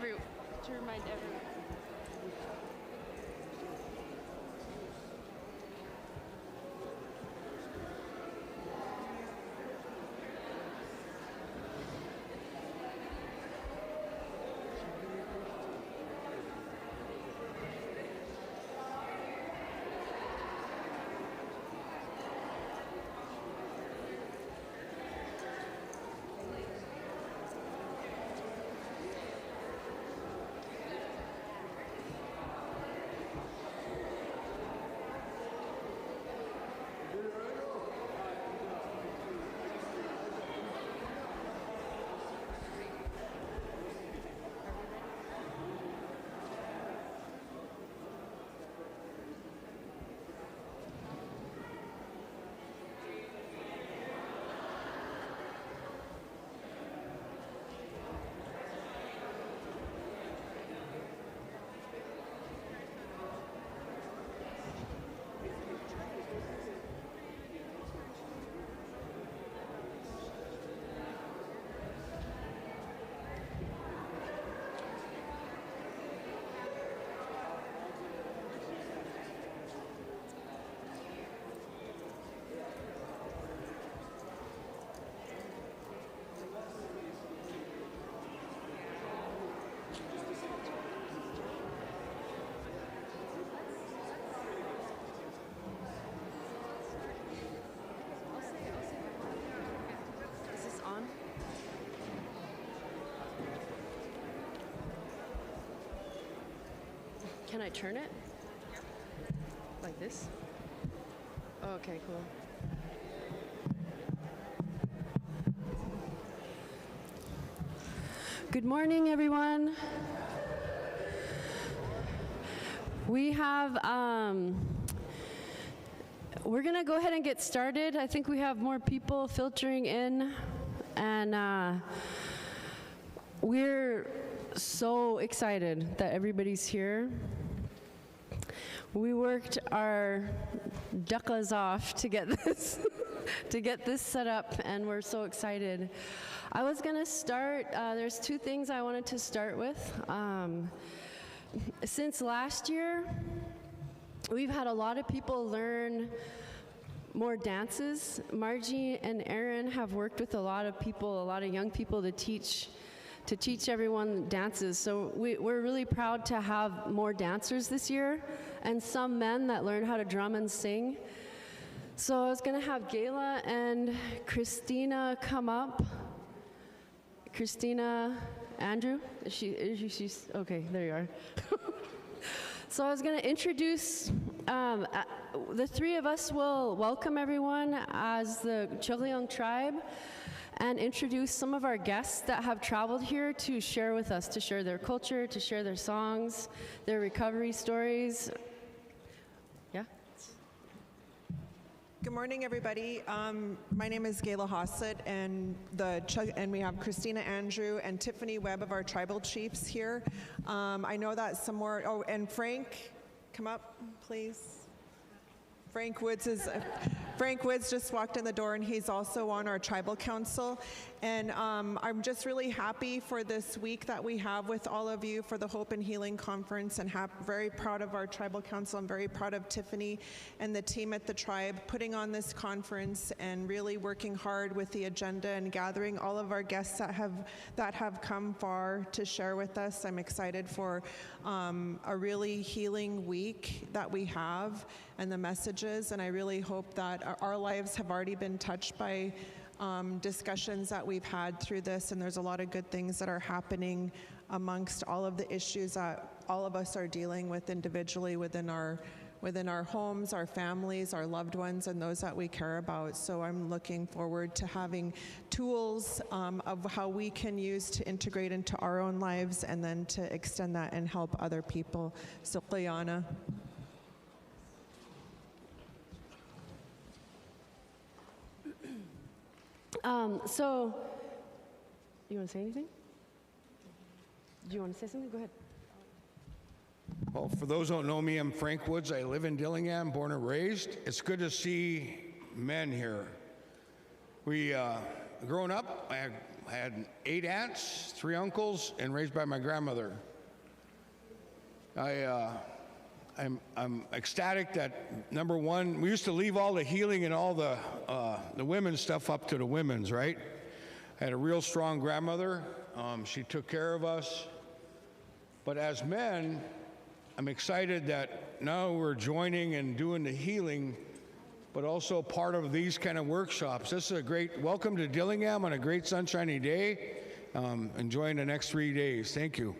remind everyone. Can I turn it? Like this? Oh, okay, cool. Good morning, everyone. We have, we're gonna go ahead and get started. I think we have more people filtering in, and we're so excited that everybody's here. We worked our duckas off to get this to get this set up, and we're so excited. I was gonna start, there's two things I wanted to start with. Since last year, we've had a lot of people learn more dances. Margie and Aaron have worked with a lot of people, a lot of young people to teach everyone dances. So we're really proud to have more dancers this year, and some men that learn how to drum and sing. So I was gonna have Gayla and Christina come up. Christina, Andrew, she's, okay, there you are. So I was gonna introduce, the three of us will welcome everyone as the Chogleong tribe, and introduce some of our guests that have traveled here to share with us, to share their culture, to share their songs, their recovery stories. Yeah? Good morning, everybody. My name is Gayla Hossett, and we have Christina Andrew and Tiffany Webb of our tribal chiefs here. I know that some more, oh, and Frank, come up, please. Frank Woods just walked in the door, and he's also on our tribal council. And I'm just really happy for this week that we have with all of you for the Hope and Healing Conference, and very proud of our tribal council. I'm very proud of Tiffany and the team at the tribe putting on this conference and really working hard with the agenda and gathering all of our guests that have come far to share with us. I'm excited for a really healing week that we have and the messages, and I really hope that our lives have already been touched by discussions that we've had through this, and there's a lot of good things that are happening amongst all of the issues that all of us are dealing with individually within our homes, our families, our loved ones, and those that we care about. So I'm looking forward to having tools of how we can use to integrate into our own lives, and then to extend that and help other people. So, Liana. So, you want to say anything? Do you want to say something? Go ahead. Well, for those who don't know me, I'm Frank Woods. I live in Dillingham, born and raised. It's good to see men here. We, growing up, I I had 8 aunts, 3 uncles, and raised by my grandmother. I'm ecstatic that, number one, we used to leave all the healing and all the women's stuff up to the women's, right? I had a real strong grandmother. She took care of us. But as men, I'm excited that now we're joining and doing the healing, but also part of these kind of workshops. This is a great welcome to Dillingham on a great sunshiny day. Enjoying the next 3 days. Thank you.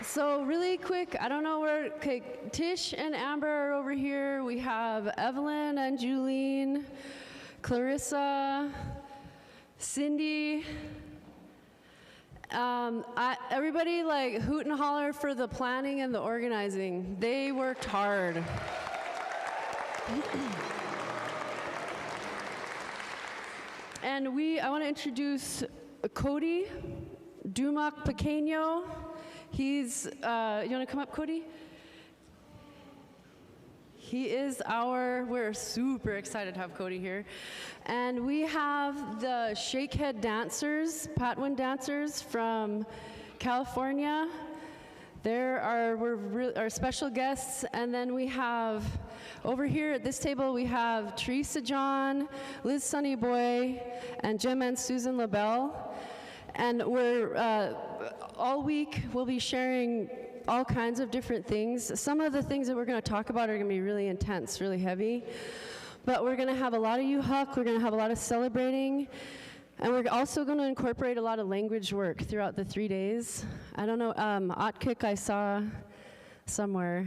So really quick, I don't know where, okay, Tish and Amber are over here. We have Evelyn and Julene, Clarissa, Cindy. Everybody like hoot and holler for the planning and the organizing. They worked hard. And I want to introduce Cody Dumac Pequeño. He's, you want to come up, Cody? He is we're super excited to have Cody here. And we have the Shakehead dancers, Patwin dancers from California. We're our special guests. And then we have, over here at this table, we have Teresa John, Liz Sunnyboy, and Jim and Susan LaBelle. And all week, we'll be sharing all kinds of different things. Some of the things that we're going to talk about are going to be really intense, really heavy. But we're going to have a lot of yuhak, we're going to have a lot of celebrating, and we're also going to incorporate a lot of language work throughout the 3 days. I don't know, Otkik I saw somewhere.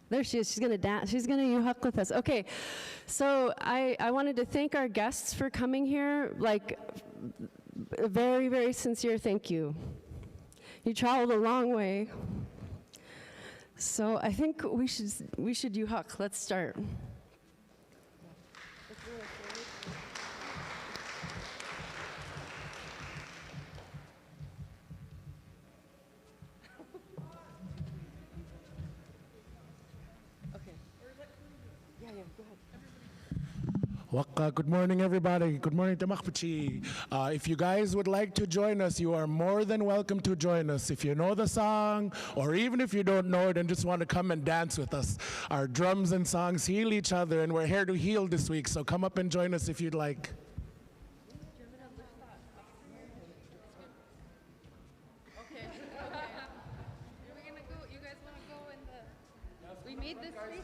There she is, she's going to dance, she's going to yuhak with us. Okay, so I wanted to thank our guests for coming here, like a very, very sincere thank you. You traveled a long way. So I think we should yuhak. Let's start. Waka, good morning, everybody. Good morning, Tamakpachi. If you guys would like to join us, you are more than welcome to join us. If you know the song, or even if you don't know it and just want to come and dance with us, our drums and songs heal each other, and we're here to heal this week, so come up and join us if you'd like. We made this space.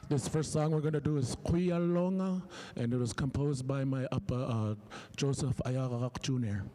This first song we're going to do is Kuya Longa, and it was composed by my Appa, Joseph Ayagak Jr.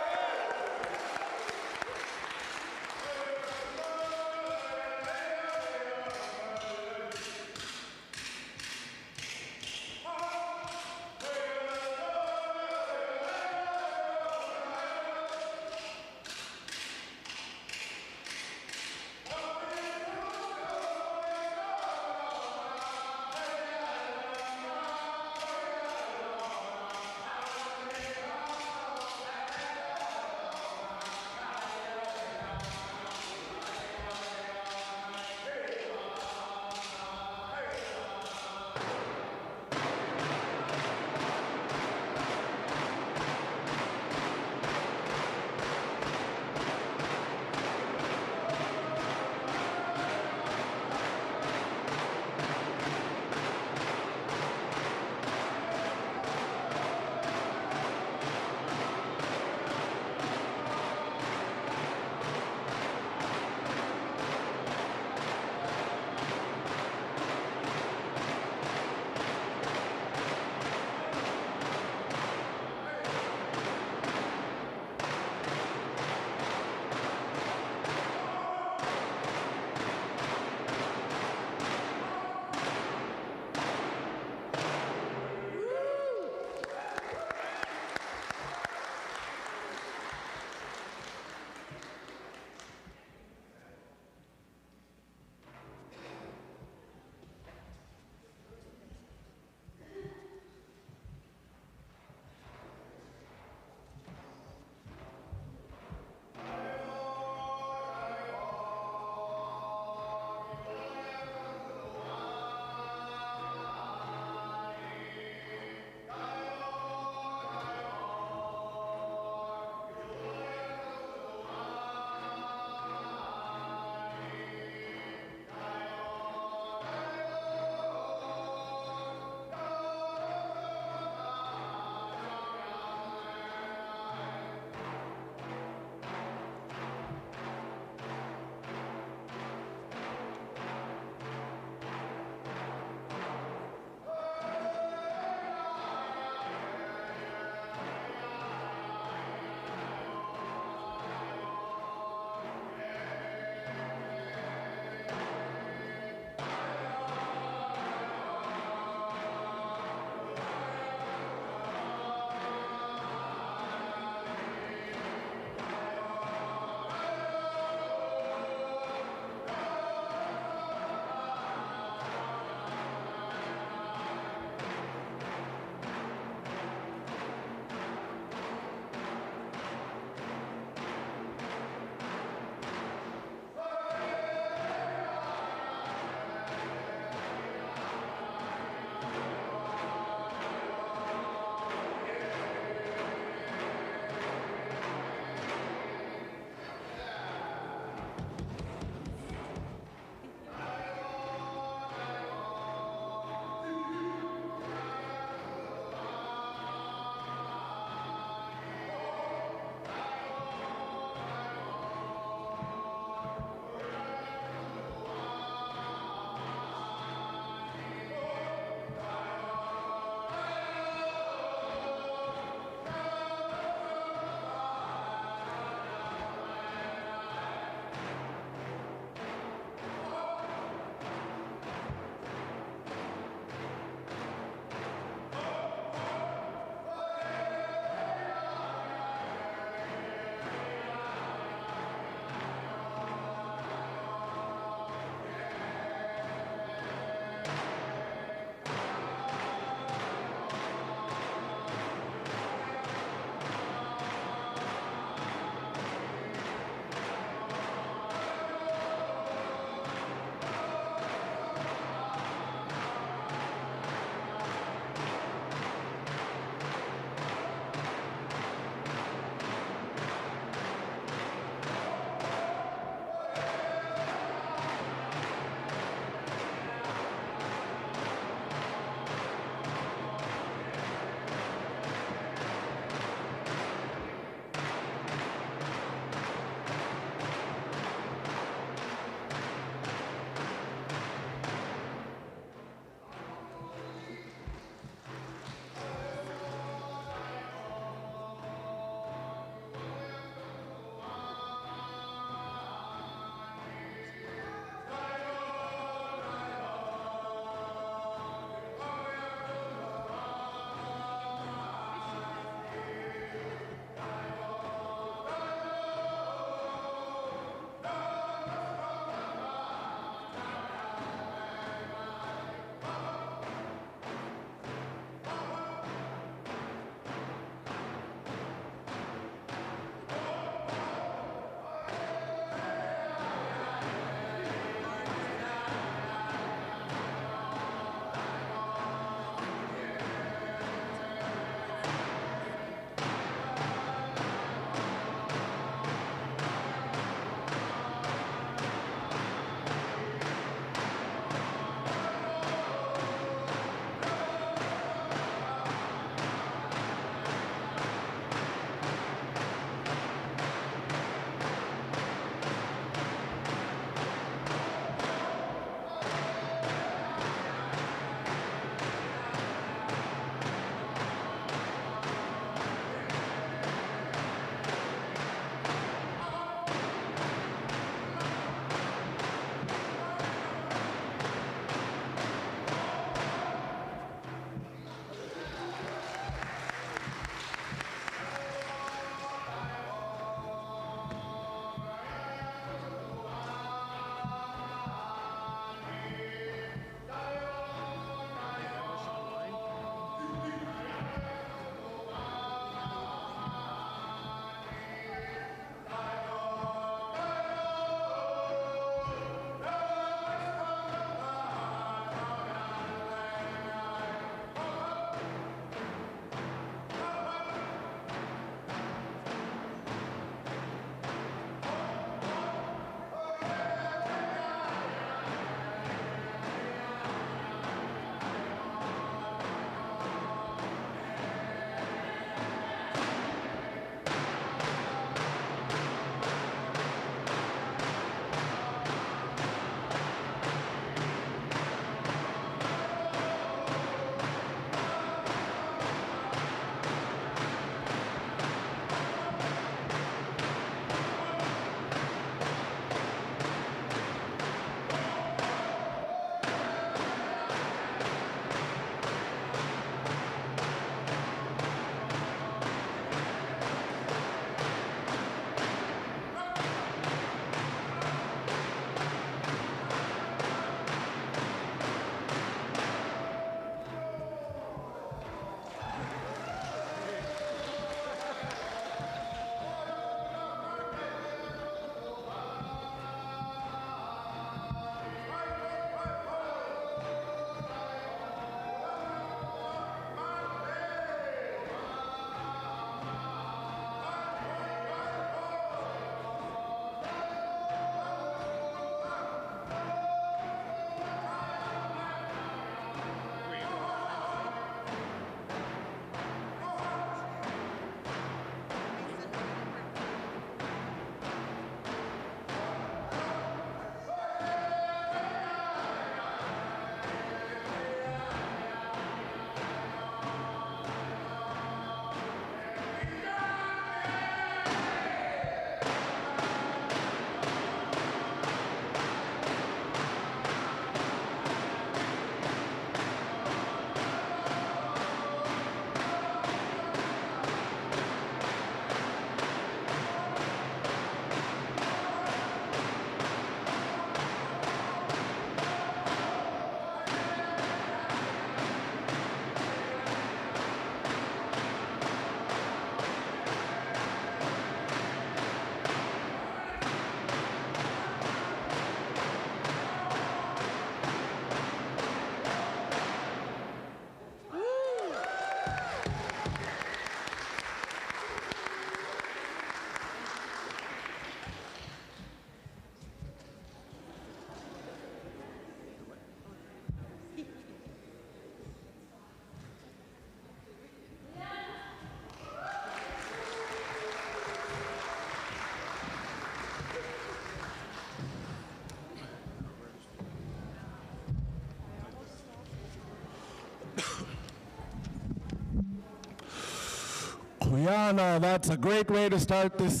Rihanna, that's a great way to start this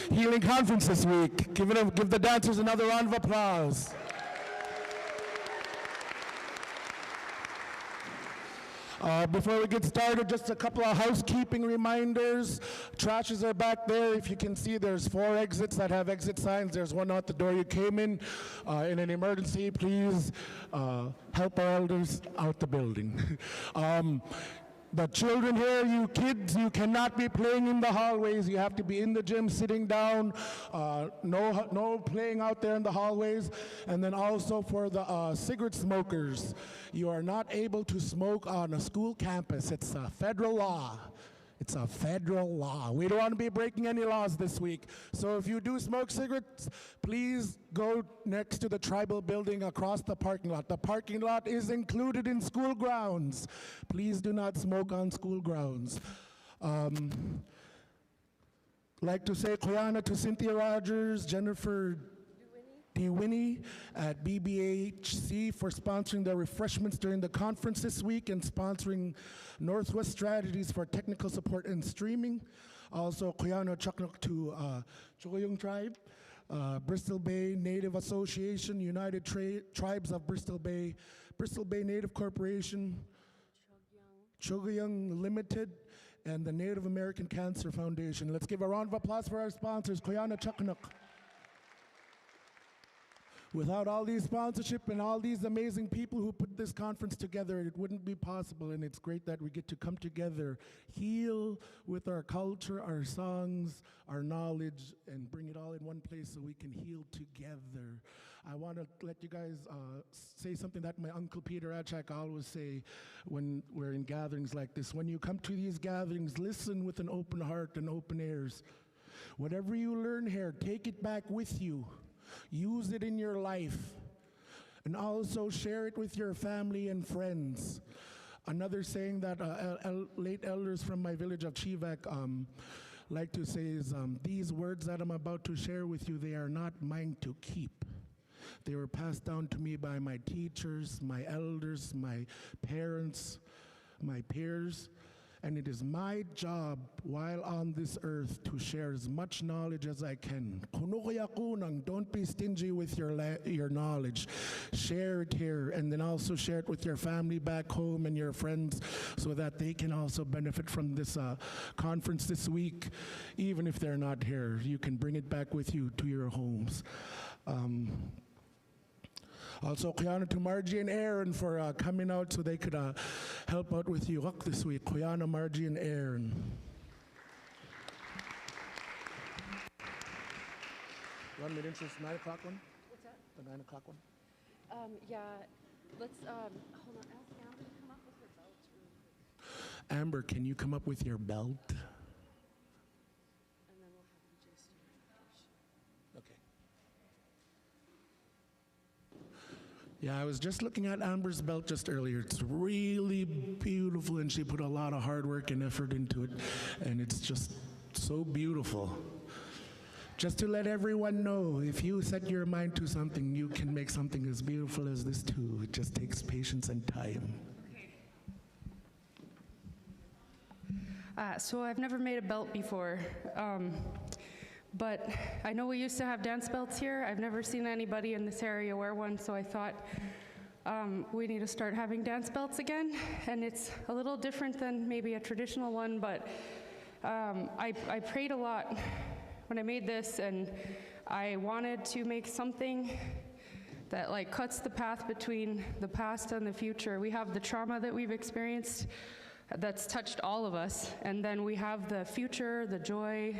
healing conference this week. Give the dancers another round of applause. Before we get started, just a couple of housekeeping reminders. Trashes are back there. If you can see, there's 4 exits that have exit signs. There's one out the door you came in. In an emergency, please help our elders out the building. The children here, you kids, you cannot be playing in the hallways. You have to be in the gym, sitting down. No playing out there in the hallways. And then also for the cigarette smokers, you are not able to smoke on a school campus. It's a federal law. It's a federal law. We don't want to be breaking any laws this week. So if you do smoke cigarettes, please go next to the tribal building across the parking lot. The parking lot is included in school grounds. Please do not smoke on school grounds. Like to say Kuyana to Cynthia Rogers, Jennifer DeWinnie at BBHC for sponsoring the refreshments during the conference this week and sponsoring Northwest Strategies for technical support and streaming. Also, Kuyano Chaknok to Chogoyong Tribe, Bristol Bay Native Association, United Tribes of Bristol Bay Native Corporation, Chogoyong Limited, and the Native American Cancer Foundation. Let's give a round of applause for our sponsors, Kuyano Chaknok. Without all these sponsorship and all these amazing people who put this conference together, it wouldn't be possible, and it's great that we get to come together, heal with our culture, our songs, our knowledge, and bring it all in one place so we can heal together. I want to let you guys say something that my Uncle Peter Achak always say when we're in gatherings like this. When you come to these gatherings, listen with an open heart and open ears. Whatever you learn here, take it back with you. Use it in your life, and also share it with your family and friends. Another saying that late elders from my village of Chivak like to say is, these words that I'm about to share with you, they are not mine to keep. They were passed down to me by my teachers, my elders, my parents, my peers. And it is my job while on this earth to share as much knowledge as I can. Don't be stingy with your knowledge. Share it here, and then also share it with your family back home and your friends so that they can also benefit from this conference this week. Even if they're not here, you can bring it back with you to your homes. Also, Kuyana to Margie and Aaron for coming out so they could help out with you this week. Kuyana, Margie, and Aaron. You want me to introduce the 9 o'clock one? What's that? The 9 o'clock one? Yeah, let's, hold on, ask Amber to come up with her belt really quick. Amber, can you come up with your belt? And then we'll have EJ start. Okay. Yeah, I was just looking at Amber's belt just earlier. It's really beautiful, and she put a lot of hard work and effort into it, and it's just so beautiful. Just to let everyone know, if you set your mind to something, you can make something as beautiful as this too. It just takes patience and time. So I've never made a belt before, but I know we used to have dance belts here. I've never seen anybody in this area wear one, so I thought we need to start having dance belts again. And it's a little different than maybe a traditional one, but I prayed a lot when I made this, and I wanted to make something that like cuts the path between the past and the future. We have the trauma that we've experienced that's touched all of us, and then we have the future, the joy,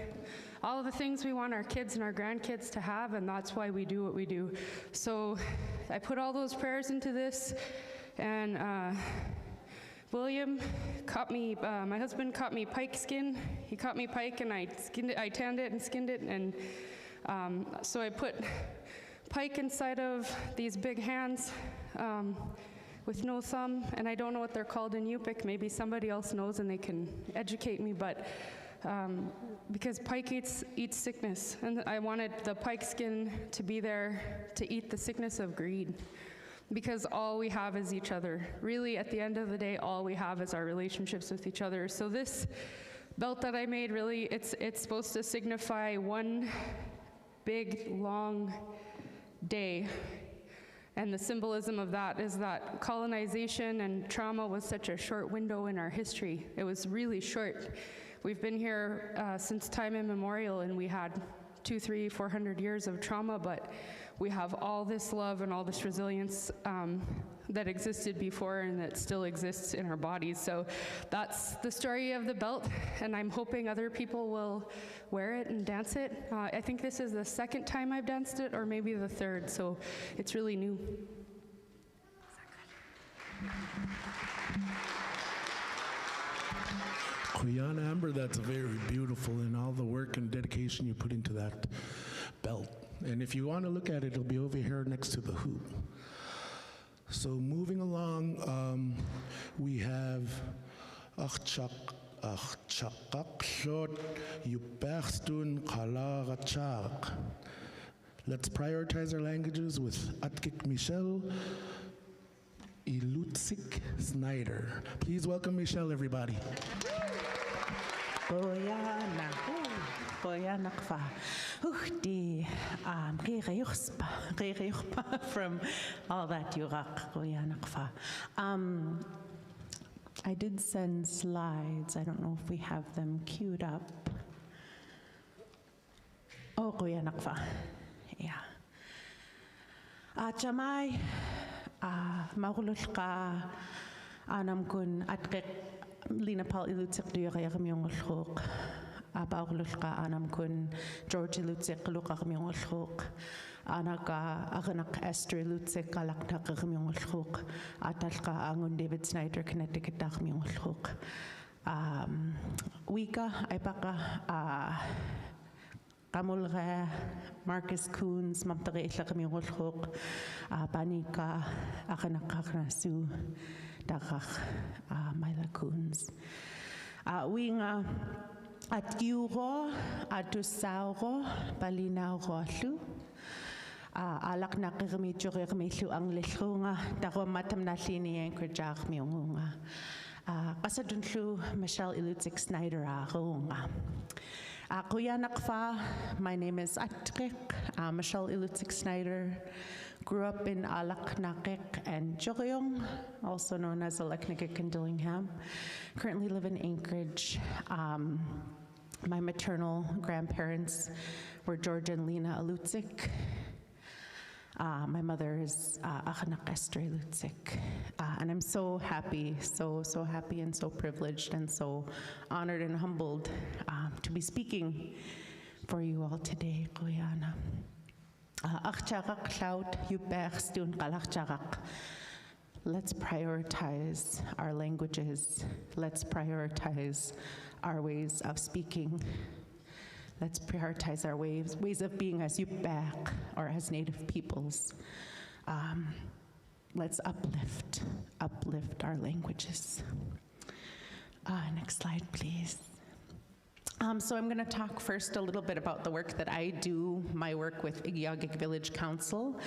all of the things we want our kids and our grandkids to have, and that's why we do what we do. So I put all those prayers into this, and William caught me, my husband caught me pike skin. He caught me pike, and I tanned it and skinned it, and so I put pike inside of these big hands with no thumb, and I don't know what they're called in Yupik. Maybe somebody else knows and they can educate me, but because pike eats sickness, and I wanted the pike skin to be there to eat the sickness of greed, because all we have is each other. Really, at the end of the day, all we have is our relationships with each other. So this belt that I made, really, it's supposed to signify one big, long day. And the symbolism of that is that colonization and trauma was such a short window in our history. It was really short. We've been here since time immemorial, and we had 200, 300, 400 years of trauma, but we have all this love and all this resilience that existed before and that still exists in our bodies. So that's the story of the belt, and I'm hoping other people will wear it and dance it. I think this is the second time I've danced it, or maybe the third, so it's really new. Kuyana Amber, that's very beautiful, and all the work and dedication you put into that belt. And if you want to look at it, it'll be over here next to the hoop. So moving along, we have Achchak Achchakakshot Yuperstun Kalarachak. Let's prioritize our languages with Atkik Michelle Ilutsik Snyder. Please welcome Michelle, everybody. From all that yurak. I did send slides. I don't know if we have them queued up. Oh, Goyanakfa. Yeah. Jamai Maululka Anamkun Atkek Lina Pal Ilutsik Duyagam Yongolhok. Abaululka Anamkun George Ilutsik Lukam Yongolhok. Anaka Aganak Esther Lutsik Galaktak Yongolhok. Atalka Angun David Snyder Connecticut Yongolhok. Wika Aipaka Kamulre, Marcus Coons, Maptare Itlakamiolhok, Banika, Akanakaknasu, Dakach, Myla Coons. Winga at Euro, Atusauro, Balina Roslu, Alaknakirmi Jurimisu Anglishunga, Daromatam Nashini Anchorage Miunga, Kasadunlu, Michelle Ilutsik Snyder, Runga. Kuyanakfa, my name is Atrik, Michelle Ilutsik Snyder. Grew up in Alaknakik and Joryong, also known as Alaknakik and Dillingham. Currently live in Anchorage. My maternal grandparents were George and Lena Ilutsik. My mother is Achanak Esther Ilutsik. And I'm so happy, so happy and so privileged and so honored and humbled to be speaking for you all today, Guyana. Let's prioritize our languages. Let's prioritize our ways of speaking. Let's prioritize our ways of being as Yupek or as Native peoples. Let's uplift our languages. Next slide, please. So I'm going to talk first a little bit about the work that I do, my work with Igiagik Village Council,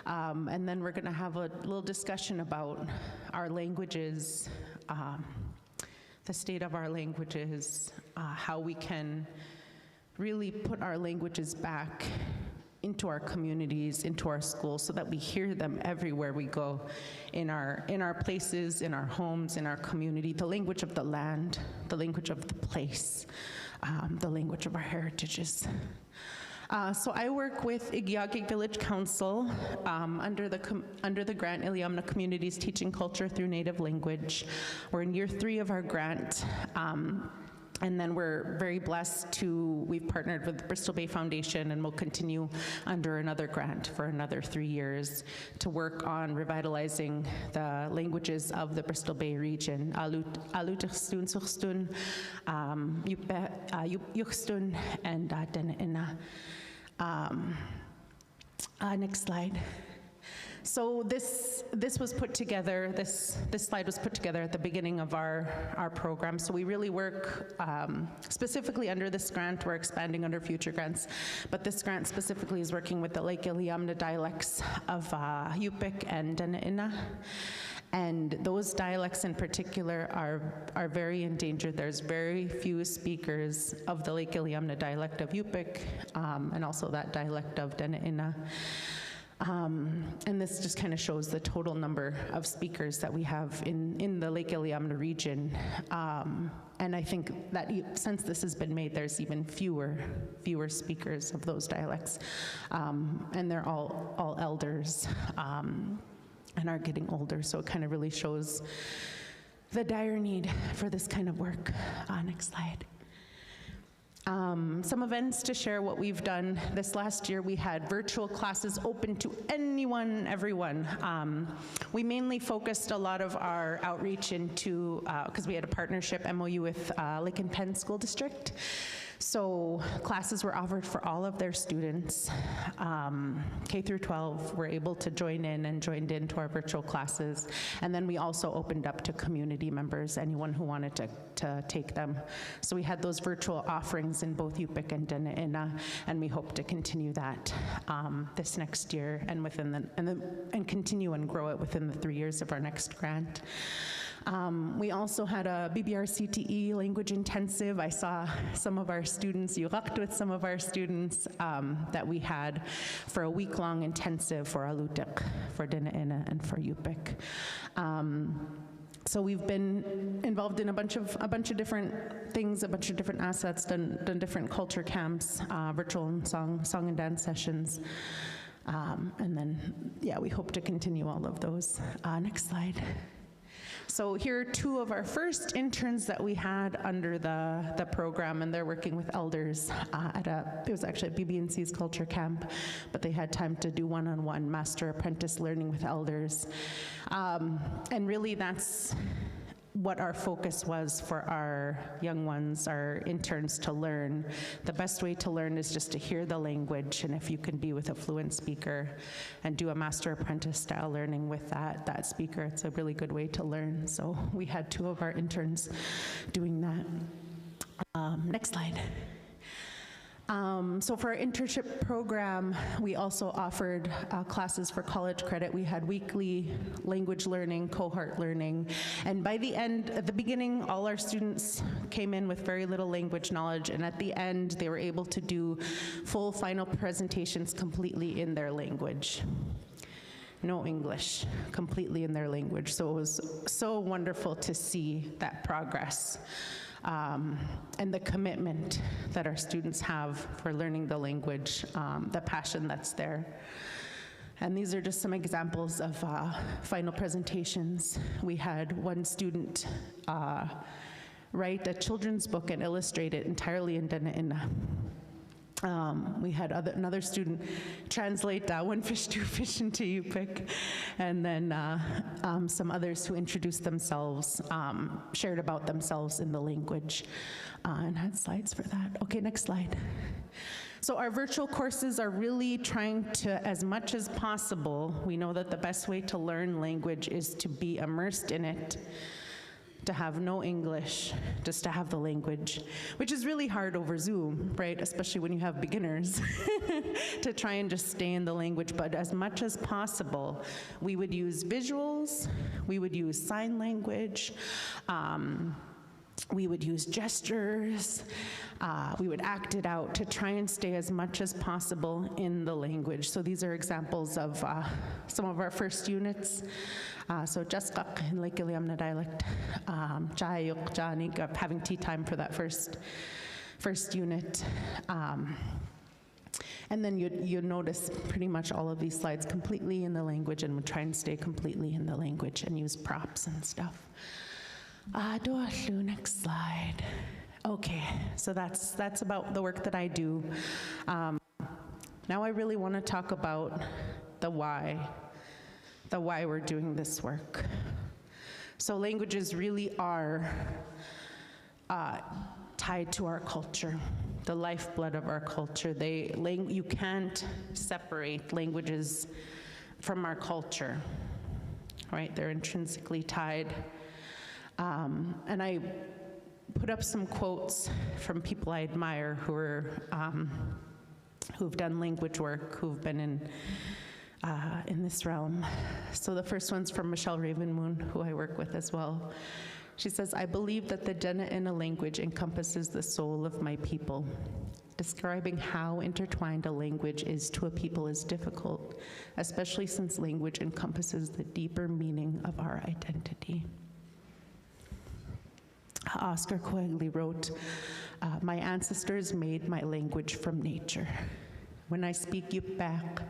and then we're going to have a little discussion about our languages, the state of our languages, how we can really put our languages back into our communities, into our schools, so that we hear them everywhere we go, in our places, in our homes, in our community, the language of the land, the language of the place, the language of our heritages. So I work with Igiagik Village Council under the grant Iliamna Communities Teaching Culture Through Native Language. We're in year 3 of our grant. And then we're very blessed we've partnered with the Bristol Bay Foundation, and we'll continue under another grant for another 3 years to work on revitalizing the languages of the Bristol Bay region. Alutixtun, Suxtun, Yuxtun, and Dena'ina. Next slide. So this was put together, this slide was put together at the beginning of our program. So we really work specifically under this grant. We're expanding under future grants, but this grant specifically is working with the Lake Iliamna dialects of Yupik and Dena'ina. And those dialects in particular are very endangered. There's very few speakers of the Lake Iliamna dialect of Yupik, and also that dialect of Dena'ina. And this just kind of shows the total number of speakers that we have in the Lake Iliamna region. And I think that since this has been made, there's even fewer speakers of those dialects. And they're all elders. And are getting older, so it kind of really shows the dire need for this kind of work. Next slide. Some events to share what we've done. This last year we had virtual classes open to anyone, everyone. We mainly focused a lot of our outreach into, because we had a partnership MOU with Lake and Penn School District. So classes were offered for all of their students. K through 12 were able to join in and joined into our virtual classes. And then we also opened up to community members, anyone who wanted to take them. So we had those virtual offerings in both Yupik and Dena'ina, and we hope to continue that this next year and and continue and grow it within the 3 years of our next grant. We also had a BBR CTE language intensive. I saw some of our students, you worked with some of our students that we had for a week-long intensive for Alutik, for Dena'ina, and for Yupik. So we've been involved in a bunch of different things, a bunch of different assets, done different culture camps, virtual and song and dance sessions. And then, yeah, we hope to continue all of those. Next slide. So here are two of our first interns that we had under the program, and they're working with elders it was actually at BB&C's culture camp, but they had time to do one-on-one master apprentice learning with elders. And really that's what our focus was for our young ones, our interns, to learn. The best way to learn is just to hear the language, and if you can be with a fluent speaker and do a master apprentice style learning with that speaker, it's a really good way to learn. So we had two of our interns doing that. Next slide. So for our internship program, we also offered classes for college credit. We had weekly language learning, cohort learning, and by the end, at the beginning, all our students came in with very little language knowledge, and at the end, they were able to do full final presentations completely in their language. No English, completely in their language. So it was so wonderful to see that progress. And the commitment that our students have for learning the language, the passion that's there. And these are just some examples of final presentations. We had one student write a children's book and illustrate it entirely in Dena'ina. We had another student translate One Fish, Two Fish into Yupik, and then some others who introduced themselves, shared about themselves in the language, and had slides for that. Okay, next slide. So our virtual courses are really trying to, as much as possible, we know that the best way to learn language is to be immersed in it, to have no English, just to have the language, which is really hard over Zoom, right? Especially when you have beginners, to try and just stay in the language. But as much as possible, we would use visuals, we would use sign language, we would use gestures, we would act it out to try and stay as much as possible in the language. So these are examples of some of our first units. So Jaskak in Lake Iliamna dialect, Jayuk, Janik, having tea time for that first unit. And then you'd notice pretty much all of these slides completely in the language, and would try and stay completely in the language and use props and stuff. Next slide. Okay, so that's about the work that I do. Now I really want to talk about the why we're doing this work. So languages really are tied to our culture, the lifeblood of our culture. You can't separate languages from our culture, right? They're intrinsically tied. And I put up some quotes from people I admire who've done language work, who've been in in this realm. So the first one's from Michelle Ravenmoon, who I work with as well. She says, I believe that the Dena'ina language encompasses the soul of my people. Describing how intertwined a language is to a people is difficult, especially since language encompasses the deeper meaning of our identity. Oscar Coagley wrote, my ancestors made my language from nature. When I speak Yup'ik,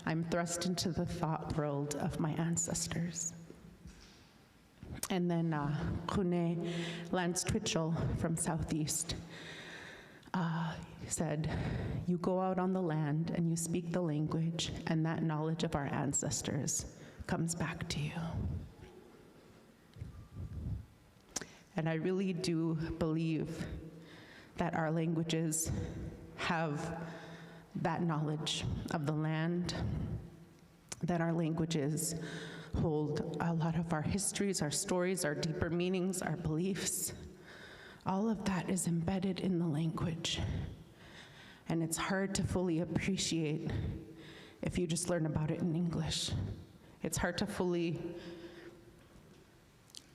I'm thrust into the thought world of my ancestors. And then Kune Lance Twitchell from Southeast said, you go out on the land and you speak the language, and that knowledge of our ancestors comes back to you. And I really do believe that our languages have that knowledge of the land, that our languages hold a lot of our histories, our stories, our deeper meanings, our beliefs. All of that is embedded in the language. And it's hard to fully appreciate if you just learn about it in English. It's hard to fully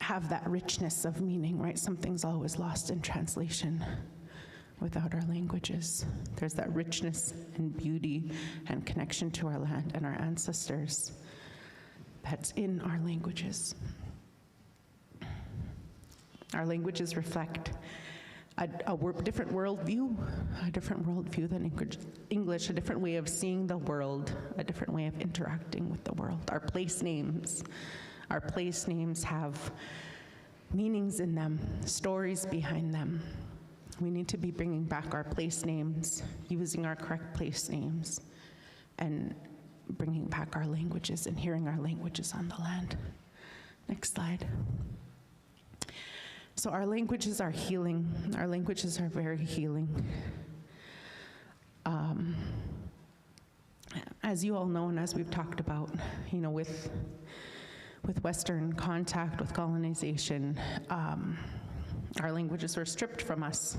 have that richness of meaning, right? Something's always lost in translation without our languages. There's that richness and beauty and connection to our land and our ancestors that's in our languages. Our languages reflect a different worldview than English, a different way of seeing the world, a different way of interacting with the world. Our place names have meanings in them, stories behind them. We need to be bringing back our place names, using our correct place names, and bringing back our languages and hearing our languages on the land. Next slide. So our languages are healing. Our languages are very healing. As you all know, and as we've talked about, with Western contact, with colonization, our languages were stripped from us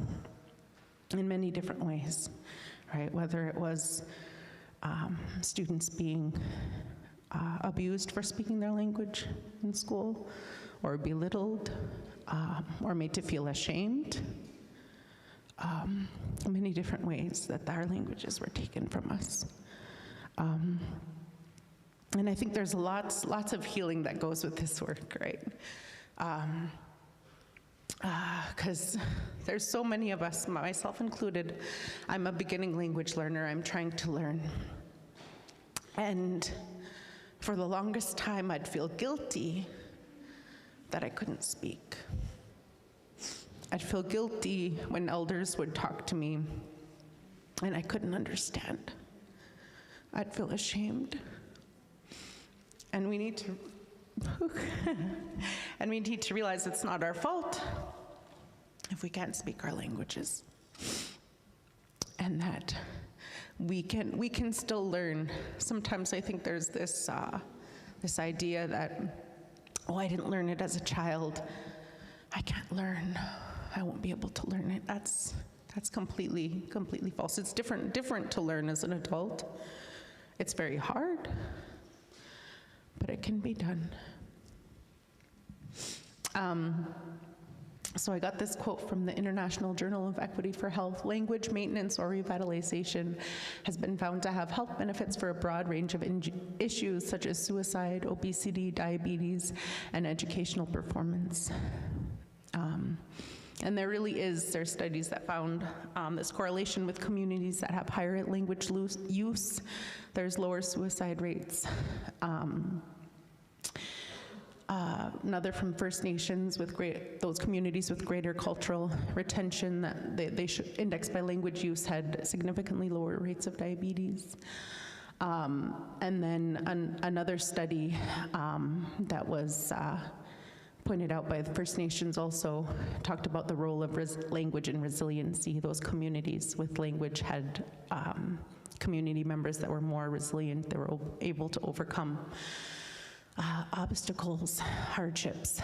in many different ways, right? Whether it was students being abused for speaking their language in school, or belittled, or made to feel ashamed. Many different ways that our languages were taken from us. And I think there's lots of healing that goes with this work, right? Because there's so many of us, myself included. I'm a beginning language learner. I'm trying to learn. And for the longest time, I'd feel guilty that I couldn't speak. I'd feel guilty when elders would talk to me and I couldn't understand. I'd feel ashamed. And we need to realize it's not our fault if we can't speak our languages. And that we can still learn. Sometimes I think there's this idea that, oh, I didn't learn it as a child. I can't learn. I won't be able to learn it. That's completely false. It's different to learn as an adult. It's very hard, but it can be done. So I got this quote from the International Journal of Equity for Health. Language maintenance or revitalization has been found to have health benefits for a broad range of issues such as suicide, obesity, diabetes, and educational performance. And there's studies that found this correlation with communities that have higher language use. There's lower suicide rates. Another from First Nations, those communities with greater cultural retention, that they should indexed by language use had significantly lower rates of diabetes. And then another study that was pointed out by the First Nations also talked about the role of language and resiliency. Those communities with language had community members that were more resilient. They were able to overcome obstacles, hardships.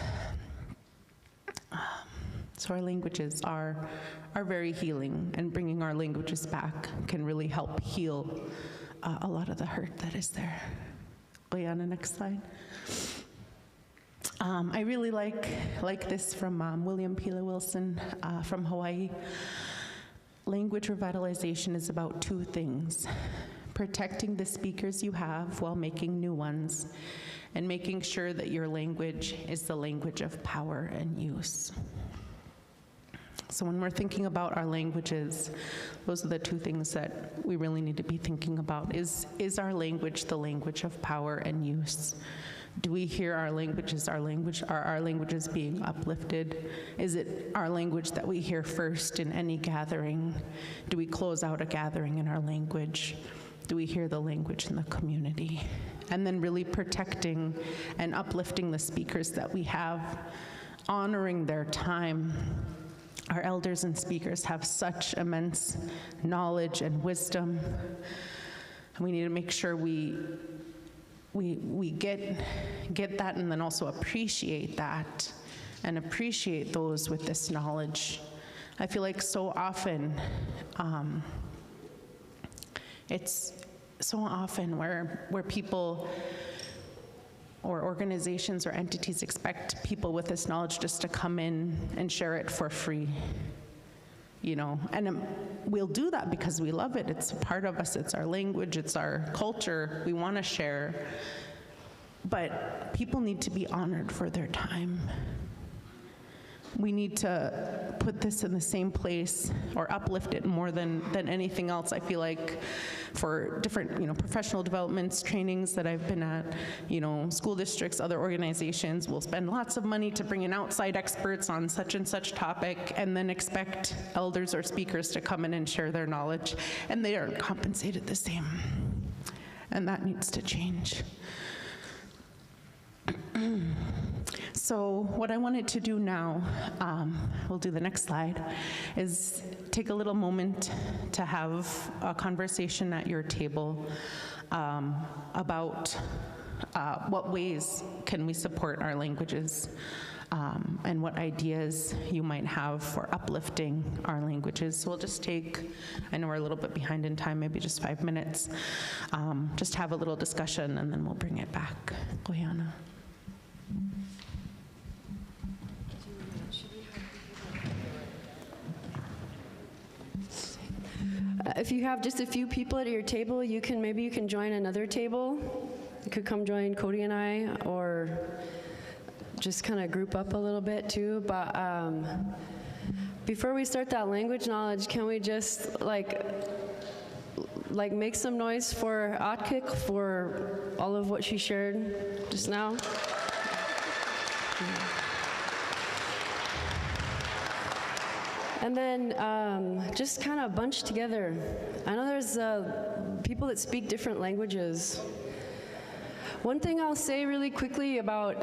So our languages are very healing, and bringing our languages back can really help heal a lot of the hurt that is there. Liana, next slide. I really like this from William Pila Wilson from Hawaii. Language revitalization is about two things: protecting the speakers you have while making new ones, and making sure that your language is the language of power and use. So when we're thinking about our languages, those are the two things that we really need to be thinking about. Is our language the language of power and use? Do we hear our languages, are our languages being uplifted? Is it our language that we hear first in any gathering? Do we close out a gathering in our language? Do we hear the language in the community? And then really protecting and uplifting the speakers that we have, honoring their time. Our elders and speakers have such immense knowledge and wisdom. And we need to make sure we get that, and then also appreciate that and appreciate those with this knowledge. I feel like so often, it's so often where people or organizations or entities expect people with this knowledge just to come in and share it for free, you know? And we'll do that because we love it. It's a part of us, it's our language, it's our culture, we want to share. But people need to be honored for their time. We need to put this in the same place or uplift it more than anything else. I feel like for different, professional developments, trainings that I've been at, school districts, other organizations will spend lots of money to bring in outside experts on such and such topic and then expect elders or speakers to come in and share their knowledge, and they aren't compensated the same. And that needs to change. So what I wanted to do now, we'll do the next slide, is take a little moment to have a conversation at your table about what ways can we support our languages, and what ideas you might have for uplifting our languages. So we'll just take, I know we're a little bit behind in time, maybe just 5 minutes, just have a little discussion, and then we'll bring it back. Goyana. If you have just a few people at your table, maybe you can join another table. You could come join Cody and I, or just kind of group up a little bit too. But before we start that language knowledge, can we just like make some noise for Atkik for all of what she shared just now? And then just kind of bunch together. I know there's people that speak different languages. One thing I'll say really quickly about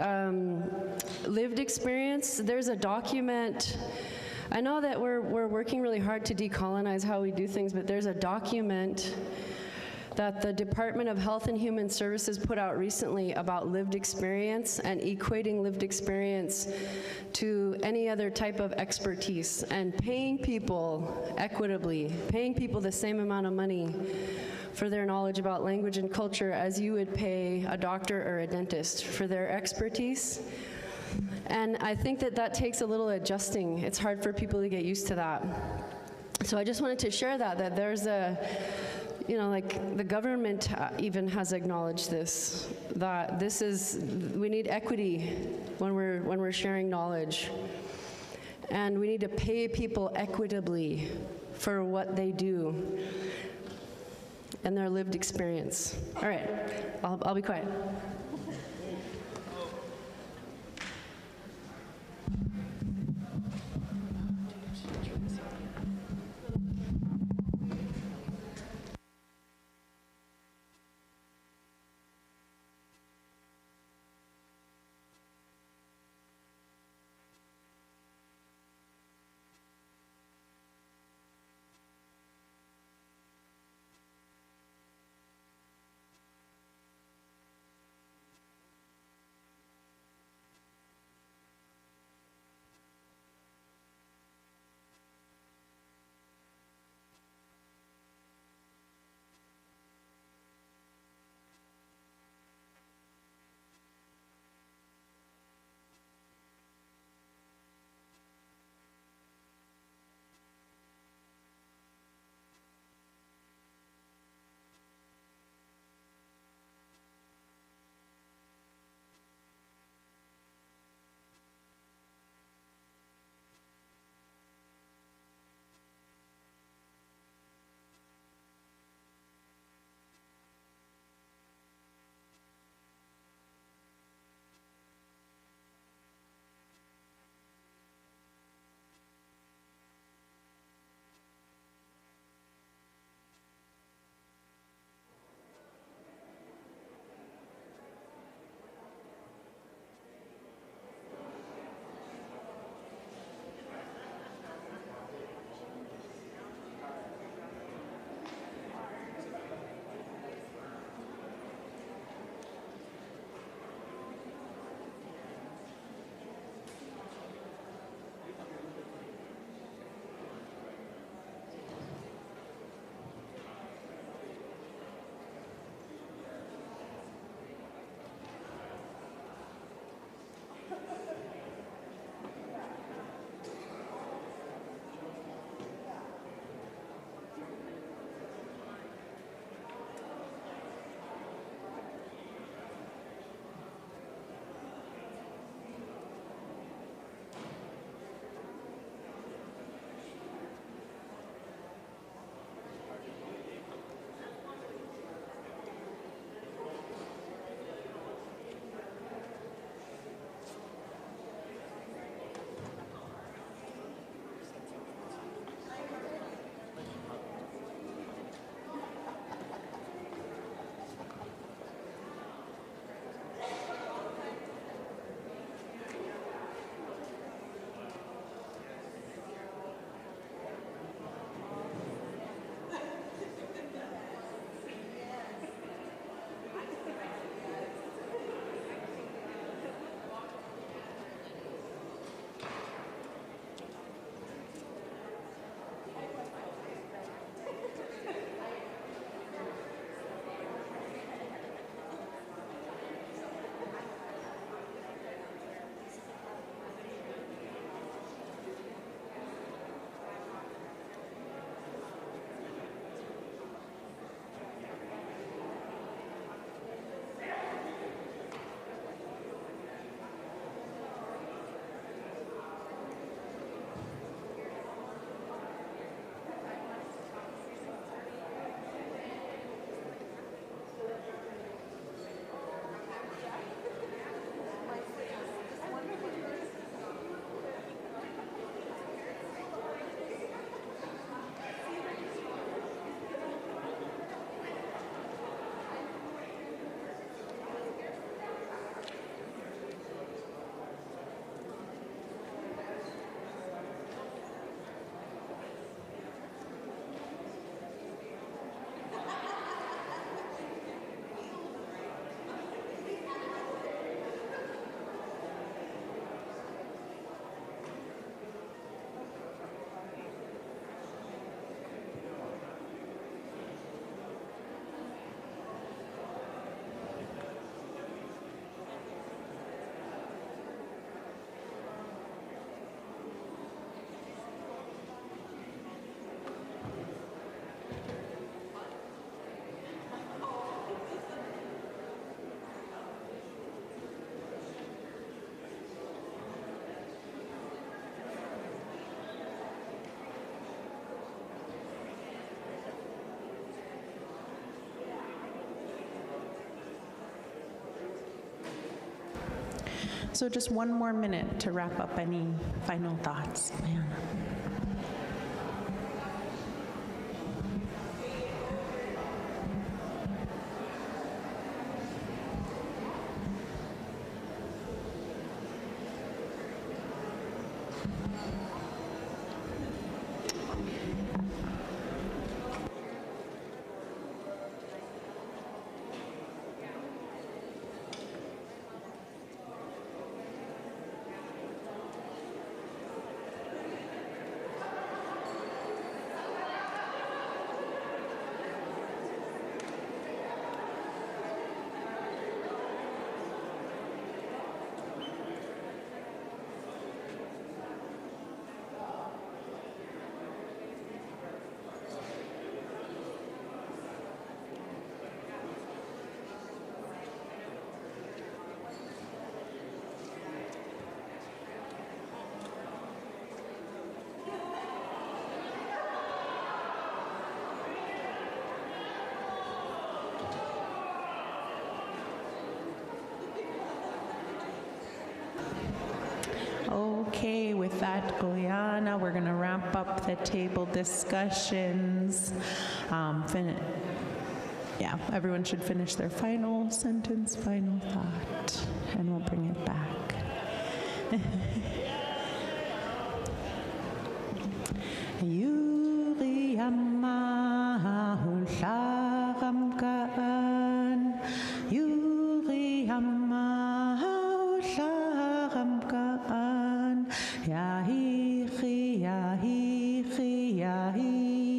lived experience, there's a document. I know that we're working really hard to decolonize how we do things, but there's a document that the Department of Health and Human Services put out recently about lived experience and equating lived experience to any other type of expertise and paying people equitably, paying people the same amount of money for their knowledge about language and culture as you would pay a doctor or a dentist for their expertise. And I think that takes a little adjusting. It's hard for people to get used to that. So I just wanted to share that there's a, like the government even has acknowledged this, that we need equity when we're sharing knowledge. And we need to pay people equitably for what they do and their lived experience. All right, I'll be quiet. So just one more minute to wrap up any final thoughts. Liana. Okay, with that, Liana, we're going to wrap up the table discussions. Yeah, everyone should finish their final sentence, final thought, and we'll bring it back. Yuri Amahul Sharamkaan, Yuri Amahul Sharamkaan, Yahichi, Yahichi, Yahichi,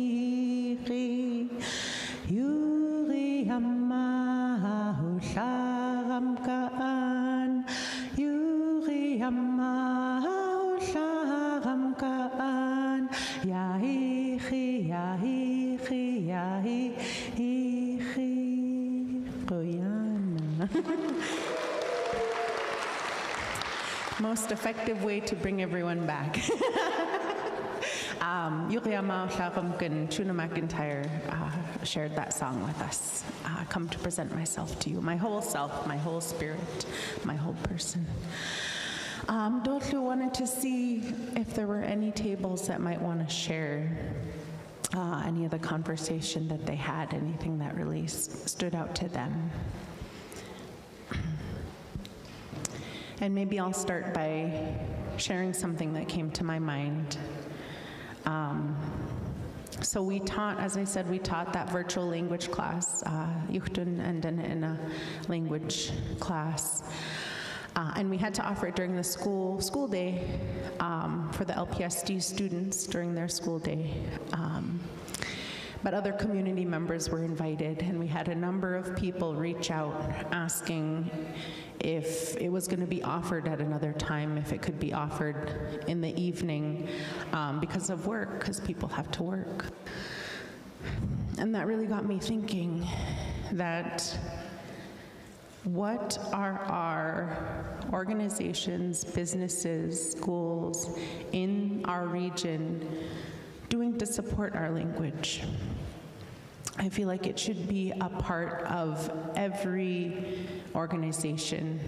Yuri Amahul Sharamkaan, Yuri Amahul Sharamkaan, Yahichi, Yahichi, Yahichi. Liana. Most effective way to bring everyone back. Yuriama Sharamkan, Chuna McIntyre shared that song with us. Come to present myself to you, my whole self, my whole spirit, my whole person. Dotlu wanted to see if there were any tables that might want to share any of the conversation that they had, anything that really stood out to them. And maybe I'll start by sharing something that came to my mind. So we taught, as I said, we taught that virtual language class, Yuchtun and Dana language class. And we had to offer it during the school day for the LPSD students during their school day. But other community members were invited, and we had a number of people reach out asking if it was going to be offered at another time, if it could be offered in the evening because of work, because people have to work. And that really got me thinking that what are our organizations, businesses, schools in our region doing to support our language? I feel like it should be a part of every organization,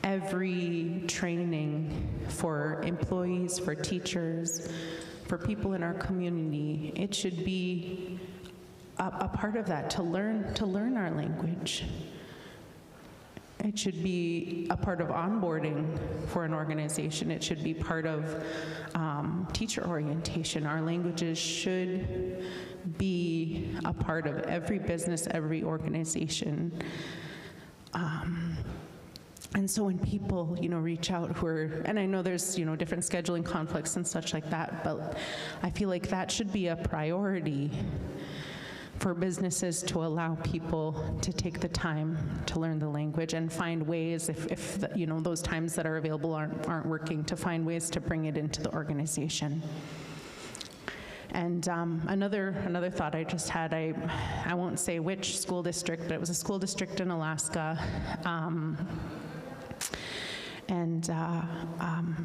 every training for employees, for teachers, for people in our community. It should be a part of that, to learn our language. It should be a part of onboarding for an organization. It should be part of teacher orientation. Our languages should be a part of every business, every organization. And so when people, reach out who are, and I know there's, different scheduling conflicts and such like that, but I feel like that should be a priority for businesses to allow people to take the time to learn the language and find ways, if those times that are available aren't working, to find ways to bring it into the organization. And another thought I just had, I won't say which school district, but it was a school district in Alaska. And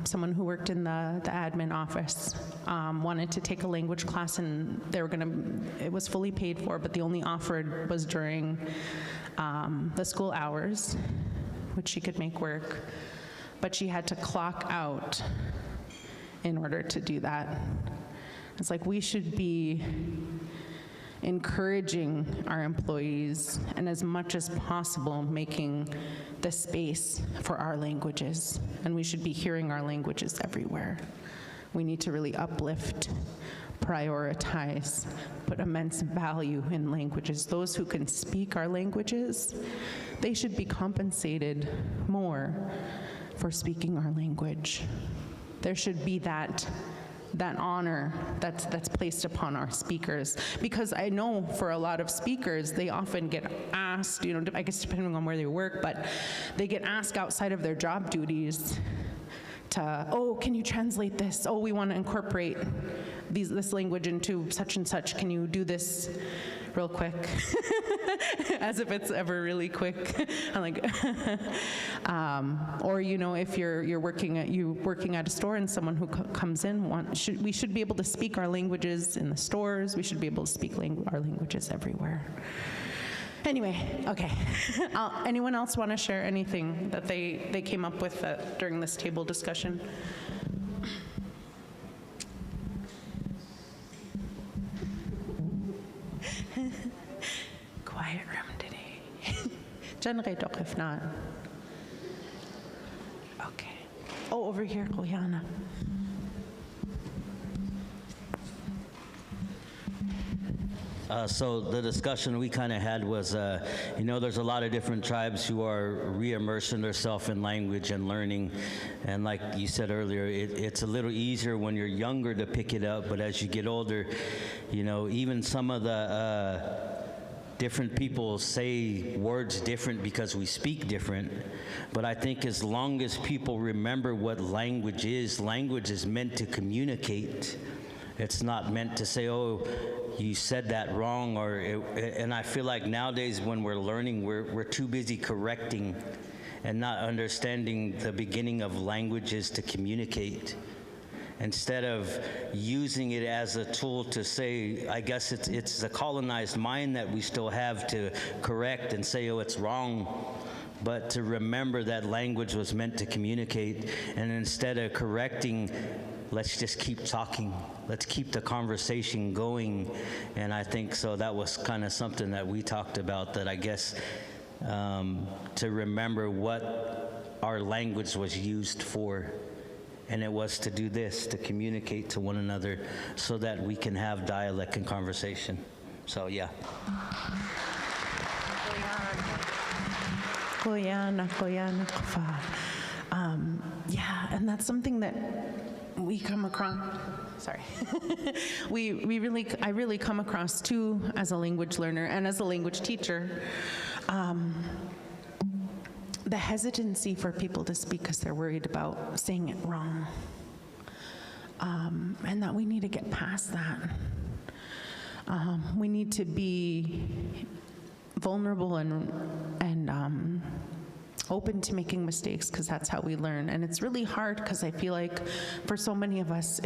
someone who worked in the admin office wanted to take a language class, and it was fully paid for, but the only offer was during the school hours. which she could make work, but she had to clock out in order to do that. It's like we should be encouraging our employees and as much as possible making the space for our languages, and we should be hearing our languages everywhere. We need to really uplift, prioritize, put immense value in languages. Those who can speak our languages, they should be compensated more for speaking our language. There should be that honor that's placed upon our speakers. Because I know for a lot of speakers, they often get asked, you know, I guess depending on where they work, but they get asked outside of their job duties to, oh, can you translate this? Oh, we want to incorporate this language into such and such. Can you do this real quick? As if it's ever really quick. I'm like, or you know, if you're working at a store and someone who comes in we should be able to speak our languages in the stores. We should be able to speak our languages everywhere. Anyway, okay. Anyone else want to share anything that they came up with during this table discussion? Quiet room today. Generate auch if not. Okay. Oh, over here, Koyana. So the discussion we kind of had was, you know, there's a lot of different tribes who are re-immersing themselves in language and learning. And like you said earlier, it's a little easier when you're younger to pick it up, but as you get older, you know, even some of the different people say words different because we speak different. But I think as long as people remember what language is meant to communicate. It's not meant to say, oh, you said that wrong, and I feel like nowadays when we're learning, we're too busy correcting and not understanding the beginning of languages to communicate. Instead of using it as a tool to say, I guess it's the colonized mind that we still have to correct and say, oh, it's wrong. But to remember that language was meant to communicate, and instead of correcting, let's just keep talking. Let's keep the conversation going. And I think so that was kind of something that we talked about, that I guess to remember what our language was used for. And it was to do this, to communicate to one another so that we can have dialect and conversation. So, yeah. Yeah, and that's something that we come across, sorry, I really come across too as a language learner and as a language teacher, the hesitancy for people to speak because they're worried about saying it wrong, and that we need to get past that. We need to be vulnerable and open to making mistakes, because that's how we learn. And it's really hard because I feel like for so many of us,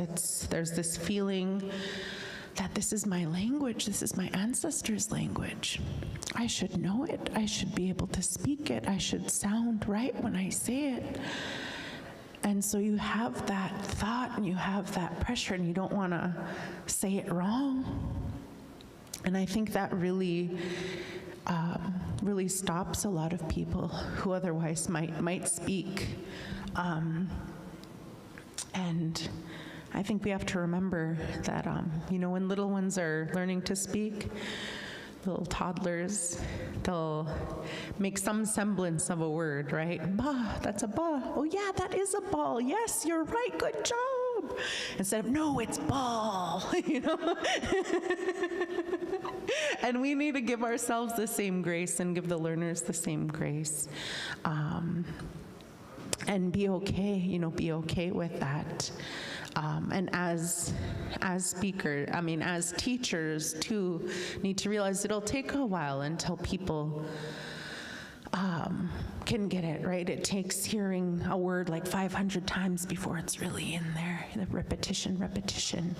there's this feeling that this is my language, this is my ancestors' language. I should know it, I should be able to speak it, I should sound right when I say it. And so you have that thought and you have that pressure and you don't want to say it wrong. And I think that really stops a lot of people who otherwise might speak. And I think we have to remember that, you know, when little ones are learning to speak, little toddlers, they'll make some semblance of a word, right? Ba, that's a ba. Oh yeah, that is a ball. Yes, you're right, good job. Instead of, no, it's ball, you know? And we need to give ourselves the same grace and give the learners the same grace. And be okay, you know, be okay with that. And as teachers too, need to realize it'll take a while until people can get it, right? It takes hearing a word like 500 times before it's really in there. the repetition,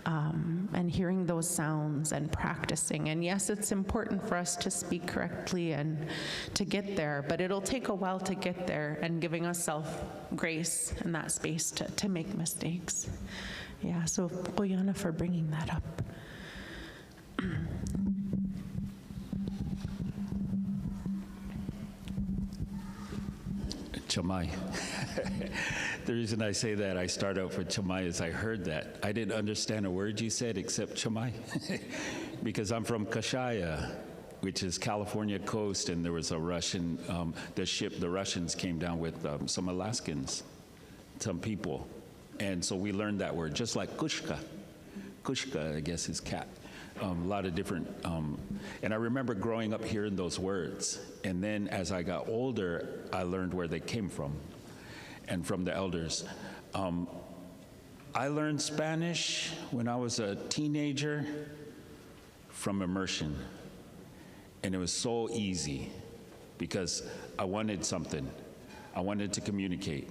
and hearing those sounds and practicing. And yes, it's important for us to speak correctly and to get there, but it'll take a while to get there, and giving ourselves grace and that space to make mistakes. Yeah, so Oyana for bringing that up. Chamay. The reason I say that, I start out for Chamay is I heard that. I didn't understand a word you said except Chamay, because I'm from Kashaya, which is California coast, and there was a Russian, the Russians came down with some Alaskans, some people. And so we learned that word, just like kushka. Kushka, I guess, is cat. A lot of different, and I remember growing up hearing those words. And then as I got older, I learned where they came from, and from the elders. I learned Spanish when I was a teenager from immersion. And it was so easy because I wanted something. I wanted to communicate.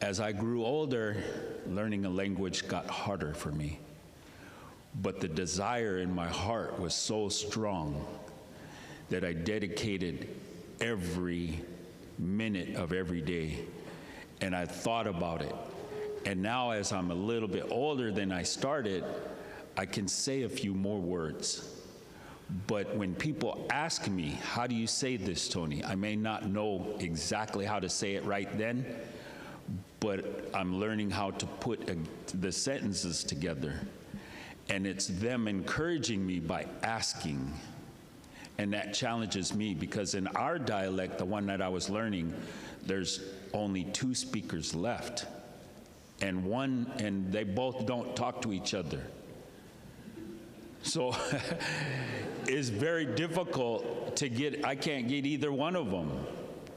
As I grew older, learning a language got harder for me. But the desire in my heart was so strong that I dedicated every minute of every day, and I thought about it. And now as I'm a little bit older than I started, I can say a few more words. But when people ask me, how do you say this, Tony? I may not know exactly how to say it right then, but I'm learning how to put the sentences together. And it's them encouraging me by asking. And that challenges me, because in our dialect, the one that I was learning, there's only 2 speakers left. And they both don't talk to each other. So it's very difficult to I can't get either one of them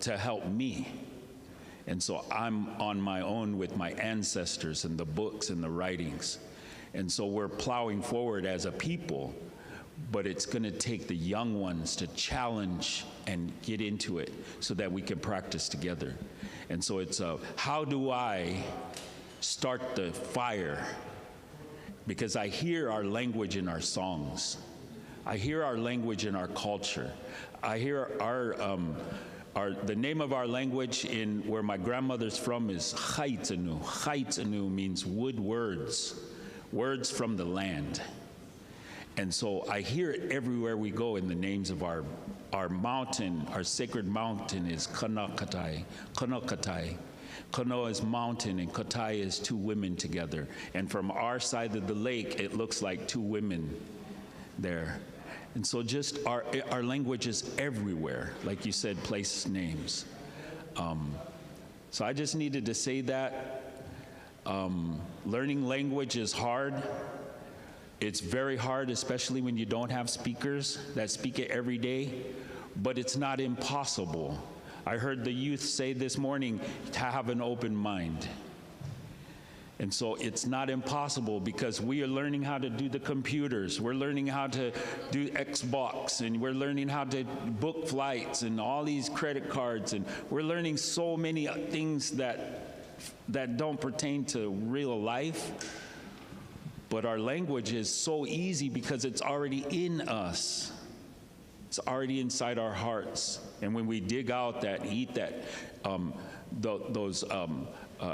to help me. And so I'm on my own with my ancestors and the books and the writings. And so we're plowing forward as a people, but it's going to take the young ones to challenge and get into it so that we can practice together. And so it's how do I start the fire? Because I hear our language in our songs. I hear our language in our culture. I hear the name of our language in where my grandmother's from is Chaitanu. Chaitanu means wood words. Words from the land. And so I hear it everywhere we go in the names of our mountain. Our sacred mountain is Kanakatai. Kanakatai. Kano is mountain and Katai is 2 women together. And from our side of the lake, it looks like 2 women there. And so just our language is everywhere. Like you said, place names. So I just needed to say that. Learning language is hard. It's very hard, especially when you don't have speakers that speak it every day, but it's not impossible. I heard the youth say this morning to have an open mind. And so it's not impossible, because we are learning how to do the computers. We're learning how to do Xbox, and we're learning how to book flights and all these credit cards, and we're learning so many things that don't pertain to real life. But our language is so easy because it's already in us. It's already inside our hearts. And when we dig out that, eat that, those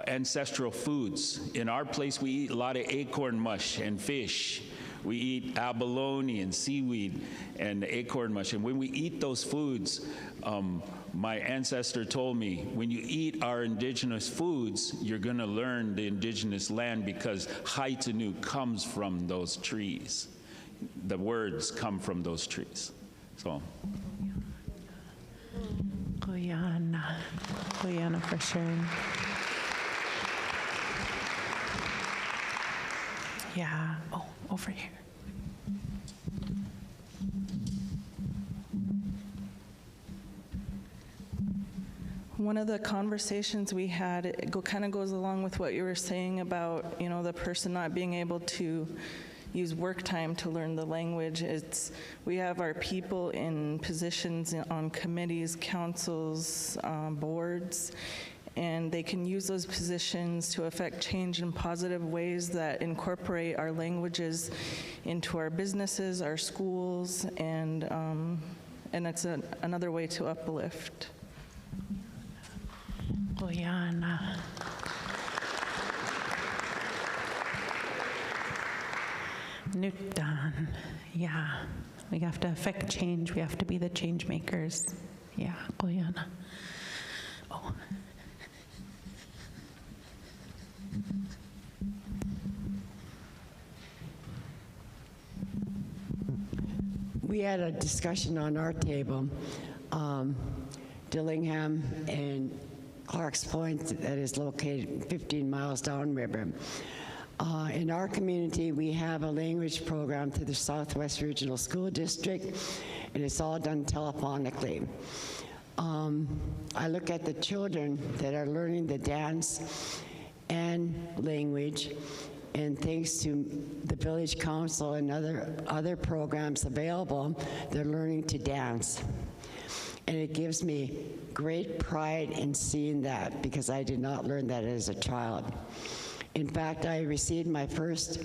ancestral foods. In our place, we eat a lot of acorn mush and fish. We eat abalone and seaweed and acorn mush. And when we eat those foods, my ancestor told me, when you eat our indigenous foods, you're going to learn the indigenous land, because Haitanu comes from those trees. The words come from those trees. So. Oyana for sharing. Yeah. Oh, over here. One of the conversations we had, it kind of goes along with what you were saying about, the person not being able to use work time to learn the language. We have our people in positions on committees, councils, boards, and they can use those positions to affect change in positive ways that incorporate our languages into our businesses, our schools, and it's another way to uplift. Guyana. Nutan. Yeah. We have to affect change. We have to be the change makers. Yeah, Guyana. Oh. We had a discussion on our table, Dillingham and Clark's Point, that is located 15 miles downriver. In our community, we have a language program through the Southwest Regional School District, and it's all done telephonically. I look at the children that are learning the dance and language, and thanks to the Village Council and other programs available, they're learning to dance. And it gives me great pride in seeing that, because I did not learn that as a child. In fact, I received my first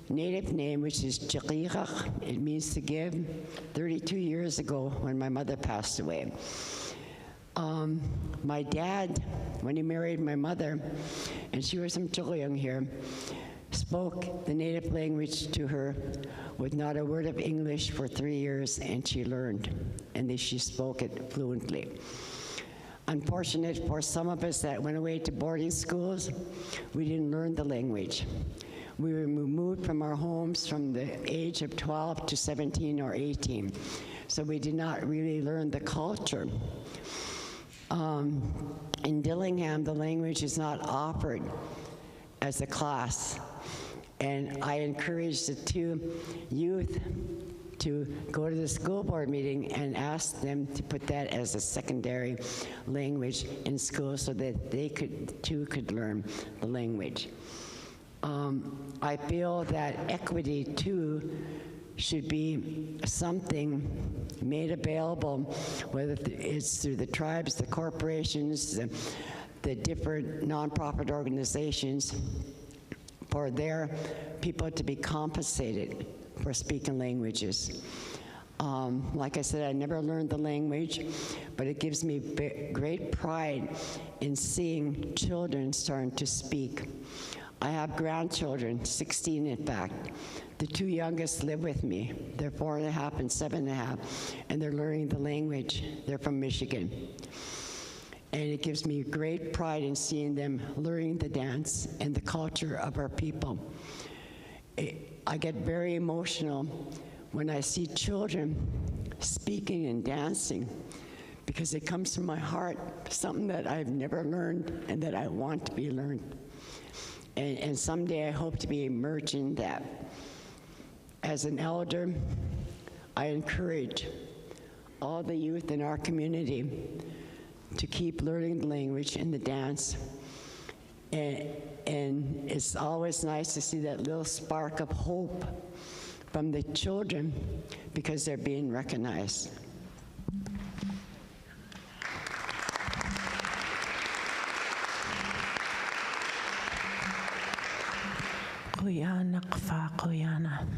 native name, which is Chiqiraq. It means to give, 32 years ago when my mother passed away. My dad, when he married my mother, and she was from Chilean here, spoke the native language to her with not a word of English for 3 years, and she learned, and then she spoke it fluently. Unfortunate for some of us that went away to boarding schools, we didn't learn the language. We were moved from our homes from the age of 12 to 17 or 18, so we did not really learn the culture. In Dillingham, the language is not offered as a class, and I encourage the two youth to go to the school board meeting and ask them to put that as a secondary language in school so that they too could learn the language. I feel that equity too should be something made available, whether it's through the tribes, the corporations, the different nonprofit organizations, for their people to be compensated for speaking languages. Like I said, I never learned the language, but it gives me great pride in seeing children starting to speak. I have grandchildren, 16 in fact. The two youngest live with me. They're 4.5 and 7.5, and they're learning the language. They're from Michigan. And it gives me great pride in seeing them learning the dance and the culture of our people. I get very emotional when I see children speaking and dancing, because it comes from my heart, something that I've never learned and that I want to be learned. And someday I hope to be immersed in that. As an elder, I encourage all the youth in our community to keep learning the language and the dance. And it's always nice to see that little spark of hope from the children, because they're being recognized.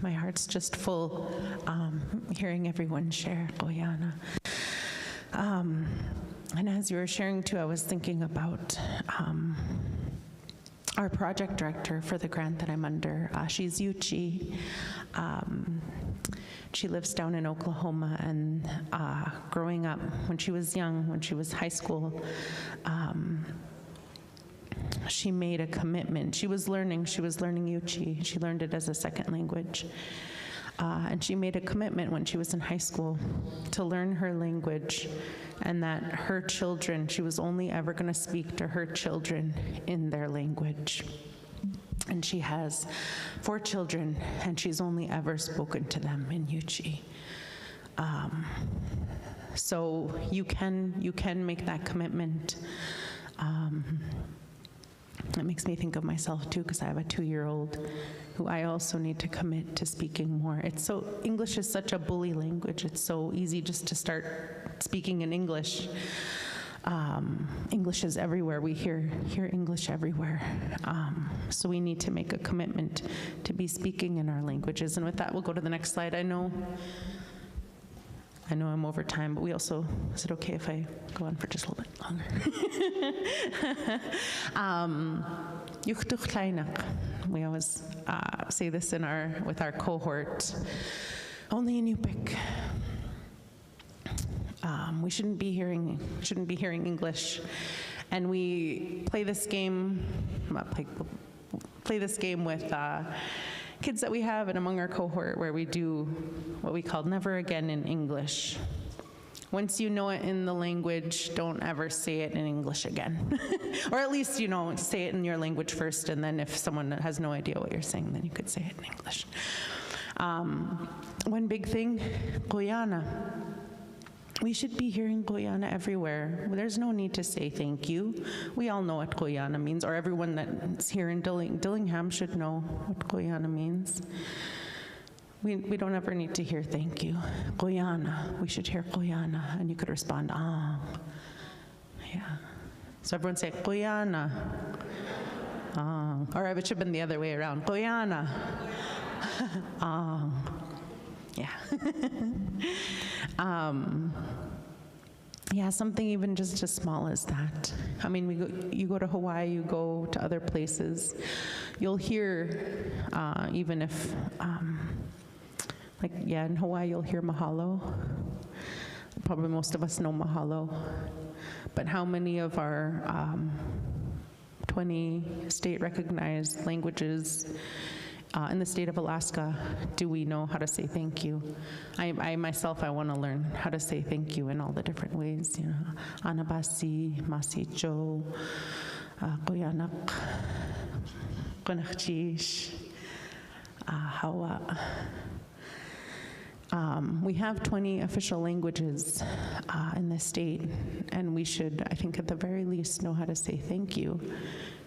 My heart's just full hearing everyone share Guyana. And as you were sharing too, I was thinking about our project director for the grant that I'm under. She's Yuchi. She lives down in Oklahoma, and growing up, when she was young, when she was high school, she made a commitment. She was learning Yuchi. She learned it as a second language. And she made a commitment when she was in high school to learn her language, and that her children, she was only ever going to speak to her children in their language. And she has 4 children, and she's only ever spoken to them in Yuchi. So you can make that commitment. It makes me think of myself too, because I have a 2-year-old who I also need to commit to speaking more. English is such a bully language. It's so easy just to start speaking in English. English is everywhere. We hear English everywhere. So we need to make a commitment to be speaking in our languages. And with that, we'll go to the next slide. I know I'm over time, but we also, is it okay if I go on for just a little bit longer? We always say this with our cohort, only in Yupik. We shouldn't be hearing English, and we play this game with kids that we have and among our cohort, where we do what we call never again in English. Once you know it in the language, don't ever say it in English again. Or at least, say it in your language first, and then if someone has no idea what you're saying, then you could say it in English. One big thing, Guyana. We should be hearing Guyana everywhere. There's no need to say thank you. We all know what Guyana means, or everyone that's here in Dillingham should know what Guyana means. We don't ever need to hear thank you. Guyana, we should hear Guyana, and you could respond, ah. Yeah. So everyone say, Guyana. Ah. Or it should have been the other way around. Guyana. Ah. Yeah. Yeah, something even just as small as that. I mean, you go to Hawaii, you go to other places, you'll hear, even if, in Hawaii, you'll hear mahalo. Probably most of us know mahalo. But how many of our 20 state-recognized languages in the state of Alaska do we know how to say thank you? I myself, I want to learn how to say thank you in all the different ways. Anabasi, Masicho, Goyanak, Gonachchish, Hawa. We have 20 official languages in the state, and we should, I think at the very least, know how to say thank you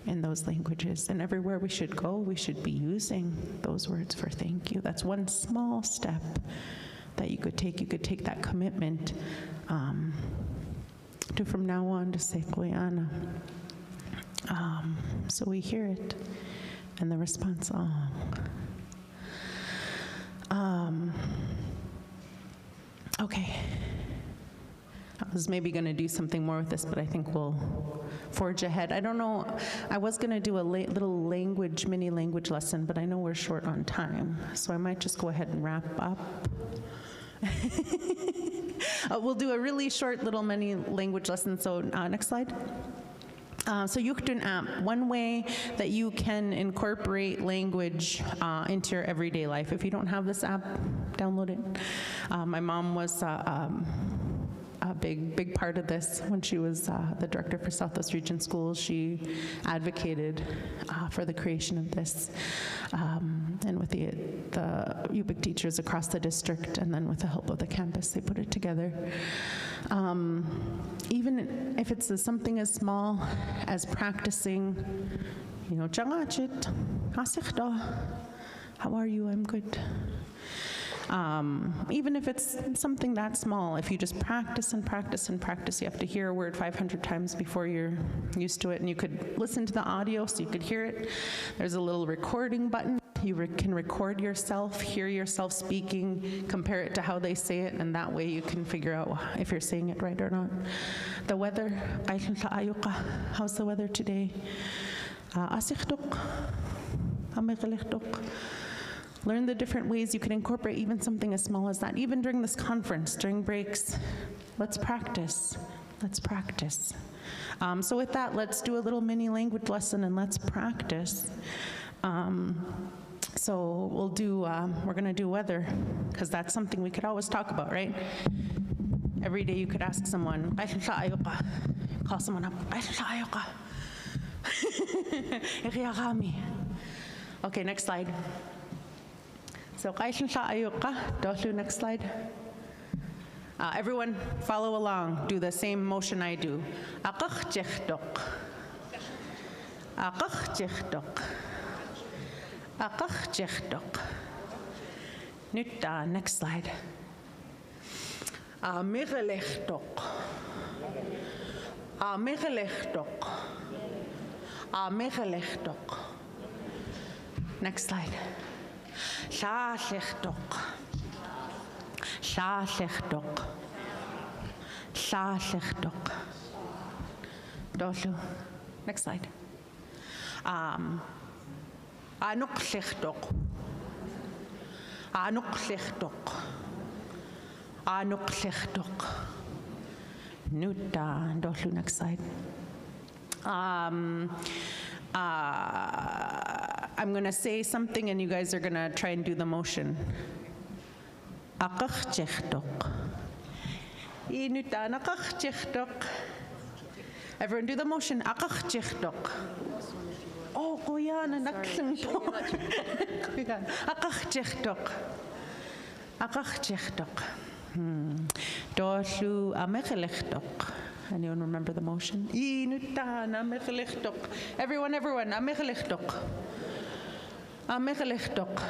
in those languages. And everywhere we should go, we should be using those words for thank you. That's one small step that you could take. You could take that commitment to from now on to say Guyana. So we hear it, and the response, okay. I was maybe going to do something more with this, but I think we'll forge ahead. I don't know, I was going to do a little mini language lesson, but I know we're short on time, so I might just go ahead and wrap up. We'll do a really short little mini language lesson, so next slide. So Yuktun app, one way that you can incorporate language into your everyday life. If you don't have this app, download it. My mom was a big part of this when she was the director for Southwest Region Schools. She advocated for the creation of this, and with the UBIC teachers across the district, and then with the help of the campus, they put it together. Even if it's something as small as practicing, Changachit, Asikhdo, how are you? I'm good. Even if it's something that small, if you just practice and practice and practice, you have to hear a word 500 times before you're used to it, and you could listen to the audio so you could hear it. There's a little recording button. You can record yourself, hear yourself speaking, compare it to how they say it, and that way you can figure out if you're saying it right or not. The weather, how's the weather today? Learn the different ways you can incorporate even something as small as that. Even during this conference, during breaks, let's practice. Let's practice. So with that, let's do a little mini language lesson and let's practice. So we'll do, we're gonna do weather, because that's something we could always talk about, right? Every day you could ask someone, call someone up, okay, next slide. So, next slide. Everyone follow along, do the same motion I do. Next slide. Amegelechtok. Amegelechtok. Next slide. Shalechtok. Shalechtok. Shalechtok. Doshu. Next slide. Anuklechtok. Anuklechtok. Anuklechtok. Nuta. Doshu. Next slide. I'm going to say something and you guys are going to try and do the motion. Akachechtok. Inuta nakachechtok. Everyone do the motion. Akachechtok. Oh, Guyana nakchengtok. Akachechtok. Akachechtok. Doshu amechelechtok. Anyone remember the motion? Everyone, amechelechtok. Amechelechtok.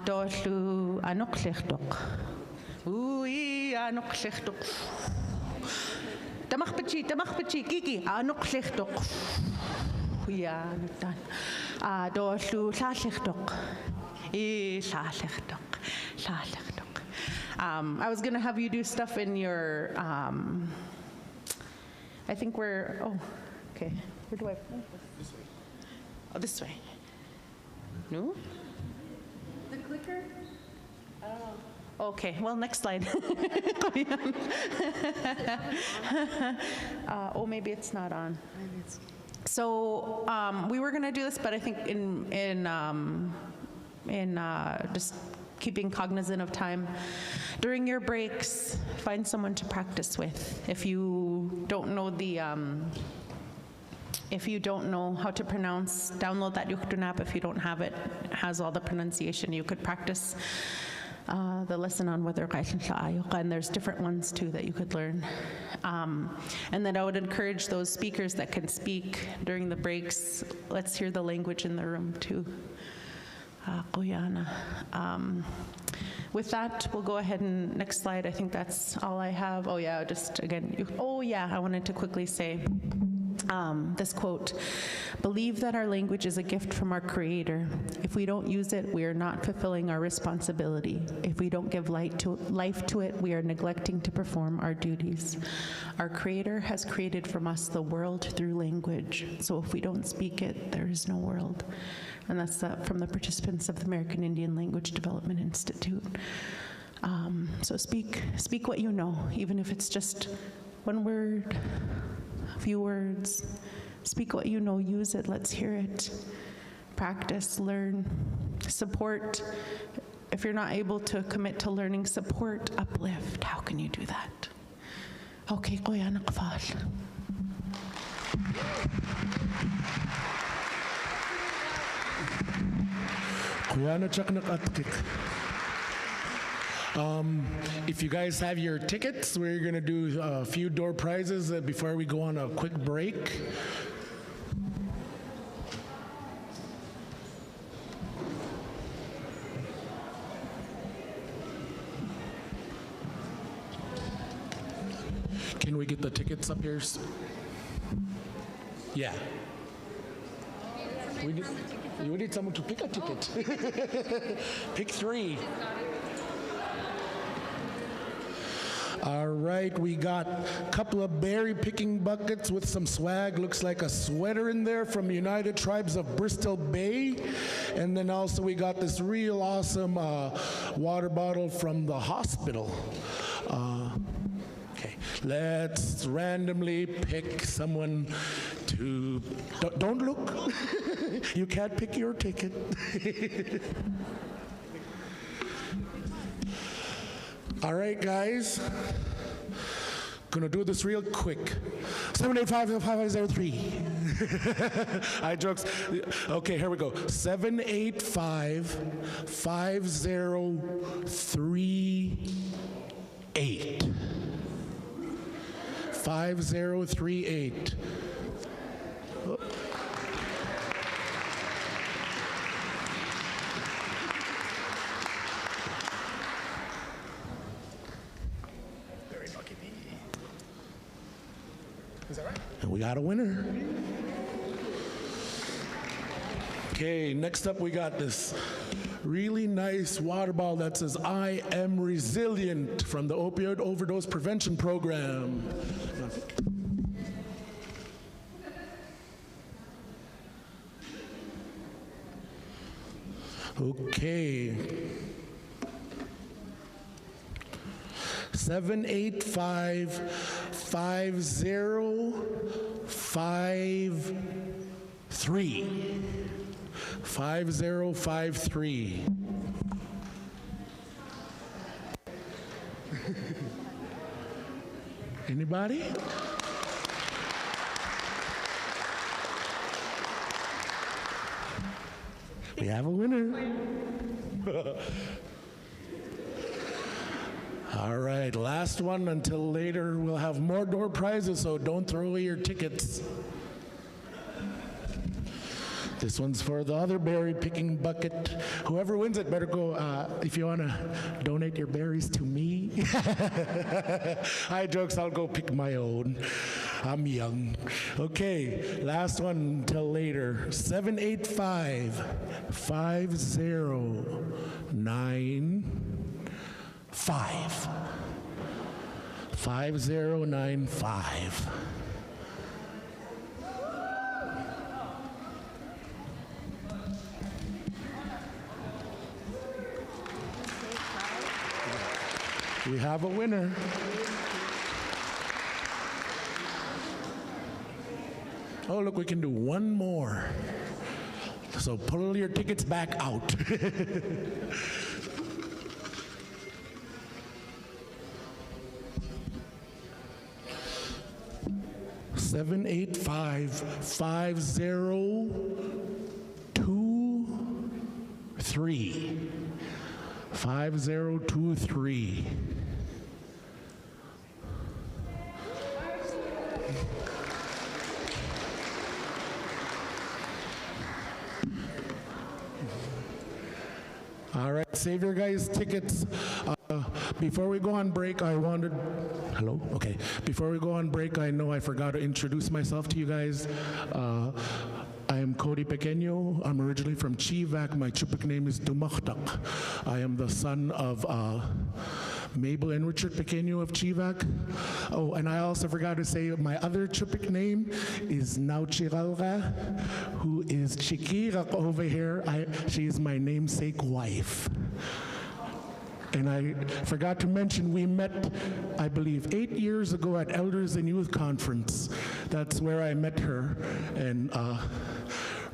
Doshu anoklechtok. Ui, anoklechtok. Tamachpachi, Kiki, anoklechtok. Ja, nutan. Doshu shalechtok. Shalechtok. Shalechtok. I was going to have you do stuff in your, I think we're, oh, okay. Where do I? This way. Oh, this way. No? The clicker? I don't know. Okay, well, next slide. Oh, maybe it's not on. So we were going to do this, but I think in just keeping cognizant of time, during your breaks, find someone to practice with. If you don't know how to pronounce, download that Yuchtun app. If you don't have it, it has all the pronunciation. You could practice the lesson on whether and there's different ones too that you could learn. And then I would encourage those speakers that can speak during the breaks, let's hear the language in the room too. Guyana. With that, we'll go ahead and next slide. I think that's all I have. Oh yeah, just again, I wanted to quickly say this quote: "Believe that our language is a gift from our Creator. If we don't use it, we are not fulfilling our responsibility. If we don't give life to it, we are neglecting to perform our duties. Our Creator has created from us the world through language. So if we don't speak it, there is no world." And that's from the participants of the American Indian Language Development Institute. So speak what you know, even if it's just one word, a few words. Speak what you know, use it, let's hear it. Practice, learn, support. If you're not able to commit to learning, support, uplift. How can you do that? Okay, Guyana Qfal. If you guys have your tickets, we're going to do a few door prizes before we go on a quick break. Can we get the tickets up here? Yeah. We need someone to pick a ticket. Pick 3. All right, we got a couple of berry picking buckets with some swag. Looks like a sweater in there from United Tribes of Bristol Bay. And then also we got this real awesome water bottle from the hospital. Okay, let's randomly pick someone to, don't look. You can't pick your ticket. All right, guys. Gonna do this real quick. 785-5503. I jokes. Okay, here we go. 785-5038. 5038. Oh. And we got a winner. Okay, next up we got this really nice water bottle that says, "I am resilient," from the Opioid Overdose Prevention Program. Okay. 785-5053. 5053. Anybody? We have a winner. All right, last one until later. We'll have more door prizes, so don't throw away your tickets. This one's for the other berry picking bucket. Whoever wins it better go, if you want to donate your berries to me. I jokes, I'll go pick my own. I'm young. Okay, last one until later. 785-5095. 5095. We have a winner. Oh, look, we can do one more. So pull your tickets back out. 785-5023. 5023. All right, save your guys' tickets. Before we go on break, I wanted, hello? Okay. Before we go on break, I know I forgot to introduce myself to you guys. I am Cody Pequeño. I'm originally from Chivac. My Chupik name is Dumaktak. I am the son of Mabel and Richard Pequeño of Chivac. Oh, and I also forgot to say my other Chupik name is Nauchiralga, who is Chikirak over here. She is my namesake wife. And I forgot to mention, we met, I believe, 8 years ago at Elders and Youth Conference. That's where I met her and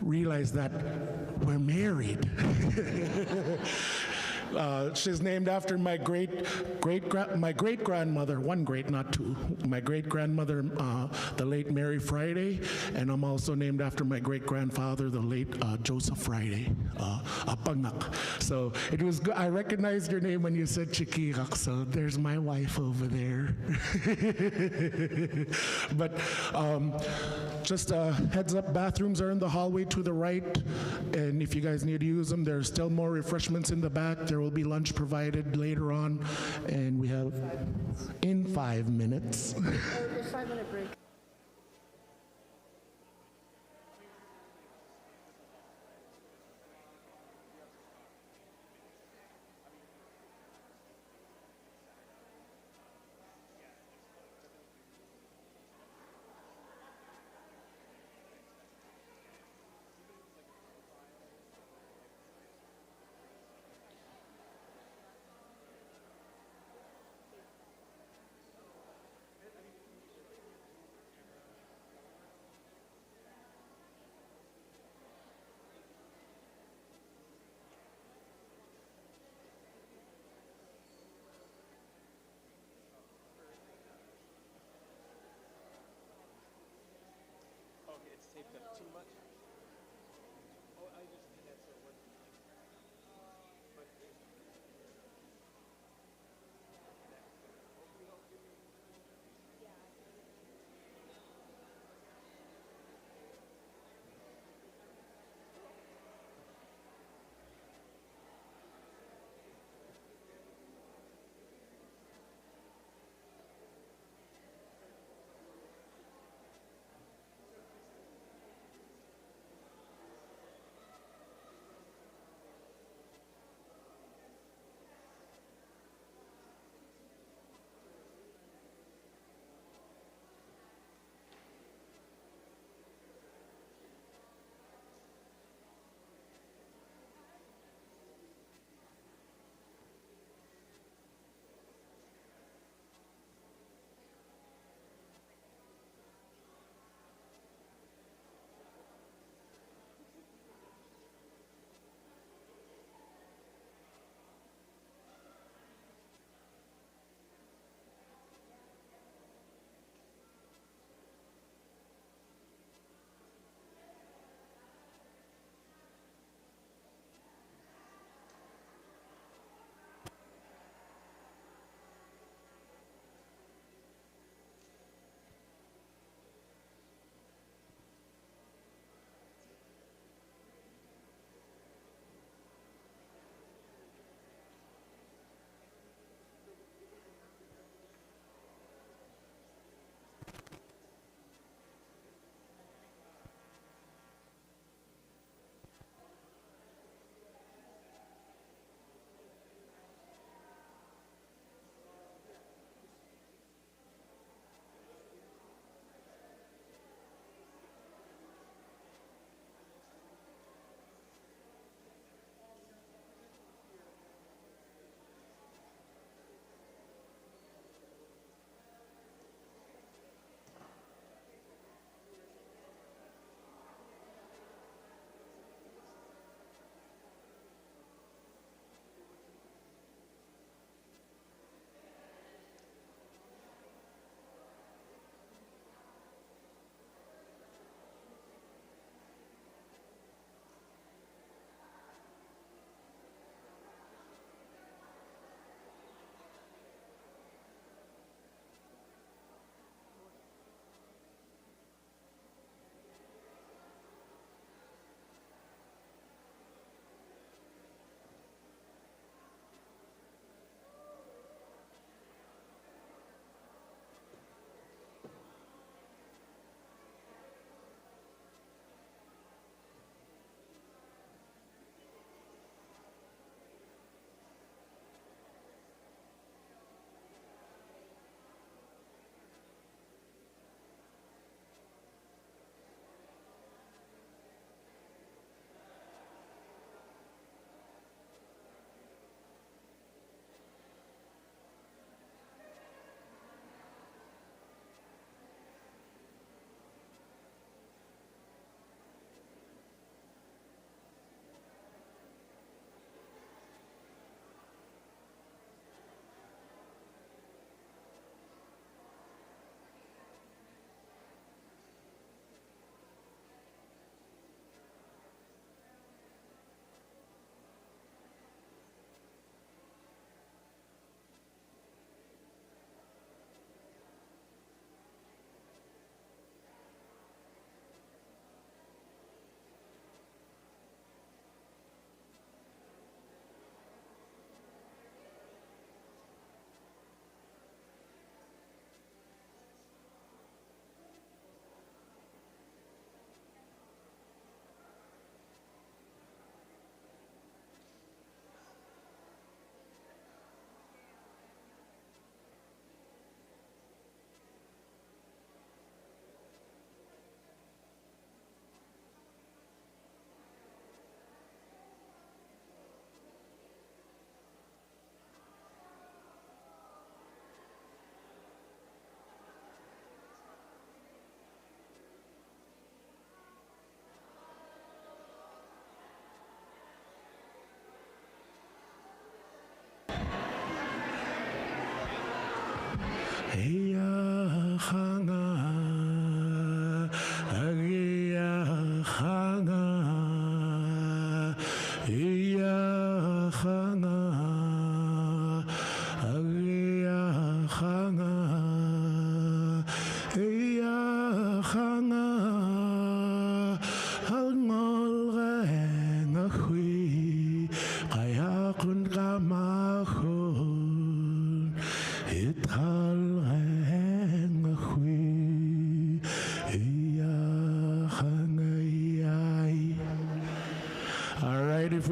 realized that we're married. She's named after my great-grandmother, one great, not two, my great-grandmother, the late Mary Friday, and I'm also named after my great-grandfather, the late Joseph Friday, Apangak. So it was good. I recognized your name when you said Chikirak, so there's my wife over there. But just a heads up, bathrooms are in the hallway to the right, and if you guys need to use them, there's still more refreshments in the back. There will be lunch provided later on, and we have in 5 minutes. A 5-minute break.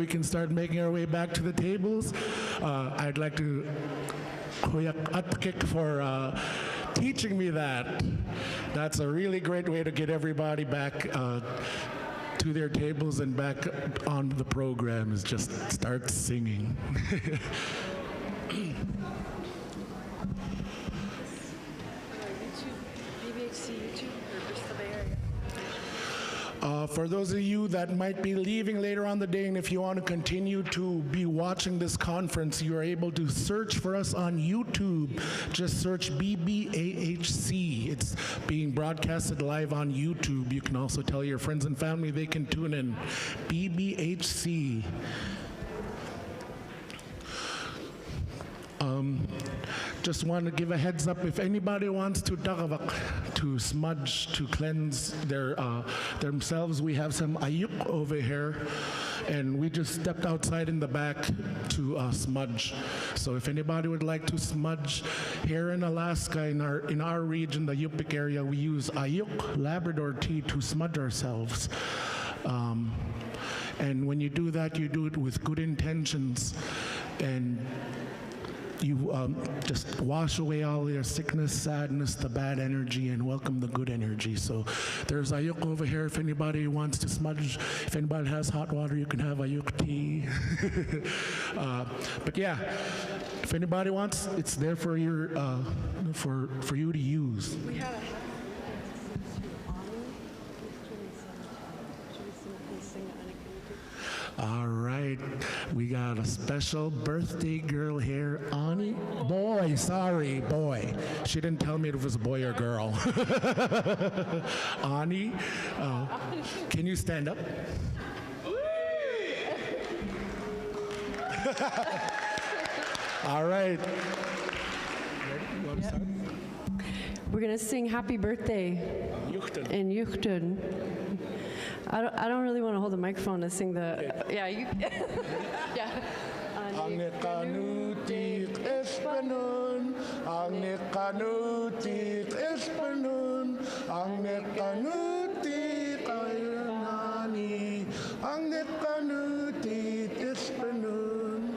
we can start making our way back to the tables. I'd like to Kuya Atkik for teaching me that. That's a really great way to get everybody back to their tables and back on the program, is just start singing. For those of you that might be leaving later on the day, and if you want to continue to be watching this conference, you are able to search for us on YouTube. Just search BBAHC. It's being broadcasted live on YouTube. You can also tell your friends and family they can tune in. BBHC. Just want to give a heads up, if anybody wants to dagavak, to smudge, to cleanse themselves, we have some ayuk over here, and we just stepped outside in the back to smudge. So if anybody would like to smudge, here in Alaska, in our region, the Yupik area, we use ayuk, Labrador tea, to smudge ourselves. And when you do that, you do it with good intentions, and you just wash away all your sickness, sadness, the bad energy, and welcome the good energy. So there's ayuk over here if anybody wants to smudge. If anybody has hot water, you can have ayuk tea. But yeah, if anybody wants, it's there for your for you to use. We had All right, we got a special birthday girl here, Ani. Boy, sorry, boy. She didn't tell me if it was a boy or girl. Ani, can you stand up? All right. Ready? You want to start? We're gonna sing Happy Birthday in Yuchtun. I don't really want to hold the microphone to sing the, yeah, you, yeah. Ang nekanutik espanun, ang nekanutik espanun, ang nekanutik ayunani, ang nekanutik espanun.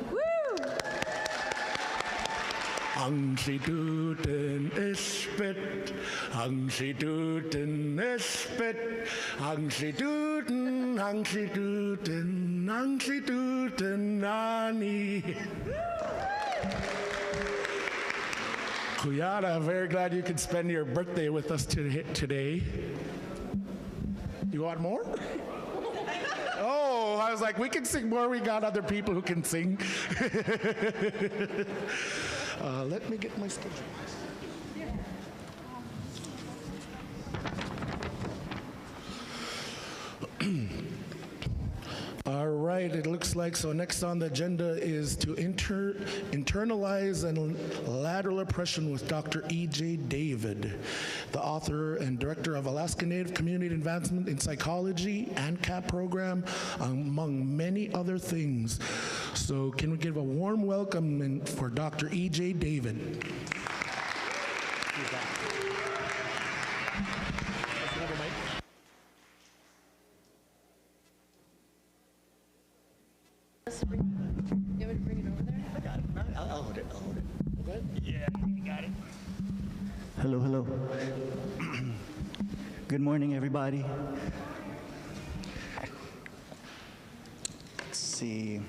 Ang situten espet, ang situten espet, ang situten, ang situten, ang situten nani. Kuyana, I'm very glad you could spend your birthday with us today. You want more? Oh, I was like, we can sing more. We got other people who can sing. Let me get my schedule. All right, it looks like, so next on the agenda is to internalize and lateral oppression with Dr. E.J. David, the author and director of Alaska Native Community Advancement in Psychology ANCAP program, among many other things. So can we give a warm welcome for Dr. E.J. David? You want me to bring it over there? I got it. I'll hold it. I'll hold it. Okay? Yeah, you got it. Hello, hello. Good morning, everybody. Let's see.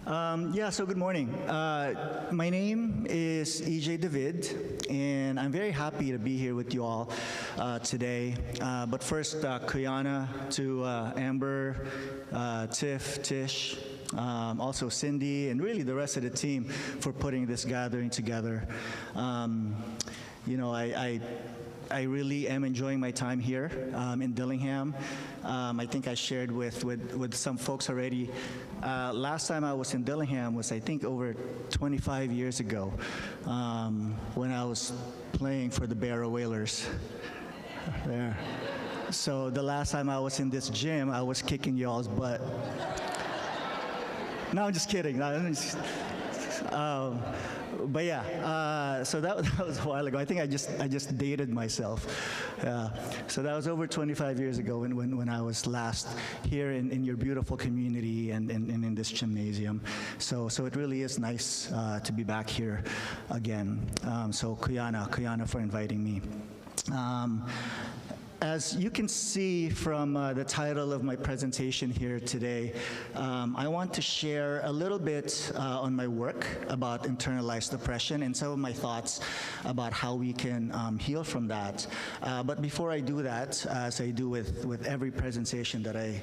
So good morning. My name is E.J. David, and I'm very happy to be here with you all today. But first, Kuyana, to Amber, Tiff, Tish, also Cindy, and really the rest of the team for putting this gathering together. I really am enjoying my time here in Dillingham. I think I shared with some folks already. Last time I was in Dillingham was, I think, over 25 years ago when I was playing for the Barrow Whalers. There. So the last time I was in this gym, I was kicking y'all's butt. No, I'm just kidding. But yeah, so that was a while ago. I think I just dated myself. So that was over 25 years ago when I was last here in your beautiful community and in this gymnasium. So it really is nice to be back here again. So Kuyana for inviting me. As you can see from the title of my presentation here today, I want to share a little bit on my work about internalized depression and some of my thoughts about how we can heal from that. But before I do that, as I do with every presentation that I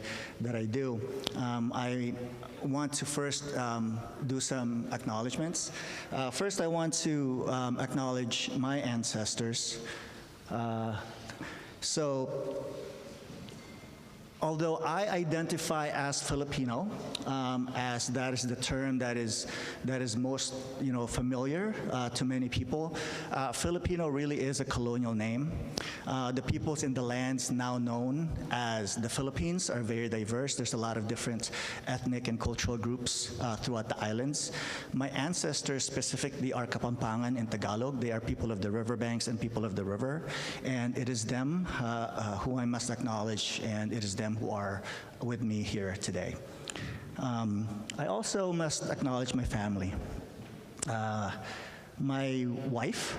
do, I want to first do some acknowledgements. First, I want to acknowledge my ancestors. So, although I identify as Filipino, as that is the term that is most familiar to many people, Filipino really is a colonial name. The peoples in the lands now known as the Philippines are very diverse. There's a lot of different ethnic and cultural groups throughout the islands. My ancestors specifically are Kapampangan in Tagalog. They are people of the riverbanks and people of the river, and it is them who I must acknowledge, and it is them who are with me here today. I also must acknowledge my family. My wife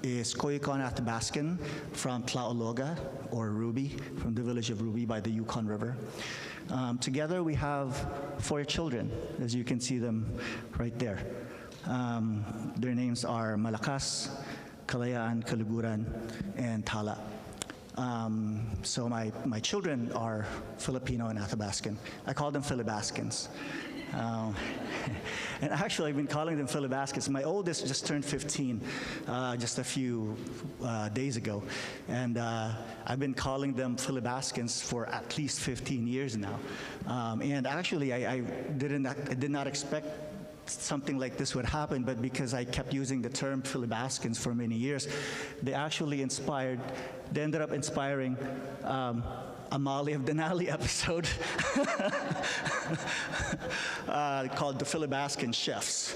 is Koyukon Athabascan from Tlaologa, or Ruby, from the village of Ruby by the Yukon River. Together we have 4 children, as you can see them right there. Their names are Malakas, Kalayaan, Kaluguran, and Tala. So my children are Filipino and Athabascan. I call them Philibaskans. And actually, I've been calling them Philibaskans. My oldest just turned 15 just a few days ago. And I've been calling them Philibaskans for at least 15 years now. And actually, I did not expect something like this would happen, but because I kept using the term Philibaskans for many years, they ended up inspiring a Molly of Denali episode called The Philibaskan Chefs,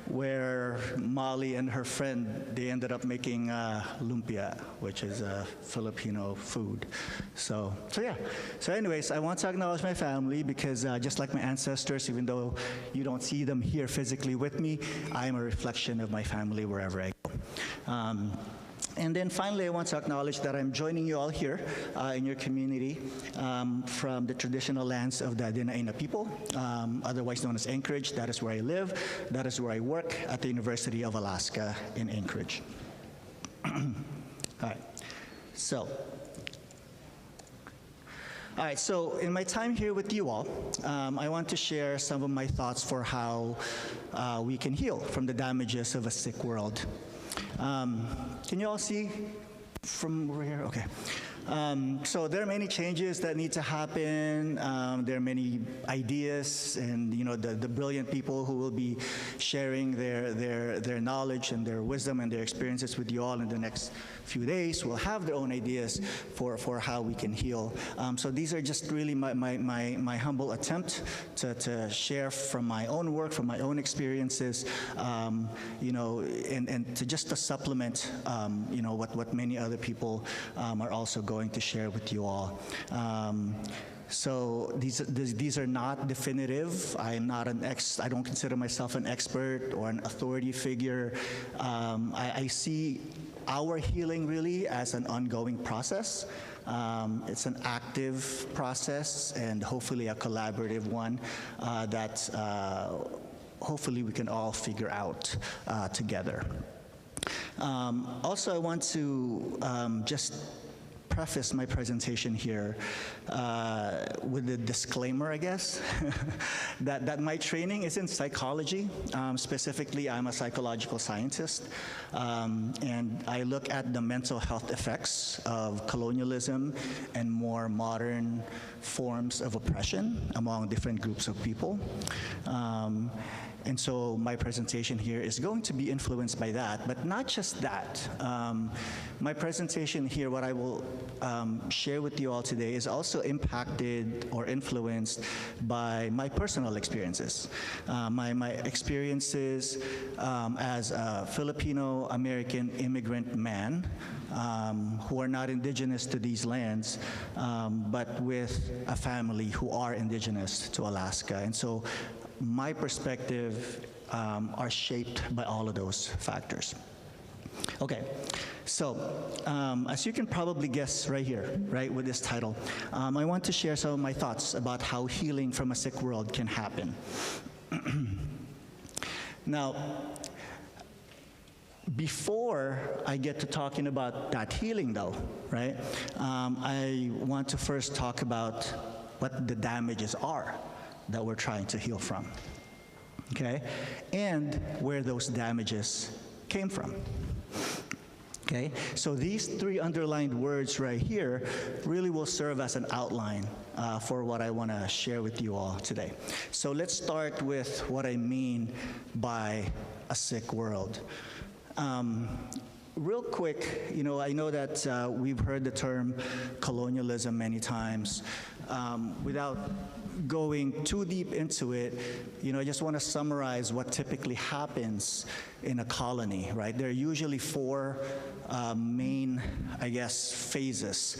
where Molly and her friend, they ended up making lumpia, which is a Filipino food. So yeah. So anyways, I want to acknowledge my family because just like my ancestors, even though you don't see them here physically with me, I am a reflection of my family wherever I go. And then finally, I want to acknowledge that I'm joining you all here in your community from the traditional lands of the Dinaina people, otherwise known as Anchorage. That is where I live. That is where I work at the University of Alaska in Anchorage. All right. All right, so in my time here with you all, I want to share some of my thoughts for how we can heal from the damages of a sick world. Can you all see from over here? Okay. So there are many changes that need to happen. There are many ideas, and the brilliant people who will be sharing their knowledge and their wisdom and their experiences with you all in the next few days will have their own ideas for how we can heal. So these are just really my humble attempt to share from my own work, from my own experiences, and to supplement, what many other people are also going to share with you all. So these are not definitive. I am not I don't consider myself an expert or an authority figure. I see our healing really as an ongoing process. It's an active process and hopefully a collaborative one that hopefully we can all figure out together. Also, I want to just preface my presentation here with a disclaimer, I guess, that my training is in psychology. Specifically, I'm a psychological scientist, and I look at the mental health effects of colonialism and more modern forms of oppression among different groups of people. And so my presentation here is going to be influenced by that, but not just that. My presentation here, what I will share with you all today, is also impacted or influenced by my personal experiences. My experiences as a Filipino-American immigrant man who are not indigenous to these lands, but with a family who are indigenous to Alaska. And so my perspective are shaped by all of those factors. Okay, so as you can probably guess right here, right, with this title, I want to share some of my thoughts about how healing from a sick world can happen. Now, before I get to talking about that healing though, right, I want to first talk about what the damages are that we're trying to heal from, okay? And where those damages came from, okay? So these three underlined words right here really will serve as an outline for what I wanna share with you all today. So let's start with what I mean by a sick world. Real quick, you know, I know that we've heard the term colonialism many times. Without going too deep into it, you know, I just want to summarize what typically happens in a colony, right? There are usually four main, I guess, phases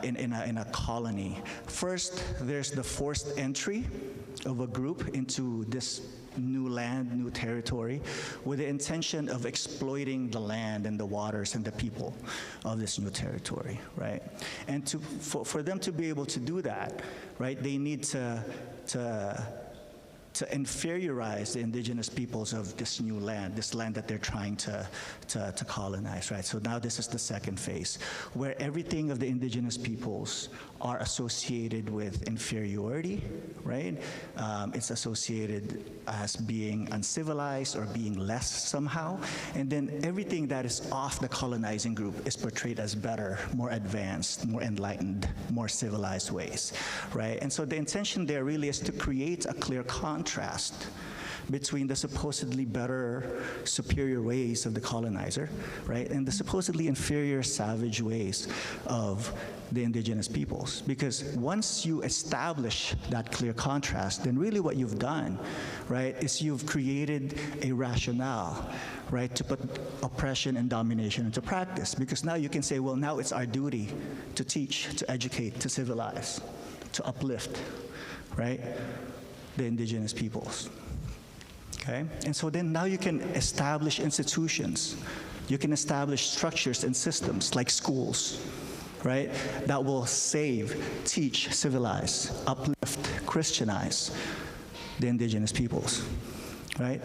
in a colony. First, there's the forced entry of a group into this new land, new territory, with the intention of exploiting the land and the waters and the people of this new territory, right? And for them to be able to do that, right, they need to inferiorize the indigenous peoples of this new land, this land that they're trying to colonize, right? So now this is the second phase, where everything of the indigenous peoples are associated with inferiority, right? It's associated as being uncivilized or being less somehow, and then everything that is off the colonizing group is portrayed as better, more advanced, more enlightened, more civilized ways, right? And so the intention there really is to create a clear contrast between the supposedly better, superior ways of the colonizer, right, and the supposedly inferior, savage ways of the indigenous peoples. Because once you establish that clear contrast, then really what you've done, right, is you've created a rationale, right, to put oppression and domination into practice. Because now you can say, well, now it's our duty to teach, to educate, to civilize, to uplift, right, the indigenous peoples. Okay? And so then now you can establish institutions. You can establish structures and systems like schools, right, that will save, teach, civilize, uplift, Christianize the indigenous peoples, right?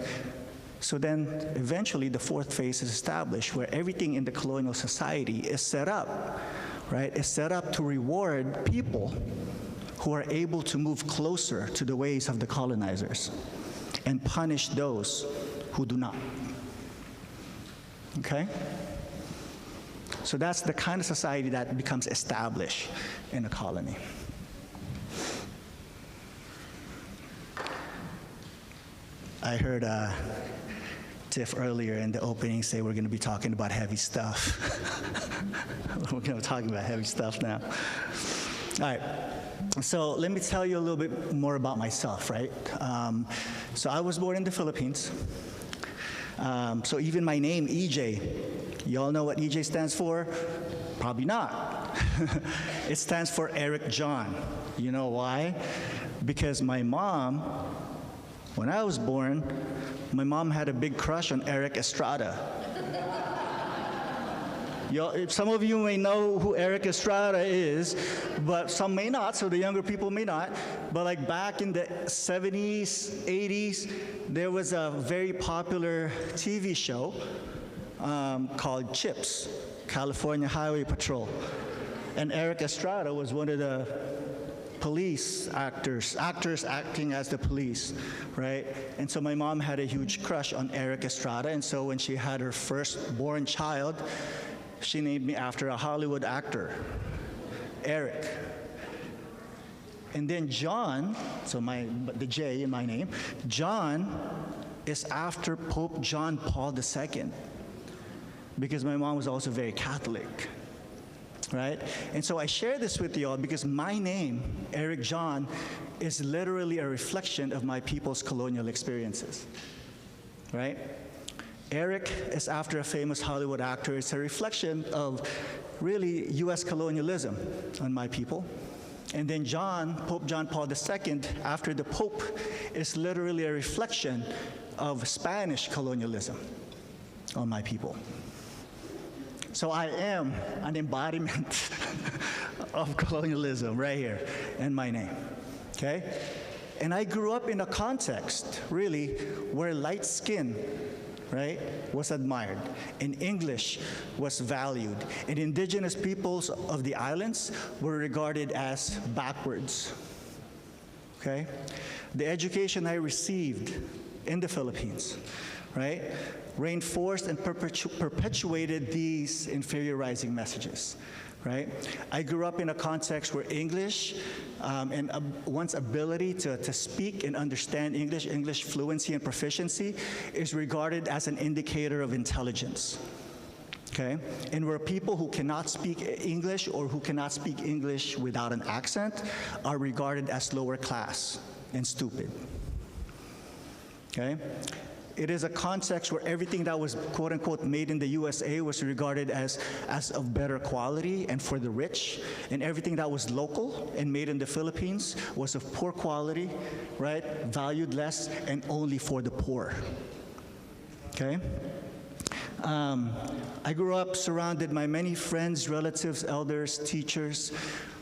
So then eventually the fourth phase is established, where everything in the colonial society is set up, right? It's set up to reward people who are able to move closer to the ways of the colonizers and punish those who do not. Okay? So that's the kind of society that becomes established in a colony. I heard Tiff earlier in the opening say we're going to be talking about heavy stuff. We're going to be talking about heavy stuff now. All right. So let me tell you a little bit more about myself, right? So I was born in the Philippines. So even my name, EJ, you all know what EJ stands for? Probably not. It stands for Eric John. You know why? Because my mom, when I was born, my mom had a big crush on Eric Estrada. Some of you may know who Eric Estrada is, but some may not, so the younger people may not. But like back in the 70s, 80s, there was a very popular TV show called CHIPS, California Highway Patrol. And Eric Estrada was one of the police actors acting as the police, right? And so my mom had a huge crush on Eric Estrada, and so when she had her firstborn child, she named me after a Hollywood actor, Eric. And then John, so the J in my name, John is after Pope John Paul II, because my mom was also very Catholic, right? And so I share this with you all because my name, Eric John, is literally a reflection of my people's colonial experiences, right? Eric is after a famous Hollywood actor. It's a reflection of really US colonialism on my people. And then John, Pope John Paul II, after the Pope, is literally a reflection of Spanish colonialism on my people. So I am an embodiment of colonialism right here in my name, okay? And I grew up in a context, really, where light skin, right, was admired, and English was valued, and indigenous peoples of the islands were regarded as backwards, okay? The education I received in the Philippines, right, reinforced and perpetuated these inferiorizing messages, right? I grew up in a context where English and one's ability to speak and understand English fluency and proficiency is regarded as an indicator of intelligence, okay? And where people who cannot speak English or who cannot speak English without an accent are regarded as lower class and stupid, okay? It is a context where everything that was quote unquote made in the USA was regarded as of better quality and for the rich, and everything that was local and made in the Philippines was of poor quality, right? Valued less and only for the poor, okay? I grew up surrounded by many friends, relatives, elders, teachers,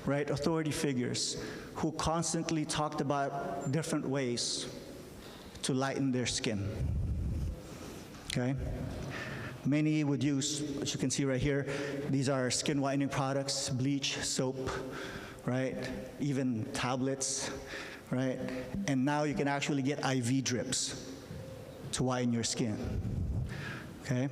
right? Authority figures who constantly talked about different ways to lighten their skin, okay? Many would use, as you can see right here, these are skin whitening products, bleach, soap, right? Even tablets, right? And now you can actually get IV drips to whiten your skin, okay?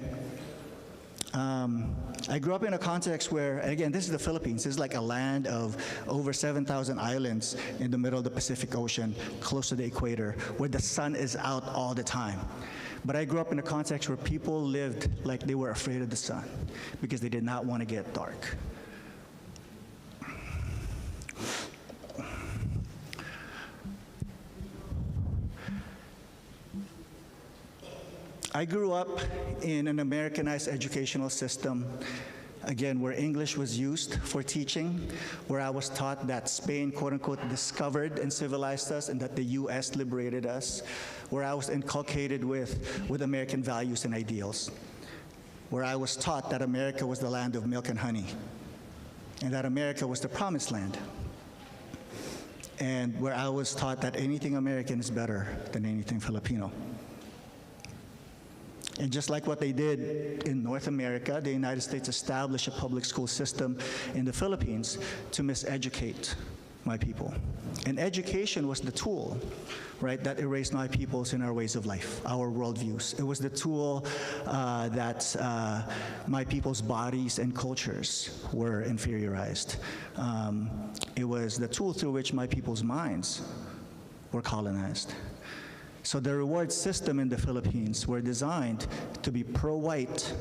I grew up in a context where, and again, this is the Philippines. This is like a land of over 7,000 islands in the middle of the Pacific Ocean, close to the equator, where the sun is out all the time. But I grew up in a context where people lived like they were afraid of the sun because they did not want to get dark. I grew up in an Americanized educational system, again, where English was used for teaching, where I was taught that Spain, quote unquote, discovered and civilized us and that the US liberated us, where I was inculcated with American values and ideals, where I was taught that America was the land of milk and honey, and that America was the promised land, and where I was taught that anything American is better than anything Filipino. And just like what they did in North America, the United States established a public school system in the Philippines to miseducate my people. And education was the tool, right, that erased my peoples in our ways of life, our worldviews. It was the tool that my people's bodies and cultures were inferiorized. It was the tool through which my people's minds were colonized. So the reward system in the Philippines were designed to be pro-white,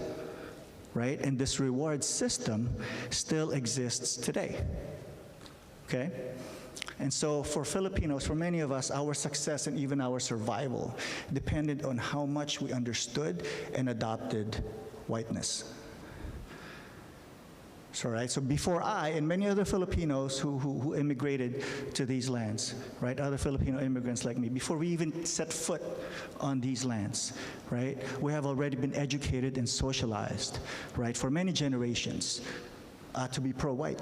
right? And this reward system still exists today, okay? And so for Filipinos, for many of us, our success and even our survival depended on how much we understood and adopted whiteness. So, right, so before I and many other Filipinos who immigrated to these lands, right, other Filipino immigrants like me, before we even set foot on these lands, right, we have already been educated and socialized, right, for many generations to be pro-white.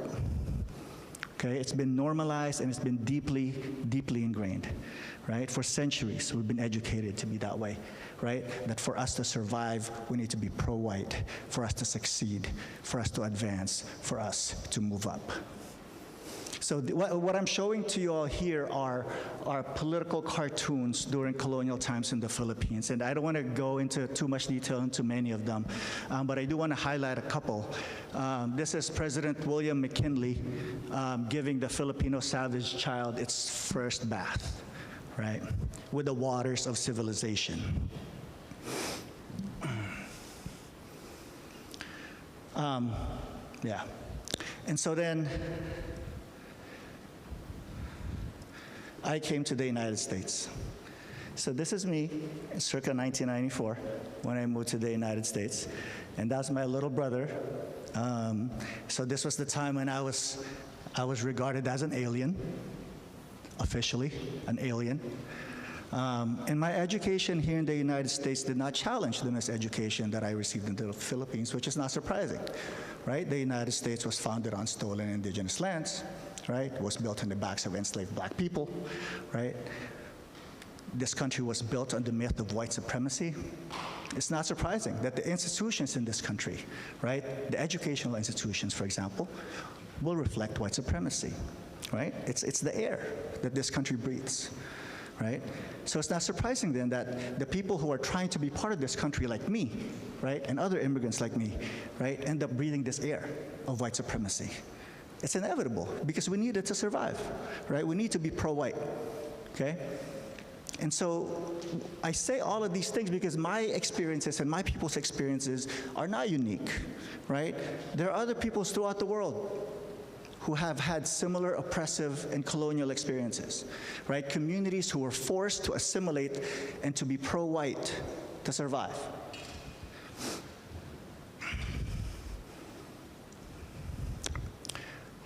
Okay, it's been normalized and it's been deeply, deeply ingrained, right? For centuries, we've been educated to be that way, right? That for us to survive, we need to be pro-white, for us to succeed, for us to advance, for us to move up. So what I'm showing to you all here are political cartoons during colonial times in the Philippines. And I don't want to go into too much detail into many of them, but I do want to highlight a couple. This is President William McKinley giving the Filipino savage child its first bath, right, with the waters of civilization. Yeah. And so then I came to the United States. So this is me, circa 1994, when I moved to the United States. And that's my little brother. So this was the time when I was regarded as an alien, officially an alien. And my education here in the United States did not challenge the miseducation that I received in the Philippines, which is not surprising, right? The United States was founded on stolen indigenous lands, right? It was built on the backs of enslaved black people, right? This country was built on the myth of white supremacy. It's not surprising that the institutions in this country, right, the educational institutions, for example, will reflect white supremacy, right? It's the air that this country breathes, right? So it's not surprising then that the people who are trying to be part of this country like me, right, and other immigrants like me, right, end up breathing this air of white supremacy. It's inevitable because we need it to survive, right? We need to be pro-white, okay? And so I say all of these things because my experiences and my people's experiences are not unique, right? There are other peoples throughout the world who have had similar oppressive and colonial experiences, right? Communities who were forced to assimilate and to be pro-white to survive.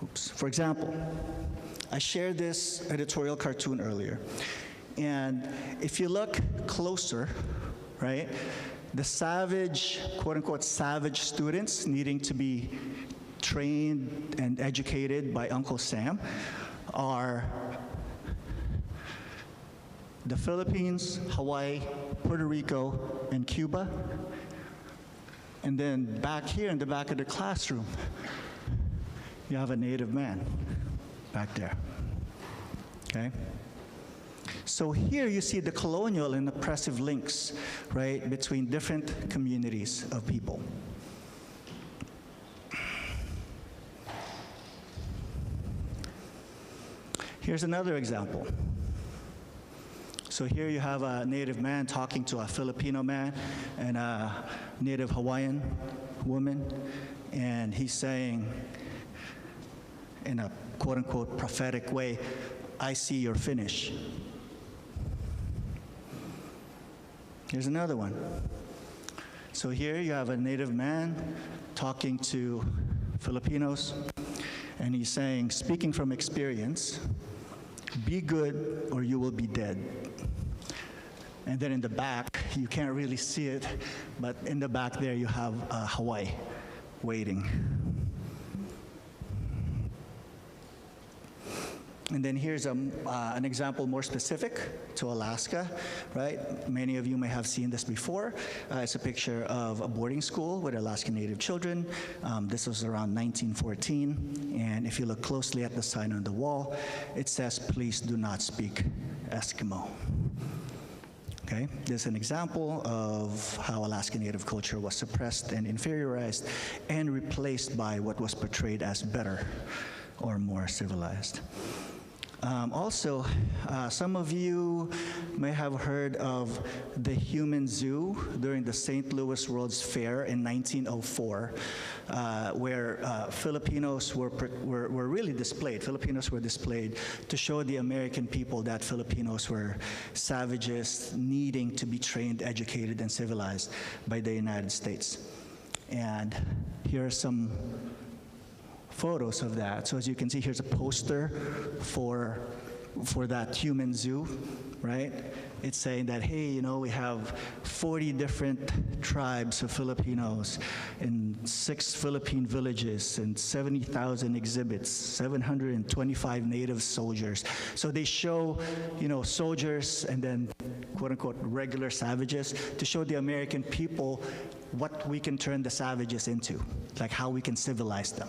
Oops. For example, I shared this editorial cartoon earlier. And if you look closer, right, the savage, quote unquote, savage students needing to be trained and educated by Uncle Sam are the Philippines, Hawaii, Puerto Rico, and Cuba. And then back here in the back of the classroom, you have a native man back there, okay? So here you see the colonial and oppressive links, right, between different communities of people. Here's another example. So here you have a native man talking to a Filipino man and a native Hawaiian woman, and he's saying in a quote-unquote prophetic way, "I see your finish." Here's another one. So here you have a native man talking to Filipinos, and he's saying, speaking from experience, "Be good or you will be dead." And then in the back, you can't really see it, but in the back there you have Hawaii waiting. And then here's an example more specific to Alaska, right? Many of you may have seen this before. It's a picture of a boarding school with Alaskan Native children. This was around 1914, and if you look closely at the sign on the wall, it says, "Please do not speak Eskimo." Okay, this is an example of how Alaskan Native culture was suppressed and inferiorized and replaced by what was portrayed as better or more civilized. Also, some of you may have heard of the Human Zoo during the St. Louis World's Fair in 1904, where Filipinos were really displayed. Filipinos were displayed to show the American people that Filipinos were savages needing to be trained, educated, and civilized by the United States. And here are some photos of that. So as you can see, here's a poster for that human zoo, right? It's saying that, hey, you know, we have 40 different tribes of Filipinos in 6 Philippine villages and 70,000 exhibits, 725 native soldiers. So they show, you know, soldiers and then quote unquote regular savages to show the American people what we can turn the savages into, like how we can civilize them.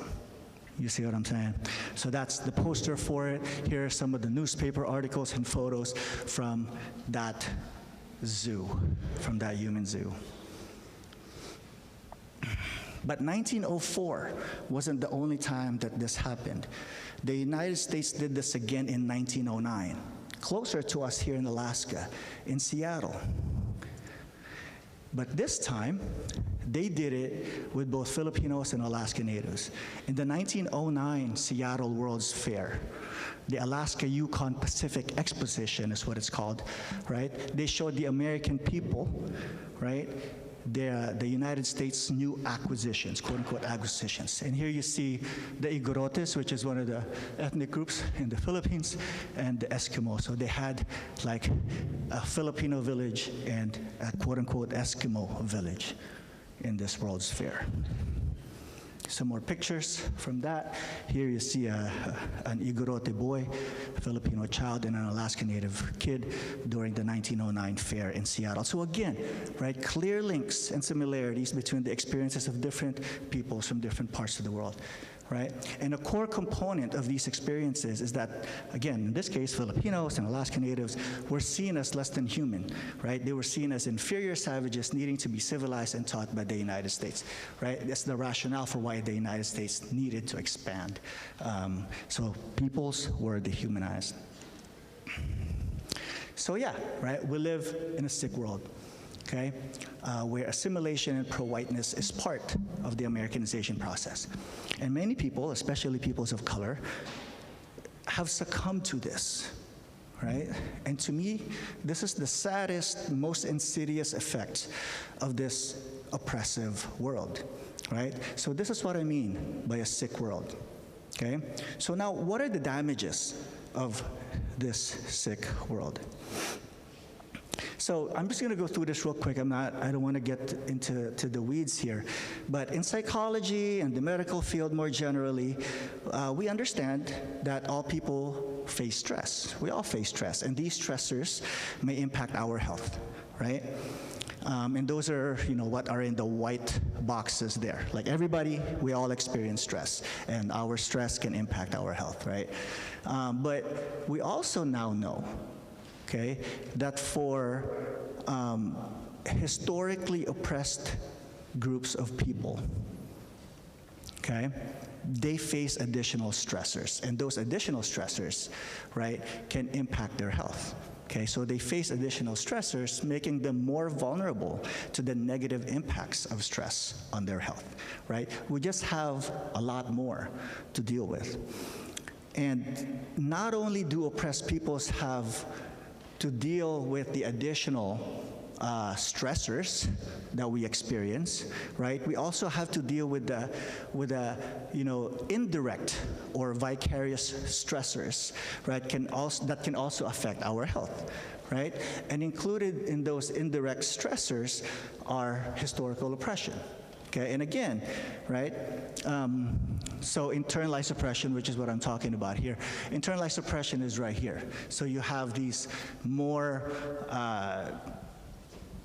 You see what I'm saying? So that's the poster for it. Here are some of the newspaper articles and photos from that zoo, from that human zoo. But 1904 wasn't the only time that this happened. The United States did this again in 1909, closer to us here in Alaska, in Seattle. But this time, they did it with both Filipinos and Alaska Natives. In the 1909 Seattle World's Fair, the Alaska Yukon Pacific Exposition is what it's called, right? They showed the American people, right, the United States' new acquisitions, quote-unquote acquisitions. And here you see the Igorotes, which is one of the ethnic groups in the Philippines, and the Eskimo. So they had like a Filipino village and a quote-unquote Eskimo village in this World's Fair. Some more pictures from that. Here you see an Igorote boy, a Filipino child, and an Alaska Native kid during the 1909 fair in Seattle. So again, right, clear links and similarities between the experiences of different peoples from different parts of the world, right? And a core component of these experiences is that, again, in this case, Filipinos and Alaska Natives were seen as less than human, right? They were seen as inferior savages needing to be civilized and taught by the United States, right? That's the rationale for why the United States needed to expand. So peoples were dehumanized. So yeah, right, we live in a sick world, okay, where assimilation and pro-whiteness is part of the Americanization process. And many people, especially peoples of color, have succumbed to this, right? And to me, this is the saddest, most insidious effect of this oppressive world, right? So this is what I mean by a sick world, okay? So now, what are the damages of this sick world? So I'm just going to go through this real quick. I don't want to get into the weeds here. But in psychology and the medical field more generally, we understand that all people face stress. We all face stress, and these stressors may impact our health, right? And those are, what are in the white boxes there. Like everybody, we all experience stress, and our stress can impact our health, right? But we also now know, okay, that for historically oppressed groups of people, okay, they face additional stressors, and those additional stressors, right, can impact their health. Okay, so they face additional stressors, making them more vulnerable to the negative impacts of stress on their health, right? We just have a lot more to deal with. And not only do oppressed peoples have to deal with the additional stressors that we experience, right? We also have to deal with the indirect or vicarious stressors, right? That can also affect our health, right? And included in those indirect stressors are historical oppression. Okay, and again, right, so internalized oppression, which is what I'm talking about here. Internalized oppression is right here. So you have these more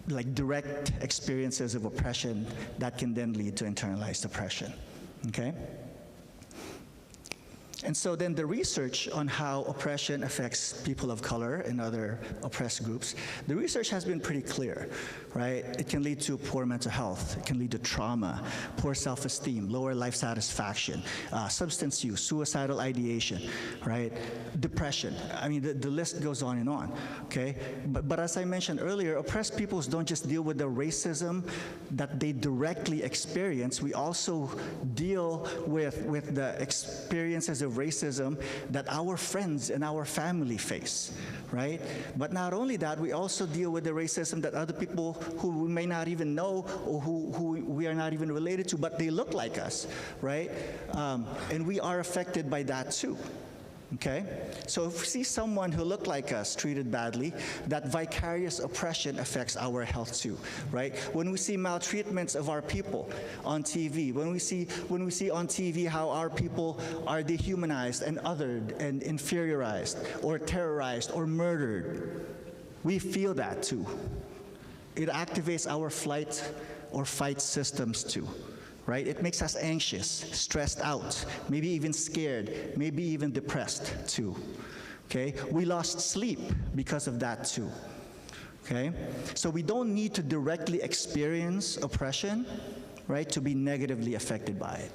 like direct experiences of oppression that can then lead to internalized oppression, okay? And so then the research on how oppression affects people of color and other oppressed groups, the research has been pretty clear, right? It can lead to poor mental health, it can lead to trauma, poor self-esteem, lower life satisfaction, substance use, suicidal ideation, right? Depression. I mean, the list goes on and on, okay? But as I mentioned earlier, oppressed peoples don't just deal with the racism that they directly experience, we also deal with the experiences of racism that our friends and our family face, right? But not only that, we also deal with the racism that other people who we may not even know or who we are not even related to, but they look like us, right? And we are affected by that too. Okay? So if we see someone who looked like us treated badly, that vicarious oppression affects our health too, right? When we see maltreatments of our people on TV, when we see on TV how our people are dehumanized and othered and inferiorized or terrorized or murdered, we feel that too. It activates our flight or fight systems too, right? It makes us anxious, stressed out, maybe even scared, maybe even depressed too, okay? We lost sleep because of that too, okay? So we don't need to directly experience oppression, right, to be negatively affected by it.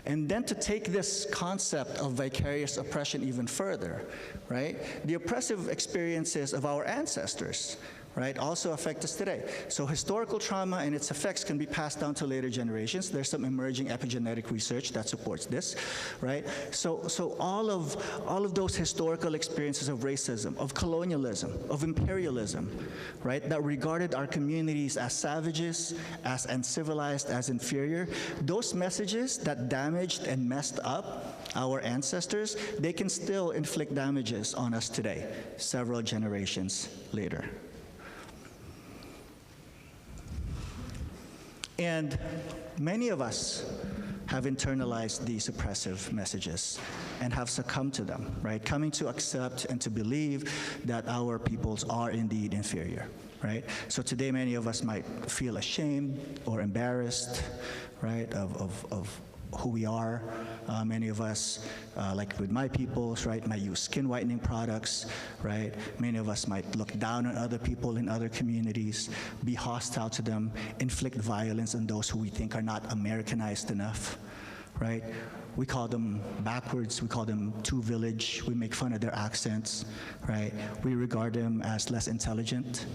And then to take this concept of vicarious oppression even further, right? The oppressive experiences of our ancestors, right, also affect us today. So historical trauma and its effects can be passed down to later generations. There's some emerging epigenetic research that supports this, right? So all of those historical experiences of racism, of colonialism, of imperialism, right, that regarded our communities as savages, as uncivilized, as inferior, those messages that damaged and messed up our ancestors, they can still inflict damages on us today, several generations later. And many of us have internalized these oppressive messages and have succumbed to them, right? Coming to accept and to believe that our peoples are indeed inferior, right? So today many of us might feel ashamed or embarrassed, right, of who we are. Many of us, like with my peoples, right, might use skin whitening products, right? Many of us might look down on other people in other communities, be hostile to them, inflict violence on those who we think are not Americanized enough, right? We call them backwards, we call them too village, we make fun of their accents, right? We regard them as less intelligent.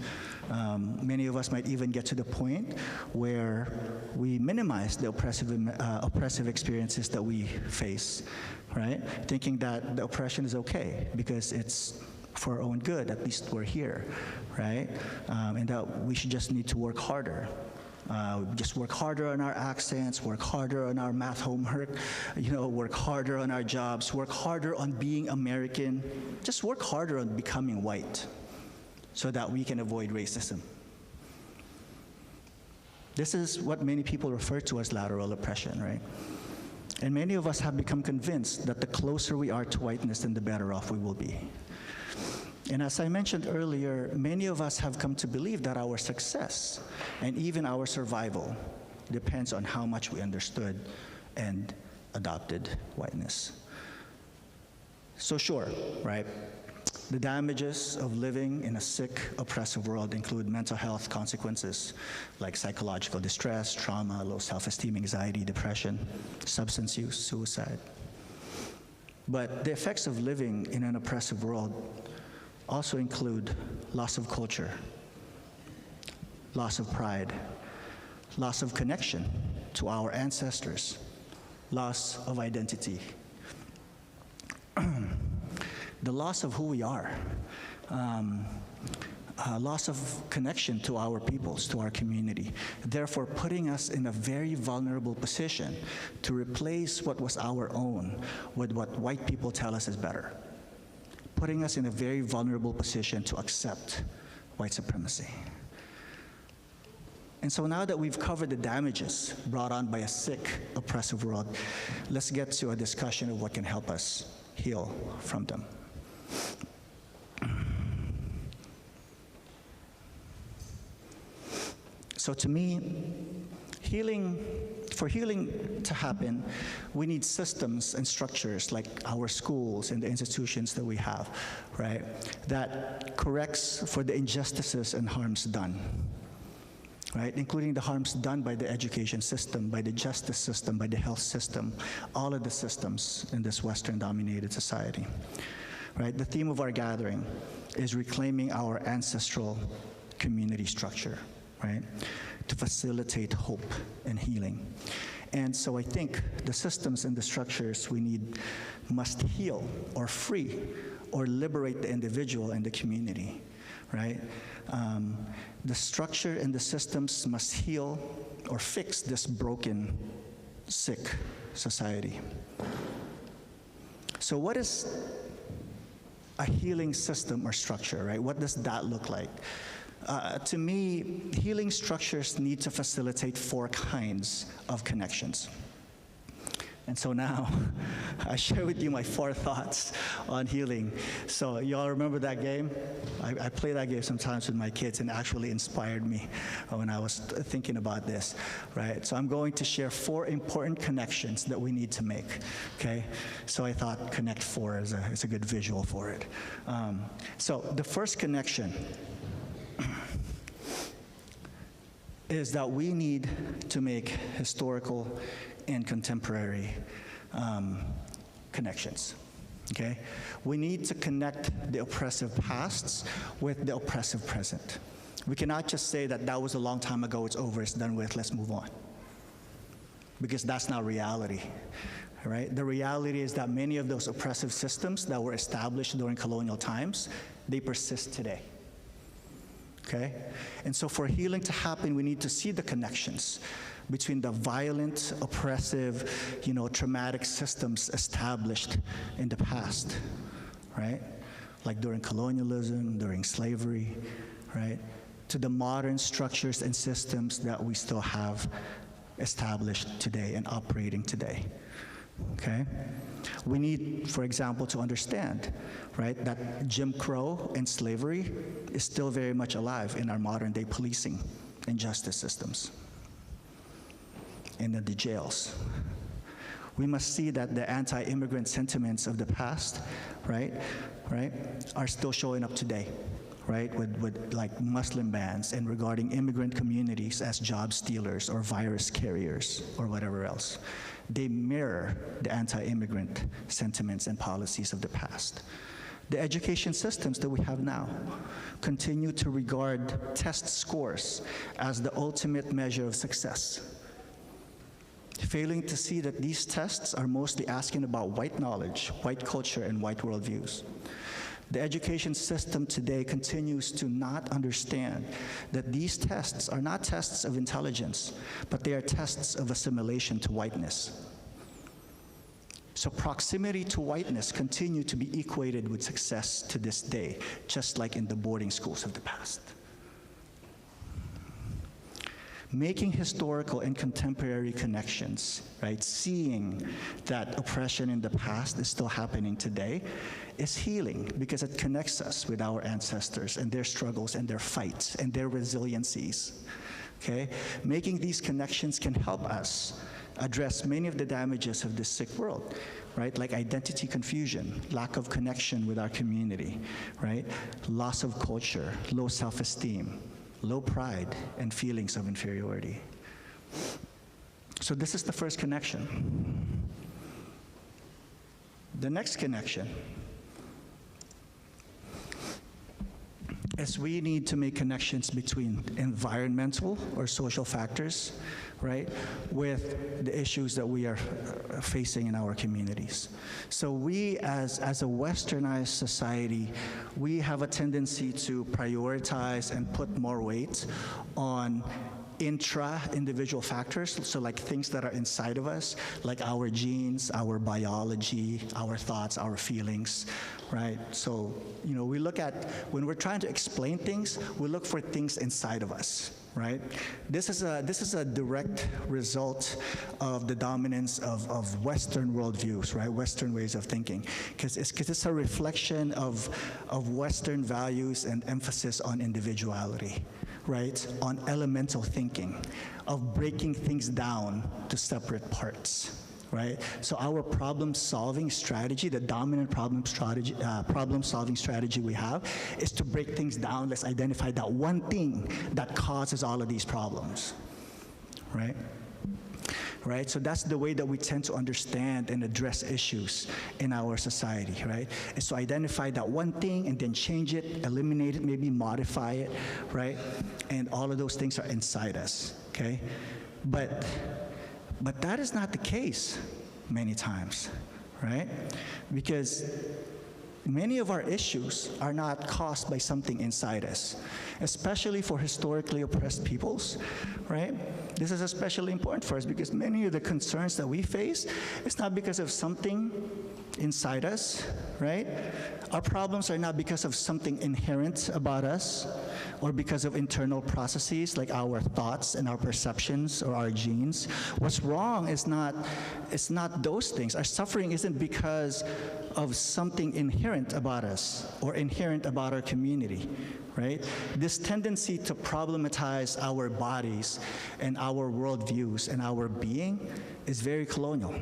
Many of us might even get to the point where we minimize the oppressive experiences that we face, right? Thinking that the oppression is okay because it's for our own good, at least we're here, right? And that we should just need to work harder. Just work harder on our accents, work harder on our math homework, work harder on our jobs, work harder on being American, just work harder on becoming white so that we can avoid racism. This is what many people refer to as lateral oppression, right? And many of us have become convinced that the closer we are to whiteness, then the better off we will be. And as I mentioned earlier, many of us have come to believe that our success and even our survival depends on how much we understood and adopted whiteness. So sure, right? The damages of living in a sick, oppressive world include mental health consequences like psychological distress, trauma, low self-esteem, anxiety, depression, substance use, suicide. But the effects of living in an oppressive world also include loss of culture, loss of pride, loss of connection to our ancestors, loss of identity, the loss of who we are, loss of connection to our peoples, to our community, therefore putting us in a very vulnerable position to replace what was our own with what white people tell us is better, putting us in a very vulnerable position to accept white supremacy. And so now that we've covered the damages brought on by a sick, oppressive world, let's get to a discussion of what can help us heal from them. So to me, for healing to happen, we need systems and structures like our schools and the institutions that we have, right, that corrects for the injustices and harms done, right, including the harms done by the education system, by the justice system, by the health system, all of the systems in this Western-dominated society, right? The theme of our gathering is reclaiming our ancestral community structure, right, to facilitate hope and healing. And so I think the systems and the structures we need must heal or free or liberate the individual and the community, right? The structure and the systems must heal or fix this broken, sick society. So what is a healing system or structure, right? What does that look like? To me, healing structures need to facilitate 4 kinds of connections. And so now, I share with you my 4 thoughts on healing. So y'all remember that game? I play that game sometimes with my kids, and actually inspired me when I was thinking about this, right? So I'm going to share 4 important connections that we need to make, okay? So I thought Connect 4 is a good visual for it. So the first connection is that we need to make historical and contemporary connections, okay? We need to connect the oppressive pasts with the oppressive present. We cannot just say that that was a long time ago, it's over, it's done with, let's move on. Because that's not reality, right? The reality is that many of those oppressive systems that were established during colonial times, they persist today. Okay? And so for healing to happen, we need to see the connections between the violent, oppressive, traumatic systems established in the past, right? Like during colonialism, during slavery, right? To the modern structures and systems that we still have established today and operating today, okay? We need, for example, to understand, right, that Jim Crow and slavery is still very much alive in our modern day policing and justice systems, and in the jails. We must see that the anti-immigrant sentiments of the past, right, are still showing up today, right, with like Muslim bans and regarding immigrant communities as job stealers or virus carriers or whatever else. They mirror the anti-immigrant sentiments and policies of the past. The education systems that we have now continue to regard test scores as the ultimate measure of success, failing to see that these tests are mostly asking about white knowledge, white culture, and white worldviews. The education system today continues to not understand that these tests are not tests of intelligence, but they are tests of assimilation to whiteness. So proximity to whiteness continue to be equated with success to this day, just like in the boarding schools of the past. Making historical and contemporary connections, right? Seeing that oppression in the past is still happening today is healing, because it connects us with our ancestors and their struggles and their fights and their resiliencies, okay? Making these connections can help us address many of the damages of this sick world, right? Like identity confusion, lack of connection with our community, right? Loss of culture, low self-esteem, low pride, and feelings of inferiority. So this is the first connection. The next connection is we need to make connections between environmental or social factors, right, with the issues that we are facing in our communities. So we, as a westernized society, we have a tendency to prioritize and put more weight on intra-individual factors, so like things that are inside of us, like our genes, our biology, our thoughts, our feelings, right? So, we look at, when we're trying to explain things, we look for things inside of us, right? This is a direct result of the dominance of Western worldviews, right? Western ways of thinking, because it's a reflection of Western values and emphasis on individuality, right? On elemental thinking, of breaking things down to separate parts, right? So our problem-solving strategy, the dominant problem-solving strategy we have, is to break things down. Let's identify that one thing that causes all of these problems, right? Right? So that's the way that we tend to understand and address issues in our society, right? Is to identify that one thing and then change it, eliminate it, maybe modify it, right? And all of those things are inside us, okay? But that is not the case many times, right? Because Many of our issues are not caused by something inside us, especially for historically oppressed peoples, right? This is especially important for us because many of the concerns that we face is not because of something inside us, right? Our problems are not because of something inherent about us or because of internal processes like our thoughts and our perceptions or our genes. What's wrong is not those things. Our suffering isn't because of something inherent about us or inherent about our community, right? This tendency to problematize our bodies and our worldviews and our being is very colonial.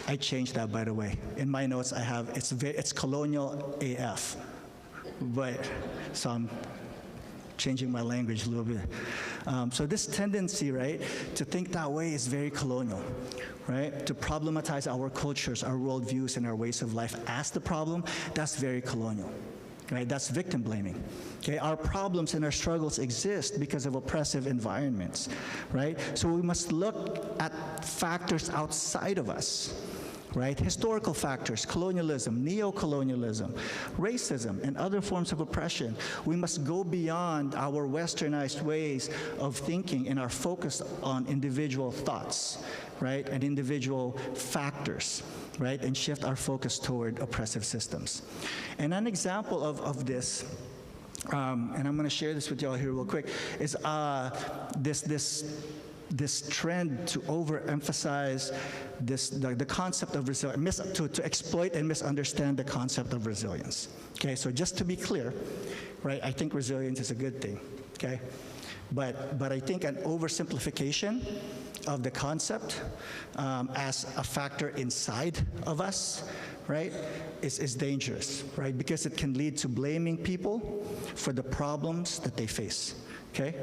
I changed that, by the way. In my notes, I have, it's colonial AF. But, so I'm changing my language a little bit. So this tendency, right, to think that way is very colonial, right? To problematize our cultures, our worldviews, and our ways of life as the problem, that's very colonial, right? That's victim blaming. Okay, our problems and our struggles exist because of oppressive environments, right? So we must look at factors outside of us, right? Historical factors, colonialism, neo-colonialism, racism, and other forms of oppression. We must go beyond our westernized ways of thinking and our focus on individual thoughts, right? And individual factors, right? And shift our focus toward oppressive systems. And an example of this, and I'm going to share this with y'all here real quick, is this trend to overemphasize the concept of resilience, to exploit and misunderstand the concept of resilience. Okay, so just to be clear, right, I think resilience is a good thing, okay? But I think an oversimplification of the concept as a factor inside of us, right, is dangerous, right? Because it can lead to blaming people for the problems that they face. Okay?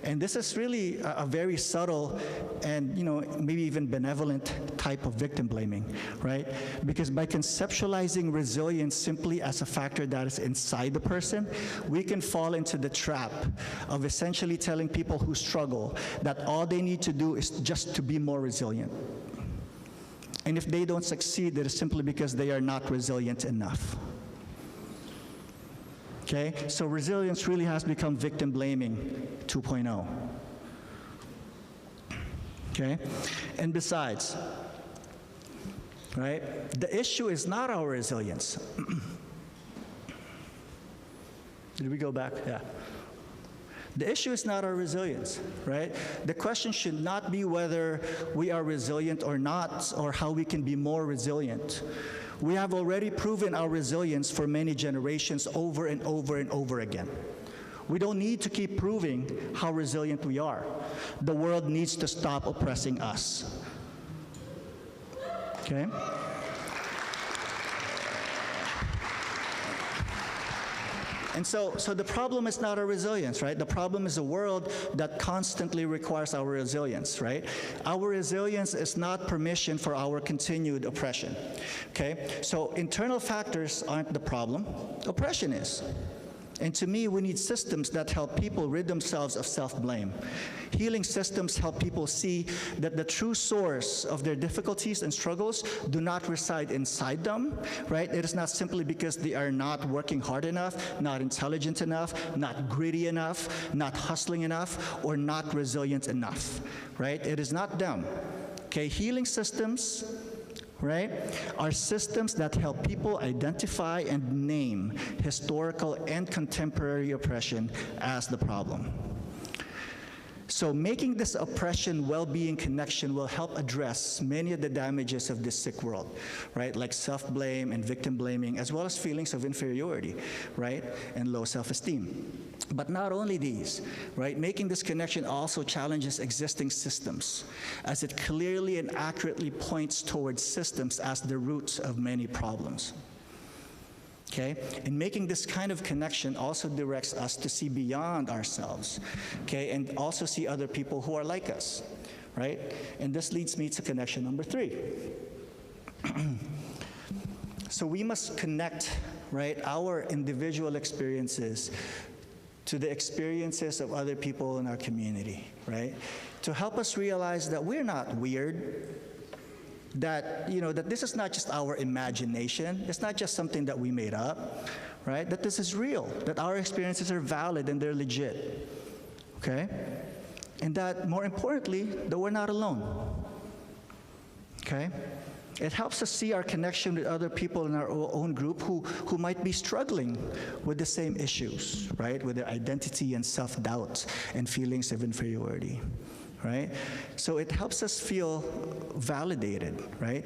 And this is really a very subtle and, maybe even benevolent type of victim blaming, right? Because by conceptualizing resilience simply as a factor that is inside the person, we can fall into the trap of essentially telling people who struggle that all they need to do is just to be more resilient. And if they don't succeed, it is simply because they are not resilient enough. Okay, so resilience really has become victim blaming 2.0. Okay, and besides, right, the issue is not our resilience. Did we go back? Yeah. The issue is not our resilience, right? The question should not be whether we are resilient or not, or how we can be more resilient. We have already proven our resilience for many generations over and over and over again. We don't need to keep proving how resilient we are. The world needs to stop oppressing us. Okay? And so the problem is not our resilience, right? The problem is a world that constantly requires our resilience, right? Our resilience is not permission for our continued oppression, okay? So internal factors aren't the problem, oppression is. And to me, we need systems that help people rid themselves of self-blame. Healing systems help people see that the true source of their difficulties and struggles do not reside inside them, right? It is not simply because they are not working hard enough, not intelligent enough, not gritty enough, not hustling enough, or not resilient enough, right? It is not them. Okay, healing systems, right, are systems that help people identify and name historical and contemporary oppression as the problem. So making this oppression well-being connection will help address many of the damages of this sick world, right? Like self-blame and victim blaming, as well as feelings of inferiority, right? And low self-esteem. But not only these, right? Making this connection also challenges existing systems, as it clearly and accurately points towards systems as the roots of many problems. Okay? And making this kind of connection also directs us to see beyond ourselves, okay? And also see other people who are like us, right? And this leads me to connection number 3. So we must connect, right, our individual experiences to the experiences of other people in our community, right? To help us realize that we're not weird, that, that this is not just our imagination, it's not just something that we made up, right? That this is real, that our experiences are valid and they're legit, okay? And that, more importantly, that we're not alone, okay? It helps us see our connection with other people in our own group who might be struggling with the same issues, right? With their identity and self-doubt and feelings of inferiority, right? So it helps us feel validated, right?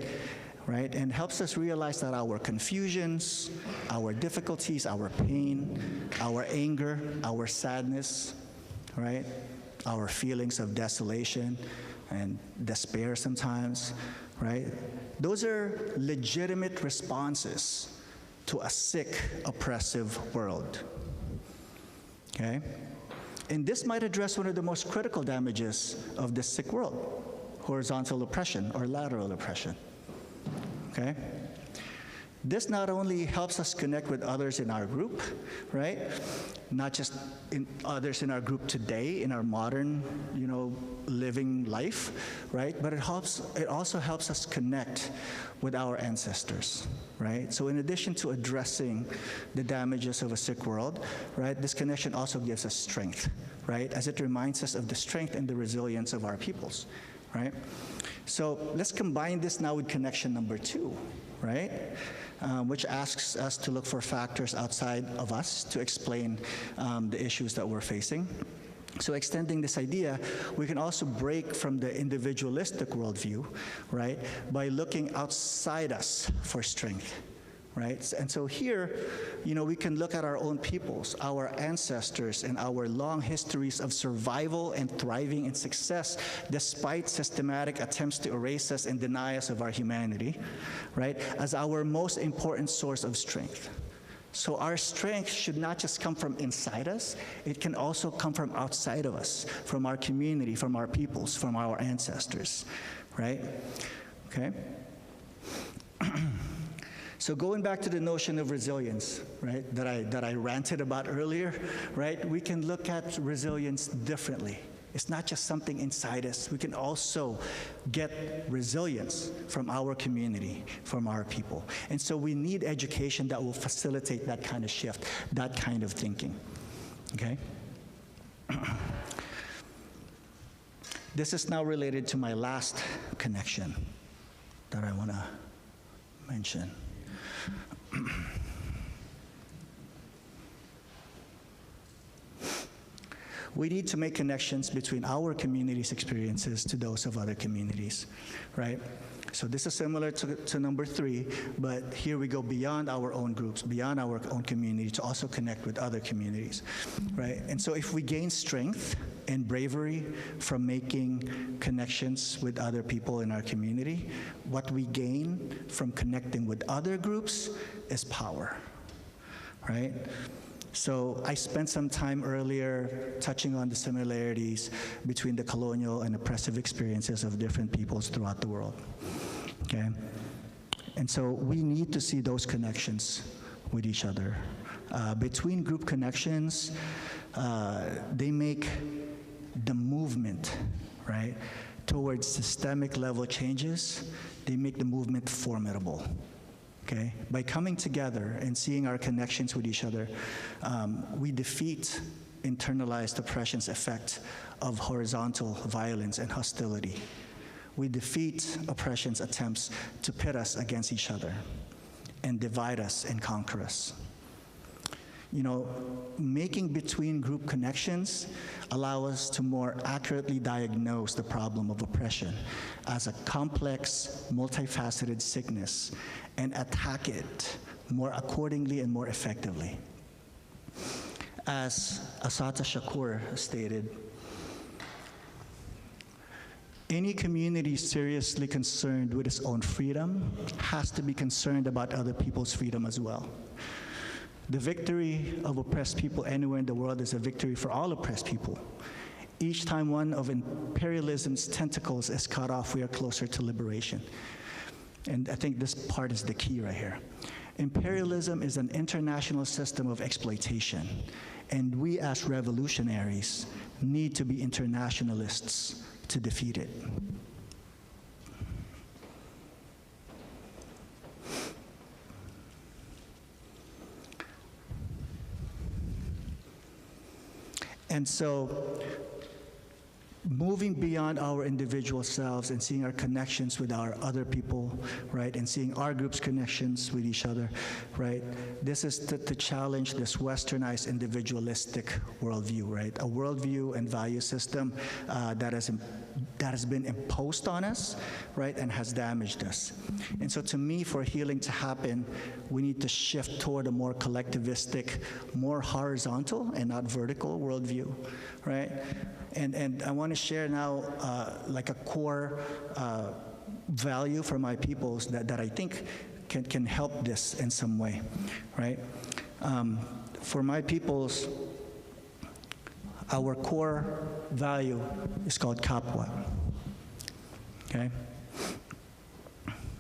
And helps us realize that our confusions, our difficulties, our pain, our anger, our sadness, right? Our feelings of desolation and despair sometimes, right? Those are legitimate responses to a sick, oppressive world, okay? And this might address one of the most critical damages of this sick world, horizontal oppression or lateral oppression, okay? This not only helps us connect with others in our group, right? Not just others in our group today, in our modern, living life, right? But it also helps us connect with our ancestors, right? So in addition to addressing the damages of a sick world, right, this connection also gives us strength, right? As it reminds us of the strength and the resilience of our peoples, right? So let's combine this now with connection number 2, right? Which asks us to look for factors outside of us to explain the issues that we're facing. So extending this idea, we can also break from the individualistic worldview, right, by looking outside us for strength, right? And so here, we can look at our own peoples, our ancestors, and our long histories of survival and thriving and success despite systematic attempts to erase us and deny us of our humanity, right, as our most important source of strength. So our strength should not just come from inside us, it can also come from outside of us, from our community, from our peoples, from our ancestors, right? Okay? So going back to the notion of resilience, right, that I ranted about earlier, right, we can look at resilience differently. It's not just something inside us. We can also get resilience from our community, from our people. And so we need education that will facilitate that kind of shift, that kind of thinking, okay? This is now related to my last connection that I want to mention. We need to make connections between our community's experiences to those of other communities, right? So this is similar to number 3, but here we go beyond our own groups, beyond our own community to also connect with other communities, right? And so if we gain strength and bravery from making connections with other people in our community, what we gain from connecting with other groups is power, right? So I spent some time earlier touching on the similarities between the colonial and oppressive experiences of different peoples throughout the world, okay? And so we need to see those connections with each other. Between group connections, they make the movement, right, towards systemic level changes, they make the movement formidable. Okay? By coming together and seeing our connections with each other, we defeat internalized oppression's effect of horizontal violence and hostility. We defeat oppression's attempts to pit us against each other and divide us and conquer us. Making between group connections allow us to more accurately diagnose the problem of oppression as a complex, multifaceted sickness and attack it more accordingly and more effectively. As Assata Shakur stated, any community seriously concerned with its own freedom has to be concerned about other people's freedom as well. The victory of oppressed people anywhere in the world is a victory for all oppressed people. Each time one of imperialism's tentacles is cut off, we are closer to liberation. And I think this part is the key right here. Imperialism is an international system of exploitation, and we as revolutionaries need to be internationalists to defeat it. And so moving beyond our individual selves and seeing our connections with our other people, right, and seeing our group's connections with each other, right, this is to challenge this westernized individualistic worldview, right, a worldview and value system that has been imposed on us, right, and has damaged us. And so to me, for healing to happen, we need to shift toward a more collectivistic, more horizontal and not vertical worldview, right? And I want to share now like a core value for my peoples that I think can help this in some way, right? For my peoples, our core value is called kapwa, okay?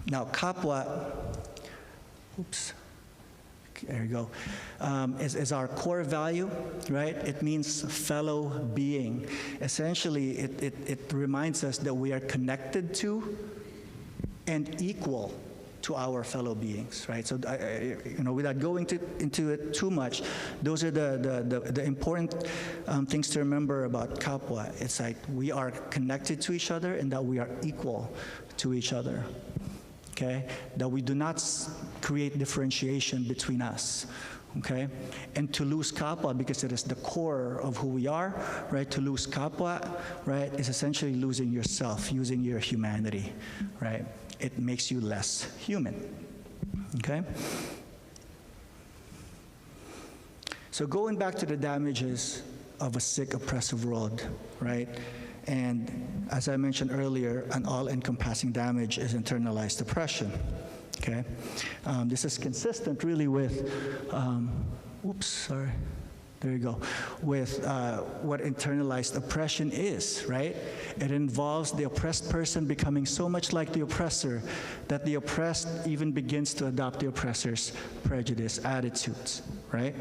Now kapwa, oops. There you go. Is our core value, right? It means fellow being. Essentially, it reminds us that we are connected to and equal to our fellow beings, right? So, without going into it too much, those are the important things to remember about kapwa. It's like we are connected to each other and that we are equal to each other. Okay, that we do not create differentiation between us, okay? And to lose kapwa, because it is the core of who we are, right? To lose kapwa, right, is essentially losing yourself, using your humanity, right? It makes you less human, okay? So going back to the damages of a sick, oppressive world, right? And as I mentioned earlier, an all-encompassing damage is internalized oppression, okay? This is consistent really with, there you go, with what internalized oppression is, right? It involves the oppressed person becoming so much like the oppressor that the oppressed even begins to adopt the oppressor's prejudice attitudes, right?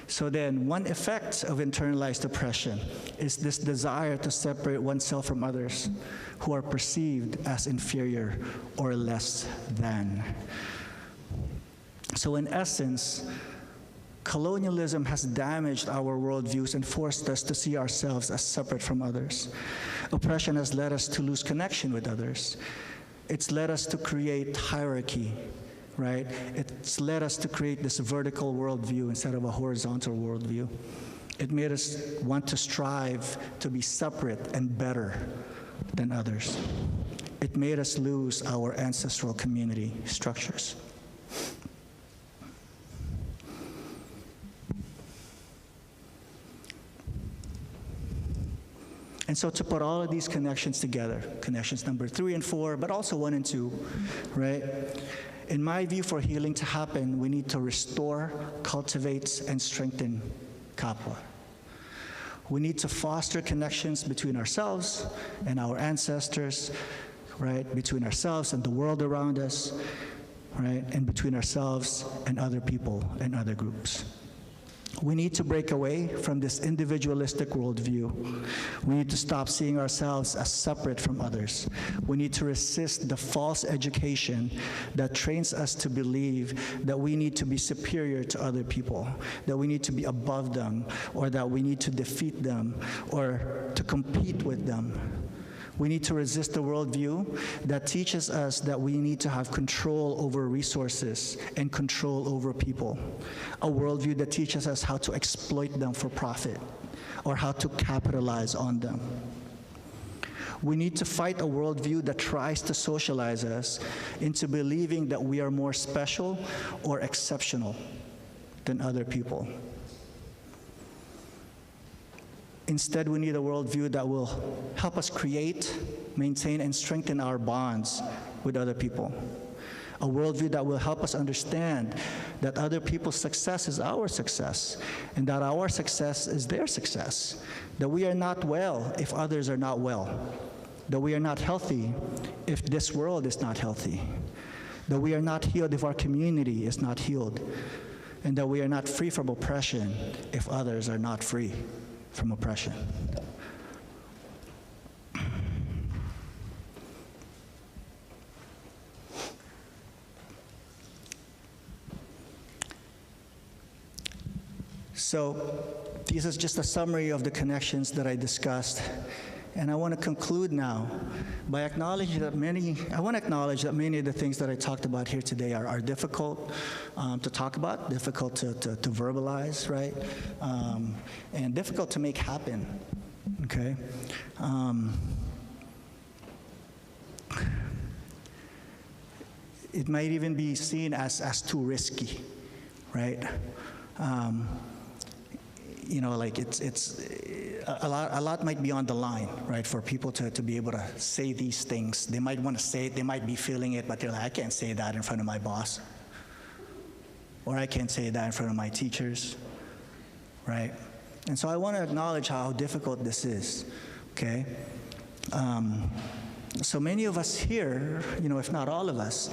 So then one effect of internalized oppression is this desire to separate oneself from others who are perceived as inferior or less than. So in essence, colonialism has damaged our worldviews and forced us to see ourselves as separate from others. Oppression has led us to lose connection with others. It's led us to create hierarchy, right? It's led us to create this vertical worldview instead of a horizontal worldview. It made us want to strive to be separate and better than others. It made us lose our ancestral community structures. And so to put all of these connections together, connections number 3 and 4, but also 1 and 2, right? In my view, for healing to happen, we need to restore, cultivate, and strengthen kapwa. We need to foster connections between ourselves and our ancestors, right? Between ourselves and the world around us, right? And between ourselves and other people and other groups. We need to break away from this individualistic worldview. We need to stop seeing ourselves as separate from others. We need to resist the false education that trains us to believe that we need to be superior to other people, that we need to be above them, or that we need to defeat them, or to compete with them. We need to resist the worldview that teaches us that we need to have control over resources and control over people. A worldview that teaches us how to exploit them for profit or how to capitalize on them. We need to fight a worldview that tries to socialize us into believing that we are more special or exceptional than other people. Instead, we need a worldview that will help us create, maintain, and strengthen our bonds with other people. A worldview that will help us understand that other people's success is our success, and that our success is their success. That we are not well if others are not well. That we are not healthy if this world is not healthy. That we are not healed if our community is not healed. And that we are not free from oppression if others are not free from oppression. So this is just a summary of the connections that I discussed. And I want to conclude now by acknowledging that many of the things that I talked about here today are difficult to talk about, difficult to verbalize, right? And difficult to make happen, okay? It might even be seen as too risky, right? You know, like it's a lot might be on the line, right, for people to be able to say these things. They might want to say it, they might be feeling it, but they're like, I can't say that in front of my boss. Or I can't say that in front of my teachers, right? And so I want to acknowledge how difficult this is, okay? So many of us here, you know, if not all of us,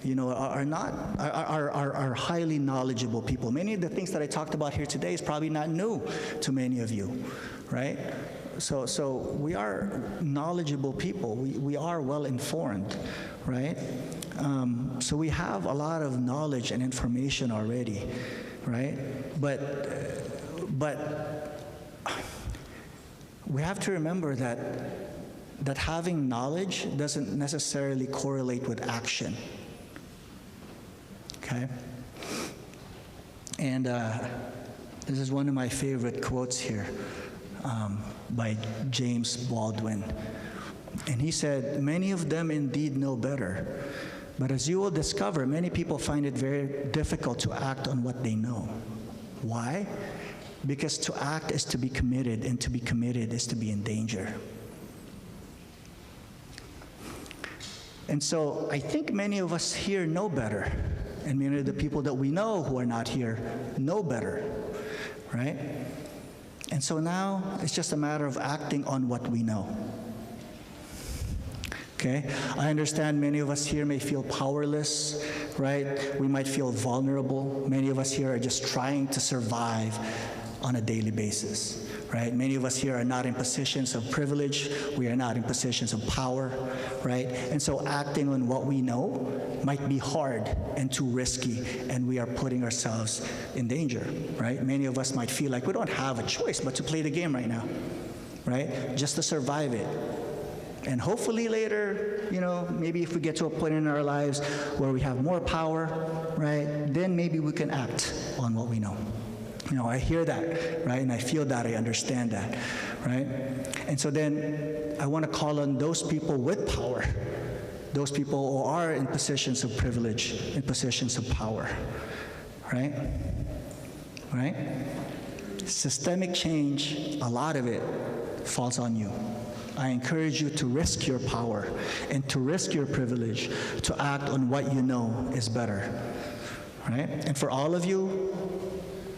you know, are highly knowledgeable people. Many of the things that I talked about here today is probably not new to many of you, right? So we are knowledgeable people. We are well informed, right? So we have a lot of knowledge and information already, right? But we have to remember that having knowledge doesn't necessarily correlate with action. Okay? And this is one of my favorite quotes here by James Baldwin. And he said, "Many of them indeed know better, but as you will discover, many people find it very difficult to act on what they know." Why? Because to act is to be committed, and to be committed is to be in danger. And so I think many of us here know better. And many of the people that we know who are not here know better, right? And so now it's just a matter of acting on what we know. Okay? I understand many of us here may feel powerless, right? We might feel vulnerable. Many of us here are just trying to survive on a daily basis, right? Many of us here are not in positions of privilege. We are not in positions of power, right? And so acting on what we know might be hard and too risky, and we are putting ourselves in danger, right? Many of us might feel like we don't have a choice but to play the game right now, right? Just to survive it. And hopefully later, you know, maybe if we get to a point in our lives where we have more power, right, then maybe we can act on what we know. You know, I hear that, right? And I feel that, I understand that, right? And so then I want to call on those people with power, those people who are in positions of privilege, in positions of power, right? Right? Systemic change, a lot of it falls on you. I encourage you to risk your power and to risk your privilege to act on what you know is better, right? And for all of you,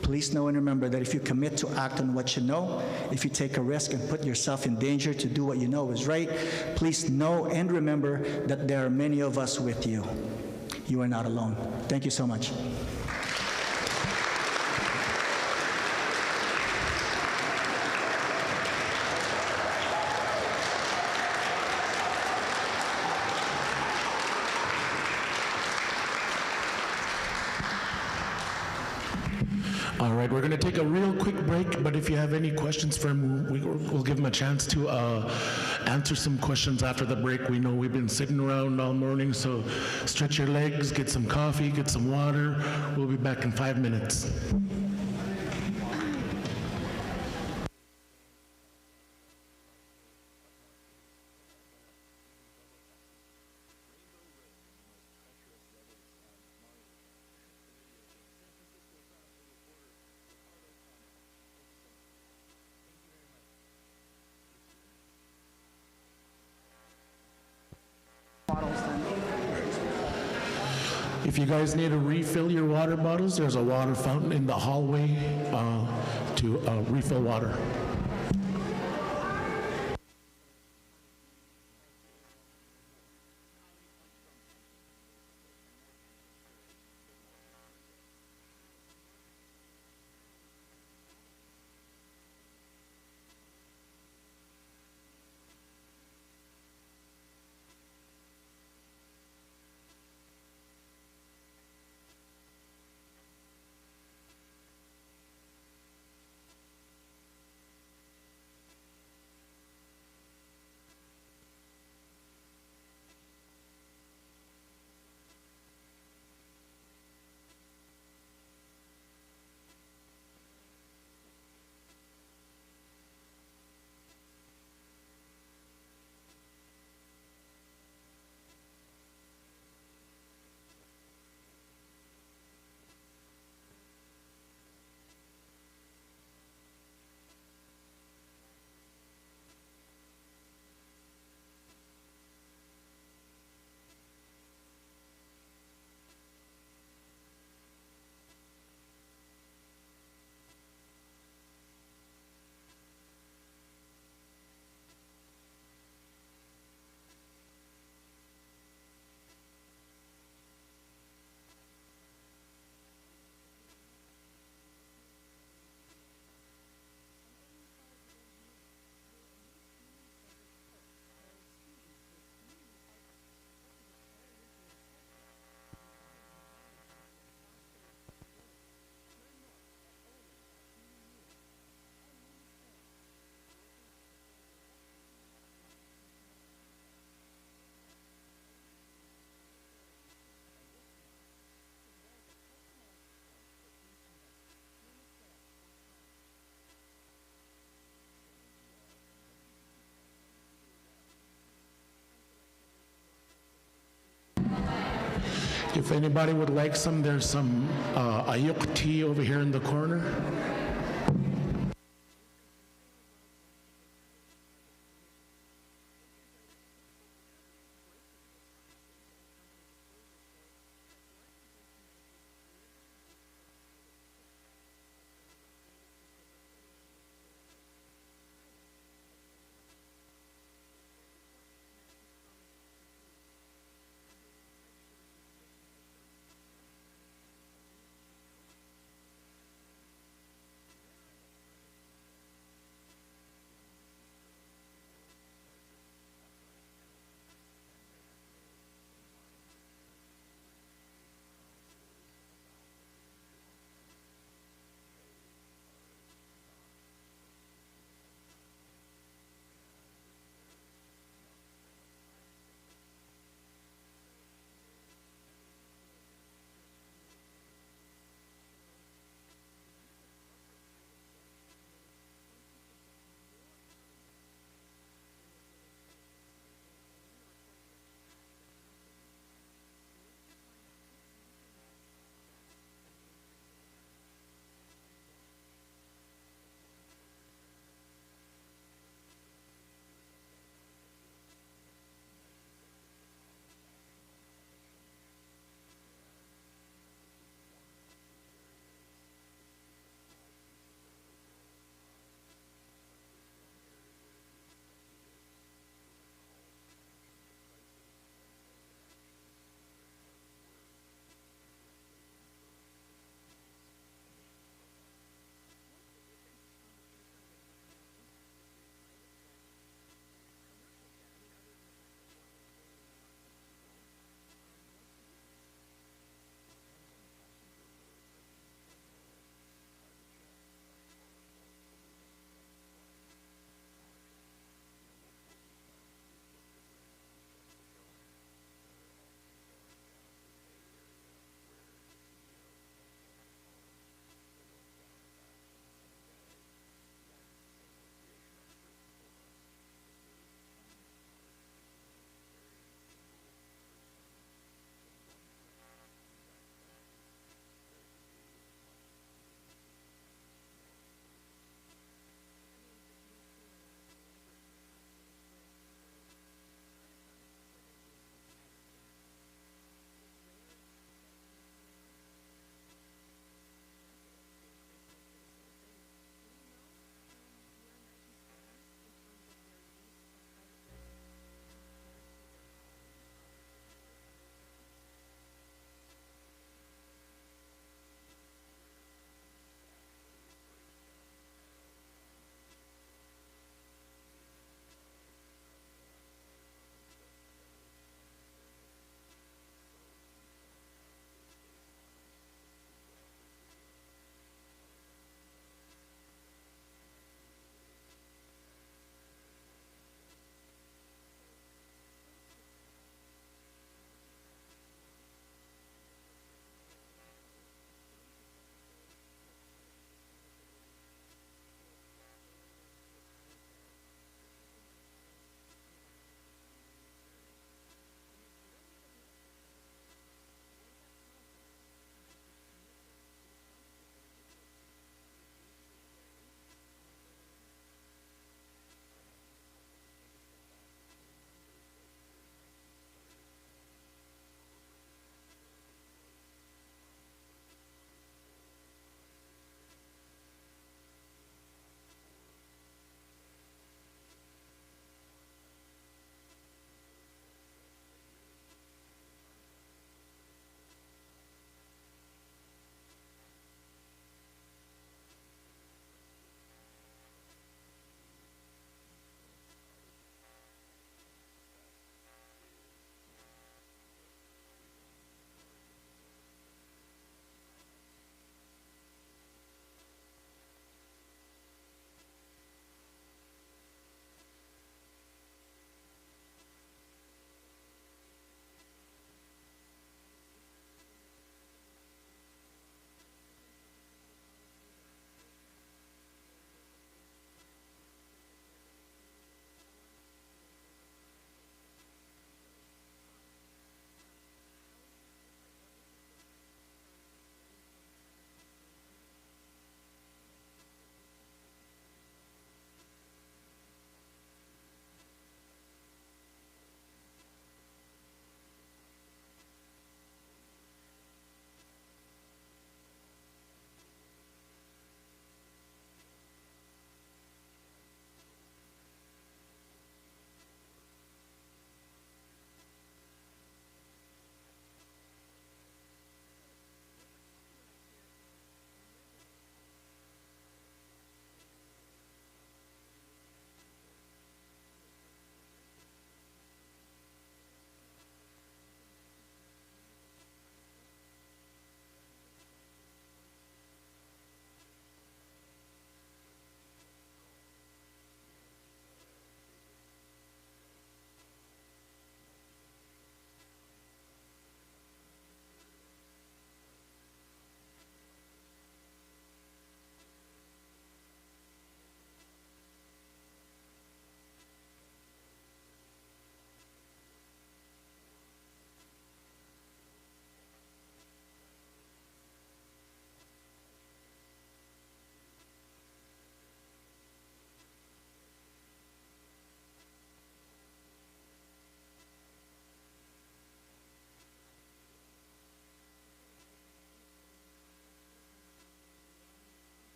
please know and remember that if you commit to act on what you know, if you take a risk and put yourself in danger to do what you know is right, please know and remember that there are many of us with you. You are not alone. Thank you so much. All right, we're going to take a real quick break, but if you have any questions for him, we'll give him a chance to answer some questions after the break. We know we've been sitting around all morning, so stretch your legs, get some coffee, get some water. We'll be back in 5 minutes. If you guys need to refill your water bottles, there's a water fountain in the hallway to refill water. If anybody would like some, there's some ayuk tea over here in the corner.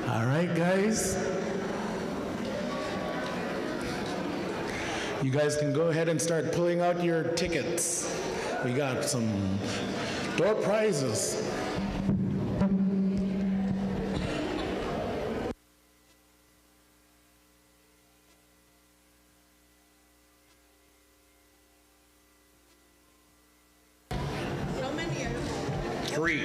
All right, guys. You guys can go ahead and start pulling out your tickets. We got some door prizes. How many are there? 3.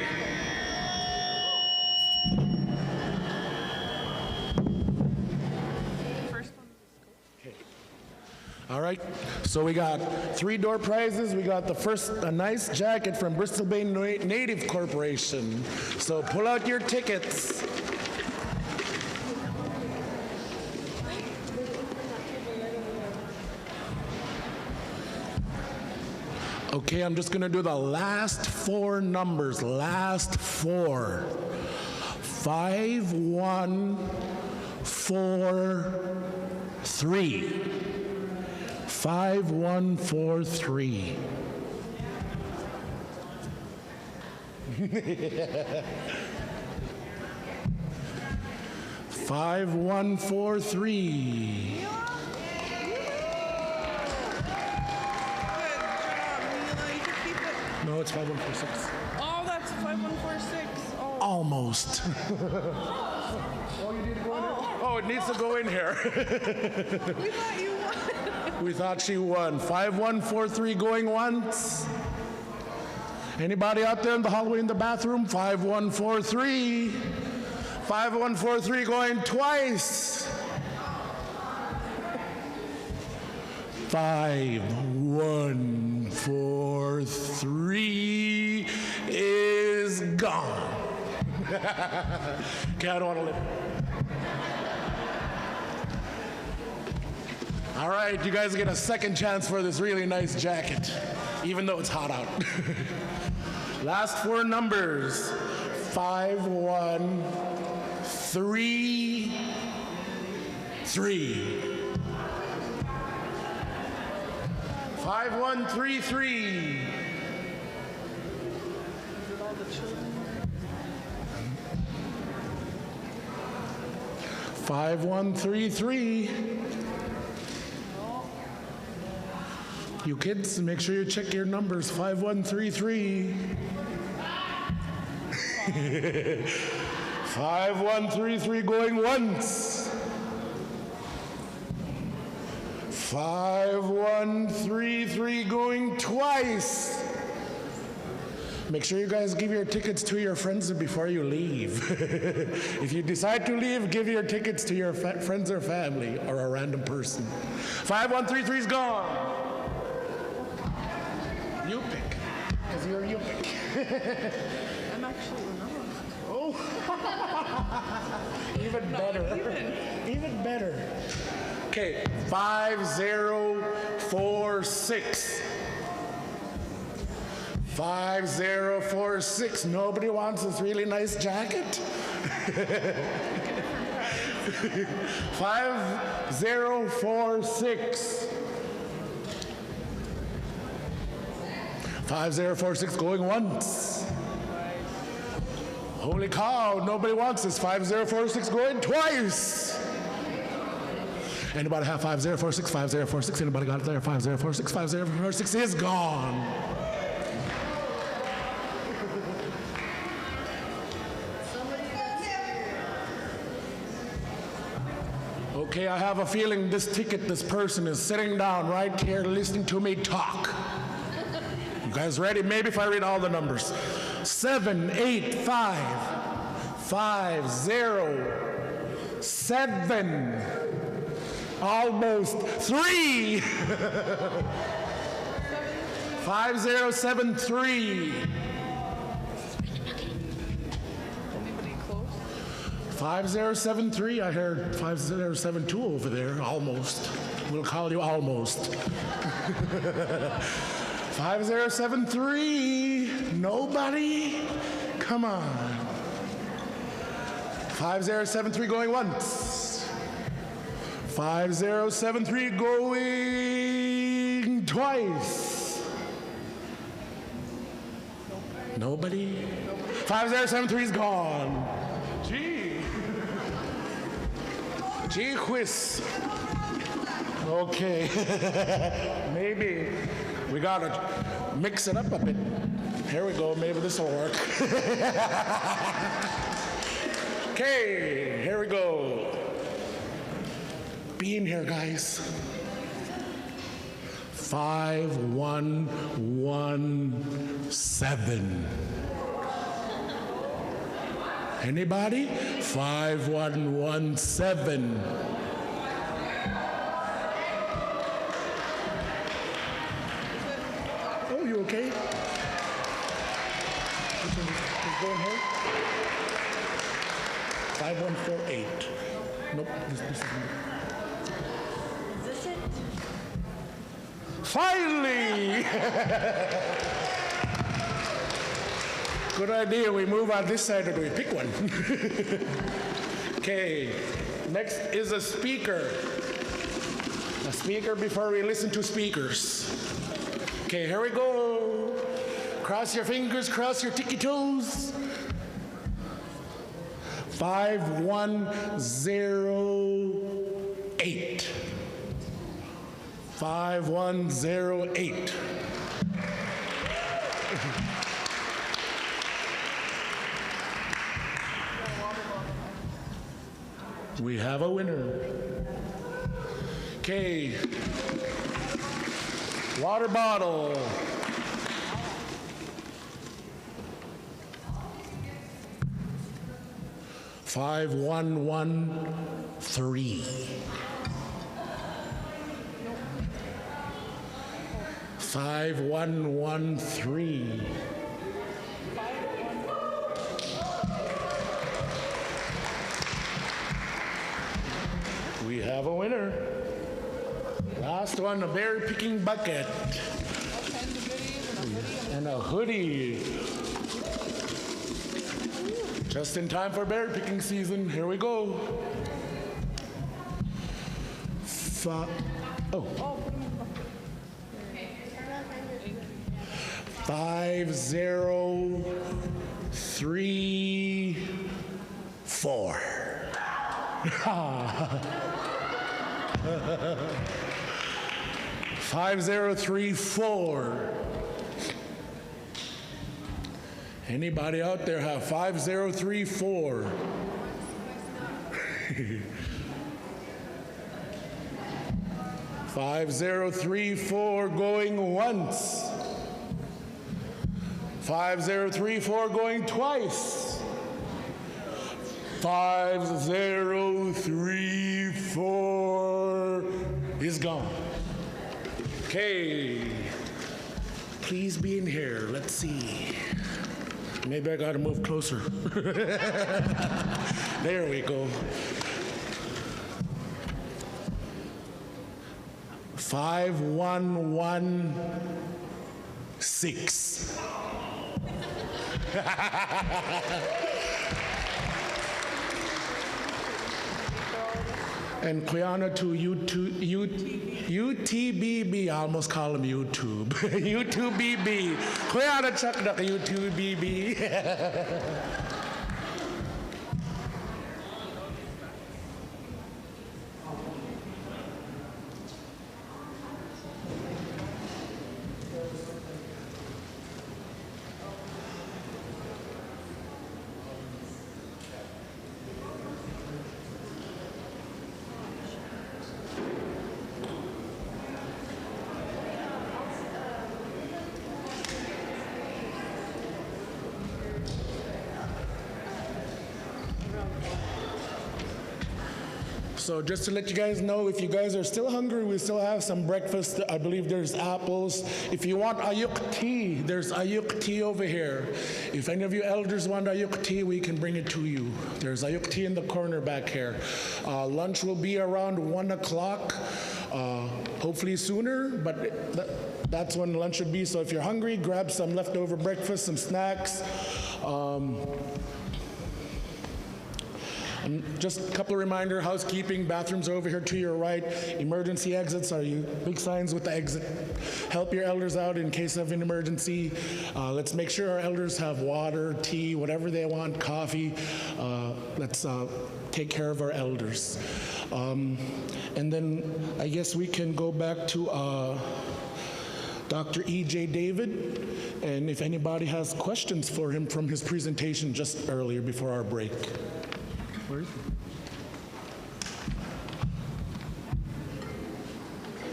All right, so we got 3 door prizes. We got the first, a nice jacket from Bristol Bay Native Corporation. So pull out your tickets. Okay, I'm just gonna do the last 4 numbers, last 4. 5, 1, 4, 3. 5, 1, 4, 3. Five, 1, 4, 3. Good job, Mila. You can keep it. No, it's 5, 1, 4, 6. Oh, that's 5146. Oh. Almost. Oh, you need to go in here? Oh, it needs to go in here. We thought you won. We thought she won. 5, 1, 4, 3 going once. Anybody out there in the hallway in the bathroom? 5, 1, 4, 3. 5, 1, 4, 3 going twice. 5, 1, 4, 3 is gone. Okay, I don't want to live. All right, you guys get a second chance for this really nice jacket, even though it's hot out. Last 4 numbers. 5, 1, 3, 3. 5, 1, 3, 3. 5, 1, 3, 3. You kids, make sure you check your numbers. 5, 1, 3, 3. 5, 1, 3, 3 going once. 5, 1, 3, 3 going twice. Make sure you guys give your tickets to your friends before you leave. If you decide to leave, give your tickets to your friends or family or a random person. 5, 1, 3, 3 is gone. You pick, because you're you pick. I'm actually not. Oh, even better. Even better. Okay, 5, 0, 4, 6. 5, 0, 4, 6. Nobody wants this really nice jacket? 5, 0, 4, 6. 5, 0, 4, 6 going once. Holy cow, nobody wants this. 5, 0, 4, 6 going twice. Anybody have 5, 0, 4, 6, 5, 0, 4, 6? Anybody got it there? 5, 0, 4, 6, 5, 0, 4, 6 is gone. Okay, I have a feeling this person is sitting down right here listening to me talk. You guys ready? Maybe if I read all the numbers. 7, 8, 5, 5, 0, 7, almost 3. 5, 5073. 5073, I heard 5072 over there, almost. We'll call you almost. 5073, nobody? Come on. 5073 going once. 5073 going twice. Nobody? 5073 is gone. Gee whiz. Okay. Maybe we gotta mix it up a bit. Here we go, maybe this will work. Okay, here we go. Be in here, guys. 5117. Anybody? 5117. Oh, you okay? Which one is going here? 5148. Nope, this is not. Is this it? Finally! Good idea. We move on this side or do we pick one? Okay, next is a speaker. A speaker before we listen to speakers. Okay, here we go. Cross your fingers, cross your ticky toes. 5108. 5108. We have a winner. Okay. Water bottle. Five, 5113. 5113. We have a winner. Last one, a berry picking bucket. And a hoodie. Just in time for berry picking season. Here we go. 5034. 5034. Anybody out there have 5034? 5034 going once. 5034 going twice. 5034 is gone. Okay, please be in here. Let's see. Maybe I gotta move closer. There we go. 5116. And Quiana to UTBB, I almost call him YouTube. UTBB. Quiana Chuck UTBB. So just to let you guys know, if you guys are still hungry, we still have some breakfast. I believe there's apples. If you want ayuk tea, there's ayuk tea over here. If any of you elders want ayuk tea, we can bring it to you. There's ayuk tea in the corner back here. Lunch will be around 1 o'clock, hopefully sooner, but that's when lunch should be. So if you're hungry, grab some leftover breakfast, some snacks. And just a couple of reminder, housekeeping, bathrooms over here to your right, emergency exits are you big signs with the exit. Help your elders out in case of an emergency. Let's make sure our elders have water, tea, whatever they want, coffee. Let's take care of our elders. And then I guess we can go back to Dr. E.J. David, and if anybody has questions for him from his presentation just earlier before our break. Where is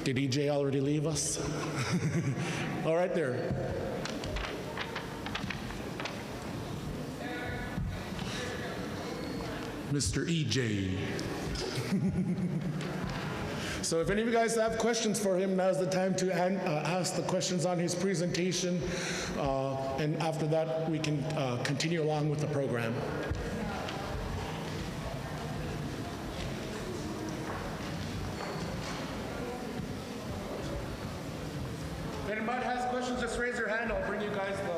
he? Did EJ already leave us? All right there. Mr. EJ. So if any of you guys have questions for him, now's the time to ask the questions on his presentation. And after that, we can continue along with the program. If anybody has questions, just raise your hand. I'll bring you guys the mic.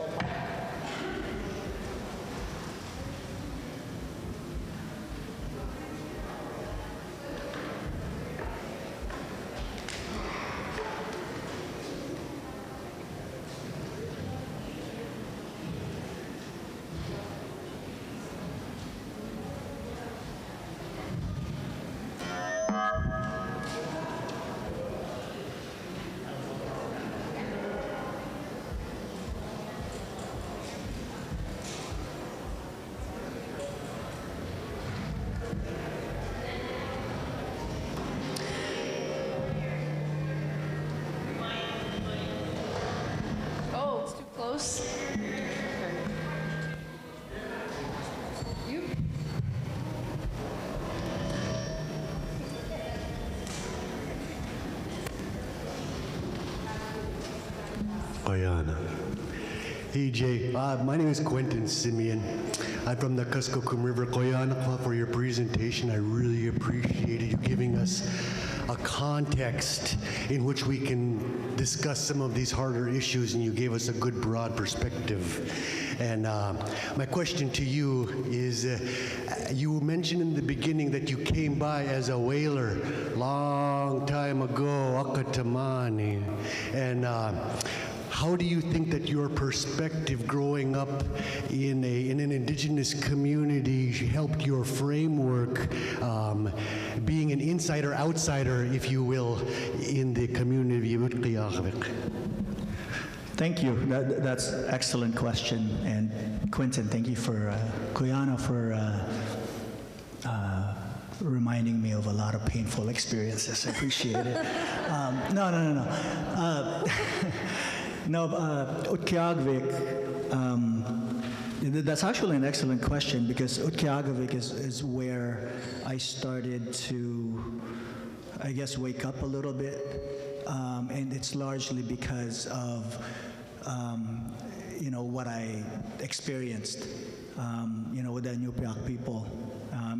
Close. You? Guyana. EJ, my name is Quentin Simeon. I'm from the Kuskokwim River, Guyana. For your presentation, I really appreciated you giving us a context in which we can discuss some of these harder issues, and you gave us a good broad perspective. And my question to you is, you mentioned in the beginning that you came by as a whaler long time ago, Akatamani, and how do you think that your perspective growing up in an indigenous community helped your framework, being an insider, outsider, if you will, in the community of Utqiagvik? Thank you. That's an excellent question. And Quentin, thank you for Guyana for reminding me of a lot of painful experiences. I appreciate it. No. No, Utqiagvik, that's actually an excellent question, because Utqiagvik is where I started to, I guess, wake up a little bit. And it's largely because of, what I experienced, with the Inupiaq people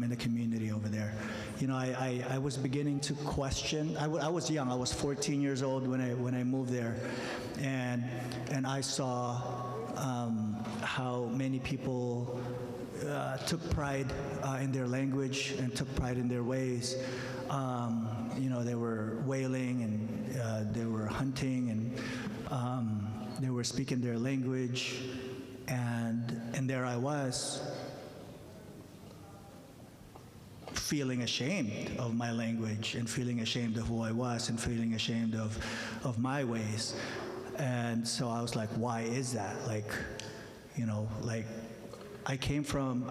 in the community over there. I was beginning to question. I was young. I was 14 years old when I moved there, and I saw how many people took pride in their language and took pride in their ways. They were whaling, and they were hunting, and they were speaking their language, and there I was, feeling ashamed of my language, and feeling ashamed of who I was, and feeling ashamed of my ways. And so I was like, why is that? I came from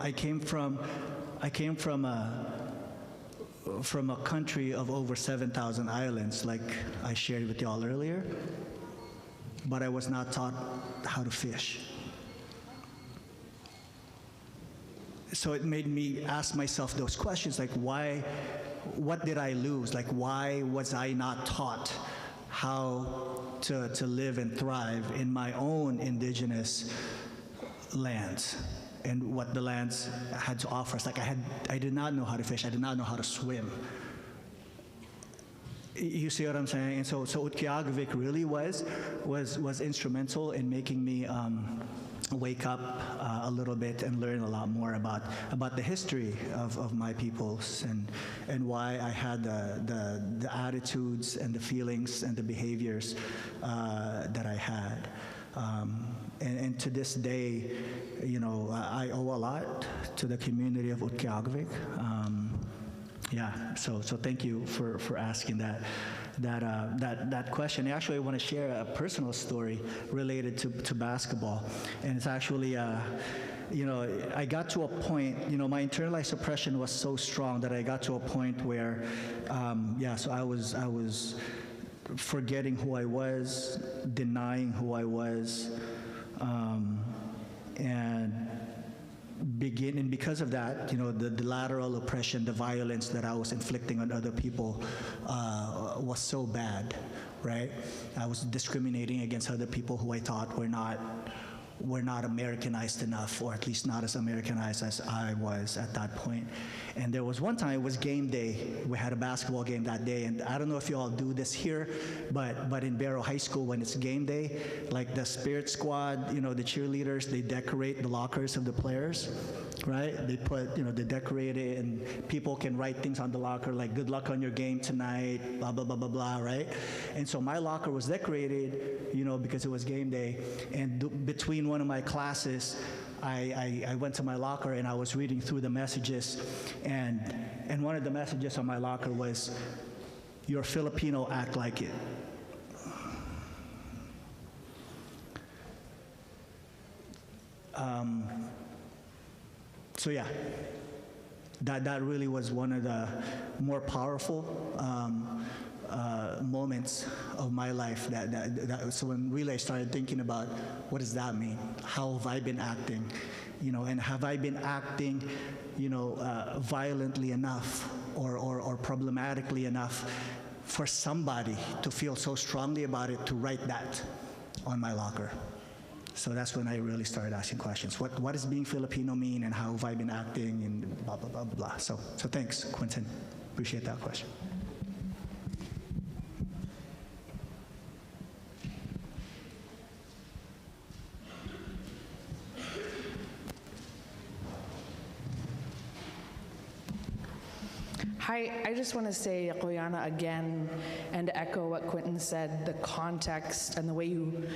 a country of over 7,000 islands, like I shared with y'all earlier, but I was not taught how to fish. So it made me ask myself those questions, like why what did I lose? Like, why was I not taught how to live and thrive in my own indigenous lands and what the lands had to offer us? Like, I did not know how to fish. I did not know how to swim. You see what I'm saying? And so Utqiagvik really was instrumental in making me wake up a little bit and learn a lot more about the history of my peoples and why I had the attitudes and the feelings and the behaviors that I had. And to this day, you know, I owe a lot to the community of Utqiagvik. Yeah, so thank you for asking that question. Actually, I want to share a personal story related to basketball, and it's actually, you know, I got to a point, you know, my internalized oppression was so strong that I got to a point where, so I was forgetting who I was, denying who I was, and because of that, you know, the lateral oppression, the violence that I was inflicting on other people was so bad, right? I was discriminating against other people who I thought were not Americanized enough, or at least not as Americanized as I was at that point. And there was one time, it was game day. We had a basketball game that day, and I don't know if you all do this here, but in Barrow High School, when it's game day, like the spirit squad, you know, the cheerleaders, they decorate the lockers of the players, right? They they decorate it, and people can write things on the locker, like good luck on your game tonight, blah, blah, blah, blah, blah, right? And so my locker was decorated, you know, because it was game day, and between one of my classes, I went to my locker and I was reading through the messages, and one of the messages on my locker was, "You're Filipino, act like it." So yeah, that really was one of the more powerful moments of my life. So when really I started thinking about, what does that mean? How have I been acting? You know, and have I been acting, you know, violently enough or problematically enough for somebody to feel so strongly about it to write that on my locker? So that's when I really started asking questions. What does being Filipino mean, and how have I been acting, and blah, blah, blah, blah. So thanks, Quentin. Appreciate that question. Hi, I just want to say, Koyana, again, and to echo what Quentin said, the context and the way you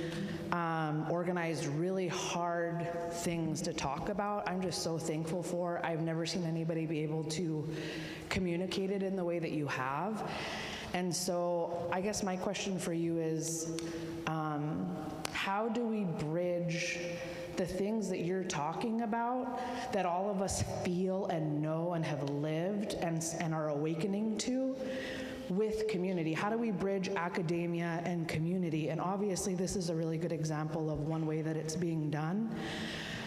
organized really hard things to talk about, I'm just so thankful for. I've never seen anybody be able to communicate it in the way that you have. And so I guess my question for you is, how do we bridge the things that you're talking about that all of us feel and know and have lived and are awakening to with community? How do we bridge academia and community? And obviously this is a really good example of one way that it's being done.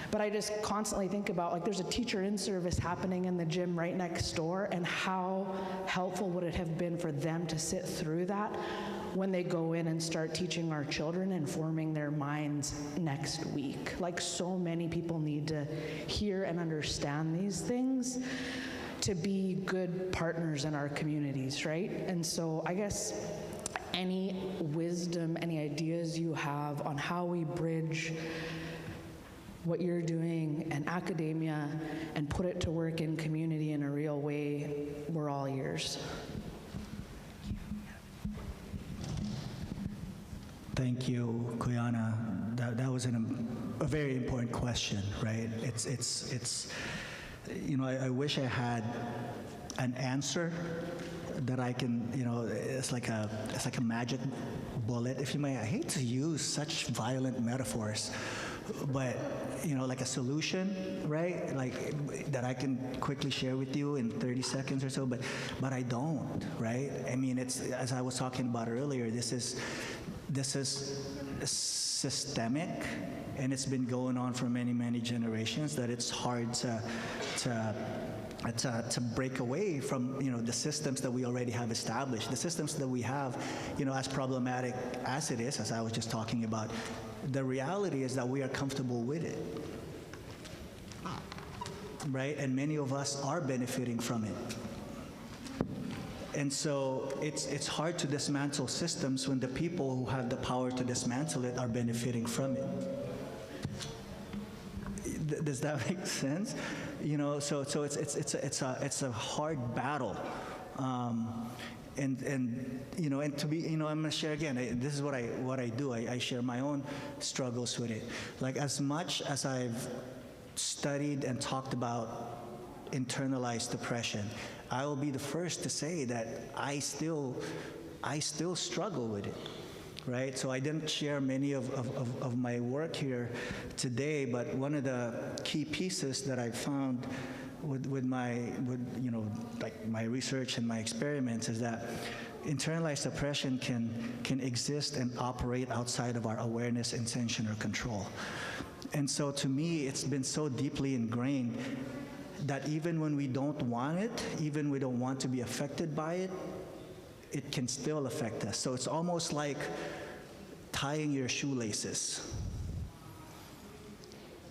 But I just constantly think about, like, there's a teacher in service happening in the gym right next door, and how helpful would it have been for them to sit through that when they go in and start teaching our children and forming their minds next week. Like, so many people need to hear and understand these things to be good partners in our communities, right? And so I guess any wisdom, any ideas you have on how we bridge what you're doing in academia and put it to work in community in a real way, we're all ears. Thank you, Koyana. That was a very important question, right? It's you know, I wish I had an answer that I can, you know, it's like a magic bullet, if you may. I hate to use such violent metaphors, but, you know, like a solution, right? Like, that I can quickly share with you in 30 seconds or so, but I don't, right? I mean, it's, as I was talking about earlier, this is systemic, and it's been going on for many, many generations, that it's hard to to break away from the systems that we already have established, the systems that we have, as problematic as it is, as I was just talking about. The reality is that we are comfortable with it, right? And many of us are benefiting from it. And so it's hard to dismantle systems when the people who have the power to dismantle it are benefiting from it. Does that make sense? So it's a hard battle, and to be, I'm gonna share again. This is what I do. I share my own struggles with it. Like, as much as I've studied and talked about internalized depression, I will be the first to say that I still struggle with it. Right? So I didn't share many of my work here today, but one of the key pieces that I found with my research and my experiments is that internalized oppression can exist and operate outside of our awareness, intention, or control. And so to me, it's been so deeply ingrained that even when we don't want it, even we don't want to be affected by it, it can still affect us. So it's almost like tying your shoelaces.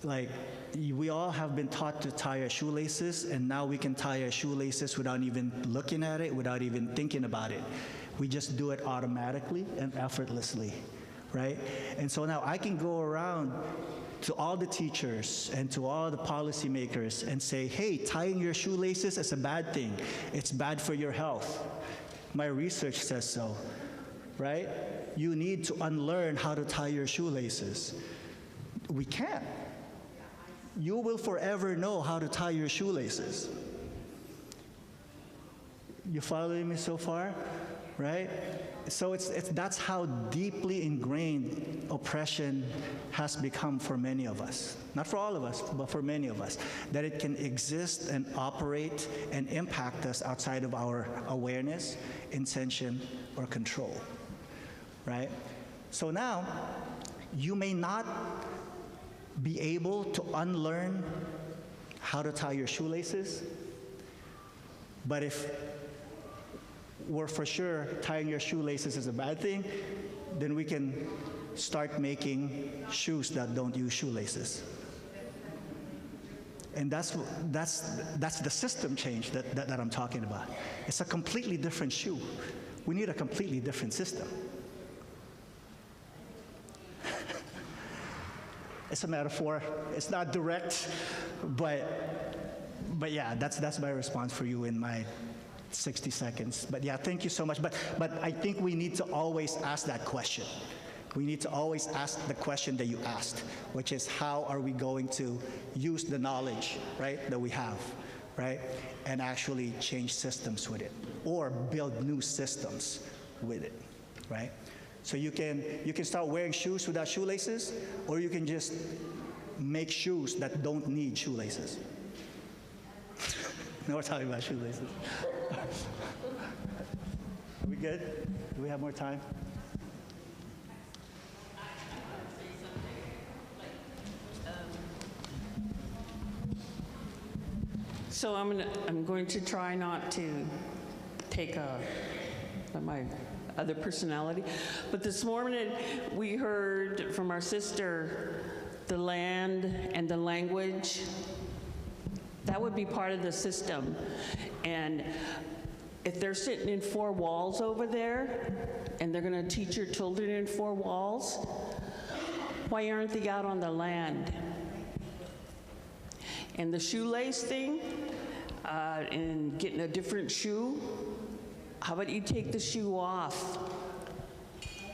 Like, we all have been taught to tie our shoelaces, and now we can tie our shoelaces without even looking at it, without even thinking about it. We just do it automatically and effortlessly, right? And so now I can go around to all the teachers and to all the policymakers and say, hey, tying your shoelaces is a bad thing. It's bad for your health. My research says so, right? You need to unlearn how to tie your shoelaces. We can't. You will forever know how to tie your shoelaces. You following me so far? Right? So that's how deeply ingrained oppression has become for many of us. Not for all of us, but for many of us. That it can exist and operate and impact us outside of our awareness, intention, or control. Right? So now, you may not be able to unlearn how to tie your shoelaces, but if we're for sure tying your shoelaces is a bad thing, then we can start making shoes that don't use shoelaces. And that's the system change that I'm talking about. It's a completely different shoe. We need a completely different system. It's a metaphor. It's not direct, but yeah, that's my response for you in my 60 seconds. But yeah, thank you so much. But I think we need to always ask that question. We need to always ask the question that you asked, which is, how are we going to use the knowledge, right, that we have, right, and actually change systems with it, or build new systems with it, right? So you can start wearing shoes without shoelaces, or you can just make shoes that don't need shoelaces. Now we're talking about shoelaces. Are we good? Do we have more time? So I'm going to try not to take my other personality. But this morning, we heard from our sister, the land and the language. That would be part of the system. And if they're sitting in four walls over there, and they're gonna teach your children in four walls, why aren't they out on the land? And the shoelace thing, and getting a different shoe, how about you take the shoe off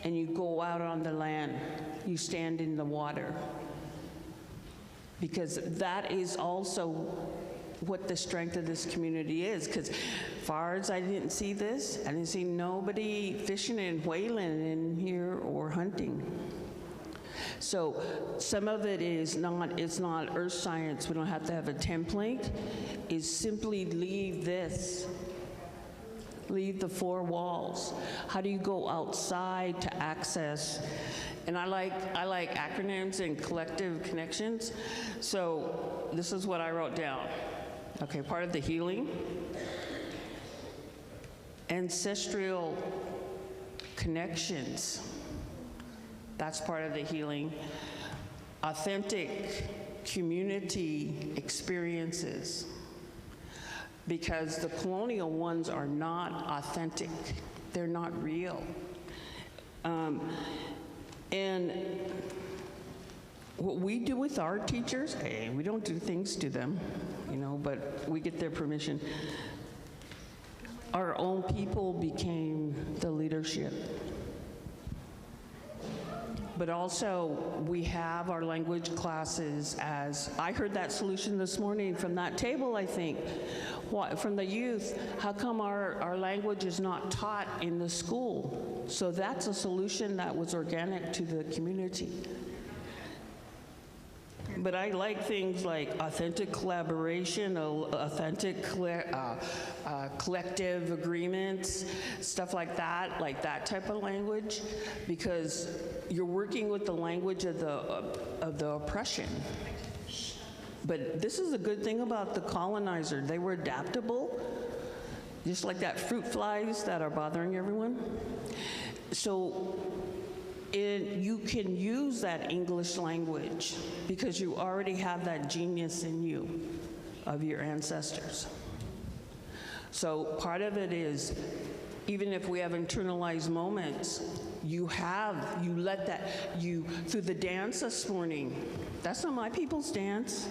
and you go out on the land, you stand in the water? Because that is also what the strength of this community is. Because far as I didn't see this, I didn't see nobody fishing and whaling in here or hunting. So some of it is not, it's not earth science, we don't have to have a template, is simply leave this. Leave the four walls. How do you go outside to access? And I like acronyms and collective connections. So this is what I wrote down. Okay, part of the healing. Ancestral connections, that's part of the healing. Authentic community experiences, because the colonial ones are not authentic. They're not real. And what we do with our teachers, hey, we don't do things to them, you know, but we get their permission. Our own people became the leadership. But also, we have our language classes as, I heard that solution this morning from that table, I think, from the youth. How come our language is not taught in the school? So that's a solution that was organic to the community. But I like things like authentic collaboration, authentic collective agreements, stuff like that type of language, because you're working with the language of the oppression. But this is a good thing about the colonizer. They were adaptable, just like that fruit flies that are bothering everyone. So you can use that English language because you already have that genius in you of your ancestors. So part of it is, even if we have internalized moments, through the dance this morning, that's not my people's dance,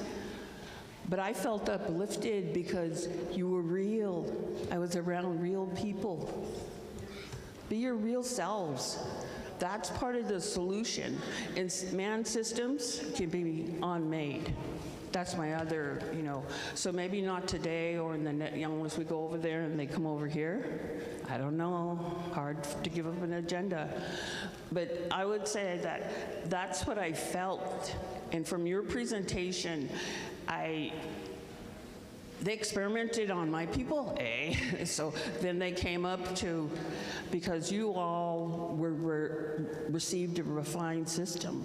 but I felt uplifted because you were real. I was around real people. Be your real selves. That's part of the solution. And man systems can be unmade. That's my other, you know. So maybe not today or in the unless we go over there and they come over here. I don't know. Hard to give up an agenda. But I would say that that's what I felt. And from your presentation, they experimented on my people, so then they came up to, because you all received a refined system.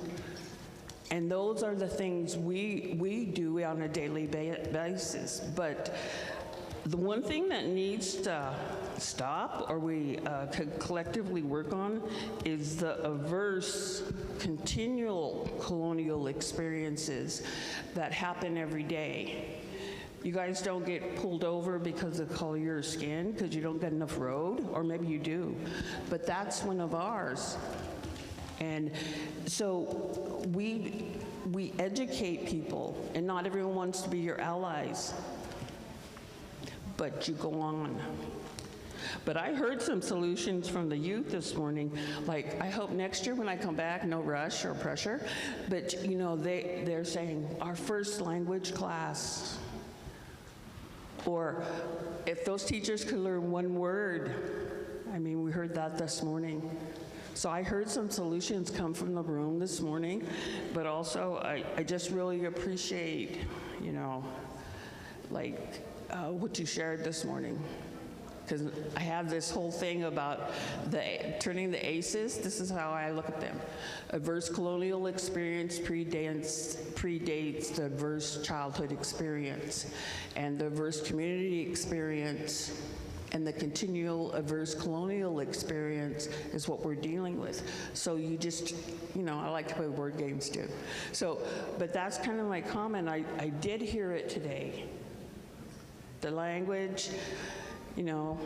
And those are the things we do on a daily basis. But the one thing that needs to stop, or we could collectively work on, is the averse, continual colonial experiences that happen every day. You guys don't get pulled over because of the color of your skin, because you don't get enough road, or maybe you do, but that's one of ours. And so we educate people, and not everyone wants to be your allies, but you go on. But I heard some solutions from the youth this morning, like, I hope next year when I come back, no rush or pressure, but you know, they're saying, our first language class. Or if those teachers could learn one word, I mean, we heard that this morning. So I heard some solutions come from the room this morning, but also I just really appreciate, you know, like what you shared this morning. Because I have this whole thing about turning the ACEs. This is how I look at them. Adverse colonial experience predates the adverse childhood experience. And the adverse community experience and the continual adverse colonial experience is what we're dealing with. So you just, you know, I like to play word games too. So, but that's kind of my comment. I did hear it today. The language, you know,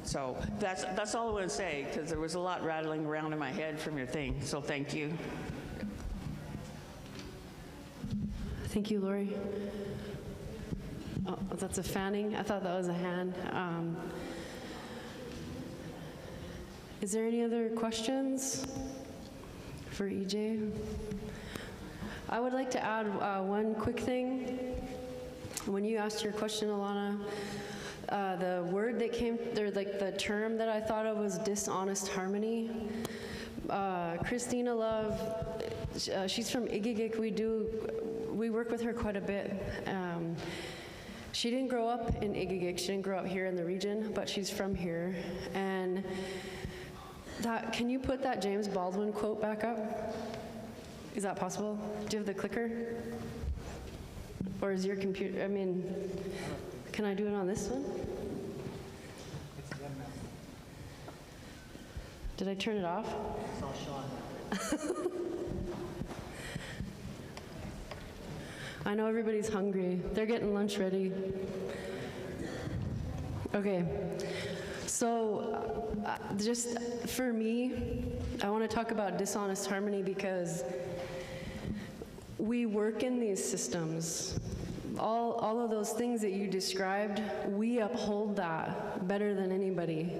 so that's all I want to say, because there was a lot rattling around in my head from your thing, so thank you. Thank you, Lori. Oh, that's a fanning. I thought that was a hand. Is there any other questions for EJ? I would like to add one quick thing. When you asked your question, Alana, the word that came, or like the term that I thought of was dishonest harmony. Christina Love, she's from Igigik. We work with her quite a bit. She didn't grow up in Igigik. She didn't grow up here in the region, but she's from here. And can you put that James Baldwin quote back up? Is that possible? Do you have the clicker? Or is your computer, Can I do it on this one? Did I turn it off? It's all Sean. I know everybody's hungry. They're getting lunch ready. Okay. So, just for me, I want to talk about dishonest harmony because we work in these systems. All of those things that you described, we uphold that better than anybody.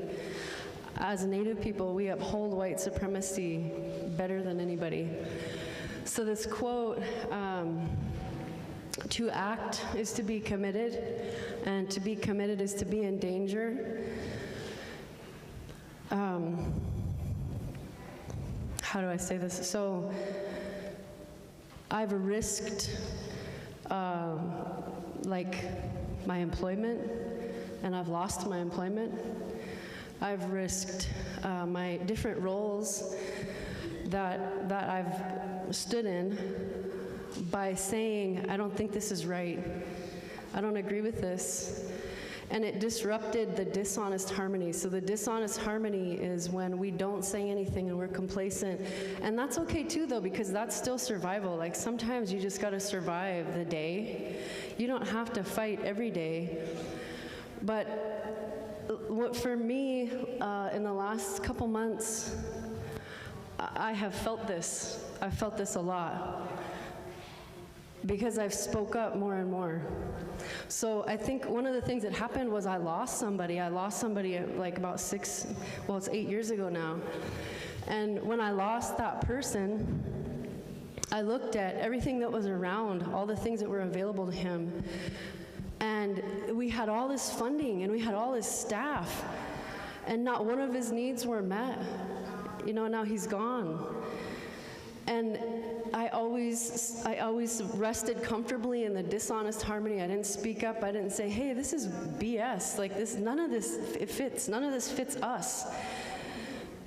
As Native people, we uphold white supremacy better than anybody. So this quote, to act is to be committed, and to be committed is to be in danger. How do I say this? So I've risked like my employment, and I've lost my employment. I've risked my different roles that I've stood in by saying, I don't think this is right. I don't agree with this. And it disrupted the dishonest harmony. So the dishonest harmony is when we don't say anything and we're complacent. And that's okay too, though, because that's still survival. Like sometimes you just gotta survive the day. You don't have to fight every day. But what for me, in the last couple months, I have felt this. I've felt this a lot. Because I've spoke up more and more. So I think one of the things that happened was I lost somebody. I lost somebody like about it's 8 years ago now. And when I lost that person, I looked at everything that was around, all the things that were available to him. And we had all this funding and we had all this staff. And not one of his needs were met. You know, now he's gone. And I always rested comfortably in the dishonest harmony. I didn't speak up. I didn't say, hey, this is BS. Like this, none of this fits us.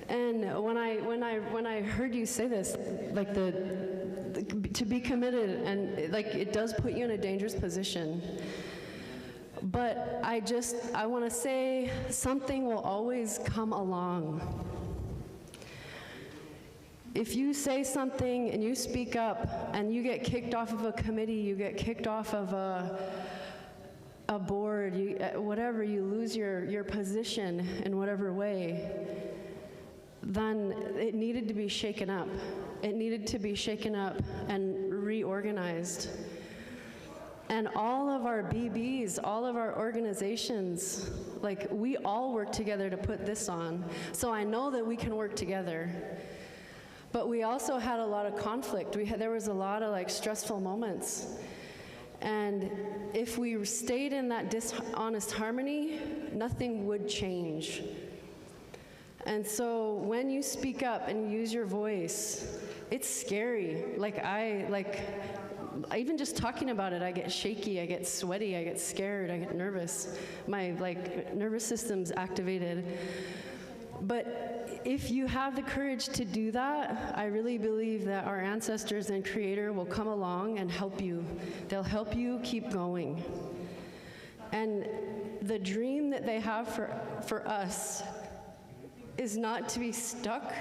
And when I heard you say this, like to be committed, and like it does put you in a dangerous position. But I want to say something will always come along. If you say something and you speak up and you get kicked off of a committee, you get kicked off of a board, whatever, you lose your position in whatever way, then it needed to be shaken up. It needed to be shaken up and reorganized. And all of our BBs, all of our organizations, like we all work together to put this on. So I know that we can work together. But we also had a lot of conflict. There was a lot of like stressful moments. And if we stayed in that dishonest harmony, nothing would change. And so when you speak up and use your voice, it's scary. Even just talking about it, I get shaky, I get sweaty, I get scared, I get nervous. My nervous system's activated. But if you have the courage to do that, I really believe that our ancestors and Creator will come along and help you. They'll help you keep going. And the dream that they have for us is not to be stuck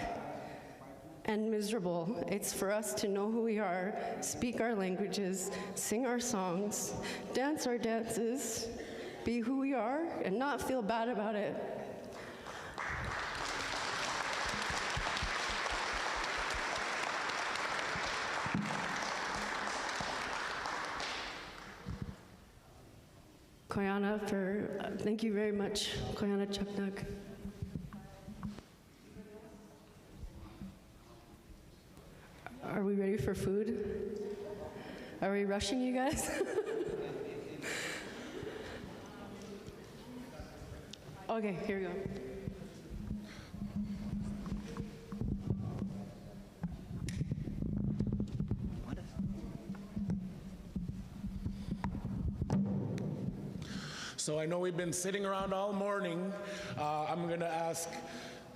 and miserable. It's for us to know who we are, speak our languages, sing our songs, dance our dances, be who we are, and not feel bad about it. Koyana, thank you very much, Koyana Chuknak. Are we ready for food? Are we rushing you guys? Okay, here we go. So I know we've been sitting around all morning. I'm going to ask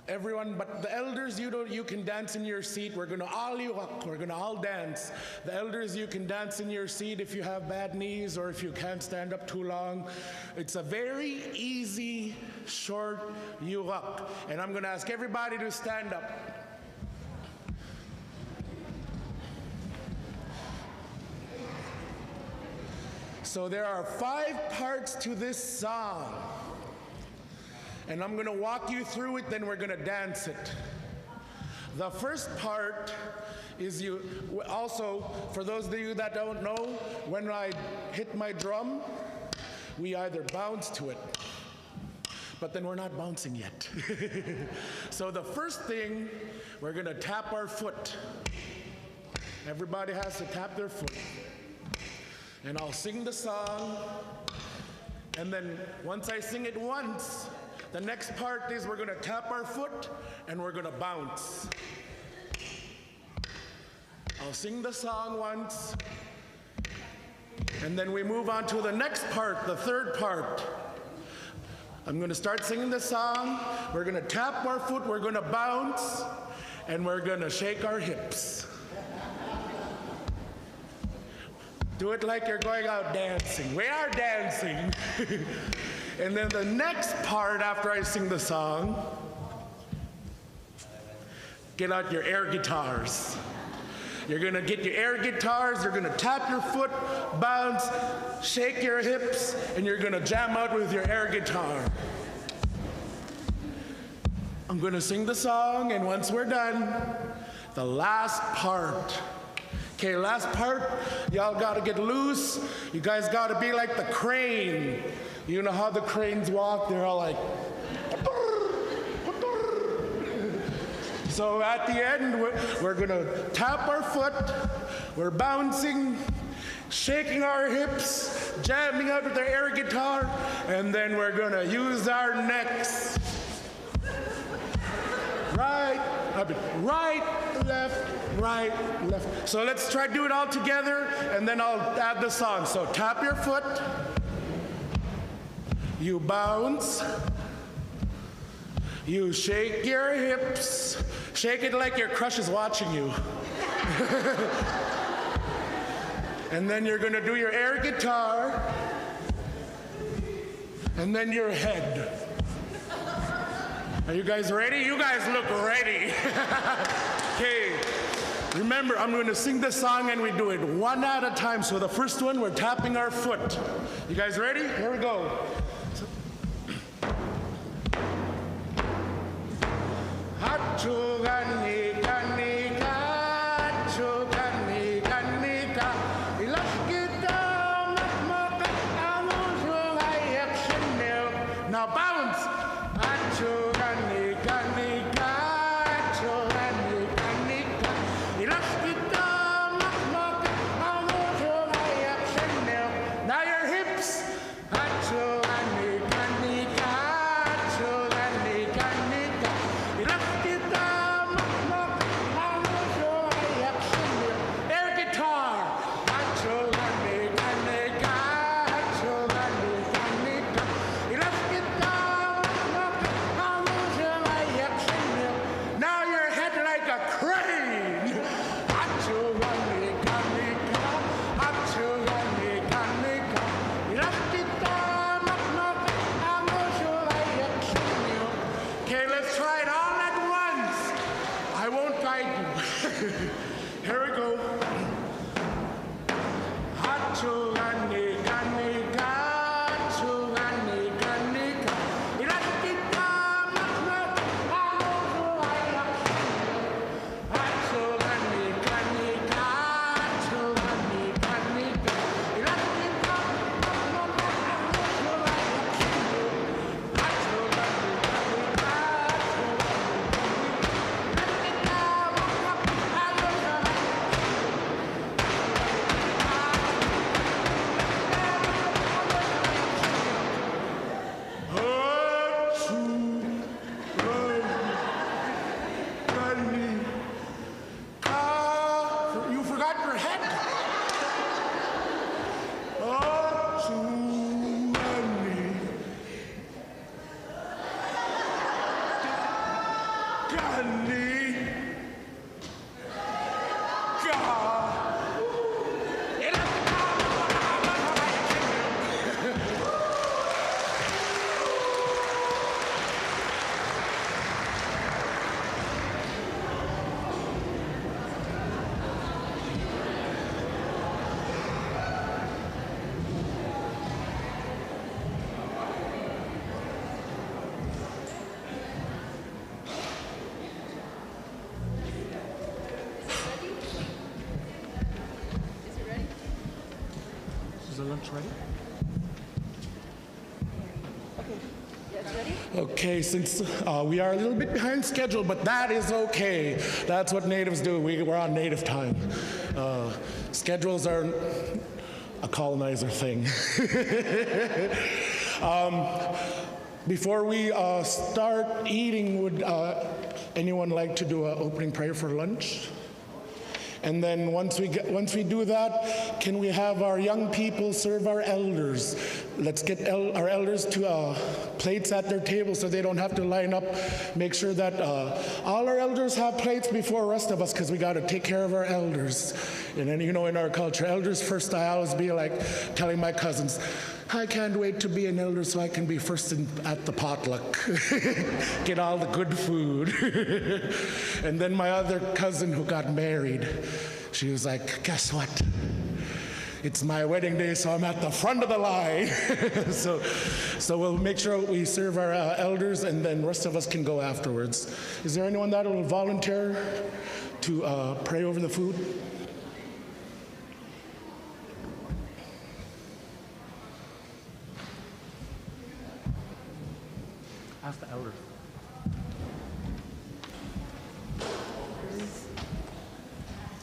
Everyone, but the elders, you can dance in your seat. We're gonna all yuwak. We're gonna all dance. The elders, you can dance in your seat if you have bad knees or if you can't stand up too long. It's a very easy, short yuwak. And I'm gonna ask everybody to stand up. So there are 5 parts to this song. And I'm gonna walk you through it, then we're gonna dance it. The first part is also, for those of you that don't know, when I hit my drum, we either bounce to it, but then we're not bouncing yet. So the first thing, we're gonna tap our foot. Everybody has to tap their foot. And I'll sing the song, and then once I sing it once, the next part is we're gonna tap our foot and we're gonna bounce. I'll sing the song once, and then we move on to the next part, the third part. I'm gonna start singing the song, we're gonna tap our foot, we're gonna bounce, and we're gonna shake our hips. Do it like you're going out dancing. We are dancing. And then the next part after I sing the song, get out your air guitars. You're gonna get your air guitars, you're gonna tap your foot, bounce, shake your hips, and you're gonna jam out with your air guitar. I'm gonna sing the song, and once we're done, the last part. Okay, last part, y'all gotta get loose. You guys gotta be like the crane. You know how the cranes walk? They're all like, so at the end, we're gonna tap our foot, we're bouncing, shaking our hips, jamming out with the air guitar, and then we're gonna use our necks. Right, left. So let's try to do it all together, and then I'll add the song. So tap your foot, you bounce, you shake your hips, shake it like your crush is watching you. And then you're gonna do your air guitar, and then your head. Are you guys ready? You guys look ready. Okay, remember, I'm gonna sing the song and we do it one at a time. So the first one, we're tapping our foot. You guys ready? Here we go. Now bounce. Now your hips. Air guitar. Now your head like a crane. Okay, let's try it all at once. I won't guide you. Here we go. Is the lunch ready? Okay, since we are a little bit behind schedule, but that is okay. That's what natives do. We're on native time. Schedules are a colonizer thing. Before we start eating, would anyone like to do an opening prayer for lunch? And then once we do that, can we have our young people serve our elders? Let's get our elders to plates at their table so they don't have to line up. Make sure that all our elders have plates before the rest of us, because we got to take care of our elders. And then, you know, in our culture, elders first. I always be like telling my cousins, I can't wait to be an elder so I can be first at the potluck. Get all the good food. And then my other cousin who got married, she was like, guess what? It's my wedding day, so I'm at the front of the line. so we'll make sure we serve our elders, and then the rest of us can go afterwards. Is there anyone that will volunteer to pray over the food? Ask the elder.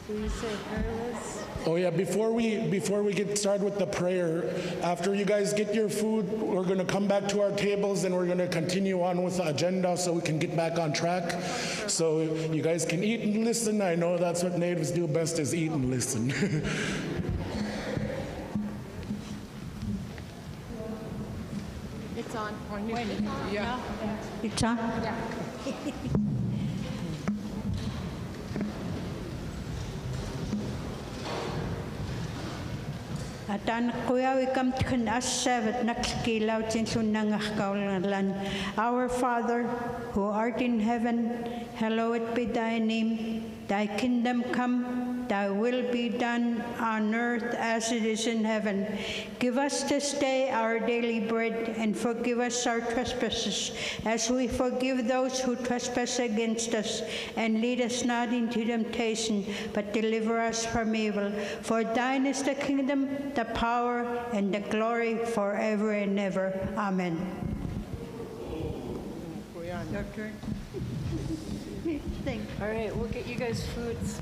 Will you say prayers? Oh yeah, before we get started with the prayer, after you guys get your food, we're going to come back to our tables and we're going to continue on with the agenda so we can get back on track. So you guys can eat and listen. I know that's what natives do best, is eat and listen. It's on. Yeah. It's on? Yeah. Atan kuya we come to kan asavat nakskilaw sunangakaulan. Our Father, who art in heaven, hallowed be thy name. Thy kingdom come, thy will be done on earth as it is in heaven. Give us this day our daily bread, and forgive us our trespasses, as we forgive those who trespass against us. And lead us not into temptation, but deliver us from evil. For thine is the kingdom, the power, and the glory forever and ever. Amen. Your turn. All right, we'll get you guys foods.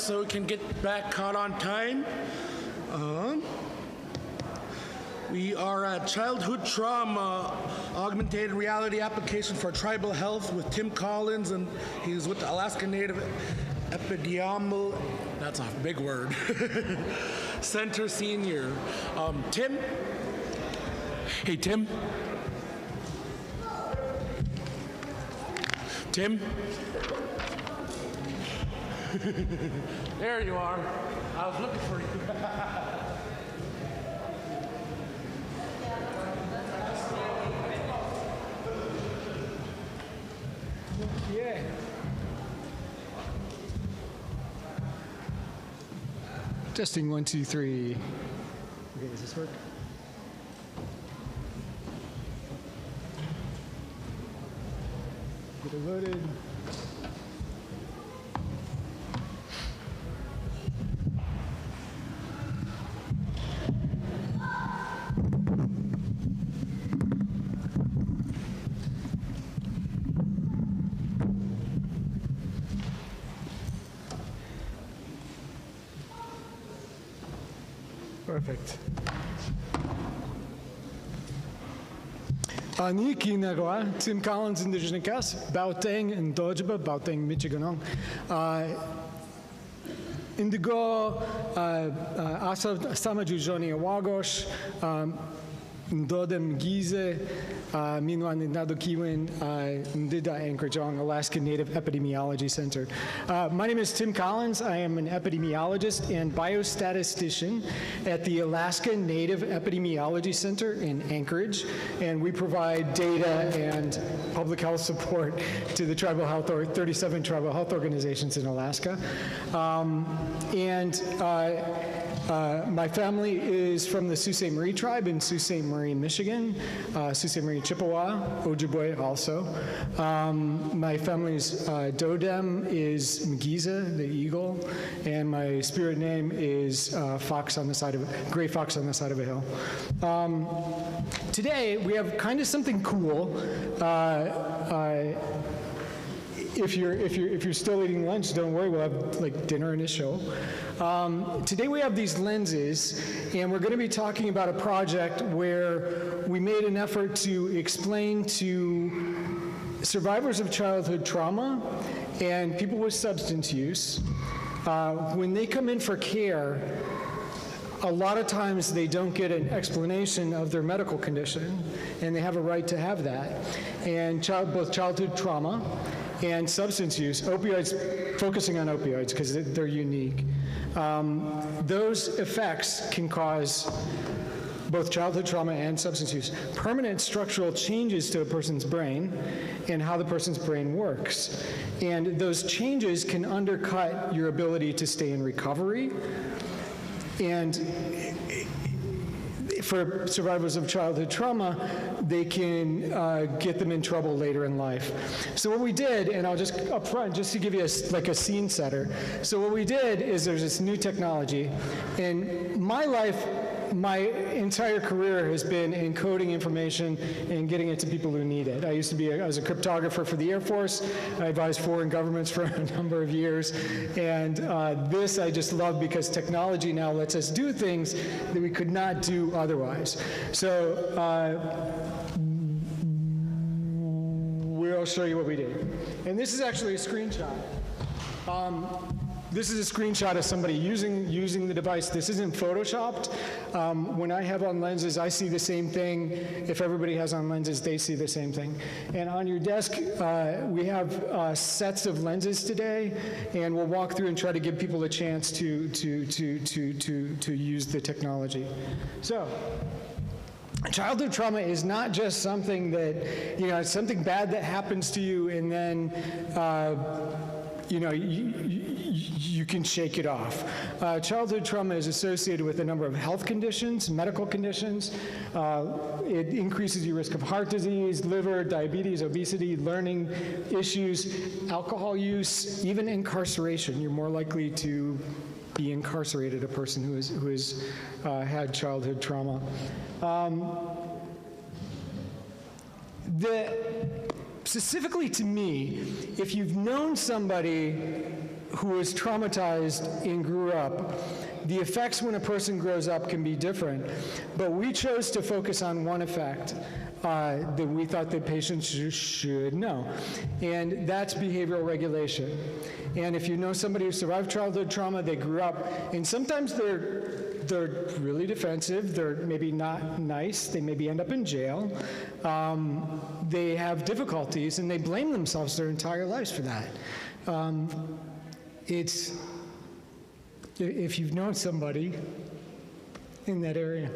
so we can get back caught on time. We are at Childhood Trauma, Augmented Reality Application for Tribal Health with Tim Collins, and he's with the Alaska Native Epidemiology, that's a big word, Center Senior. Tim? Hey, Tim? Tim? There you are. I was looking for you. Yeah. Testing 1, 2, 3. Okay, does this work? Get it loaded. Perfect. Ani kinagawa, Tim Collins Indigenous, Bauteng and Dojaba, Bauteng, Michigan. Indigo, Asa Samaju Joni Awagosh, Ndodem Gize, Minwan Nadokiwin, Ndida Anchorajong, Alaska Native Epidemiology Center. My name is Tim Collins. I am an epidemiologist and biostatistician at the Alaska Native Epidemiology Center in Anchorage, and we provide data and public health support to the tribal health, or 37 tribal health organizations in Alaska. My family is from the Sault Ste. Marie tribe in Sault Ste. Marie, Michigan, Sault Ste. Marie Chippewa, Ojibwe also. My family's Dodem is Mgiza, the eagle, and my spirit name is fox on the side of gray fox on the side of a hill. Today we have kind of something cool. If you're still eating lunch, don't worry, we'll have like dinner and a show. Today we have these lenses, and we're going to be talking about a project where we made an effort to explain to survivors of childhood trauma and people with substance use, when they come in for care, a lot of times they don't get an explanation of their medical condition, and they have a right to have that. And both childhood trauma and substance use, opioids, focusing on opioids because they're unique, those effects can cause both childhood trauma and substance use, permanent structural changes to a person's brain and how the person's brain works. And those changes can undercut your ability to stay in recovery. And for survivors of childhood trauma, they can get them in trouble later in life. So what we did, and I'll just up front, just to give you a scene setter. So what we did is there's this new technology. In my life, my entire career has been encoding information and getting it to people who need it. I was a cryptographer for the Air Force. I advised foreign governments for a number of years. And this I just love because technology now lets us do things that we could not do otherwise. So we'll show you what we did. And this is actually a screenshot. This is a screenshot of somebody using the device. This isn't photoshopped. When I have on lenses, I see the same thing. If everybody has on lenses, they see the same thing. And on your desk, we have sets of lenses today, and we'll walk through and try to give people a chance to use the technology. So, childhood trauma is not just something that, it's something bad that happens to you, and then, you can shake it off. Childhood trauma is associated with a number of health conditions, medical conditions. It increases your risk of heart disease, liver, diabetes, obesity, learning issues, alcohol use, even incarceration. You're more likely to be incarcerated, a person who has had childhood specifically to me, if you've known somebody who was traumatized and grew up, the effects when a person grows up can be different. But we chose to focus on one effect that we thought that patients should know, and that's behavioral regulation. And if you know somebody who survived childhood trauma, they grew up, and sometimes they're really defensive, they're maybe not nice, they maybe end up in jail, they have difficulties, and they blame themselves their entire lives for that. If you've known somebody in that area.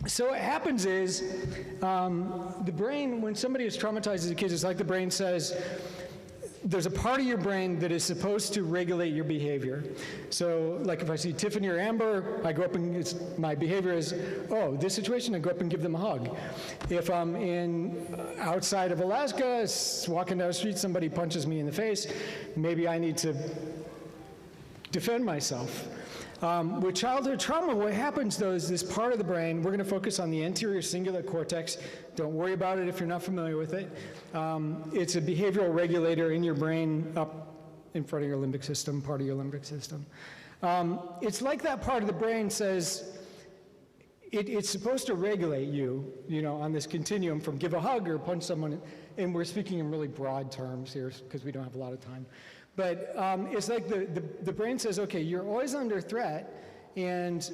So what happens is, the brain, when somebody is traumatized as a kid, it's like the brain says, there's a part of your brain that is supposed to regulate your behavior. So like if I see Tiffany or Amber, I go up and my behavior is, oh, this situation, I go up and give them a hug. If I'm outside of Alaska, walking down the street, somebody punches me in the face, maybe I need to defend myself. With childhood trauma, what happens though is this part of the brain, we're going to focus on the anterior cingulate cortex. Don't worry about it if you're not familiar with it. It's a behavioral regulator in your brain up in front of your limbic system, part of your limbic system. It's like that part of the brain says, it's supposed to regulate you, on this continuum from give a hug or punch someone, and we're speaking in really broad terms here because we don't have a lot of time. But it's like the brain says, okay, you're always under threat, and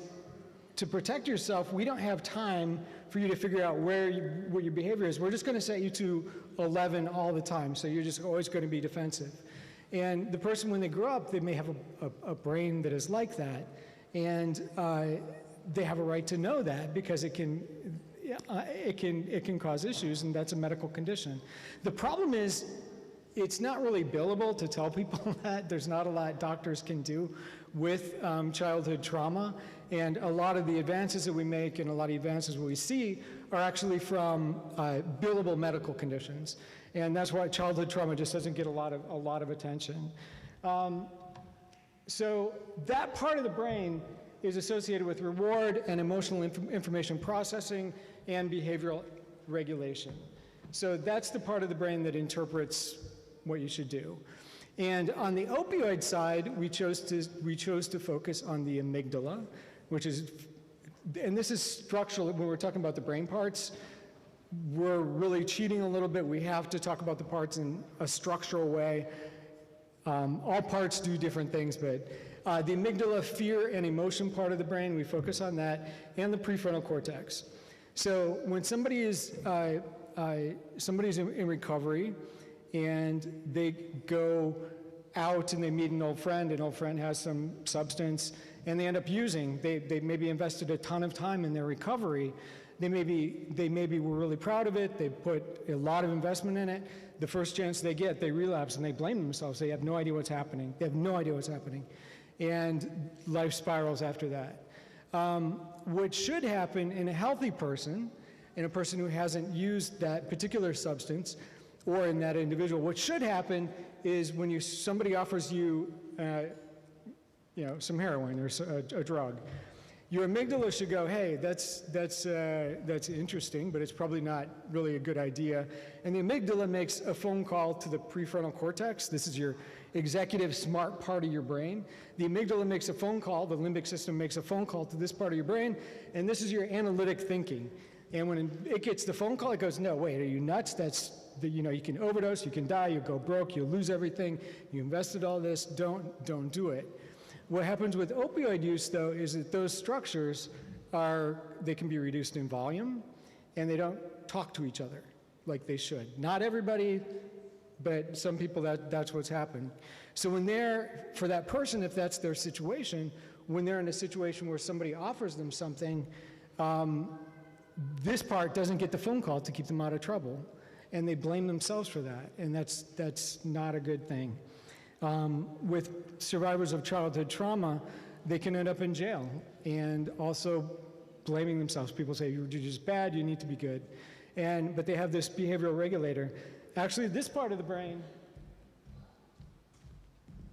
to protect yourself, we don't have time for you to figure out what your behavior is. We're just going to set you to 11 all the time, so you're just always going to be defensive. And the person, when they grow up, they may have a brain that is like that, and they have a right to know that because it can cause issues, and that's a medical condition. The problem is, it's not really billable to tell people that. There's not a lot doctors can do with childhood trauma, and a lot of the advances that we make and a lot of the advances we see are actually from billable medical conditions, and that's why childhood trauma just doesn't get a lot of attention. So that part of the brain is associated with reward and emotional information processing and behavioral regulation. So that's the part of the brain that interprets what you should do. And on the opioid side, we chose to focus on the amygdala, which is, and this is structural, when we're talking about the brain parts, we're really cheating a little bit. We have to talk about the parts in a structural way. All parts do different things, but the amygdala, fear and emotion part of the brain, we focus on that, and the prefrontal cortex. So when somebody is somebody's in recovery, and they go out and they meet an old friend has some substance, and they end up using. They maybe invested a ton of time in their recovery. They maybe were really proud of it. They put a lot of investment in it. The first chance they get, they relapse and they blame themselves. They have no idea what's happening. And life spirals after that. What should happen in a healthy person, in a person who hasn't used that particular substance, or in that individual, what should happen is when somebody offers you, some heroin or a drug, your amygdala should go, hey, that's interesting, but it's probably not really a good idea. And the amygdala makes a phone call to the prefrontal cortex. This is your executive smart part of your brain. The amygdala makes a phone call, the limbic system makes a phone call to this part of your brain, and this is your analytic thinking. And when it gets the phone call, it goes, no, wait, are you nuts? You can overdose, you can die, you go broke, you lose everything, you invested all this, don't do it. What happens with opioid use, though, is that those structures they can be reduced in volume, and they don't talk to each other like they should. Not everybody, but some people, that's what's happened. So for that person, if that's their situation, when they're in a situation where somebody offers them something, this part doesn't get the phone call to keep them out of trouble. And they blame themselves for that, and that's not a good thing. With survivors of childhood trauma, they can end up in jail, and also blaming themselves. People say, you're just bad, you need to be good. But they have this behavioral regulator. Actually, this part of the brain,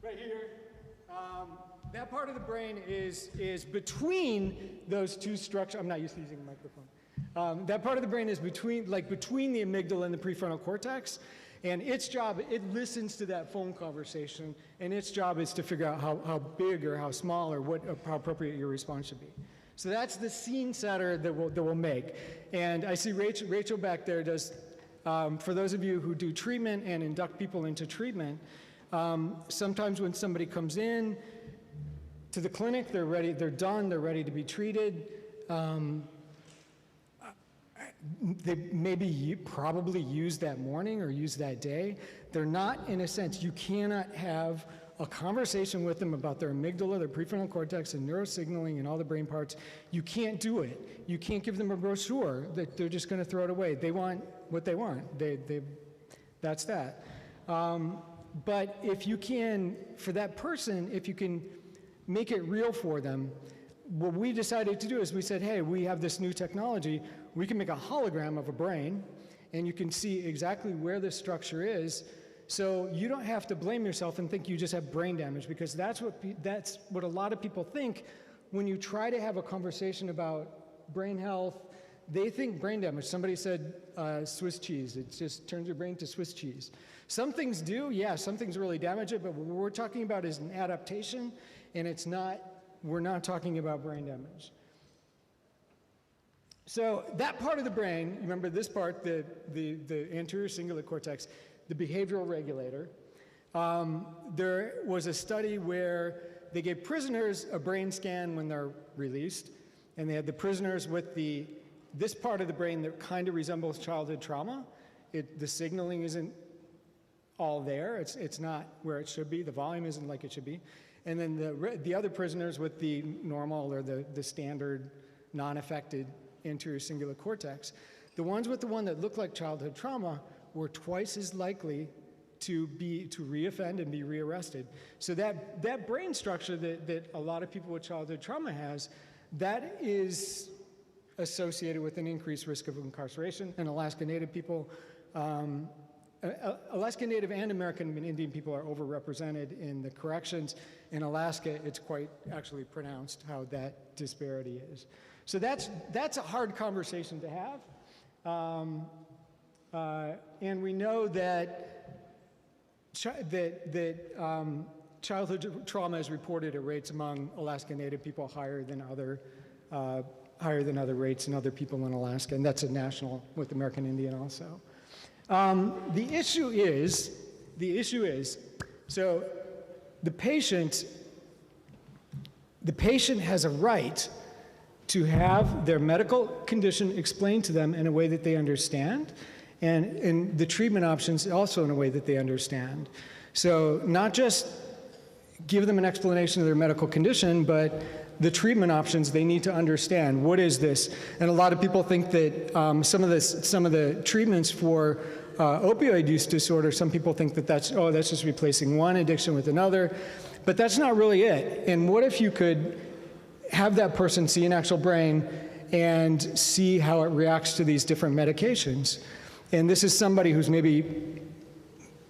right here, that part of the brain is between those two structures. I'm not used to using a microphone. That part of the brain is between the amygdala and the prefrontal cortex. And its job, it listens to that phone conversation, and its job is to figure out how big or how small or how appropriate your response should be. So that's the scene setter that we'll make. And I see Rachel back there does, for those of you who do treatment and induct people into treatment, sometimes when somebody comes in to the clinic, they're ready, they're done, they're ready to be treated. They maybe probably used that morning or used that day. They're not, in a sense, you cannot have a conversation with them about their amygdala, their prefrontal cortex, and neurosignaling and all the brain parts. You can't do it. You can't give them a brochure that they're just going to throw it away. They want what they want. That's that. But if you can, for that person, if you can make it real for them, what we decided to do is we said, hey, we have this new technology. We can make a hologram of a brain, and you can see exactly where the structure is, so you don't have to blame yourself and think you just have brain damage, because that's what a lot of people think when you try to have a conversation about brain health. They think brain damage. Somebody said Swiss cheese. It just turns your brain to Swiss cheese. Some things do, yeah, some things really damage it, but what we're talking about is an adaptation, and we're not talking about brain damage. So that part of the brain, remember this part, the anterior cingulate cortex, the behavioral regulator. There was a study where they gave prisoners a brain scan when they're released, and they had the prisoners with this part of the brain that kind of resembles childhood trauma. The signaling isn't all there. It's not where it should be. The volume isn't like it should be. And then the other prisoners with the normal or the standard non-affected anterior cingulate cortex. The ones with the one that looked like childhood trauma were twice as likely to reoffend and be rearrested. So that brain structure that a lot of people with childhood trauma has, that is associated with an increased risk of incarceration. And Alaska Native people, Alaska Native and American and Indian people are overrepresented in the corrections. In Alaska, it's quite actually pronounced how that disparity is. So that's a hard conversation to have. And we know that childhood trauma is reported at rates among Alaska Native people higher than other rates in other people in Alaska, and that's a national with American Indian also. The issue is, so the patient has a right to have their medical condition explained to them in a way that they understand, and the treatment options also in a way that they understand. So not just give them an explanation of their medical condition, but the treatment options they need to understand. What is this? And a lot of people think that some of the treatments for opioid use disorder, some people think that that's just replacing one addiction with another, but that's not really it. And what if you could have that person see an actual brain and see how it reacts to these different medications? And this is somebody who's maybe,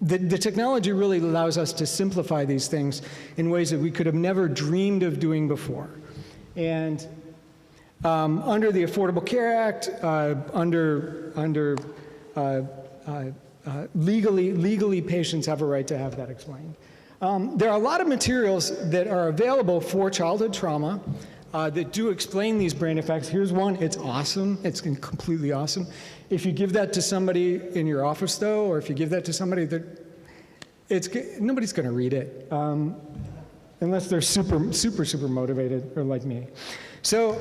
the technology really allows us to simplify these things in ways that we could have never dreamed of doing before. And under the Affordable Care Act, legally patients have a right to have that explained. There are a lot of materials that are available for childhood trauma that do explain these brain effects. Here's one. It's awesome. It's completely awesome. If you give that to somebody in your office, though, or if you give that to somebody nobody's going to read it unless they're super motivated or like me. So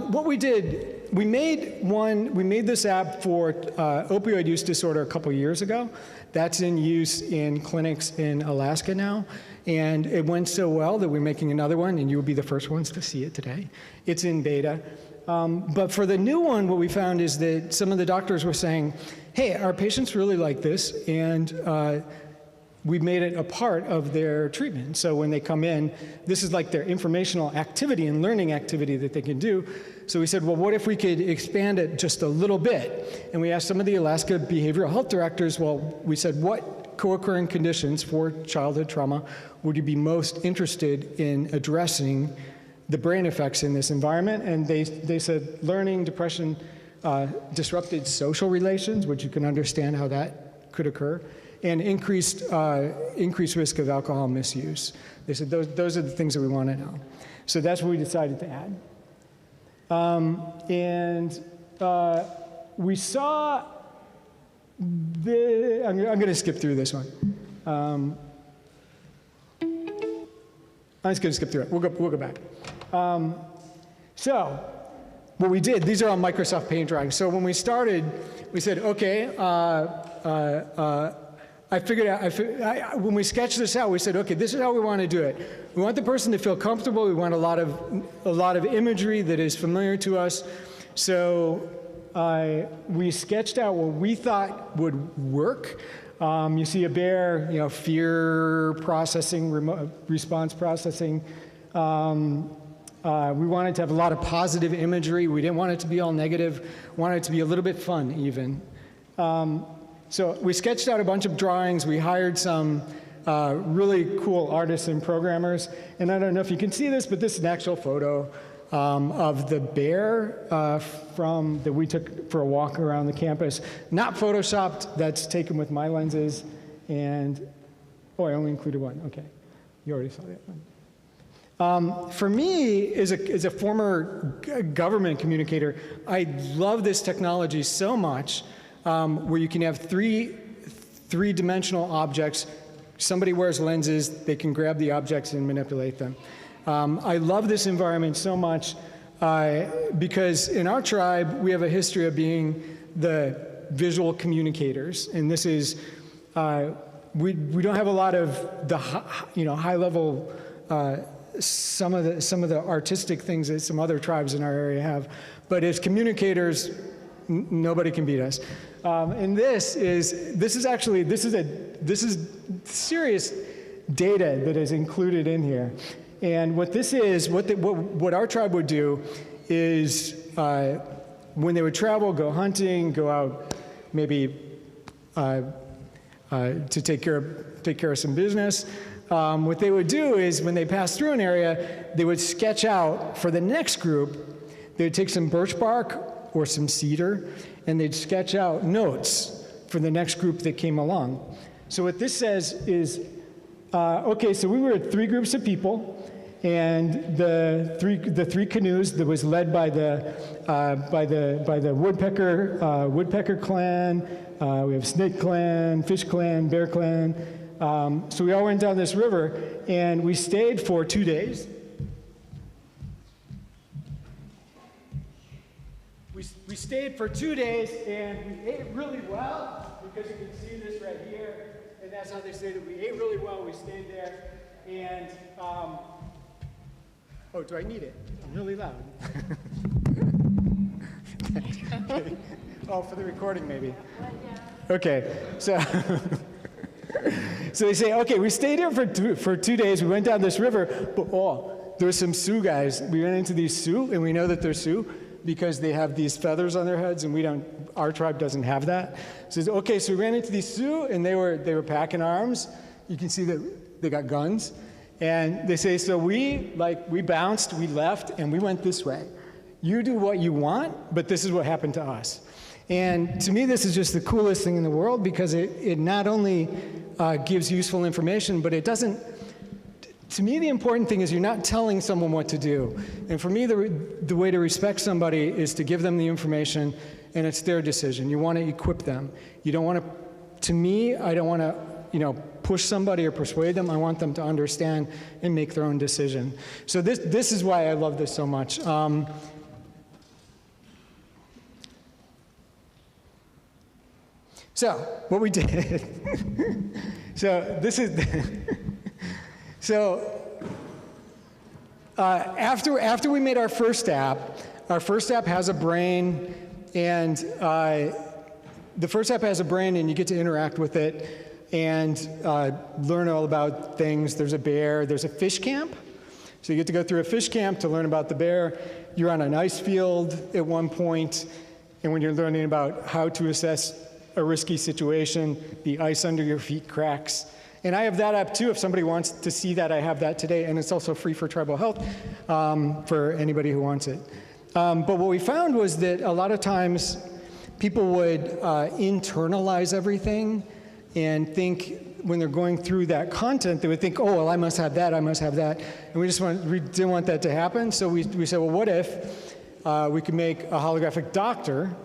what we did, we made this app for opioid use disorder a couple years ago. That's in use in clinics in Alaska now. And it went so well that we're making another one, and you'll be the first ones to see it today. It's in beta. But for the new one, what we found is that some of the doctors were saying, hey, our patients really like this, and we've made it a part of their treatment. So when they come in, this is like their informational activity and learning activity that they can do. So we said, well, what if we could expand it just a little bit? And we asked some of the Alaska behavioral health directors, well, we said, what co-occurring conditions for childhood trauma would you be most interested in addressing the brain effects in this environment? And they said learning, depression, disrupted social relations, which you can understand how that could occur, and increased risk of alcohol misuse. They said those are the things that we want to know. So that's what we decided to add. We saw I'm going to skip through this one. I'm just going to skip through it. We'll go back. So what we did, these are all Microsoft Paint drawings. So when we started, we said, okay, I figured out, when we sketched this out, we said, okay, this is how we want to do it. We want the person to feel comfortable. We want a lot of imagery that is familiar to us. So we sketched out what we thought would work. You see a bear, fear processing, response processing. We wanted to have a lot of positive imagery. We didn't want it to be all negative. We wanted it to be a little bit fun, even. So we sketched out a bunch of drawings. We hired some really cool artists and programmers. And I don't know if you can see this, but this is an actual photo of the bear that we took for a walk around the campus. Not photoshopped, that's taken with my lenses. And, I only included one, okay. You already saw that one. For me, as a former government communicator, I love this technology so much, where you can have three-dimensional objects. Somebody wears lenses, they can grab the objects and manipulate them. I love this environment so much because in our tribe, we have a history of being the visual communicators. And this is, we don't have a lot of the high-level, some of the artistic things that some other tribes in our area have. But as communicators, nobody can beat us. And this is serious data that is included in here. And what this is, what our tribe would do is when they would travel, go hunting, go out maybe to take care of some business, what they would do is when they passed through an area, they would sketch out for the next group, they would take some birch bark or some cedar, and they'd sketch out notes for the next group that came along. So what this says is, okay, so we were 3 groups of people, and the three canoes that was led by the woodpecker clan. We have snake clan, fish clan, bear clan. So we all went down this river, and we stayed for 2 days. We stayed for 2 days, and we ate really well, because you can see this right here, and that's how they stated we ate really well. We stayed there, and oh, do I need it? I'm really loud. Okay. Oh, for the recording, maybe. Okay, so so they say, okay, we stayed here for 2 days. We went down this river, but there were some Sioux guys. We ran into these Sioux, and we know that they're Sioux because they have these feathers on their heads, and our tribe doesn't have that. So okay, so we ran into these Sioux, and they were packing arms. You can see that they got guns. And they say, so we bounced, we left, and we went this way. You do what you want, but this is what happened to us. And to me, this is just the coolest thing in the world, because it not only gives useful information, but it doesn't, to me, the important thing is you're not telling someone what to do. And for me, the way to respect somebody is to give them the information, and it's their decision. You want to equip them. You don't want to me, I don't want to, push somebody or persuade them. I want them to understand and make their own decision. So this is why I love this so much. So what we did, so this is, so after we made our first app has a brain, and the first app has a brain, and you get to interact with it and learn all about things. There's a bear, there's a fish camp. So you get to go through a fish camp to learn about the bear. You're on an ice field at one point, and when you're learning about how to assess a risky situation, the ice under your feet cracks. And I have that app too. If somebody wants to see that, I have that today, and it's also free for tribal health for anybody who wants it. But what we found was that a lot of times people would internalize everything and think when they're going through that content, they would think, oh, well, I must have that, I must have that. And we didn't want that to happen. So we said, well, what if we could make a holographic doctor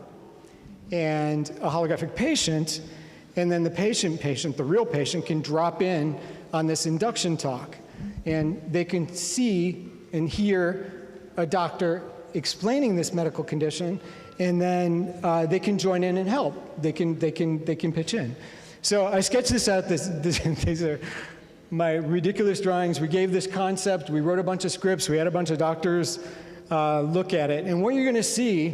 and a holographic patient, and then the patient, the real patient, can drop in on this induction talk. And they can see and hear a doctor explaining this medical condition, and then they can join in and help. They can pitch in. So I sketched this out. These are my ridiculous drawings. We gave this concept. We wrote a bunch of scripts. We had a bunch of doctors look at it. And what you're going to see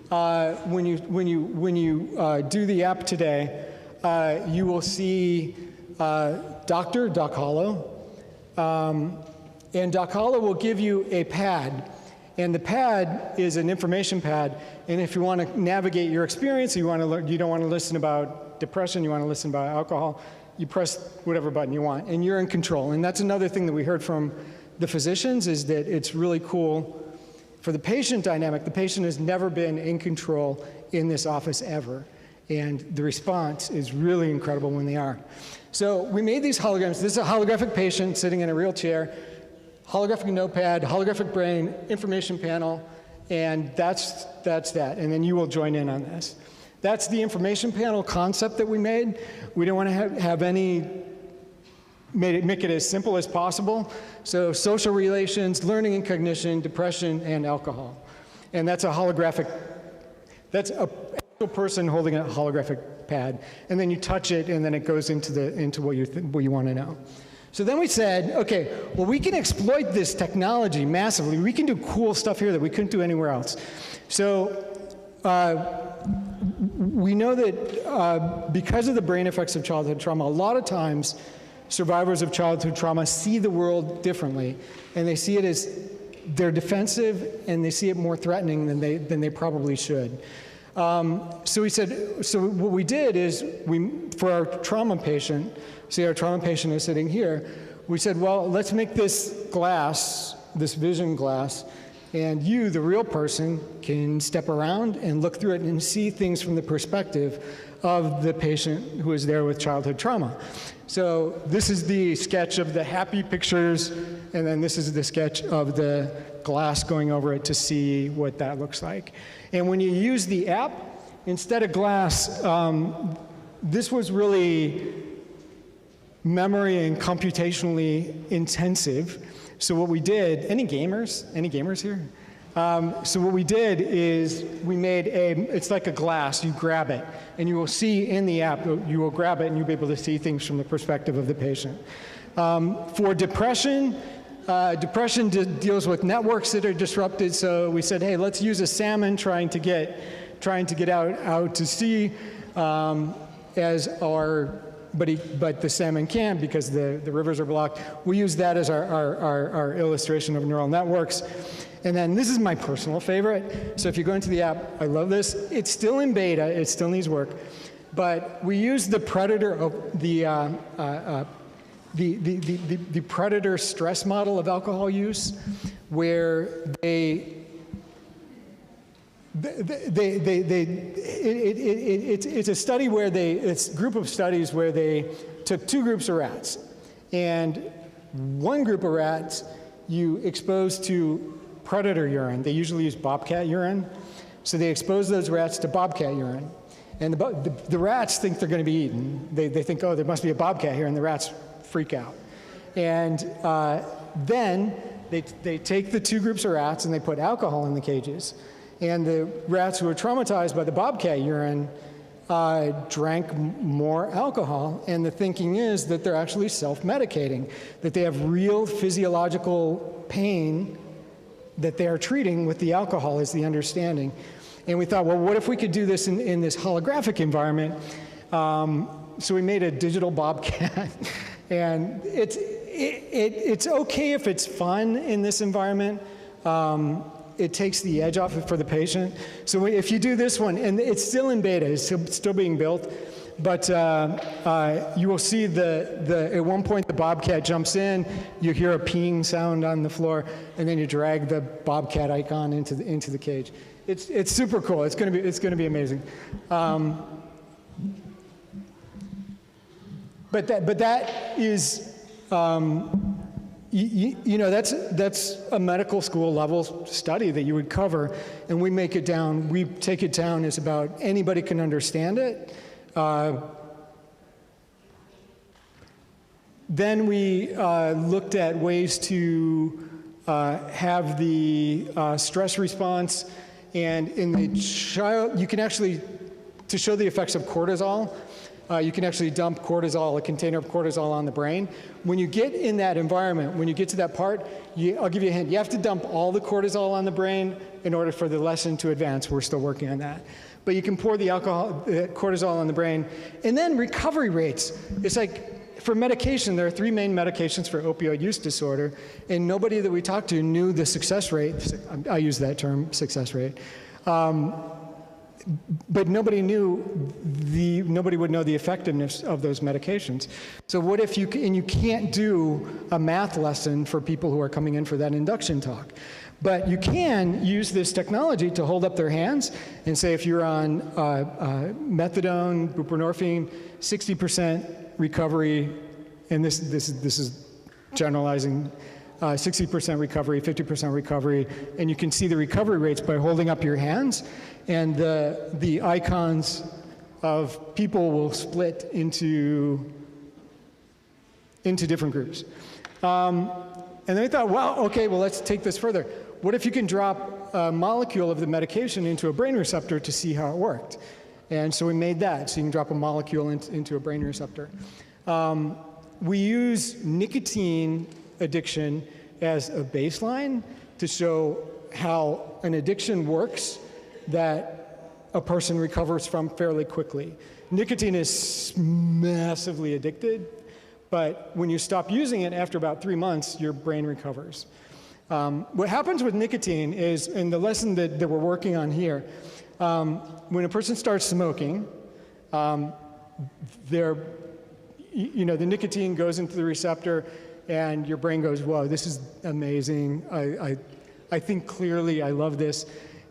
when you do the app today, you will see Doc Hollow, and Doc Hollow will give you a pad. And the pad is an information pad. And if you want to navigate your experience, you don't want to listen about depression, you want to listen about alcohol, you press whatever button you want, and you're in control. And that's another thing that we heard from the physicians, is that it's really cool for the patient dynamic. The patient has never been in control in this office ever. And the response is really incredible when they are. So we made these holograms. This is a holographic patient sitting in a real chair, holographic notepad, holographic brain, information panel, and that's that. And then you will join in on this. That's the information panel concept that we made. We don't want to have any, make it as simple as possible. So social relations, learning and cognition, depression, and alcohol. And that's a holographic, that's a actual person holding a holographic pad. And then you touch it, and then it goes into what you want to know. So then we said, okay, well, we can exploit this technology massively. We can do cool stuff here that we couldn't do anywhere else. So we know that because of the brain effects of childhood trauma, a lot of times survivors of childhood trauma see the world differently, and they see it as they're defensive, and they see it more threatening than they probably should. So we said, so what we did is, for our trauma patient, see our trauma patient is sitting here, we said, well, let's make this glass, this vision glass, and you, the real person, can step around and look through it and see things from the perspective of the patient who is there with childhood trauma. So this is the sketch of the happy pictures, and then this is the sketch of the glass going over it to see what that looks like. And when you use the app, instead of glass, this was really memory and computationally intensive. So what we did, any gamers here? So what we did is we made it's like a glass, you grab it, and you will see in the app, you will grab it and you'll be able to see things from the perspective of the patient. For depression, depression deals with networks that are disrupted, so we said, hey, let's use a salmon trying to get out to sea as our, but the salmon can't because the rivers are blocked. We use that as our illustration of neural networks. And then this is my personal favorite. So if you go into the app, I love this. It's still in beta, it still needs work, but we use the predator of the predator stress model of alcohol use, where it's a study where it's a group of studies where they took two groups of rats, and one group of rats you expose to predator urine. They usually use bobcat urine, so they expose those rats to bobcat urine, and the rats think they're going to be eaten. They think, oh, there must be a bobcat here, and the rats freak out. And then they take the two groups of rats and they put alcohol in the cages. And the rats who were traumatized by the bobcat urine drank more alcohol, and the thinking is that they're actually self-medicating, that they have real physiological pain that they are treating with the alcohol is the understanding. And we thought, well, what if we could do this in this holographic environment? So we made a digital bobcat, and it's okay if it's fun in this environment. It takes the edge off for the patient. So if you do this one, and it's still in beta, it's still being built, But you will see at one point the bobcat jumps in, you hear a peeing sound on the floor, and then you drag the bobcat icon into the cage. It's super cool. It's going to be amazing. But that is, that's a medical school level study that you would cover, and we take it down as about anybody can understand it. Then we looked at ways to have the stress response, and in the child, you can actually, to show the effects of cortisol, you can actually dump cortisol, a container of cortisol on the brain. When you get in that environment, when you get to that part, I'll give you a hint. You have to dump all the cortisol on the brain in order for the lesson to advance. We're still working on that. But you can pour the cortisol on the brain. And then recovery rates. It's like, for medication, there are 3 main medications for opioid use disorder, and nobody that we talked to knew the success rate. I use that term, success rate. But nobody would know the effectiveness of those medications. So what if you can't do a math lesson for people who are coming in for that induction talk. But you can use this technology to hold up their hands and say, if you're on methadone, buprenorphine, 60% recovery, and this is generalizing, 60% recovery, 50% recovery, and you can see the recovery rates by holding up your hands, and the icons of people will split into different groups. And then we thought, well, okay, well, let's take this further. What if you can drop a molecule of the medication into a brain receptor to see how it worked? And so we made that, so you can drop a molecule into a brain receptor. We use nicotine addiction as a baseline to show how an addiction works that a person recovers from fairly quickly. Nicotine is massively addicted, but when you stop using it after about 3 months, your brain recovers. What happens with nicotine is, and the lesson that we're working on here, when a person starts smoking, the nicotine goes into the receptor, and your brain goes, whoa, this is amazing. I think clearly, I love this.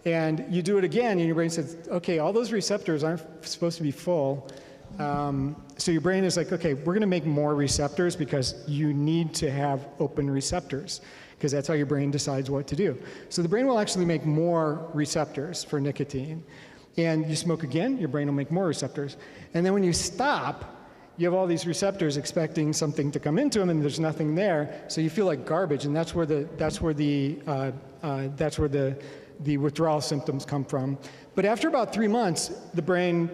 And you do it again, and your brain says, okay, all those receptors aren't supposed to be full. So your brain is like, okay, we're going to make more receptors because you need to have open receptors, because that's how your brain decides what to do. So the brain will actually make more receptors for nicotine. And you smoke again, your brain will make more receptors. And then when you stop, you have all these receptors expecting something to come into them, and there's nothing there, so you feel like garbage, and that's where the withdrawal symptoms come from. But after about 3 months, the brain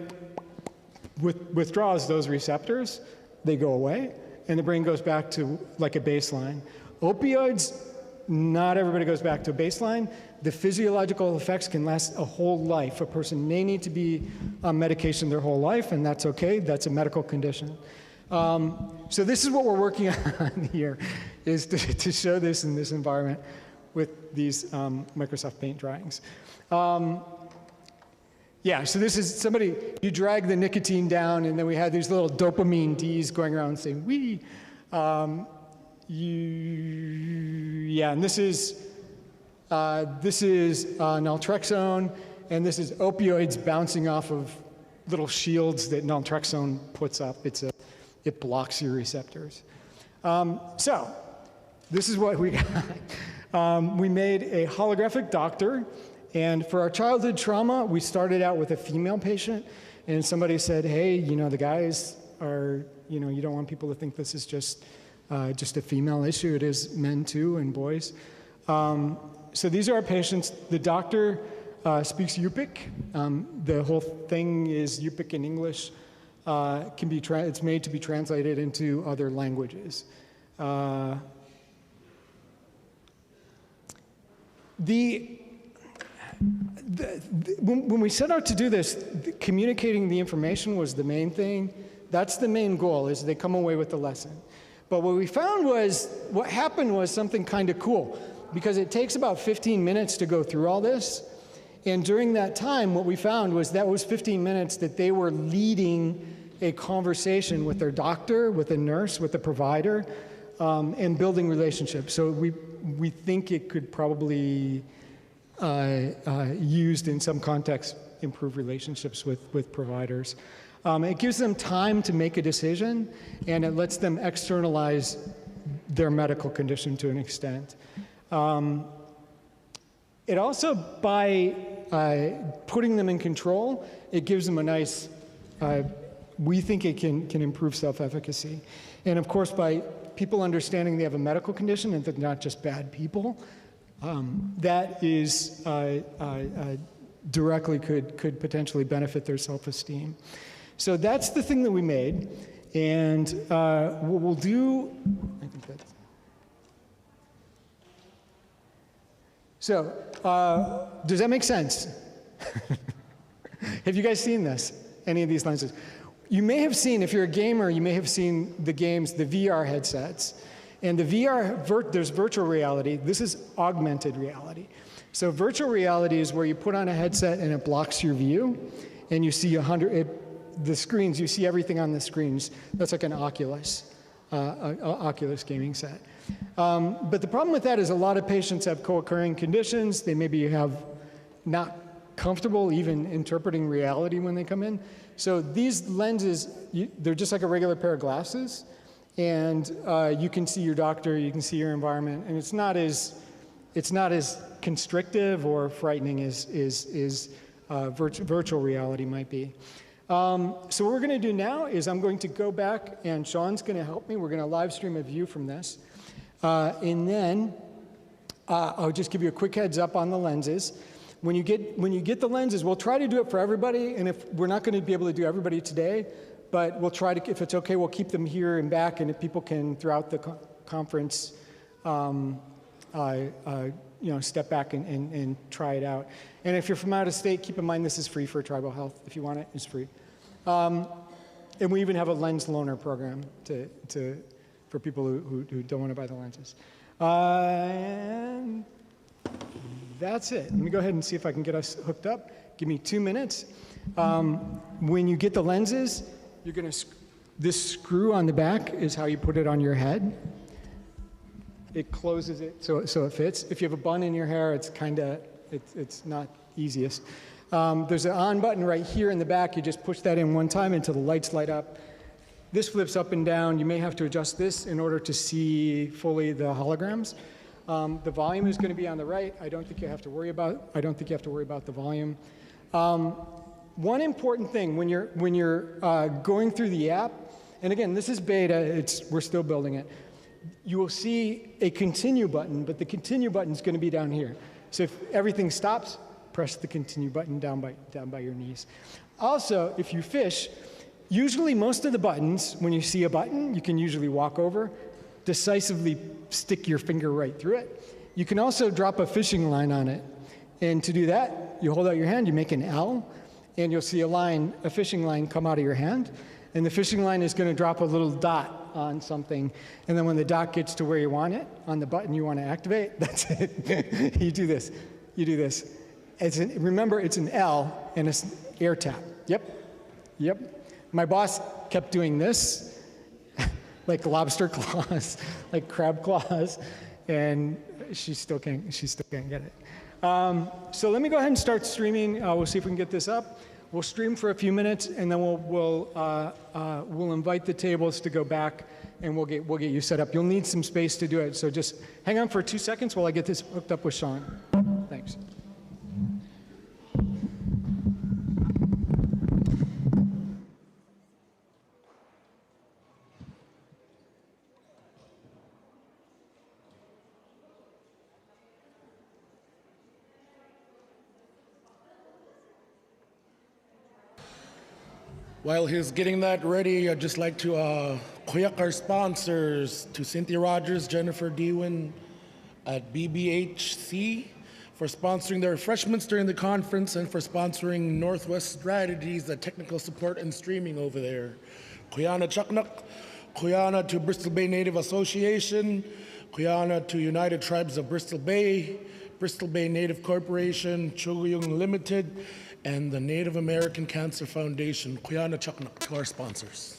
withdraws those receptors, they go away, and the brain goes back to like a baseline. Opioids, not everybody goes back to a baseline. The physiological effects can last a whole life. A person may need to be on medication their whole life, and that's okay. That's a medical condition. So this is what we're working on here, is to show this in this environment with these Microsoft Paint drawings. Yeah, so this is somebody, you drag the nicotine down, and then we had these little dopamine Ds going around saying, wee. Yeah, and this is naltrexone, and this is opioids bouncing off of little shields that naltrexone puts up. It blocks your receptors. So this is what we got. We made a holographic doctor, and for our childhood trauma, we started out with a female patient, and somebody said, hey, the guys are, you don't want people to think this is just a female issue. It is men too, and boys. So these are our patients. The doctor speaks Yupik. The whole thing is Yupik in English. It's made to be translated into other languages. When we set out to do this, communicating the information was the main thing. That's the main goal, is they come away with the lesson. But what happened was something kind of cool, because it takes about 15 minutes to go through all this. And during that time, what we found was that was 15 minutes that they were leading a conversation with their doctor, with a nurse, with a provider, and building relationships. So we think it could probably used in some contexts improve relationships with providers. It gives them time to make a decision, and it lets them externalize their medical condition to an extent. It also, by putting them in control, it gives them a nice, we think it can improve self-efficacy. And of course, by people understanding they have a medical condition and they're not just bad people, that is directly could potentially benefit their self-esteem. So that's the thing that we made. And what we'll do, I think that's, so does that make sense? Have you guys seen this, any of these lenses? You may have seen, if you're a gamer, you may have seen the games, the VR headsets. And the VR, there's virtual reality. This is augmented reality. So virtual reality is where you put on a headset and it blocks your view, and you see the screens, you see everything on the screens. That's like an Oculus gaming set. But the problem with that is a lot of patients have co-occurring conditions. They maybe have not comfortable even interpreting reality when they come in. So these lenses, they're just like a regular pair of glasses, and you can see your doctor, you can see your environment, and it's not as constrictive or frightening as virtual reality might be. So what we're going to do now is I'm going to go back, and Sean's going to help me. We're going to live stream a view from this, and then I'll just give you a quick heads up on the lenses. When you get the lenses, we'll try to do it for everybody, and if we're not going to be able to do everybody today, but we'll try to, if it's okay, we'll keep them here and back, and if people can, throughout the conference, step back and try it out. And if you're from out of state, keep in mind this is free for Tribal Health. If you want it, it's free. And we even have a lens loaner program for people who don't want to buy the lenses. And that's it. Let me go ahead and see if I can get us hooked up. Give me 2 minutes. When you get the lenses, you're going to, this screw on the back is how you put it on your head. It closes it so it fits. If you have a bun in your hair, it's it's not easiest. There's an on button right here in the back. You just push that in one time until the lights light up. This flips up and down. You may have to adjust this in order to see fully the holograms. The volume is going to be on the right. I don't think you have to worry about the volume. One important thing when you're going through the app, and again, this is beta. We're still building it. You will see a continue button, but the continue button is going to be down here. So if everything stops, press the continue button down by your knees. Also, if you fish, usually most of the buttons, when you see a button, you can usually walk over, decisively stick your finger right through it. You can also drop a fishing line on it. And to do that, you hold out your hand, you make an L, and you'll see a fishing line come out of your hand. And the fishing line is going to drop a little dot on something. And then when the dot gets to where you want it, on the button you want to activate, that's it. You do this. Remember, it's an L and it's air tap. Yep. My boss kept doing this, like lobster claws, like crab claws, and she still can't get it. So let me go ahead and start streaming. We'll see if we can get this up. We'll stream for a few minutes, and then we'll invite the tables to go back, and we'll get you set up. You'll need some space to do it, so just hang on for 2 seconds while I get this hooked up with Sean. Thanks. While he's getting that ready, I'd just like to thank our sponsors, to Cynthia Rogers, Jennifer Dewin at BBHC for sponsoring the refreshments during the conference and for sponsoring Northwest Strategies, the technical support and streaming over there. Kuyana Chaknak, Kuyana to Bristol Bay Native Association, Kuyana to United Tribes of Bristol Bay Native Corporation, Chuguyung Limited, and the Native American Cancer Foundation, Kuyana Chaknak, to our sponsors.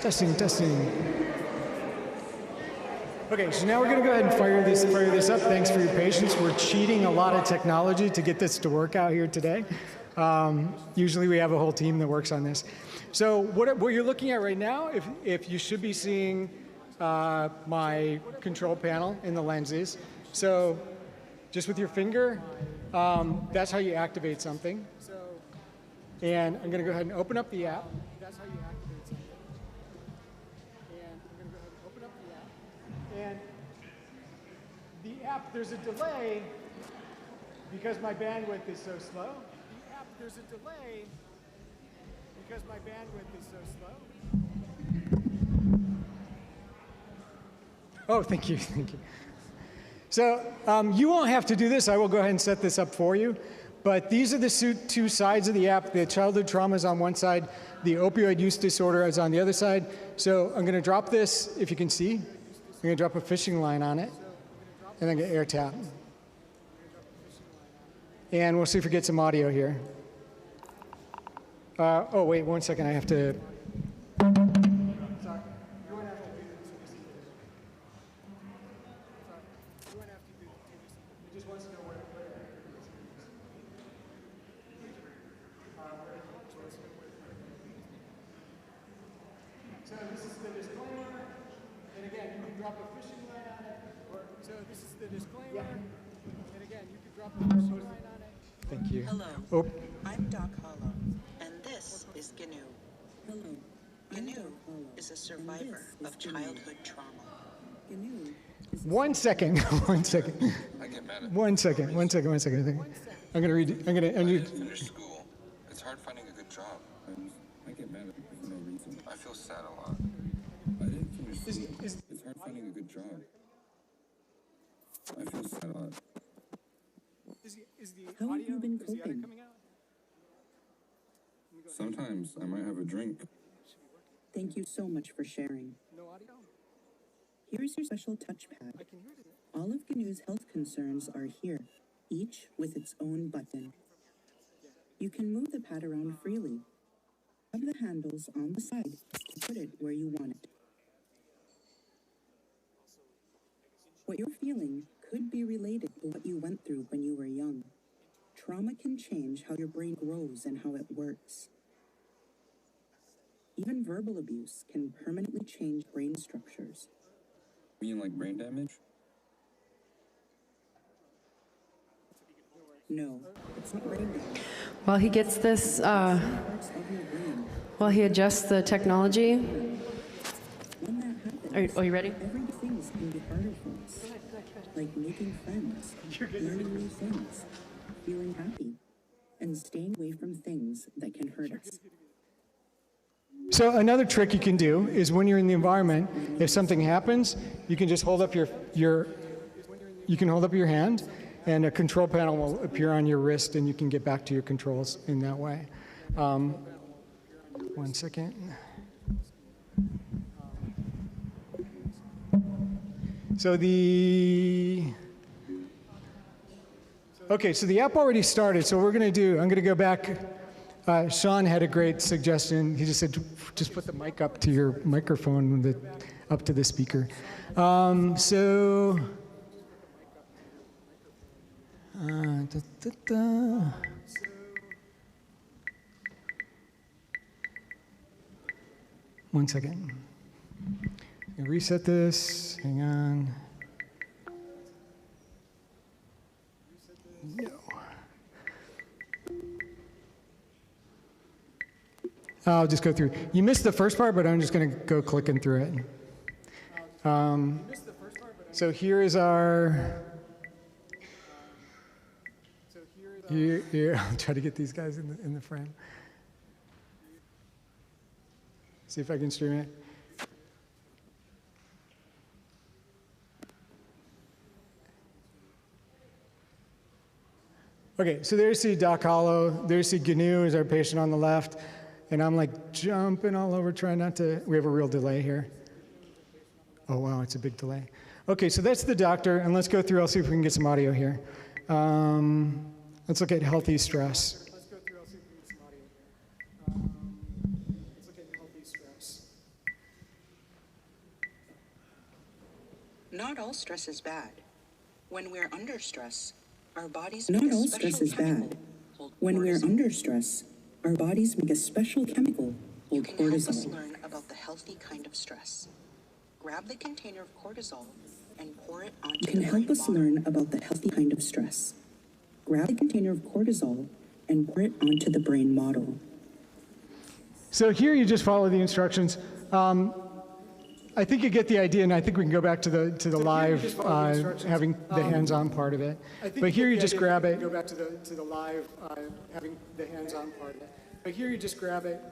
Testing, testing. Okay, so now we're going to go ahead and fire this up. Thanks for your patience. We're cheating a lot of technology to get this to work out here today. Usually we have a whole team that works on this. So what you're looking at right now, if you should be seeing my control panel in the lenses. So just with your finger, that's how you activate something. And I'm going to go ahead and open up the app. That's how you activate something. And I'm going to go ahead and open up the app. And the app, there's a delay because my bandwidth is so slow. The app, there's a delay because my bandwidth is so slow. Oh, thank you, thank you. So you won't have to do this. I will go ahead and set this up for you. But these are the two sides of the app. The childhood trauma is on one side. The opioid use disorder is on the other side. So I'm going to drop this, if you can see. I'm going to drop a fishing line on it. And then get air tap. And we'll see if we get some audio here. Oh, wait, 1 second. I have to... So this is the disclaimer, and again, you can drop a fishing line on it. So this is the disclaimer, and again, you can drop a fishing line on it. Thank you. Hello, oh. I'm Doc Hollow, and this is GNU. Hello, GNU is a survivor of childhood trauma. GNU. 1 second, 1 second. I get mad at 1 second, 1 second, 1 second. I'm gonna read. I'm gonna. I didn't finish school. It's hard finding a good job. I get mad at people for no reason. I feel sad a lot. I didn't finish school. It's hard finding a good job. I feel sad a lot. How have you been coping? Sometimes I might have a drink. Thank you so much for sharing. Here's your special touchpad. All of GNU's health concerns are here, each with its own button. You can move the pad around freely. Grab the handles on the side to put it where you want it. What you're feeling could be related to what you went through when you were young. Trauma can change how your brain grows and how it works. Even verbal abuse can permanently change brain structures. You mean like brain damage? No, it's not brain damage. While he gets this, while he adjusts the technology. Are you ready? Everyday things can be harder for us, like making friends, learning new things, feeling happy, and staying away from things that can hurt us. So another trick you can do is when you're in the environment, if something happens, you can just hold up your hand, and a control panel will appear on your wrist, and you can get back to your controls in that way. 1 second. So the app already started. So what we're going to do, I'm going to go back. Sean had a great suggestion. He just said, just put the mic up to your microphone, up to the speaker. So. 1 second. Reset this. Hang on. No. I'll just go through. You missed the first part, but I'm just going to go clicking through it. So here is our. Here, I'll try to get these guys in the frame. See if I can stream it. Okay, so there's the Doc Hollow. There's the GNU is our patient on the left. And I'm like jumping all over trying not to, we have a real delay here. Oh wow, it's a big delay. Okay, so that's the doctor, and let's go through, I'll see if we can get some audio here. Let's look at healthy stress. Let's go through, I'll see if we can get some audio here. Let's look at healthy stress. Not all stress is bad. When we're under stress, our bodies make a special chemical called cortisol. When we're under stress, our bodies make a special chemical called cortisol. You can help us learn about the healthy kind of stress. Grab the container of cortisol and pour it onto the brain bottle. You can help us learn about the healthy kind of stress. Grab the container of cortisol and pour it onto the brain model. So here you just follow the instructions. I think you get the idea, and I think we can go back to the live, having the hands-on part of it. But here you just grab it. Go back to the live, having the hands-on part of it. But here you just grab it.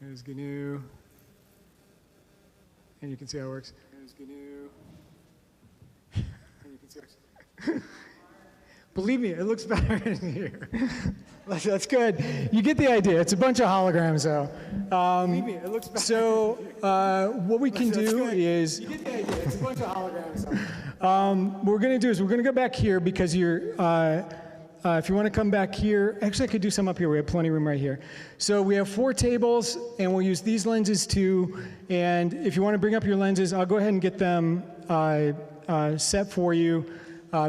Here's GNU, and you can see how it works. Here's GNU, and you can see how it works. Believe me, it looks better in here. That's good. You get the idea. It's a bunch of holograms, though. Believe me, it looks better. So what we can do is... You get the idea. It's a bunch of holograms, though. What we're going to do is we're going to go back here because you're... if you want to come back here, actually I could do some up here. We have plenty of room right here. So we have 4 tables, and we'll use these lenses too. And if you want to bring up your lenses, I'll go ahead and get them set for you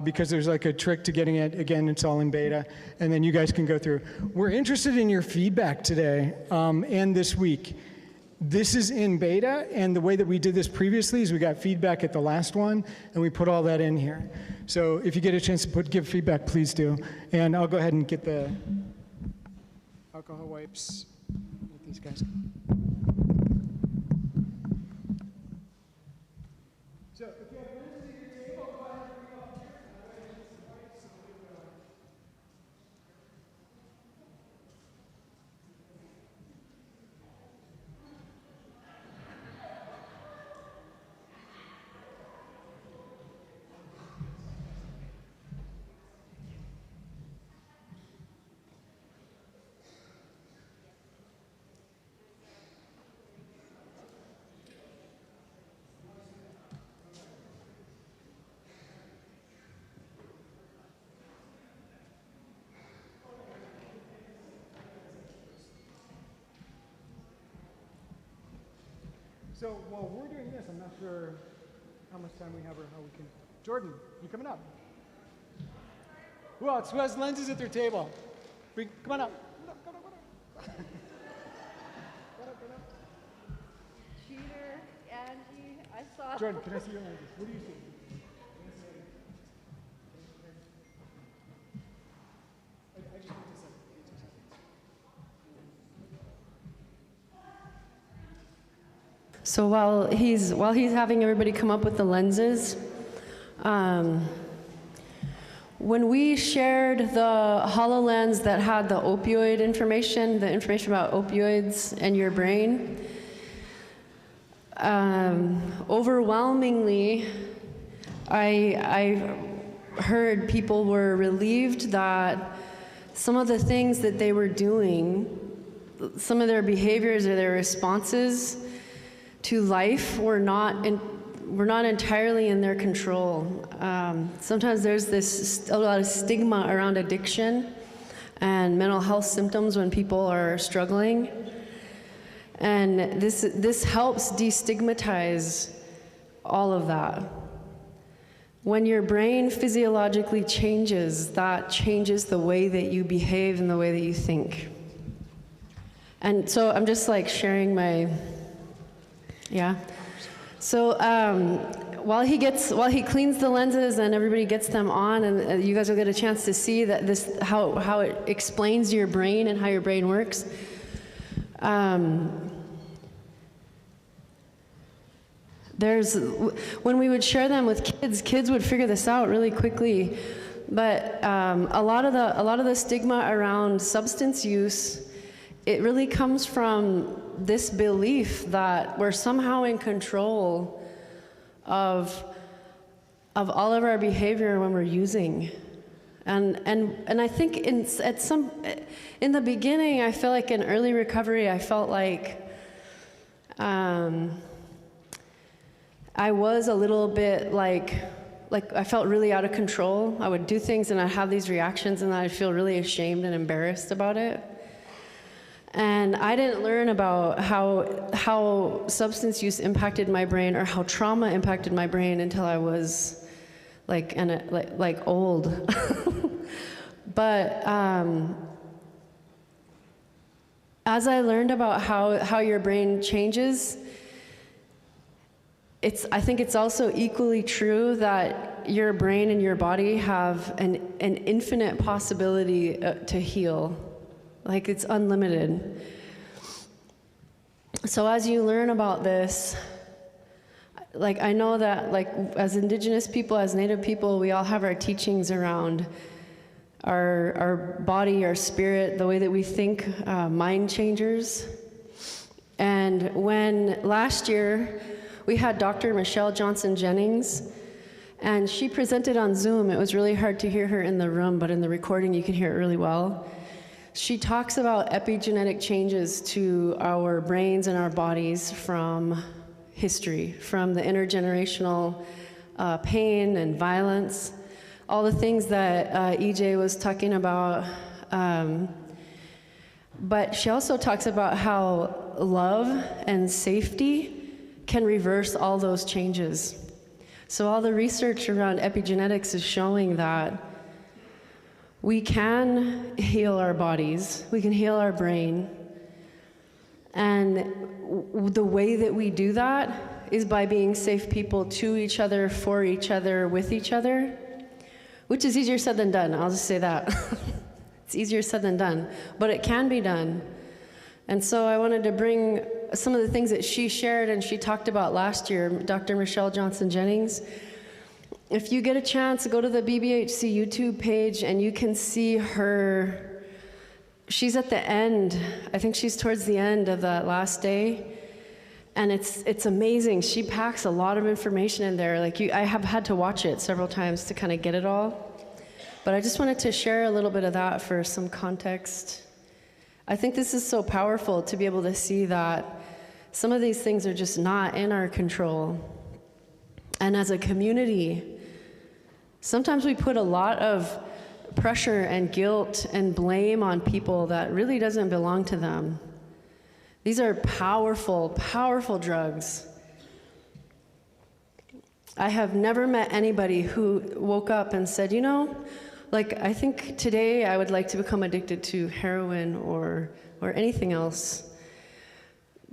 because there's like a trick to getting it. Again, it's all in beta, and then you guys can go through. We're interested in your feedback today and this week. This is in beta, and the way that we did this previously is we got feedback at the last one, and we put all that in here. So if you get a chance to give feedback, please do. And I'll go ahead and get the alcohol wipes with these guys. So if you have lenses at your table, go ahead and bring up here. So while we're doing this, I'm not sure how much time we have or how we can. Jordan, you coming up? Who else? Who has lenses at their table? Come on up. Come on up. Cheater, Angie, I saw. Jordan, can I see your lenses? What do you see? So while he's having everybody come up with the lenses, when we shared the HoloLens that had the opioid information, the information about opioids and your brain, overwhelmingly, I heard people were relieved that some of the things that they were doing, some of their behaviors or their responses to life were not entirely in their control. Sometimes there's a lot of stigma around addiction and mental health symptoms when people are struggling. And this helps destigmatize all of that. When your brain physiologically changes, that changes the way that you behave and the way that you think. And so I'm just like sharing my, yeah. So while he cleans the lenses and everybody gets them on, and you guys will get a chance to see that how it explains your brain and how your brain works. When we would share them with kids would figure this out really quickly. But a lot of the stigma around substance use, it really comes from this belief that we're somehow in control of all of our behavior when we're using. And I think in the beginning, I feel like in early recovery, I felt like I was a little bit like I felt really out of control. I would do things and I'd have these reactions and I'd feel really ashamed and embarrassed about it. And I didn't learn about how substance use impacted my brain or how trauma impacted my brain until I was like old. But as I learned about how your brain changes, I think it's also equally true that your brain and your body have an infinite possibility to heal. Like, it's unlimited. So as you learn about this, like, I know that, like, as Indigenous people, as Native people, we all have our teachings around our body, our spirit, the way that we think, mind changers. And when last year we had Dr. Michelle Johnson Jennings, and she presented on Zoom. It was really hard to hear her in the room, but in the recording you can hear it really well. She talks about epigenetic changes to our brains and our bodies from history, from the intergenerational pain and violence, all the things that EJ was talking about. But she also talks about how love and safety can reverse all those changes. So all the research around epigenetics is showing that we can heal our bodies, we can heal our brain, and the way that we do that is by being safe people to each other, for each other, with each other, which is easier said than done, I'll just say that. It's easier said than done, but it can be done. And so I wanted to bring some of the things that she shared and she talked about last year, Dr. Michelle Johnson Jennings. If you get a chance, go to the BBHC YouTube page and you can see her. She's at the end. I think she's towards the end of that last day. And it's amazing. She packs a lot of information in there. Like, I have had to watch it several times to kind of get it all. But I just wanted to share a little bit of that for some context. I think this is so powerful to be able to see that some of these things are just not in our control. And as a community, sometimes we put a lot of pressure and guilt and blame on people that really doesn't belong to them. These are powerful, powerful drugs. I have never met anybody who woke up and said, you know, like, I think today I would like to become addicted to heroin or anything else.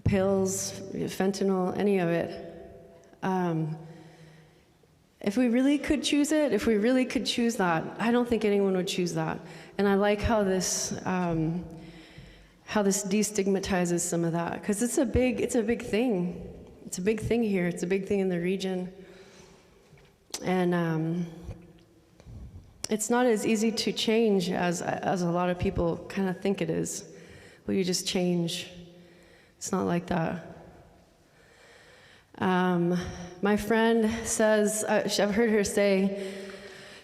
Pills, fentanyl, any of it. If we really could choose it, if we really could choose that, I don't think anyone would choose that. And I like how this destigmatizes some of that, because it's a big thing. It's a big thing here. It's a big thing in the region. And it's not as easy to change as a lot of people kind of think it is. Well, you just change. It's not like that. My friend says, I've heard her say,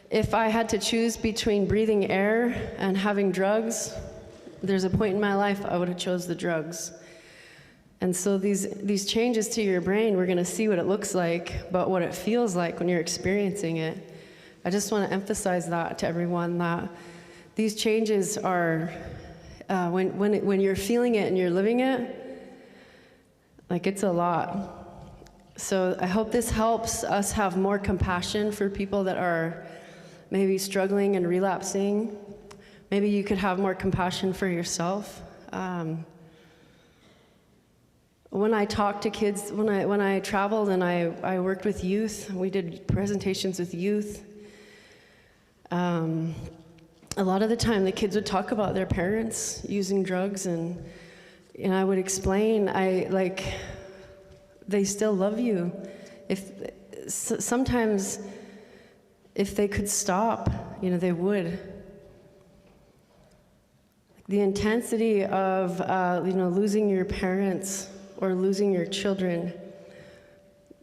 if I had to choose between breathing air and having drugs, there's a point in my life I would have chose the drugs. And so these changes to your brain, we're going to see what it looks like, but what it feels like when you're experiencing it. I just want to emphasize that to everyone, that these changes are, when you're feeling it and you're living it, like, it's a lot. So I hope this helps us have more compassion for people that are maybe struggling and relapsing. Maybe you could have more compassion for yourself. When I talked to kids, when I traveled and I worked with youth, we did presentations with youth. A lot of the time the kids would talk about their parents using drugs, and I would explain, they still love you. Sometimes if they could stop, they would. The intensity of losing your parents or losing your children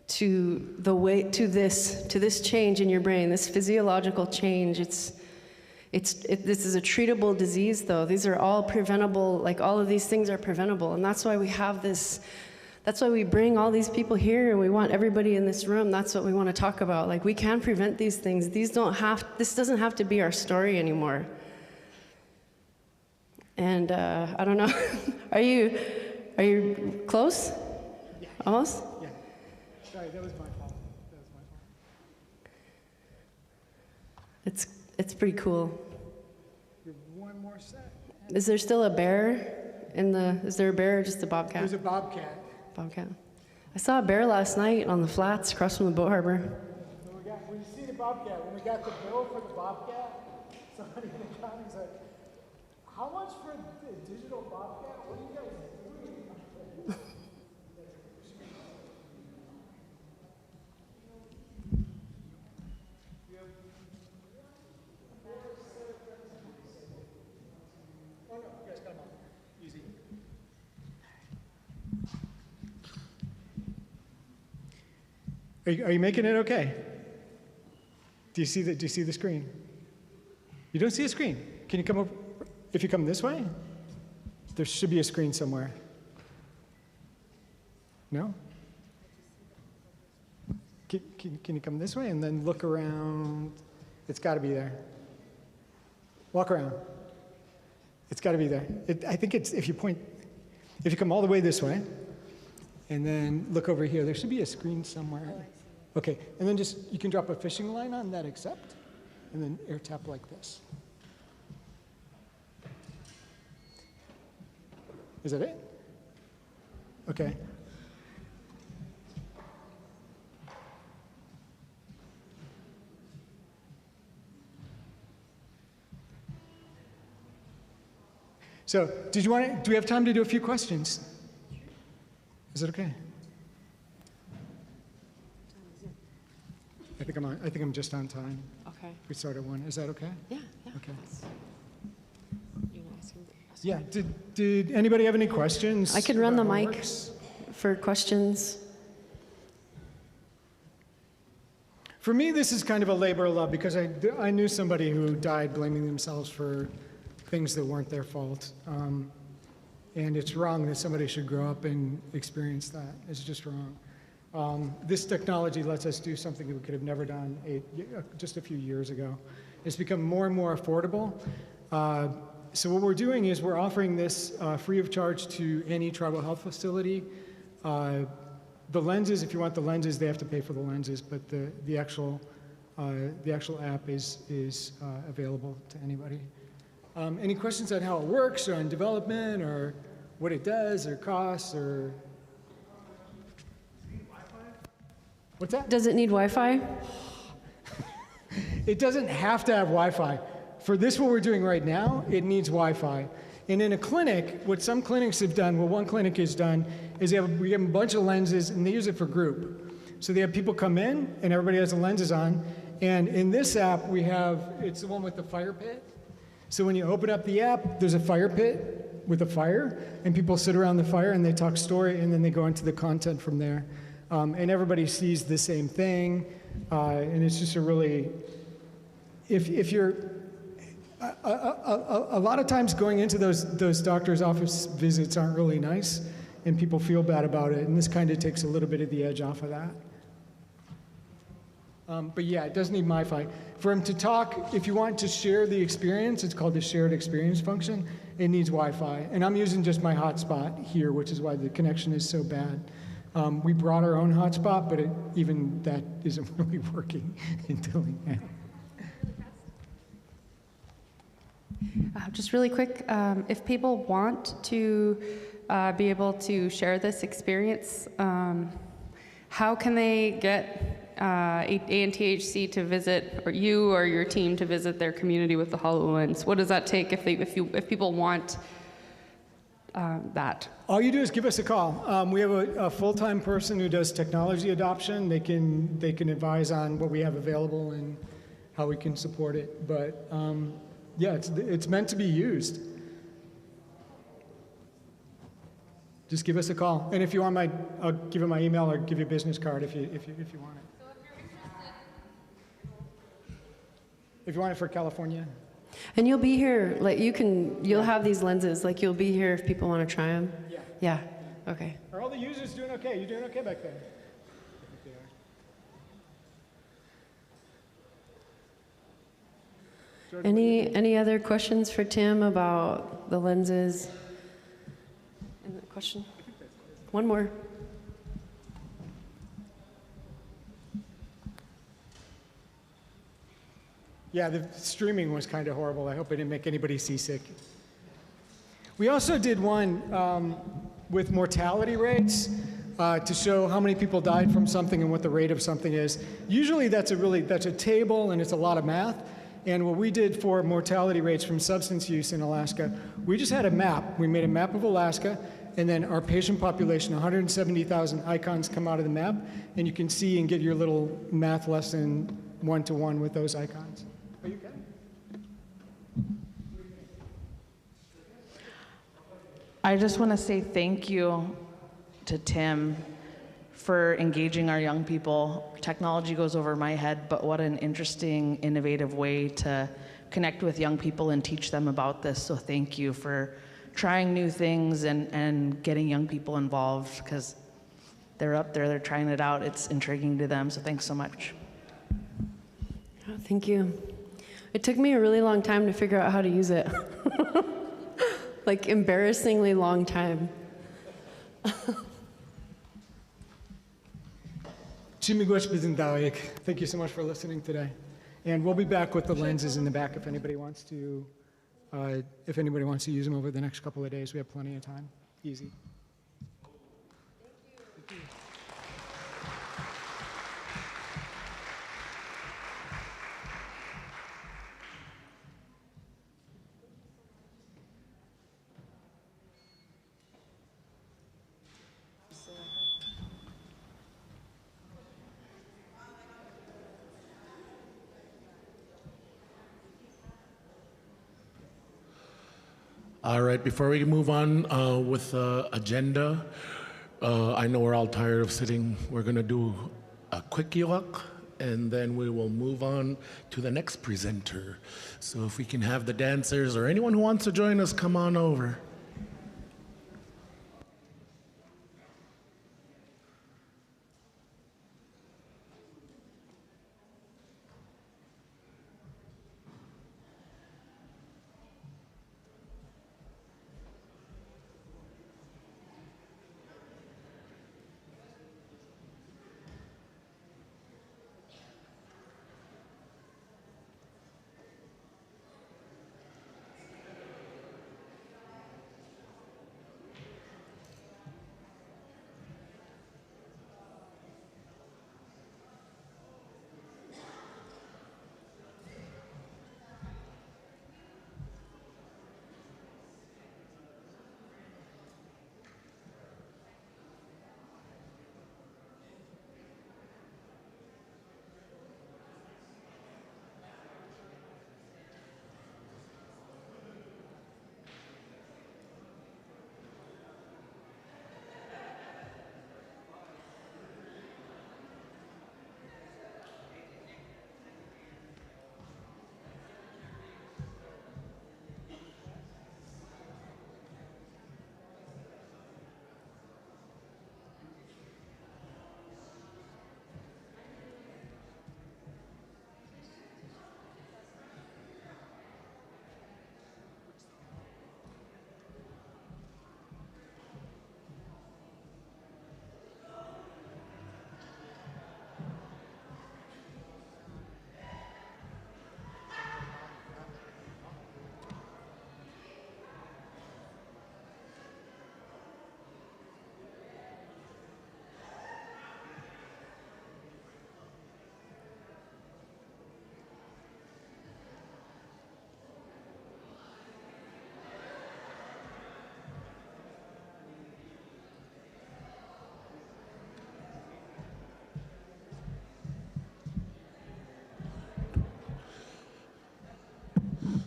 to this change in your brain, this physiological change. This is a treatable disease, though. These are all preventable. Like, all of these things are preventable, and that's why we have this. That's why we bring all these people here, and we want everybody in this room. That's what we want to talk about. Like, we can prevent these things. This doesn't have to be our story anymore. And I don't know, are you close? Yeah. Almost? Yeah. Sorry, that was my fault. It's pretty cool. You're one more set. Is there still a bear is there a bear or just a bobcat? There's a bobcat. Bobcat. I saw a bear last night on the flats across from the boat harbor. When you see the bobcat, when we got the bill for the bobcat, somebody in the county said, how much for the digital bobcat? What are you guys doing? Oh no, you guys got them all. Easy. Are you making it okay? Do you see the screen? You don't see a screen. Can you come up? If you come this way, there should be a screen somewhere. No? Can you come this way and then look around? It's got to be there. Walk around. It's got to be there. I think it's, if you come all the way this way, and then look over here, there should be a screen somewhere. Okay, and then you can drop a fishing line on that accept, and then air tap like this. Is that it? Okay. So, do we have time to do a few questions? Is it okay? I think I'm just on time. Okay. We start at 1. Is that okay? Yeah. Okay. Yeah. Did anybody have any questions? I could run the about how it mic works? for questions. For me, this is kind of a labor of love because I knew somebody who died blaming themselves for things that weren't their fault. And it's wrong that somebody should grow up and experience that. It's just wrong. This technology lets us do something that we could have never done just a few years ago. It's become more and more affordable. So what we're doing is we're offering this free of charge to any tribal health facility. The lenses, if you want the lenses, they have to pay for the lenses, but the actual app is available to anybody. Any questions on how it works, or on development, or what it does, or costs, or? What's that? Does it need Wi-Fi? It doesn't have to have Wi-Fi. For this, what we're doing right now, it needs Wi-Fi. And in a clinic, what some clinics have done, what one clinic has done, is we give them a bunch of lenses, and they use it for group. So they have people come in, and everybody has the lenses on. And in this app, it's the one with the fire pit. So when you open up the app, there's a fire pit with a fire, and people sit around the fire, and they talk story, and then they go into the content from there. And everybody sees the same thing, and it's just a really, if you're, a lot of times going into those doctor's office visits aren't really nice, and people feel bad about it, and this kind of takes a little bit of the edge off of that. But yeah, it does need Wi-Fi. For him to talk, if you want to share the experience, it's called the shared experience function, it needs Wi-Fi. And I'm using just my hotspot here, which is why the connection is so bad. We brought our own hotspot, but even that isn't really working in Dillingham. Just really quick, if people want to be able to share this experience, how can they get ANTHC to visit, or you or your team to visit their community with the HoloLens? What does that take if people want that? All you do is give us a call. We have a full-time person who does technology adoption. They can advise on what we have available and how we can support it. But yeah, it's meant to be used. Just give us a call. And if you want I'll give you my email or give you a business card if you want it. If you want it for California. And you'll be here, like you'll have these lenses, like you'll be here if people want to try them? Yeah. Yeah, okay. Are all the users doing okay? You doing okay back there? Any other questions for Tim about the lenses? And the question? One more. Yeah, the streaming was kind of horrible. I hope I didn't make anybody seasick. We also did one with mortality rates to show how many people died from something and what the rate of something is. Usually that's a table and it's a lot of math. And what we did for mortality rates from substance use in Alaska, we just had a map. We made a map of Alaska, and then our patient population, 170,000 icons come out of the map, and you can see and get your little math lesson one-to-one with those icons. Are you good? I just want to say thank you to Tim for engaging our young people. Technology goes over my head, but what an interesting, innovative way to connect with young people and teach them about this. So thank you for trying new things and getting young people involved, because they're up there, they're trying it out. It's intriguing to them, so thanks so much. Oh, thank you. It took me a really long time to figure out how to use it. Like, embarrassingly long time. Thank you so much for listening today. And we'll be back with the lenses in the back if anybody wants to use them over the next couple of days. We have plenty of time. Easy. All right, before we move on with the agenda, I know we're all tired of sitting. We're going to do a quick walk, and then we will move on to the next presenter. So if we can have the dancers or anyone who wants to join us, come on over.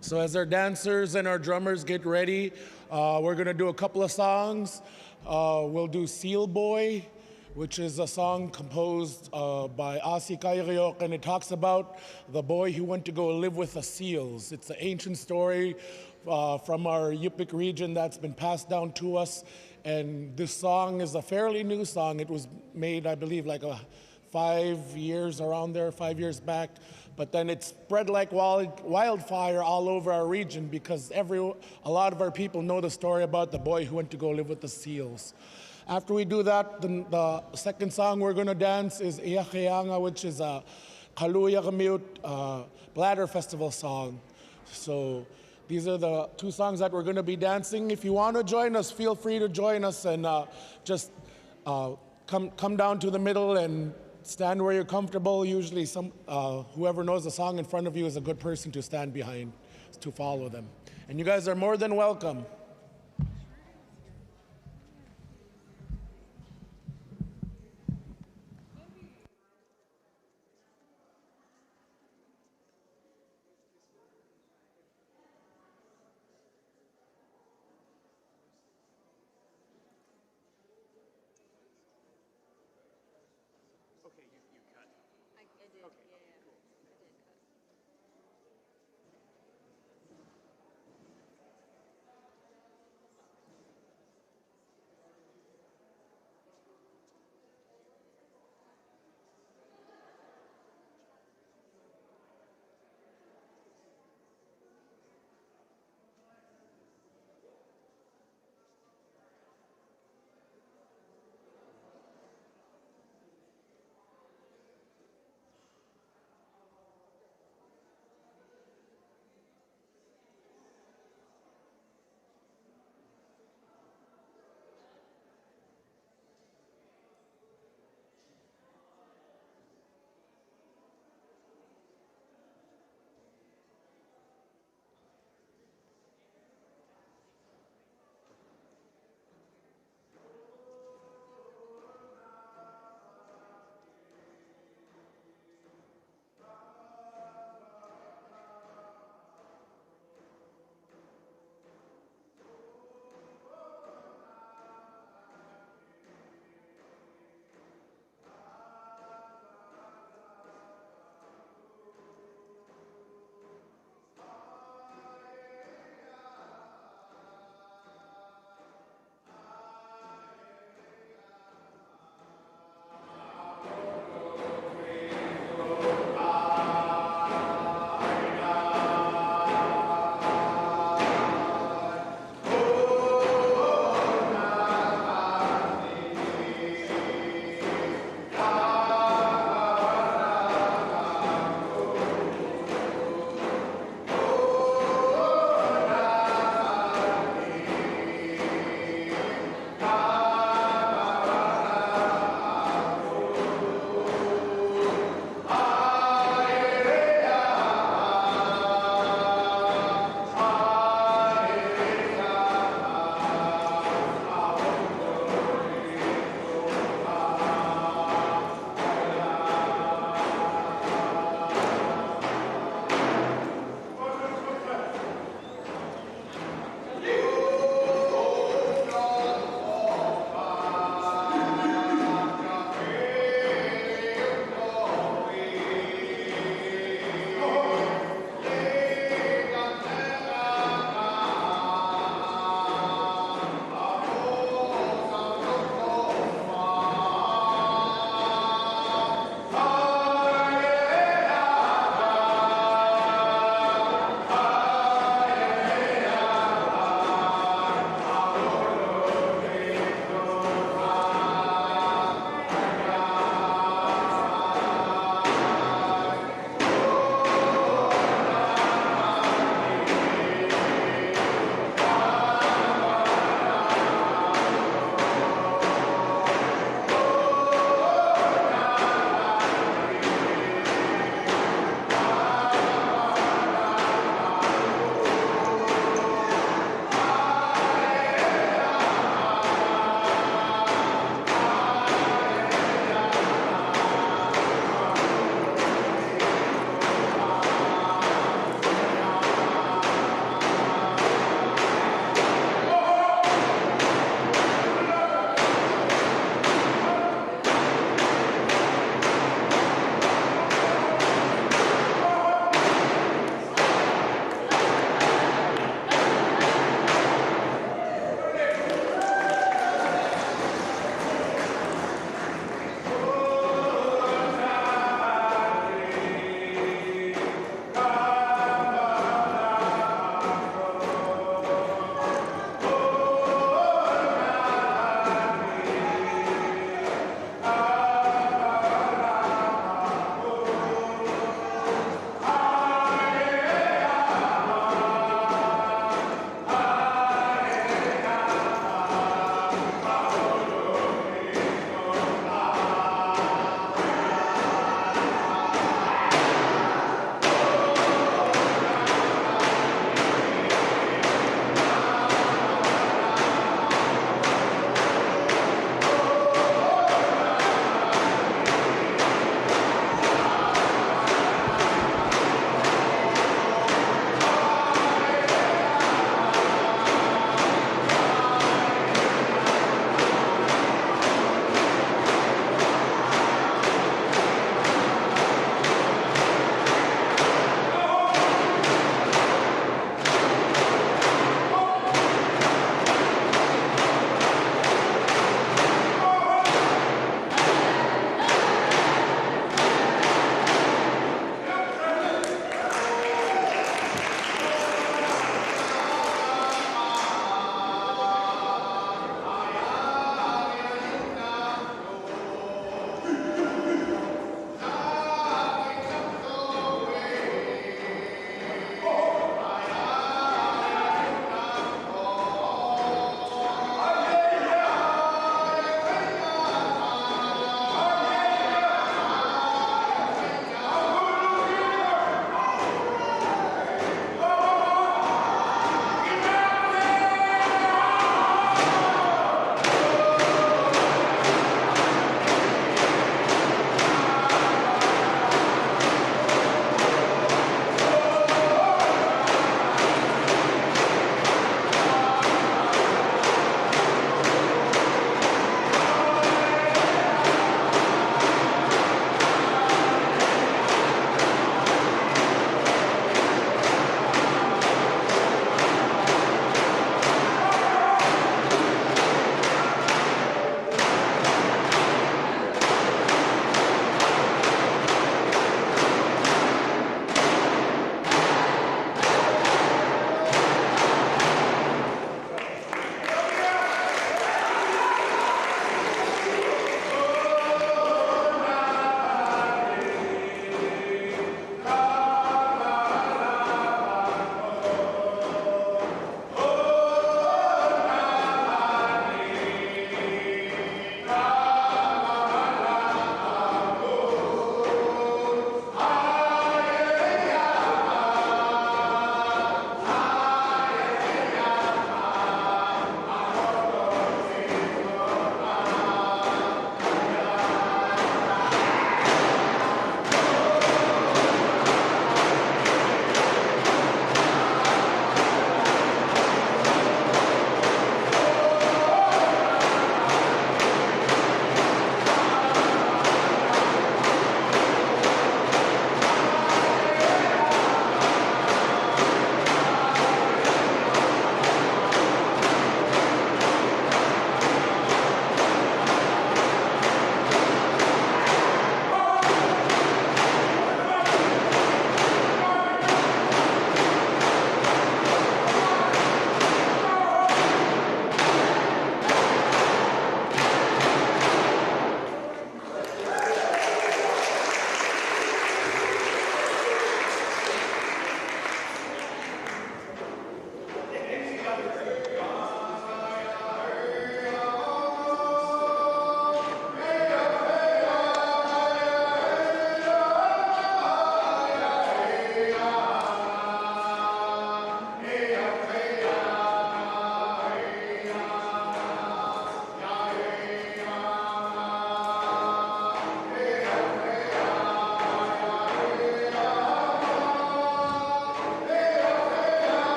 So as our dancers and our drummers get ready, we're gonna do a couple of songs. We'll do Seal Boy, which is a song composed by Asi Kairiok, and it talks about the boy who went to go live with the seals. It's an ancient story from our Yupik region that's been passed down to us. And this song is a fairly new song. It was made, I believe, like 5 years around there, 5 years back. but then it spread like wildfire all over our region because a lot of our people know the story about the boy who went to go live with the seals. After we do that, the second song we're going to dance is Iyakayanga, which is a Kaluya Kamute bladder festival song. So these are the two songs that we're going to be dancing. If you want to join us, feel free to join us and just come down to the middle and stand where you're comfortable. Usually whoever knows the song in front of you is a good person to stand behind, to follow them. And you guys are more than welcome.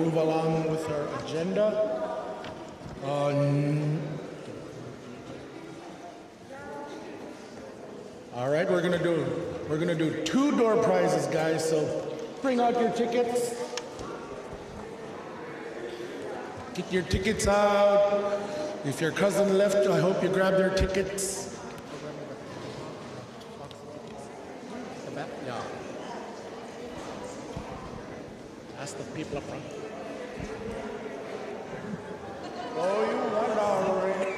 move along with our agenda. All right, we're gonna do 2 door prizes, guys. So bring out your tickets. Get your tickets out. If your cousin left, I hope you grab their tickets. Yeah. Ask the people up front. Oh, you want it already.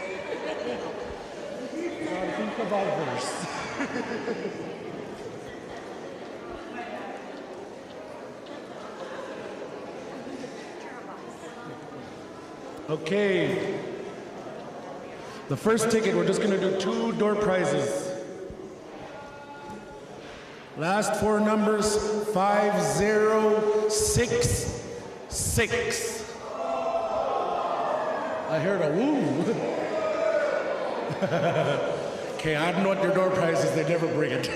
Gotta think about this. Okay. The first ticket, we're just gonna do 2 door prizes. Last 4 numbers, 5066. I heard a woo. Okay, I don't know what your door prize is, they never bring it.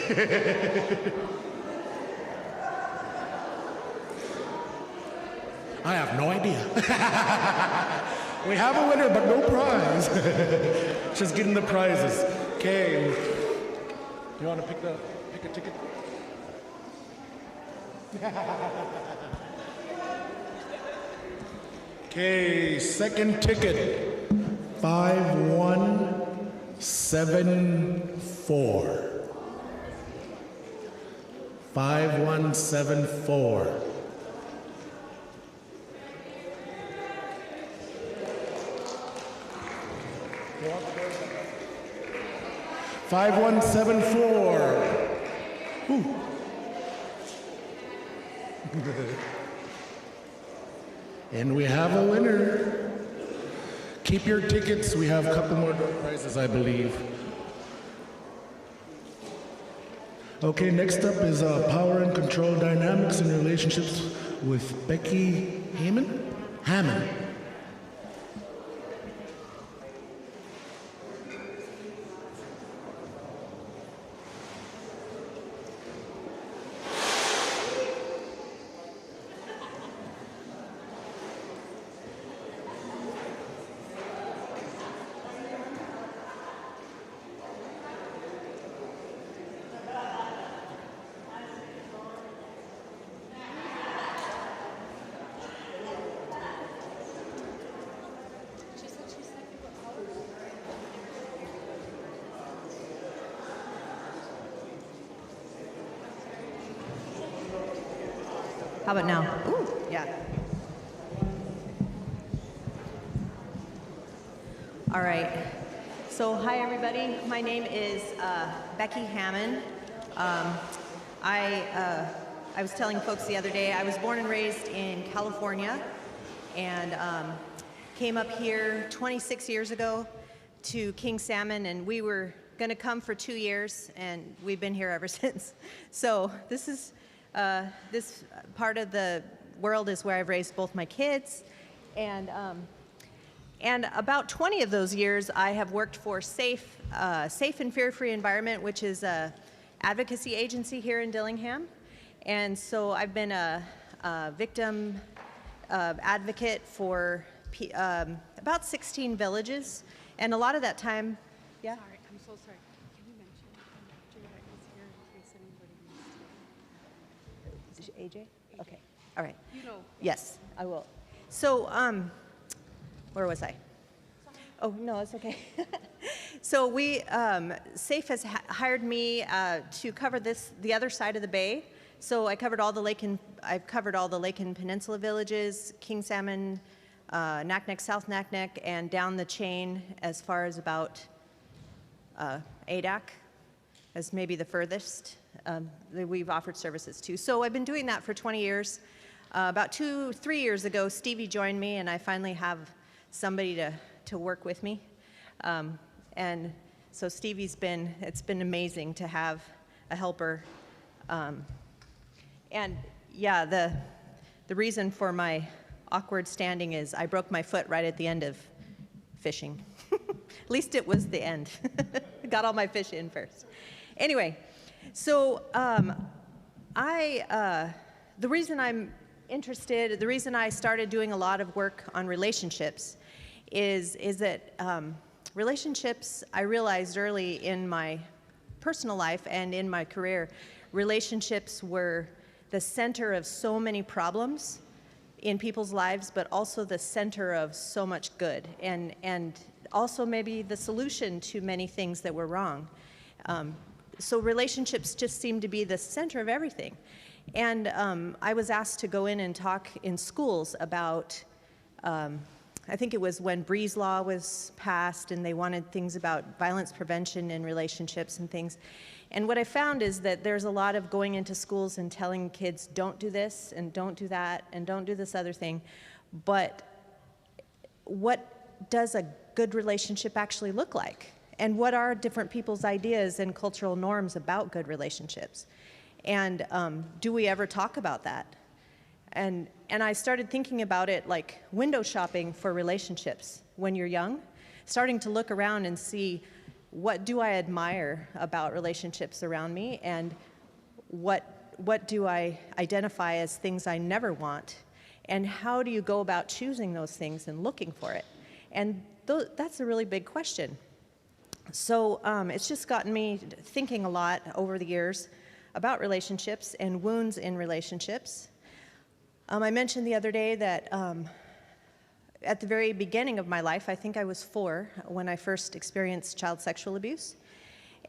I have no idea. We have a winner, but no prize. Just getting the prizes. Okay. You want to pick a ticket? Okay, second ticket. 5174. 5174. Five 5174. And we have a winner. Keep your tickets. We have a couple more prizes, I believe. Okay, next up is Power and Control Dynamics and Relationships with Becky Hammond. How about now? Ooh, yeah. All right. So, hi everybody. My name is Becky Hammond. I was telling folks the other day, I was born and raised in California, and came up here 26 years ago to King Salmon, and we were going to come for 2 years, and we've been here ever since. So this is this part of the world is where I've raised both my kids, and about 20 of those years I have worked for Safe and Fear-Free Environment, which is a advocacy agency here in Dillingham. And so I've been a victim advocate for about 16 villages, and a lot of that time, yeah? Sorry, I'm so sorry. Can you mention Juliet is here in case anybody needs to? AJ? Okay, all right. You know. Yes, I will. So, where was I? Oh, no, it's okay. So we, SAFE has hired me to cover the other side of the bay. So I've covered all the Lake and Peninsula villages, King Salmon, Naknek, South Naknek, and down the chain as far as about Adak, as maybe the furthest that we've offered services to. So I've been doing that for 20 years. About 2-3 years ago, Stevie joined me, and I finally have somebody to work with me. And so Stevie's it's been amazing to have a helper. And yeah, the reason for my awkward standing is I broke my foot right at the end of fishing. At least it was the end. Got all my fish in first. Anyway, so the reason I'm interested, the reason I started doing a lot of work on relationships is that relationships, I realized early in my personal life and in my career, relationships were the center of so many problems in people's lives, but also the center of so much good, and also maybe the solution to many things that were wrong. So relationships just seem to be the center of everything. And I was asked to go in and talk in schools about, I think it was when Bree's Law was passed and they wanted things about violence prevention in relationships and things. And what I found is that there's a lot of going into schools and telling kids, don't do this and don't do that and don't do this other thing. But what does a good relationship actually look like? And what are different people's ideas and cultural norms about good relationships? And do we ever talk about that? And I started thinking about it like window shopping for relationships when you're young, starting to look around and see, what do I admire about relationships around me, and what do I identify as things I never want, and how do you go about choosing those things and looking for it? And that's a really big question. So it's just gotten me thinking a lot over the years about relationships and wounds in relationships. I mentioned the other day that at the very beginning of my life, I think I was 4 when I first experienced child sexual abuse.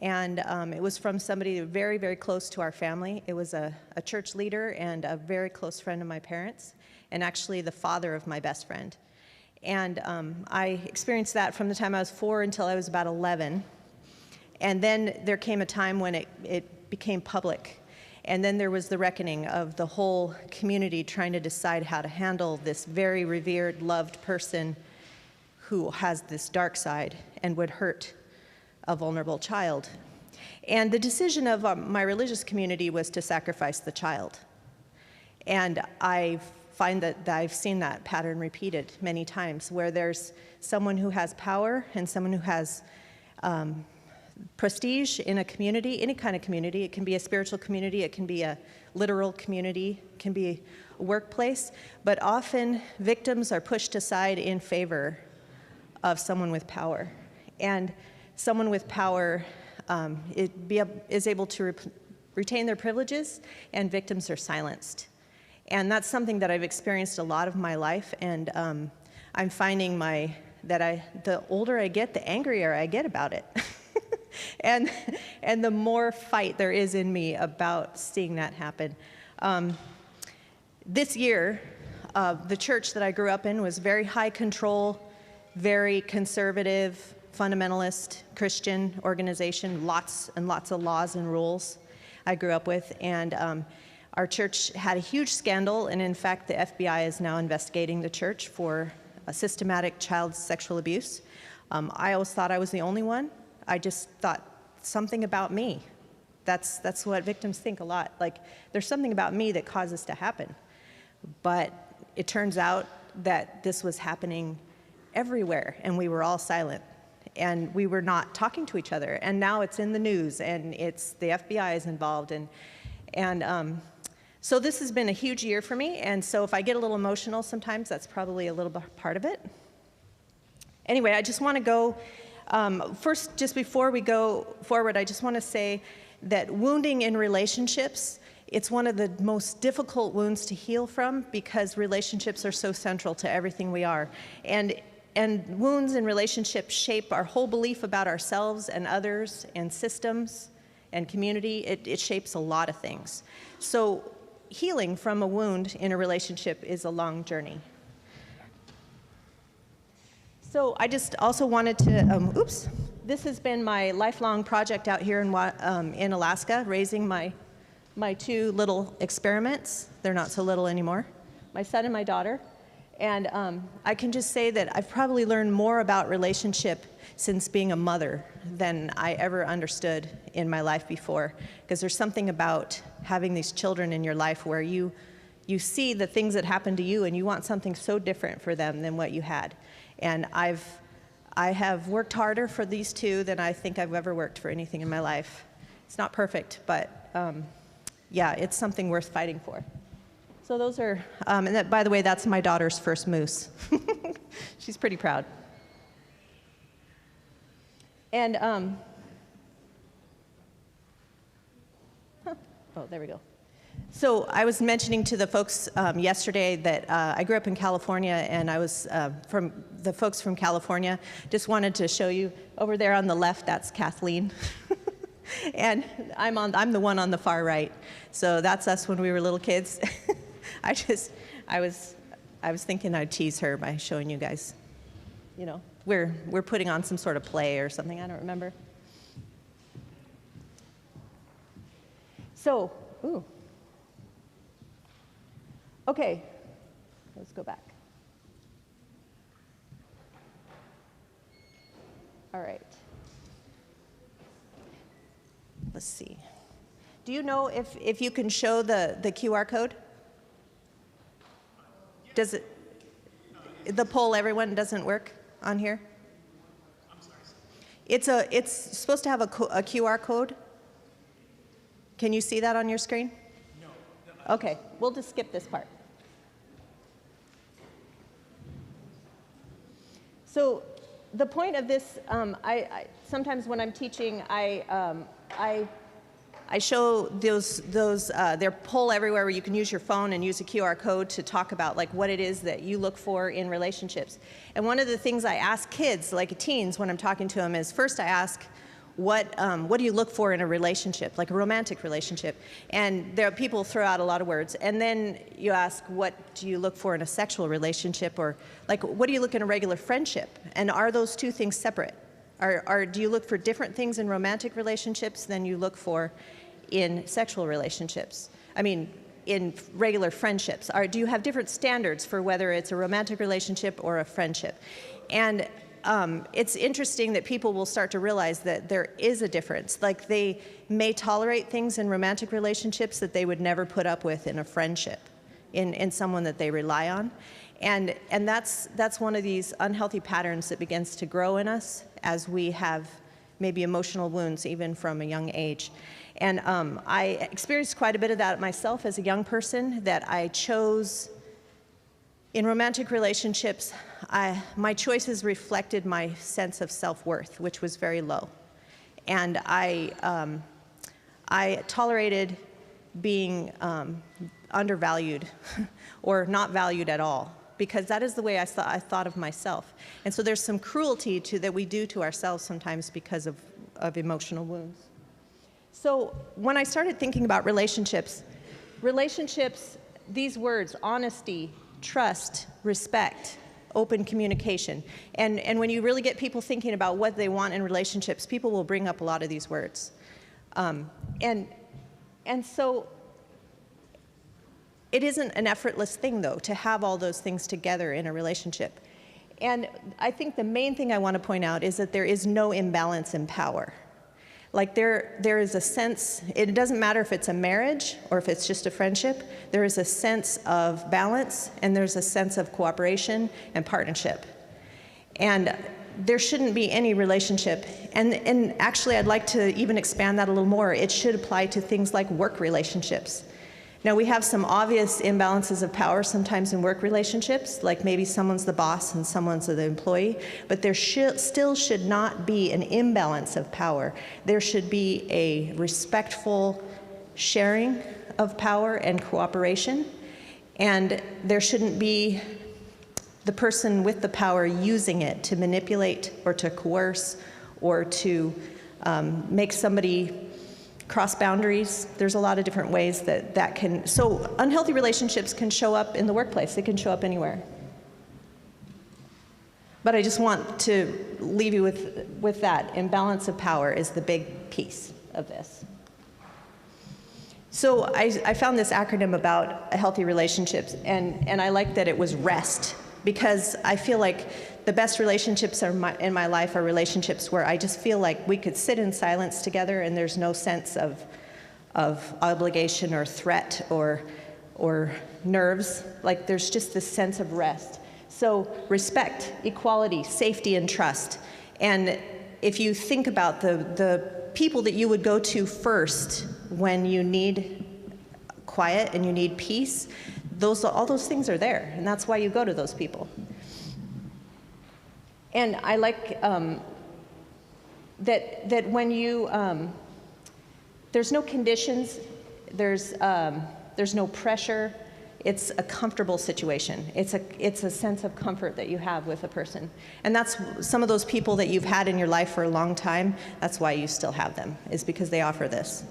And it was from somebody very, very close to our family. It was a church leader and a very close friend of my parents, and actually the father of my best friend. And I experienced that from the time I was 4 until I was about 11. And then there came a time when it became public. And then there was the reckoning of the whole community trying to decide how to handle this very revered, loved person who has this dark side and would hurt a vulnerable child. And the decision of my religious community was to sacrifice the child. And I find that I've seen that pattern repeated many times, where there's someone who has power and someone who has prestige in a community, any kind of community. It can be a spiritual community, it can be a literal community, it can be a workplace, but often victims are pushed aside in favor of someone with power. And someone with power is able to retain their privileges, and victims are silenced. And that's something that I've experienced a lot of my life, and I'm finding the older I get, the angrier I get about it. And the more fight there is in me about seeing that happen. This year, the church that I grew up in was very high control, very conservative, fundamentalist Christian organization, lots and lots of laws and rules I grew up with. And our church had a huge scandal, and in fact, the FBI is now investigating the church for a systematic child sexual abuse. I always thought I was the only one. I just thought something about me. That's what victims think a lot. Like, there's something about me that caused this to happen. But it turns out that this was happening everywhere, and we were all silent. And we were not talking to each other. And now it's in the news, and the FBI is involved. And so this has been a huge year for me. And so if I get a little emotional sometimes, that's probably a little part of it. Anyway, I just want to go first, just before we go forward, I just want to say that wounding in relationships, it's one of the most difficult wounds to heal from, because relationships are so central to everything we are. And wounds in relationships shape our whole belief about ourselves and others and systems and community. It shapes a lot of things. So healing from a wound in a relationship is a long journey. So I just also wanted to, this has been my lifelong project out here in Alaska, raising my 2 little experiments. They're not so little anymore, my son and my daughter. And I can just say that I've probably learned more about relationship since being a mother than I ever understood in my life before. Because there's something about having these children in your life where you see the things that happen to you, and you want something so different for them than what you had. And I have worked harder for these 2 than I think I've ever worked for anything in my life. It's not perfect, but yeah, it's something worth fighting for. So So those are, and that, by the way, that's my daughter's first moose. She's pretty proud. And, oh, there we go. So I was mentioning to the folks yesterday that I grew up in California, and I was from the folks from California. Just wanted to show you over there on the left. That's Kathleen, and I'm the one on the far right. So that's us when we were little kids. I was thinking I'd tease her by showing you guys. You know, we're putting on some sort of play or something. I don't remember. So, ooh. Okay, let's go back. All right. Let's see. Do you know if you can show the QR code? Does it, the poll everyone doesn't work on here? It's supposed to have a QR code. Can you see that on your screen? No. Okay, we'll just skip this part. So the point of this, I sometimes when I'm teaching, I show their poll everywhere where you can use your phone and use a QR code to talk about like what it is that you look for in relationships. And one of the things I ask kids, like teens, when I'm talking to them is first I ask, what do you look for in a relationship, like a romantic relationship? And there are people throw out a lot of words. And then you ask, what do you look for in a sexual relationship? Or like, what do you look in a regular friendship? And are those two things separate? Do you look for different things in romantic relationships than you look for in sexual relationships? I mean, in regular friendships. Do you have different standards for whether it's a romantic relationship or a friendship? And it's interesting that people will start to realize that there is a difference. Like they may tolerate things in romantic relationships that they would never put up with in a friendship, in someone that they rely on. And that's one of these unhealthy patterns that begins to grow in us as we have maybe emotional wounds even from a young age. And I experienced quite a bit of that myself as a young person, that I chose in romantic relationships. My choices reflected my sense of self-worth, which was very low. And I tolerated being undervalued or not valued at all, because that is the way I thought of myself. And so there's some cruelty that we do to ourselves sometimes because of emotional wounds. So when I started thinking about relationships, these words, honesty, trust, respect, open communication. And when you really get people thinking about what they want in relationships, people will bring up a lot of these words. And so it isn't an effortless thing, though, to have all those things together in a relationship. And I think the main thing I want to point out is that there is no imbalance in power. Like there is a sense, it doesn't matter if it's a marriage or if it's just a friendship, there is a sense of balance and there's a sense of cooperation and partnership. And there shouldn't be any relationship, and actually I'd like to even expand that a little more. It should apply to things like work relationships. Now we have some obvious imbalances of power sometimes in work relationships, like maybe someone's the boss and someone's the employee, but there still should not be an imbalance of power. There should be a respectful sharing of power and cooperation, and there shouldn't be the person with the power using it to manipulate or to coerce or to make somebody cross boundaries. There's a lot of different ways that can, so unhealthy relationships can show up in the workplace. They can show up anywhere. But I just want to leave you with that. Imbalance of power is the big piece of this. So I found this acronym about healthy relationships, and I like that it was REST, because I feel like the best relationships in my life are relationships where I just feel like we could sit in silence together and there's no sense of obligation or threat or nerves. Like there's just this sense of rest. So respect, equality, safety, and trust. And if you think about the people that you would go to first when you need quiet and you need peace, all those things are there, and that's why you go to those people. And I like that when you, there's no conditions, there's no pressure. It's a comfortable situation. It's a sense of comfort that you have with a person. And that's some of those people that you've had in your life for a long time, that's why you still have them, is because they offer this.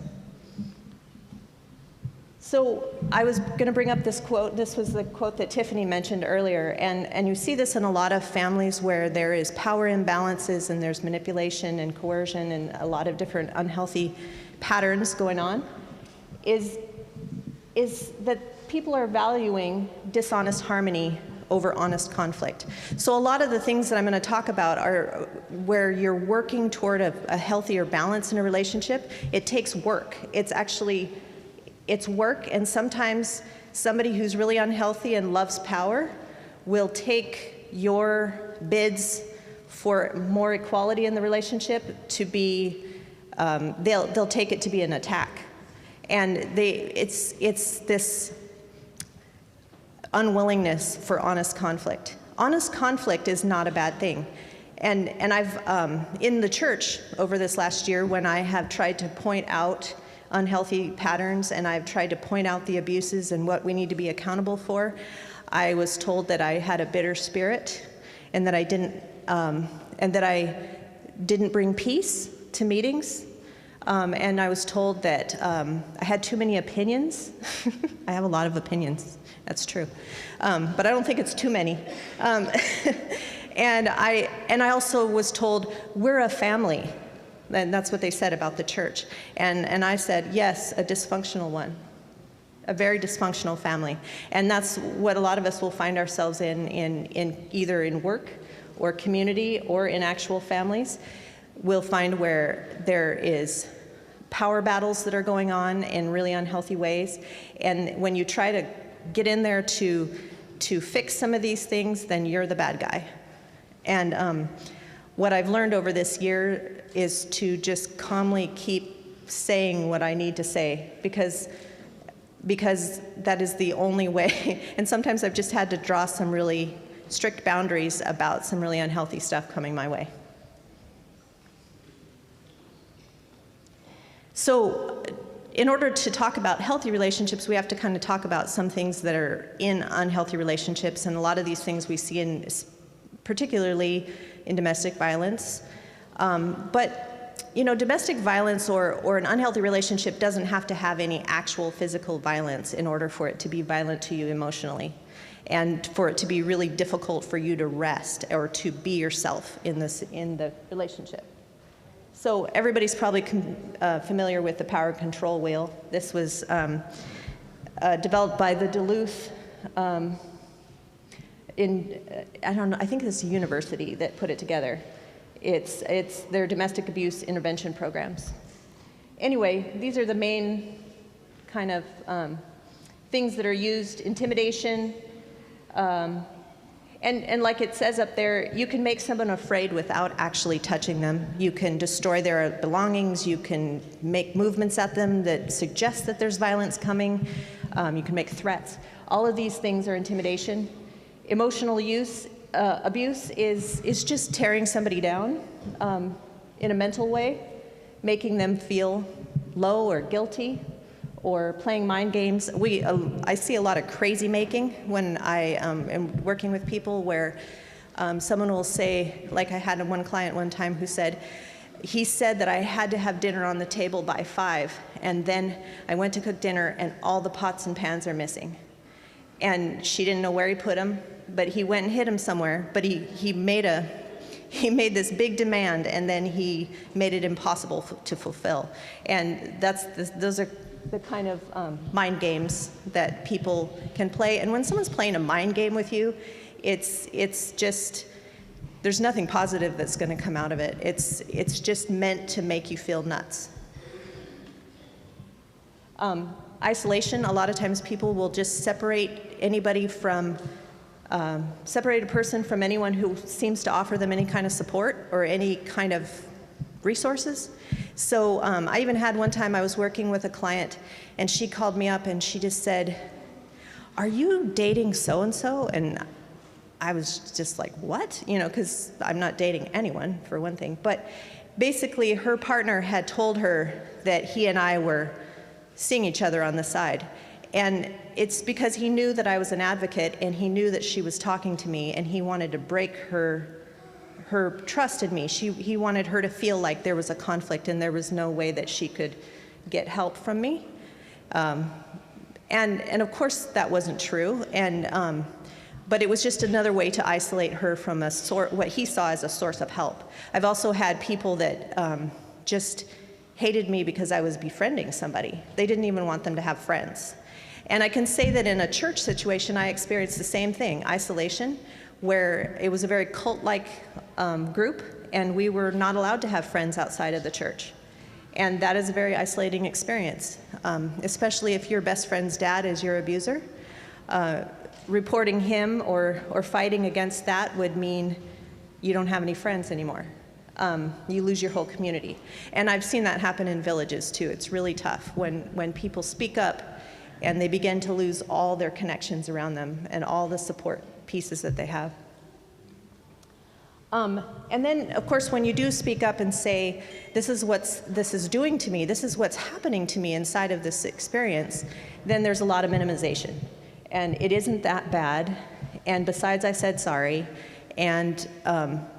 So I was going to bring up this quote. This was the quote that Tiffany mentioned earlier. And you see this in a lot of families where there is power imbalances and there's manipulation and coercion and a lot of different unhealthy patterns going on, is that people are valuing dishonest harmony over honest conflict. So a lot of the things that I'm going to talk about are where you're working toward a healthier balance in a relationship. It takes work. It's work, and sometimes somebody who's really unhealthy and loves power will take your bids for more equality in the relationship to be, they'll take it to be an attack. And it's this unwillingness for honest conflict. Honest conflict is not a bad thing. And I've, in the church over this last year, when I have tried to point out unhealthy patterns and I've tried to point out the abuses and what we need to be accountable for, I was told that I had a bitter spirit and that I didn't bring peace to meetings. And I was told that I had too many opinions. I have a lot of opinions, that's true. But I don't think it's too many. And I also was told, we're a family. And that's what they said about the church. And I said, yes, a dysfunctional one, a very dysfunctional family. And that's what a lot of us will find ourselves in either in work or community or in actual families. We'll find where there is power battles that are going on in really unhealthy ways. And when you try to get in there to fix some of these things, then you're the bad guy. And what I've learned over this year is to just calmly keep saying what I need to say, because that is the only way. And sometimes I've just had to draw some really strict boundaries about some really unhealthy stuff coming my way. So in order to talk about healthy relationships, we have to kind of talk about some things that are in unhealthy relationships, and a lot of these things we see in, particularly in domestic violence. But you know, domestic violence or an unhealthy relationship doesn't have to have any actual physical violence in order for it to be violent to you emotionally, and for it to be really difficult for you to rest or to be yourself in the relationship. So everybody's probably familiar with the power control wheel. This was developed by the Duluth, I don't know, I think it's a university that put it together. It's their domestic abuse intervention programs. Anyway, these are the main kind of things that are used: intimidation, and like it says up there, you can make someone afraid without actually touching them. You can destroy their belongings. You can make movements at them that suggest that there's violence coming. You can make threats. All of these things are intimidation. Emotional abuse is just tearing somebody down in a mental way, making them feel low or guilty, or playing mind games. I see a lot of crazy making when I am working with people, where someone will say, like I had one client one time who said, he said that I had to have dinner on the table by 5, and then I went to cook dinner and all the pots and pans are missing. And she didn't know where he put them, but he went and hid them somewhere, but he made this big demand, and then he made it impossible to fulfill. And those are the kind of mind games that people can play. And when someone's playing a mind game with you, it's just, there's nothing positive that's going to come out of it. It's just meant to make you feel nuts. Isolation, a lot of times people will just separate anybody from, separate a person from anyone who seems to offer them any kind of support or any kind of resources. So I even had one time I was working with a client, and she called me up and she just said, "Are you dating so-and-so?" And I was just like, what? You know, because I'm not dating anyone, for one thing. But basically, her partner had told her that he and I were seeing each other on the side. And it's because he knew that I was an advocate, and he knew that she was talking to me, and he wanted to break her trust in me. He wanted her to feel like there was a conflict and there was no way that she could get help from me. And of course, that wasn't true. But it was just another way to isolate her from what he saw as a source of help. I've also had people that just hated me because I was befriending somebody. They didn't even want them to have friends. And I can say that in a church situation, I experienced the same thing, isolation, where it was a very cult-like group, and we were not allowed to have friends outside of the church. And that is a very isolating experience, especially if your best friend's dad is your abuser. Reporting him or fighting against that would mean you don't have any friends anymore. You lose your whole community. And I've seen that happen in villages too. It's really tough when people speak up and they begin to lose all their connections around them and all the support pieces that they have. And then, of course, when you do speak up and say, this is what this is doing to me, this is what's happening to me inside of this experience, then there's a lot of minimization. And it isn't that bad. And besides, I said sorry. And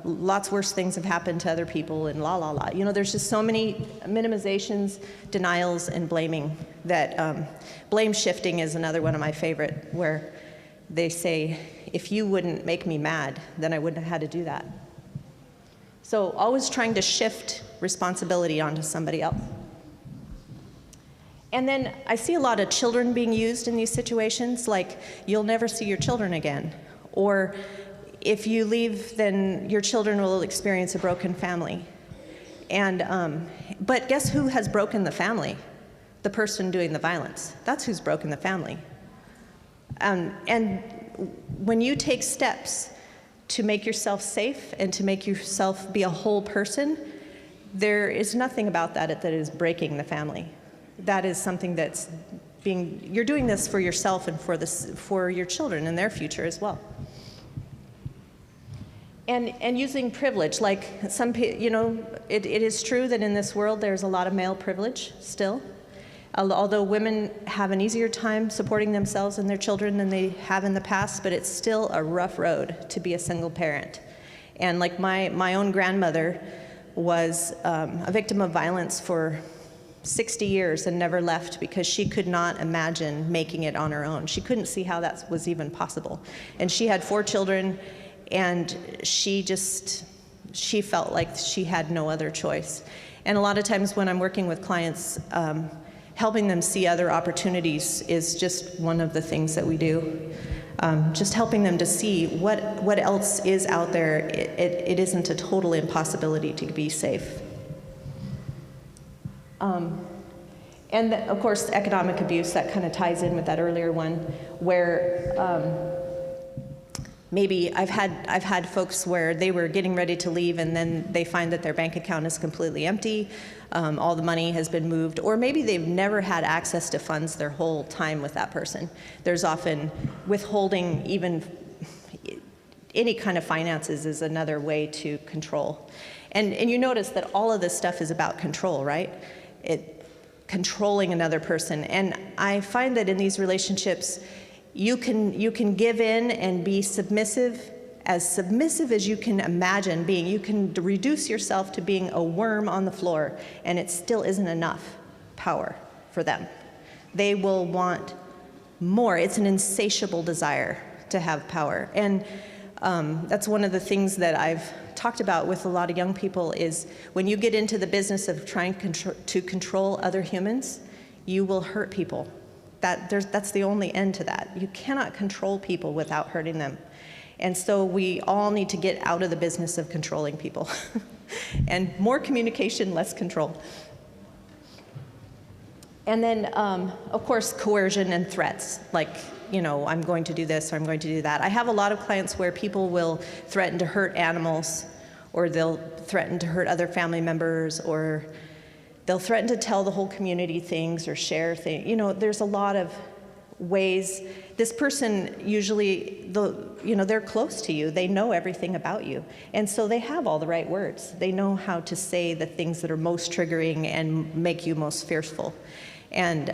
lots worse things have happened to other people and la, la, la. You know, there's just so many minimizations, denials, and blaming that blame shifting is another one of my favorite, where they say, if you wouldn't make me mad, then I wouldn't have had to do that. So always trying to shift responsibility onto somebody else. And then I see a lot of children being used in these situations, like you'll never see your children again. Or if you leave, then your children will experience a broken family. And, but guess who has broken the family? The person doing the violence. That's who's broken the family. And when you take steps to make yourself safe and to make yourself be a whole person, there is nothing about that is breaking the family. That is something that's you're doing this for yourself and for your children and their future as well. And using privilege, like some people, you know, it is true that in this world there's a lot of male privilege still. Although women have an easier time supporting themselves and their children than they have in the past, but it's still a rough road to be a single parent. And like my own grandmother was a victim of violence for 60 years and never left because she could not imagine making it on her own. She couldn't see how that was even possible. And she had 4 children, and she felt like she had no other choice. And a lot of times when I'm working with clients, helping them see other opportunities is just one of the things that we do. Just helping them to see what else is out there. It isn't a total impossibility to be safe. And of course, economic abuse, that kind of ties in with that earlier one, where maybe I've had folks where they were getting ready to leave and then they find that their bank account is completely empty, all the money has been moved, or maybe they've never had access to funds their whole time with that person. There's often withholding even any kind of finances is another way to control. And you notice that all of this stuff is about control, right? Controlling another person. And I find that in these relationships, you can give in and be submissive as you can imagine being. You can reduce yourself to being a worm on the floor, and it still isn't enough power for them. They will want more. It's an insatiable desire to have power. And that's one of the things that I've talked about with a lot of young people is when you get into the business of trying to control other humans, you will hurt people. That's the only end to that. You cannot control people without hurting them. And so we all need to get out of the business of controlling people. And more communication, less control. And then, of course, coercion and threats, like, you know, I'm going to do this or I'm going to do that. I have a lot of clients where people will threaten to hurt animals, or they'll threaten to hurt other family members, or they'll threaten to tell the whole community things or share things. You know, there's a lot of ways. This person usually, they're close to you. They know everything about you. And so they have all the right words. They know how to say the things that are most triggering and make you most fearful. And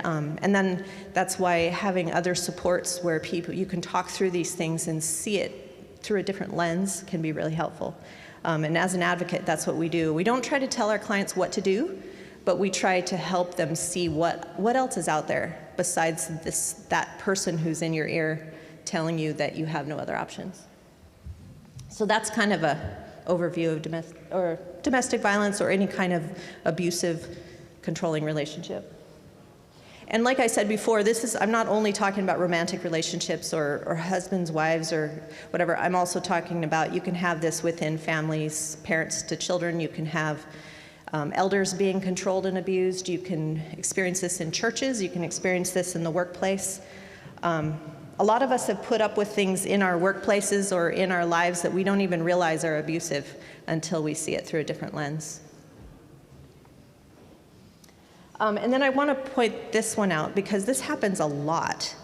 then that's why having other supports where you can talk through these things and see it through a different lens can be really helpful. And as an advocate, that's what we do. We don't try to tell our clients what to do, but we try to help them see what else is out there besides that person who's in your ear telling you that you have no other options. So that's kind of a overview of domestic violence or any kind of abusive, controlling relationship. And like I said before, I'm not only talking about romantic relationships or husbands, wives, or whatever. I'm also talking about you can have this within families, parents to children. You can have elders being controlled and abused. You can experience this in churches. You can experience this in the workplace. A lot of us have put up with things in our workplaces or in our lives that we don't even realize are abusive until we see it through a different lens. And then I want to point this one out because this happens a lot,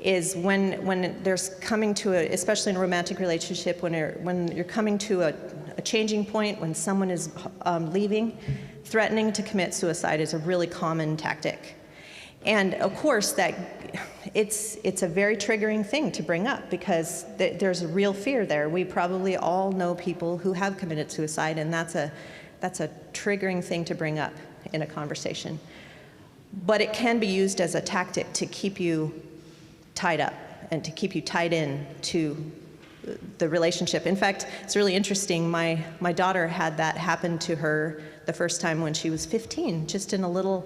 is when there's coming to especially in a romantic relationship, when you're coming to a changing point, when someone is leaving, threatening to commit suicide is a really common tactic. And of course, it's a very triggering thing to bring up because there's a real fear there. We probably all know people who have committed suicide, and that's a triggering thing to bring up in a conversation. But it can be used as a tactic to keep you tied up and to keep you tied in to the relationship. In fact, it's really interesting. My daughter had that happen to her the first time when she was 15, just in a little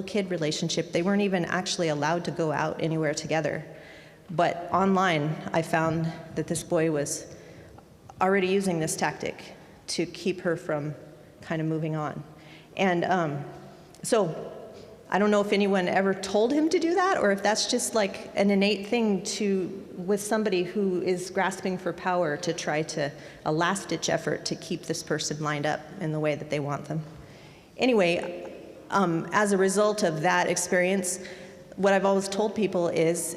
kid relationship. They weren't even actually allowed to go out anywhere together. But online, I found that this boy was already using this tactic to keep her from kind of moving on. And so I don't know if anyone ever told him to do that or if that's just like an innate thing with somebody who is grasping for power to try to, a last-ditch effort to keep this person lined up in the way that they want them. Anyway, as a result of that experience, what I've always told people is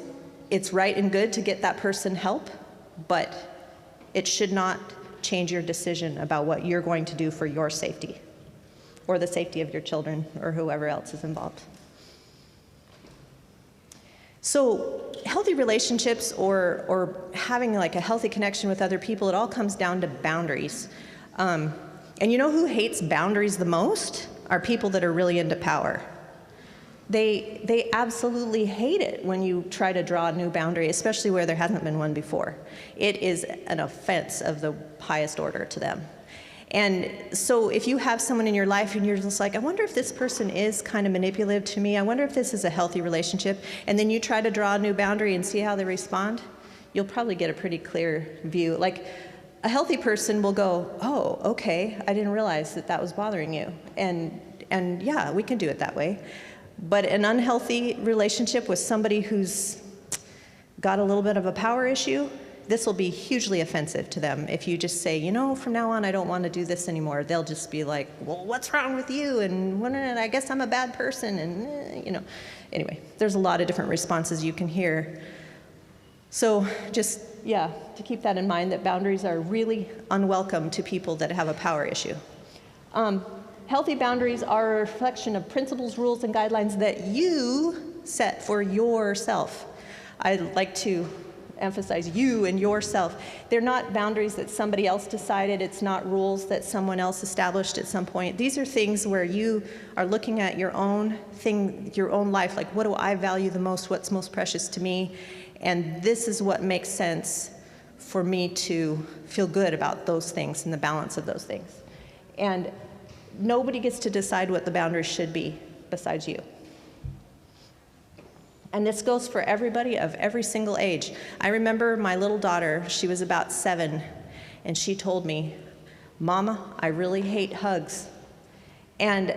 it's right and good to get that person help, but it should not change your decision about what you're going to do for your safety or the safety of your children or whoever else is involved. So healthy relationships or having like a healthy connection with other people, it all comes down to boundaries. And you know who hates boundaries the most? Are people that are really into power. They absolutely hate it when you try to draw a new boundary, especially where there hasn't been one before. It is an offense of the highest order to them. And so if you have someone in your life and you're just like, I wonder if this person is kind of manipulative to me, I wonder if this is a healthy relationship, and then you try to draw a new boundary and see how they respond, you'll probably get a pretty clear view. Like, a healthy person will go, oh, okay, I didn't realize that that was bothering you. And yeah, we can do it that way. But an unhealthy relationship with somebody who's got a little bit of a power issue, this will be hugely offensive to them. If you just say, you know, from now on, I don't want to do this anymore, they'll just be like, well, what's wrong with you? And I guess I'm a bad person. And, you know, anyway, there's a lot of different responses you can hear. So just, yeah, to keep that in mind, that boundaries are really unwelcome to people that have a power issue. Healthy boundaries are a reflection of principles, rules, and guidelines that you set for yourself. I like to emphasize you and yourself. They're not boundaries that somebody else decided. It's not rules that someone else established at some point. These are things where you are looking at your own thing, your own life, like what do I value the most, what's most precious to me, and this is what makes sense for me to feel good about those things and the balance of those things. And nobody gets to decide what the boundaries should be besides you. And this goes for everybody of every single age. I remember my little daughter, she was about 7, and she told me, Mama, I really hate hugs. And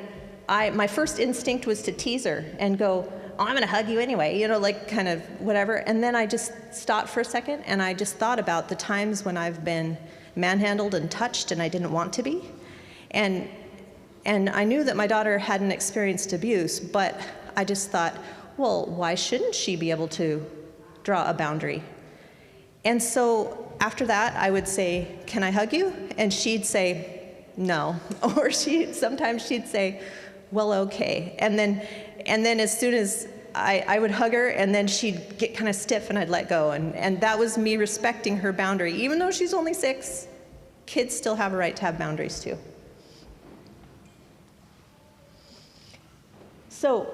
my first instinct was to tease her and go, oh, I'm gonna hug you anyway, you know, like kind of whatever. And then I just stopped for a second and I just thought about the times when I've been manhandled and touched and I didn't want to be. And I knew that my daughter hadn't experienced abuse, but I just thought, well, why shouldn't she be able to draw a boundary? And so after that, I would say, can I hug you? And she'd say, no. Or sometimes she'd say, well, okay. And then as soon as I would hug her, and then she'd get kind of stiff and I'd let go. And that was me respecting her boundary. Even though she's only 6, kids still have a right to have boundaries too. So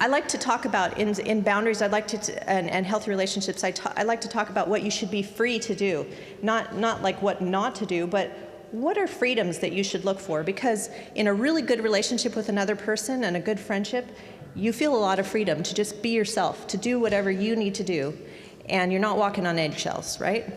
I like to talk about, in boundaries, I'd like to, and healthy relationships, I like to talk about what you should be free to do. Not like what not to do, but what are freedoms that you should look for? Because in a really good relationship with another person and a good friendship, you feel a lot of freedom to just be yourself, to do whatever you need to do, and you're not walking on eggshells, right?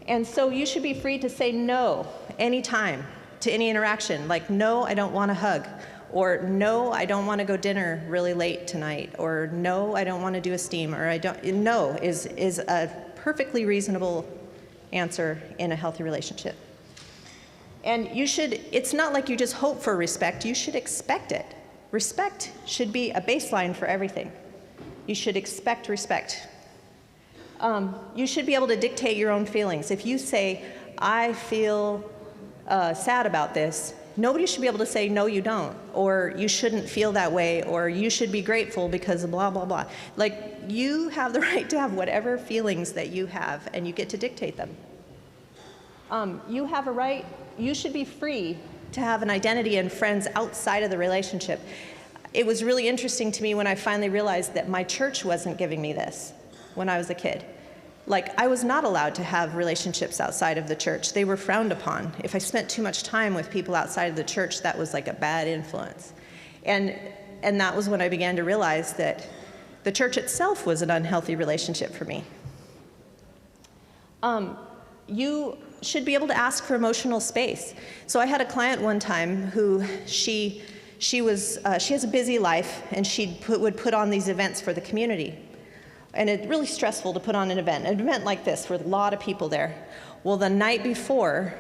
And so you should be free to say no anytime to any interaction, like, no, I don't want to hug, or no, I don't want to go dinner really late tonight, or no, I don't want to do a steam, or no is a perfectly reasonable answer in a healthy relationship. And it's not like you just hope for respect, you should expect it. Respect should be a baseline for everything. You should expect respect. You should be able to dictate your own feelings. If you say, I feel sad about this, nobody should be able to say, no, you don't, or you shouldn't feel that way, or you should be grateful because of blah, blah, blah. Like, you have the right to have whatever feelings that you have, and you get to dictate them. You have a right, you should be free to have an identity and friends outside of the relationship. It was really interesting to me when I finally realized that my church wasn't giving me this when I was a kid. Like, I was not allowed to have relationships outside of the church. They were frowned upon. If I spent too much time with people outside of the church, that was like a bad influence. And that was when I began to realize that the church itself was an unhealthy relationship for me. You should be able to ask for emotional space. So I had a client one time who she has a busy life, and she would put on these events for the community. And it's really stressful to put on an event like this with a lot of people there. Well, the night before,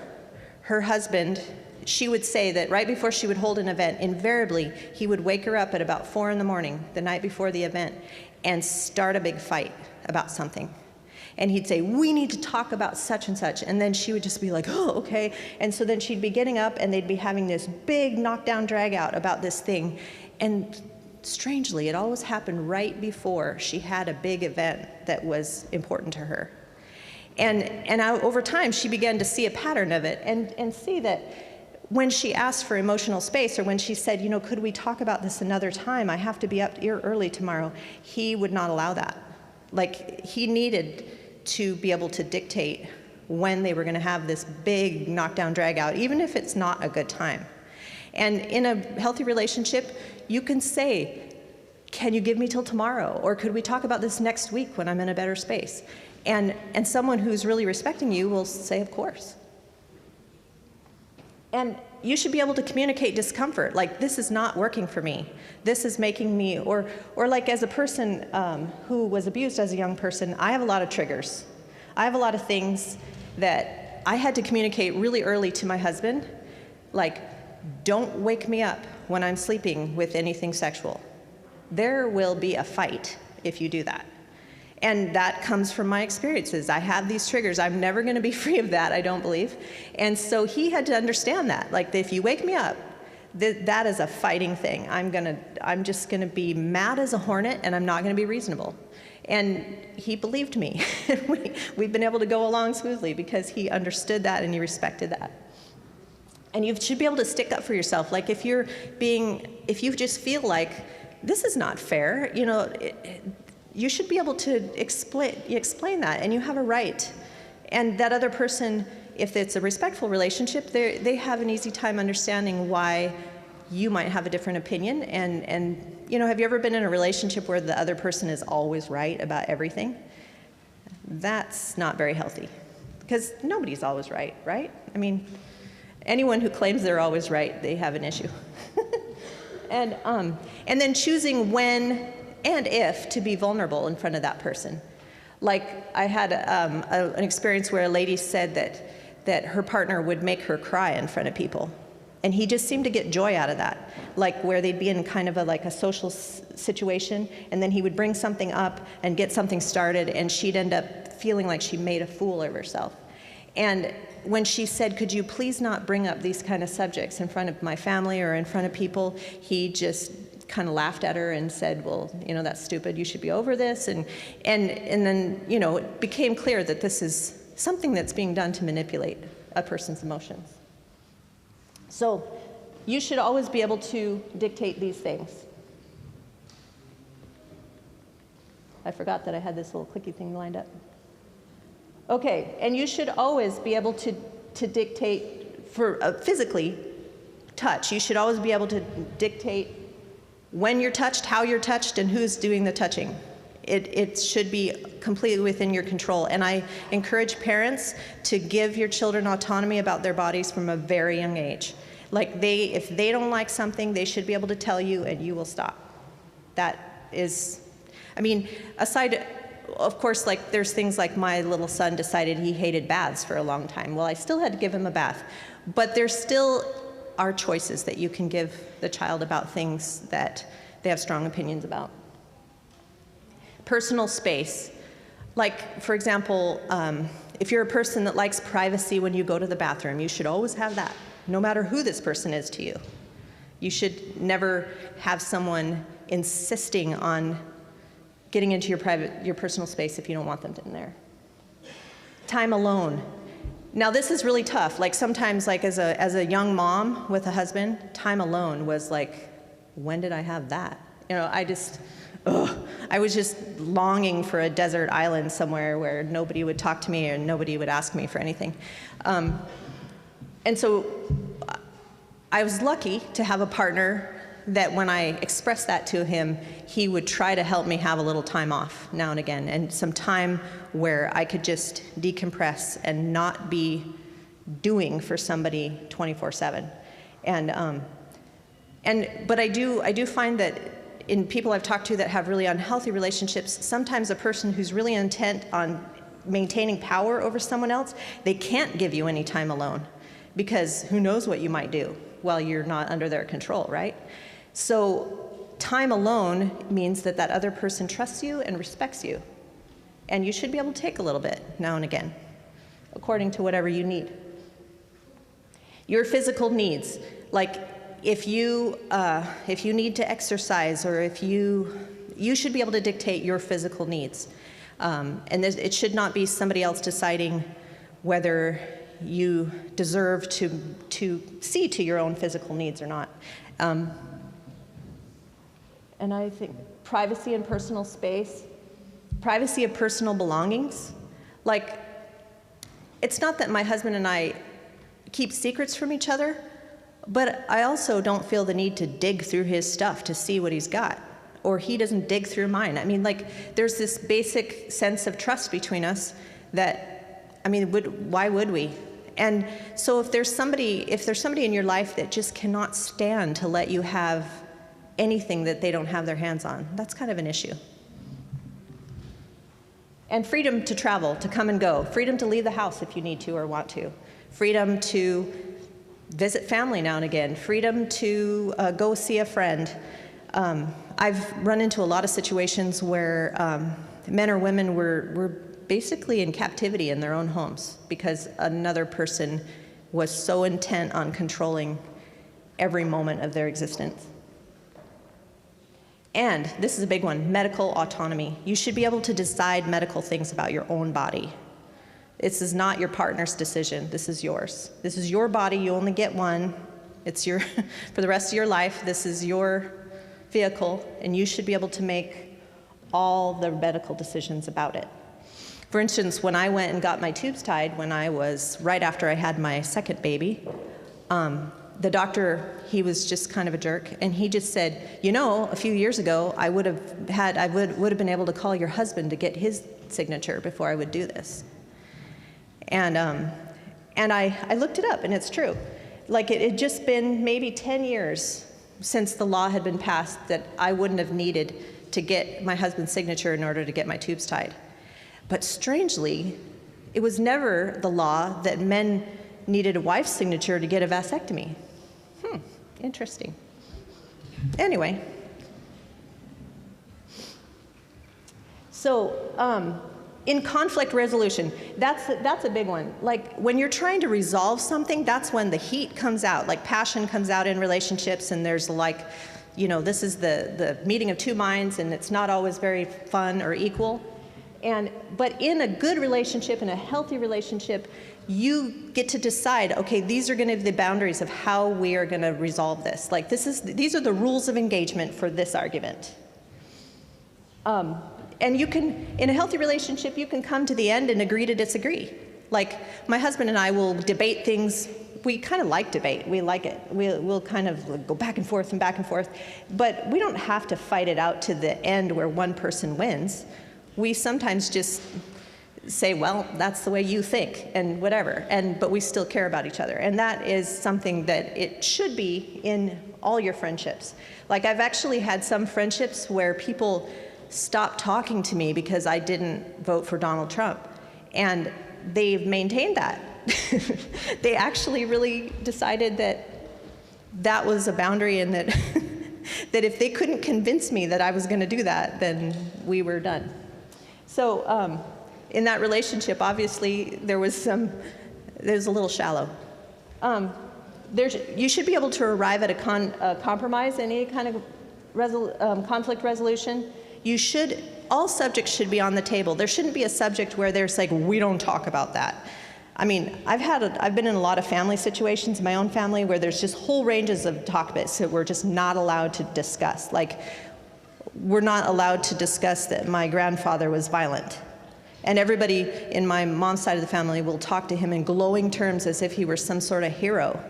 her husband, she would say that right before she would hold an event, invariably, he would wake her up at about 4 in the morning, the night before the event, and start a big fight about something. And he'd say, we need to talk about such and such. And then she would just be like, oh, okay. And so then she'd be getting up, and they'd be having this big knockdown drag out about this thing. And strangely, it always happened right before she had a big event that was important to her. And over time, she began to see a pattern of it and see that when she asked for emotional space, or when she said, you know, could we talk about this another time? I have to be up here early tomorrow. He would not allow that. Like, he needed to be able to dictate when they were going to have this big knockdown drag out, even if it's not a good time. And in a healthy relationship, you can say, can you give me till tomorrow? Or could we talk about this next week when I'm in a better space? And someone who's really respecting you will say, of course. And you should be able to communicate discomfort, like, this is not working for me. This is making me, or like, as a person who was abused as a young person, I have a lot of triggers. I have a lot of things that I had to communicate really early to my husband, like, don't wake me up when I'm sleeping with anything sexual. There will be a fight if you do that. And that comes from my experiences. I have these triggers. I'm never going to be free of that, I don't believe. And so he had to understand that. Like, if you wake me up, that is a fighting thing. I'm just going to be mad as a hornet, and I'm not going to be reasonable. And he believed me. We've been able to go along smoothly because he understood that and he respected that. And you should be able to stick up for yourself. Like, if you just feel like this is not fair, you know, you should be able to explain that, and you have a right. And that other person, if it's a respectful relationship, they have an easy time understanding why you might have a different opinion. And you know, have you ever been in a relationship where the other person is always right about everything? That's not very healthy, because nobody's always right, right? I mean, anyone who claims they're always right, they have an issue. And then choosing when and if to be vulnerable in front of that person. Like, I had an experience where a lady said that her partner would make her cry in front of people. And he just seemed to get joy out of that, like where they'd be in kind of a social situation, and then he would bring something up and get something started, and she'd end up feeling like she made a fool of herself. And when she said, could you please not bring up these kind of subjects in front of my family or in front of people, he just kind of laughed at her and said, well, that's stupid, you should be over this. And then, it became clear that this is something that's being done to manipulate a person's emotions. So you should always be able to dictate these things. I forgot that I had this little clicky thing lined up. Okay, and you should always be able to dictate, for physically, touch. You should always be able to dictate when you're touched, how you're touched, and who's doing the touching. It should be completely within your control. And I encourage parents to give your children autonomy about their bodies from a very young age. Like if they don't like something, they should be able to tell you and you will stop. That is, aside, of course, like there's things like my little son decided he hated baths for a long time. Well, I still had to give him a bath. But there still are choices that you can give the child about things that they have strong opinions about. Personal space. Like, for example, if you're a person that likes privacy when you go to the bathroom, you should always have that, no matter who this person is to you. You should never have someone insisting on getting into your personal space if you don't want them in there. Time alone. Now this is really tough. Like sometimes, like as a young mom with a husband, time alone was like, when did I have that? I was just longing for a desert island somewhere where nobody would talk to me and nobody would ask me for anything. And so I was lucky to have a partner that when I expressed that to him, he would try to help me have a little time off now and again, and some time where I could just decompress and not be doing for somebody 24/7. But I do find that in people I've talked to that have really unhealthy relationships, sometimes a person who's really intent on maintaining power over someone else, they can't give you any time alone, because who knows what you might do while you're not under their control, right? So time alone means that that other person trusts you and respects you. And you should be able to take a little bit now and again, according to whatever you need. Your physical needs, like if you need to exercise, or if you should be able to dictate your physical needs. And it should not be somebody else deciding whether you deserve to see to your own physical needs or not. And I think privacy and personal space, privacy of personal belongings. Like, it's not that my husband and I keep secrets from each other, but I also don't feel the need to dig through his stuff to see what he's got, or he doesn't dig through mine. There's this basic sense of trust between us that, why would we? And so if there's somebody in your life that just cannot stand to let you have anything that they don't have their hands on, that's kind of an issue. And freedom to travel, to come and go. Freedom to leave the house if you need to or want to. Freedom to visit family now and again. Freedom to go see a friend. I've run into a lot of situations where men or women were basically in captivity in their own homes because another person was so intent on controlling every moment of their existence. And this is a big one, medical autonomy. You should be able to decide medical things about your own body. This is not your partner's decision. This is yours. This is your body. You only get one. It's your, for the rest of your life, this is your vehicle, and you should be able to make all the medical decisions about it. For instance, when I went and got my tubes tied when I was, right after I had my second baby, the doctor, he was just kind of a jerk, and he just said, a few years ago, I would have been able to call your husband to get his signature before I would do this. And I looked it up, and it's true. Like, it had just been maybe 10 years since the law had been passed that I wouldn't have needed to get my husband's signature in order to get my tubes tied. But strangely, it was never the law that men needed a wife's signature to get a vasectomy. Interesting. Anyway. So, in conflict resolution, that's a big one. Like, when you're trying to resolve something, that's when the heat comes out, like passion comes out in relationships, and there's like, you know, this is the meeting of two minds, and it's not always very fun or equal. But in a good relationship, in a healthy relationship, you get to decide, okay, these are gonna be the boundaries of how we are gonna resolve this. Like, these are the rules of engagement for this argument. And you can, in a healthy relationship, you can come to the end and agree to disagree. Like, my husband and I will debate things. We kind of like debate. We like it. We'll kind of go back and forth and back and forth. But we don't have to fight it out to the end where one person wins. We sometimes just say, well, that's the way you think, and whatever. But we still care about each other. And that is something that it should be in all your friendships. Like, I've actually had some friendships where people stopped talking to me because I didn't vote for Donald Trump. And they've maintained that. They actually really decided that that was a boundary, and that, that if they couldn't convince me that I was going to do that, then we were done. So in that relationship, obviously, there was a little shallow. You should be able to arrive at a compromise in any kind of conflict resolution. All subjects should be on the table. There shouldn't be a subject where there's like, we don't talk about that. I mean, I've been in a lot of family situations in my own family where there's just whole ranges of topics that we're just not allowed to discuss. Like, we're not allowed to discuss that my grandfather was violent. And everybody in my mom's side of the family will talk to him in glowing terms as if he were some sort of hero.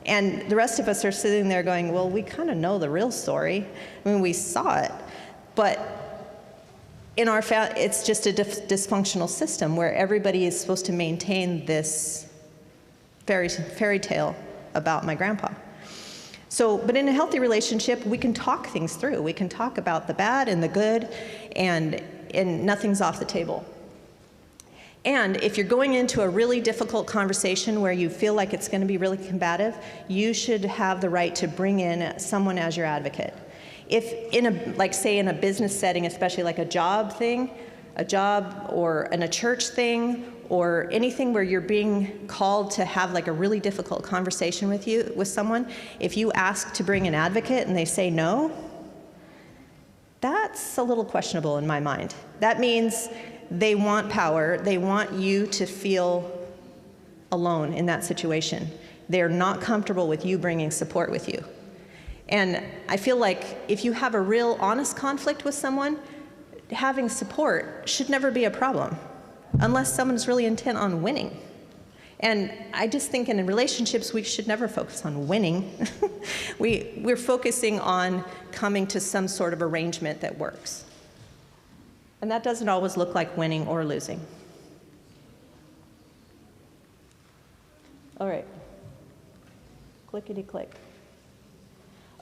And the rest of us are sitting there going, well, we kind of know the real story. I mean, we saw it. But in our it's just a dysfunctional system where everybody is supposed to maintain this fairy tale about my grandpa. So, but in a healthy relationship, we can talk things through. We can talk about the bad and the good, and nothing's off the table. And if you're going into a really difficult conversation where you feel like it's going to be really combative, you should have the right to bring in someone as your advocate. If say in a business setting, especially like a job or in a church thing, or anything where you're being called to have like a really difficult conversation with someone, if you ask to bring an advocate and they say no, that's a little questionable in my mind. That means they want power. They want you to feel alone in that situation. They're not comfortable with you bringing support with you. And I feel like if you have a real honest conflict with someone, having support should never be a problem, unless someone's really intent on winning. And I just think in relationships, we should never focus on winning. We're focusing on coming to some sort of arrangement that works. And that doesn't always look like winning or losing. All right. Clickety-click.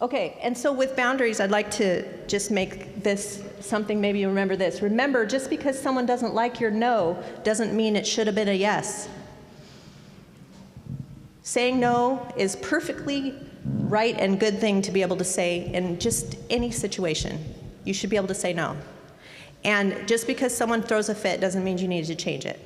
Okay, and so with boundaries, I'd like to just make this something, maybe you remember this. Remember, just because someone doesn't like your no doesn't mean it should have been a yes. Saying no is perfectly right and good thing to be able to say in just any situation. You should be able to say no. And just because someone throws a fit doesn't mean you need to change it.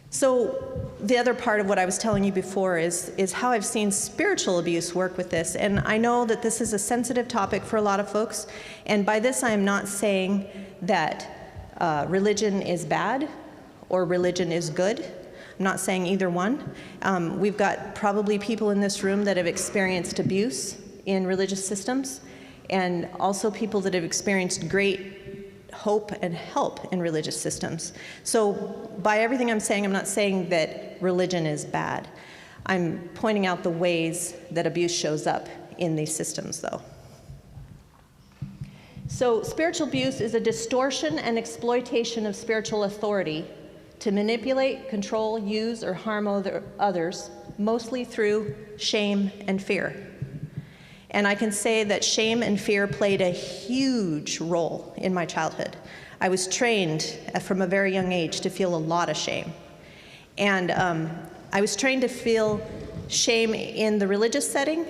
So the other part of what I was telling you before is how I've seen spiritual abuse work with this. And I know that this is a sensitive topic for a lot of folks. And by this, I am not saying that religion is bad or religion is good. I'm not saying either one. We've got probably people in this room that have experienced abuse in religious systems, and also people that have experienced great hope and help in religious systems. So by everything I'm saying, I'm not saying that religion is bad. I'm pointing out the ways that abuse shows up in these systems, though. So spiritual abuse is a distortion and exploitation of spiritual authority to manipulate, control, use, or harm others, mostly through shame and fear. And I can say that shame and fear played a huge role in my childhood. I was trained from a very young age to feel a lot of shame. And I was trained to feel shame in the religious setting,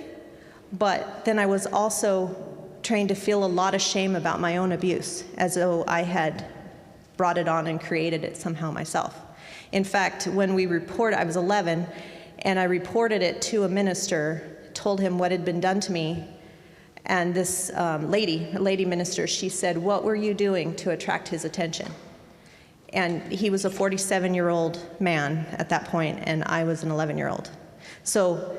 but then I was also trained to feel a lot of shame about my own abuse, as though I had brought it on and created it somehow myself. In fact, when I was 11, and I reported it to a minister, told him what had been done to me, and this lady minister, she said, "What were you doing to attract his attention?" And he was a 47-year-old man at that point, and I was an 11-year-old. So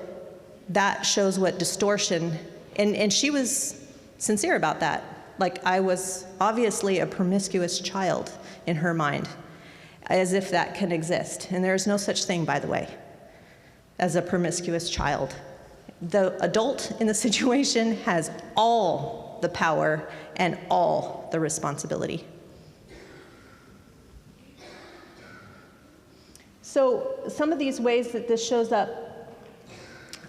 that shows what distortion, and she was sincere about that. Like, I was obviously a promiscuous child in her mind, as if that can exist. And there is no such thing, by the way, as a promiscuous child. The adult in the situation has all the power and all the responsibility. So some of these ways that this shows up,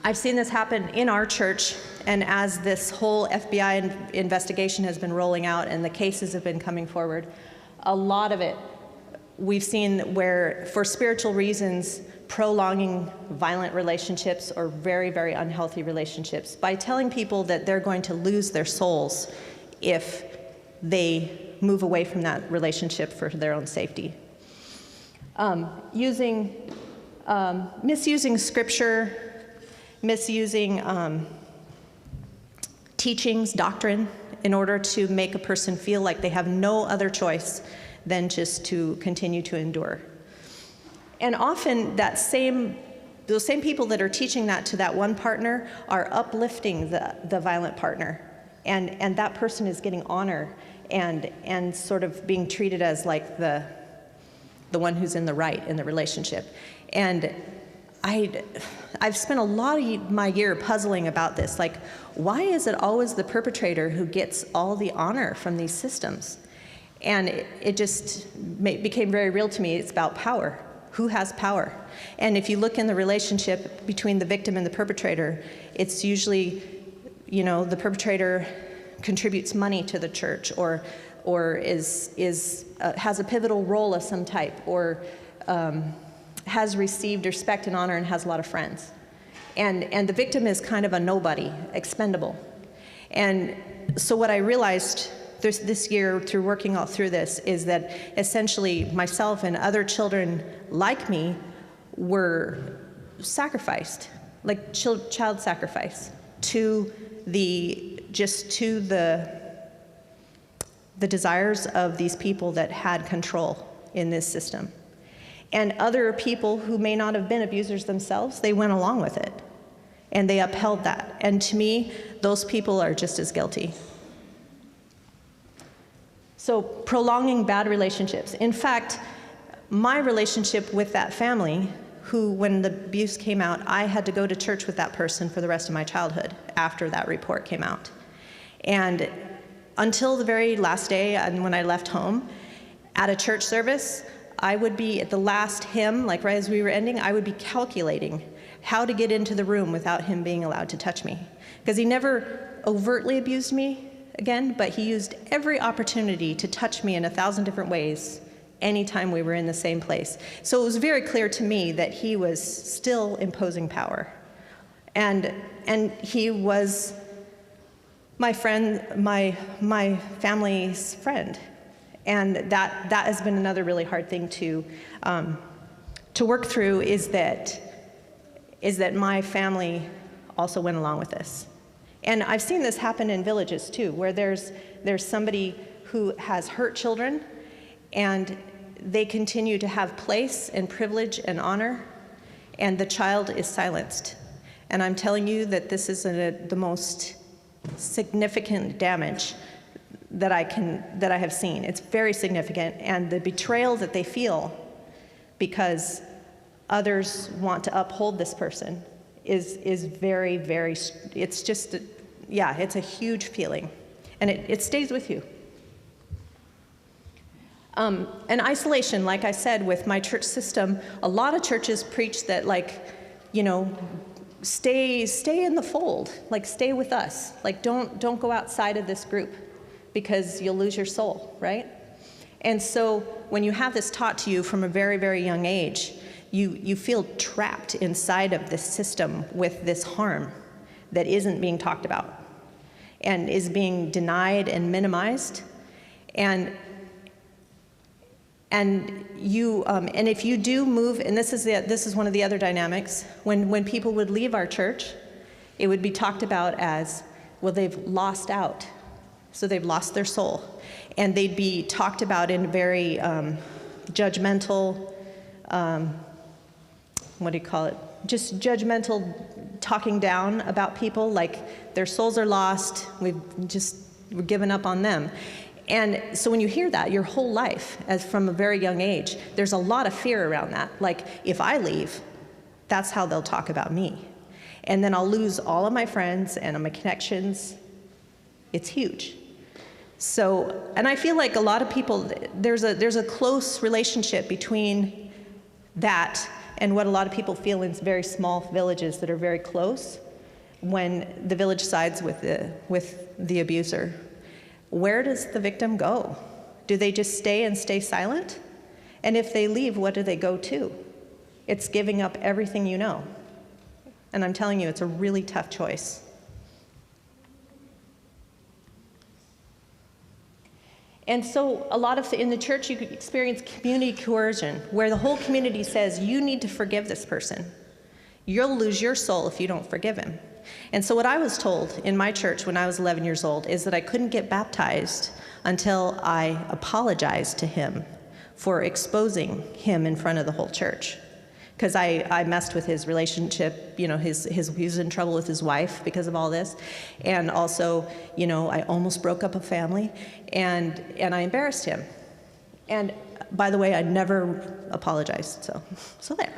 I've seen this happen in our church, and as this whole FBI investigation has been rolling out and the cases have been coming forward, a lot of it we've seen where, for spiritual reasons, prolonging violent relationships or very, very unhealthy relationships by telling people that they're going to lose their souls if they move away from that relationship for their own safety. Misusing scripture, misusing teachings, doctrine, in order to make a person feel like they have no other choice than just to continue to endure. And often those same people that are teaching that to that one partner are uplifting the violent partner. And that person is getting honor and sort of being treated as like the one who's in the right in the relationship. And I've spent a lot of my year puzzling about this. Like, why is it always the perpetrator who gets all the honor from these systems? And it just became very real to me. It's about power. Who has power? And if you look in the relationship between the victim and the perpetrator, it's usually, the perpetrator contributes money to the church, or has a pivotal role of some type, or has received respect and honor and has a lot of friends. And the victim is kind of a nobody, expendable. And so what I realized this year through working all through this is that essentially myself and other children like me were sacrificed, like child sacrifice, to the desires of these people that had control in this system. And other people who may not have been abusers themselves, they went along with it. And they upheld that. And to me, those people are just as guilty. So prolonging bad relationships. In fact, my relationship with that family, who, when the abuse came out, I had to go to church with that person for the rest of my childhood after that report came out. And until the very last day, and when I left home, at a church service, I would be at the last hymn, like right as we were ending, I would be calculating how to get into the room without him being allowed to touch me. Because he never overtly abused me again, but he used every opportunity to touch me in 1,000 different ways anytime we were in the same place. So it was very clear to me that he was still imposing power. And he was my friend, my family's friend. And that has been another really hard thing to work through, is that my family also went along with this. And I've seen this happen in villages too, where there's somebody who has hurt children, and they continue to have place and privilege and honor, and the child is silenced. And I'm telling you that this is the most significant damage that I have seen. It's very significant, and the betrayal that they feel because others want to uphold this person is very, very, it's just, it's a huge feeling, and it stays with you. And isolation, like I said, with my church system, a lot of churches preach that, stay in the fold, stay with us, don't go outside of this group, because you'll lose your soul, right? And so when you have this taught to you from a very, very young age, you feel trapped inside of this system with this harm that isn't being talked about and is being denied and minimized. And if you do move, and this is one of the other dynamics, when people would leave our church, it would be talked about as, well, they've lost out, so they've lost their soul. And they'd be talked about in very judgmental, what do you call it? Just judgmental talking down about people, like their souls are lost, we're given up on them. And so when you hear that your whole life, as from a very young age, there's a lot of fear around that. Like, if I leave, that's how they'll talk about me. And then I'll lose all of my friends and my connections. It's huge. So, and I feel like a lot of people, there's a close relationship between that and what a lot of people feel in very small villages that are very close when the village sides with the abuser. Where does the victim go? Do they just stay silent? And if they leave, what do they go to? It's giving up everything you know. And I'm telling you, it's a really tough choice. And so a lot of, in the church, you could experience community coercion, where the whole community says, you need to forgive this person. You'll lose your soul if you don't forgive him. And so what I was told in my church when I was 11 years old is that I couldn't get baptized until I apologized to him for exposing him in front of the whole church. Because I messed with his relationship, you know, he was in trouble with his wife because of all this. And also, you know, I almost broke up a family, and I embarrassed him. And by the way, I never apologized, so there.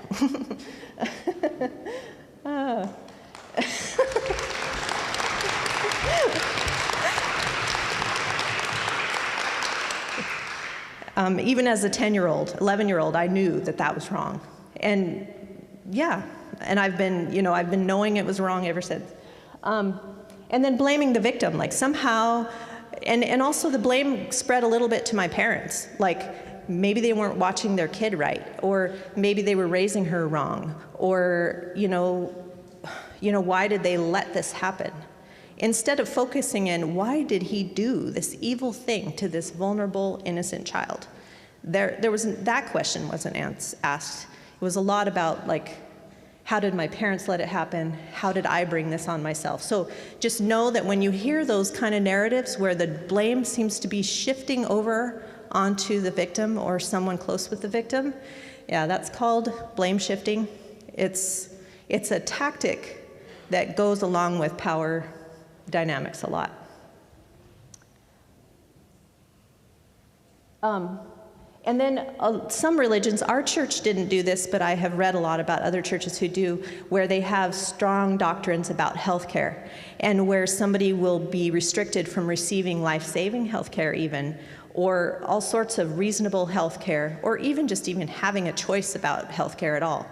Even as a 10-year-old, 11-year-old, I knew that that was wrong. And yeah, and I've been knowing it was wrong ever since. And then blaming the victim, like somehow, and also the blame spread a little bit to my parents. Like, maybe they weren't watching their kid right, or maybe they were raising her wrong, or, you know, why did they let this happen? Instead of focusing in, why did he do this evil thing to this vulnerable, innocent child? That question wasn't asked. It was a lot about, like, how did my parents let it happen? How did I bring this on myself? So just know that when you hear those kind of narratives where the blame seems to be shifting over onto the victim or someone close with the victim, yeah, that's called blame shifting. It's a tactic that goes along with power dynamics a lot. And then some religions, our church didn't do this, but I have read a lot about other churches who do, where they have strong doctrines about healthcare, and where somebody will be restricted from receiving life-saving healthcare even, or all sorts of reasonable healthcare, or even just even having a choice about healthcare at all.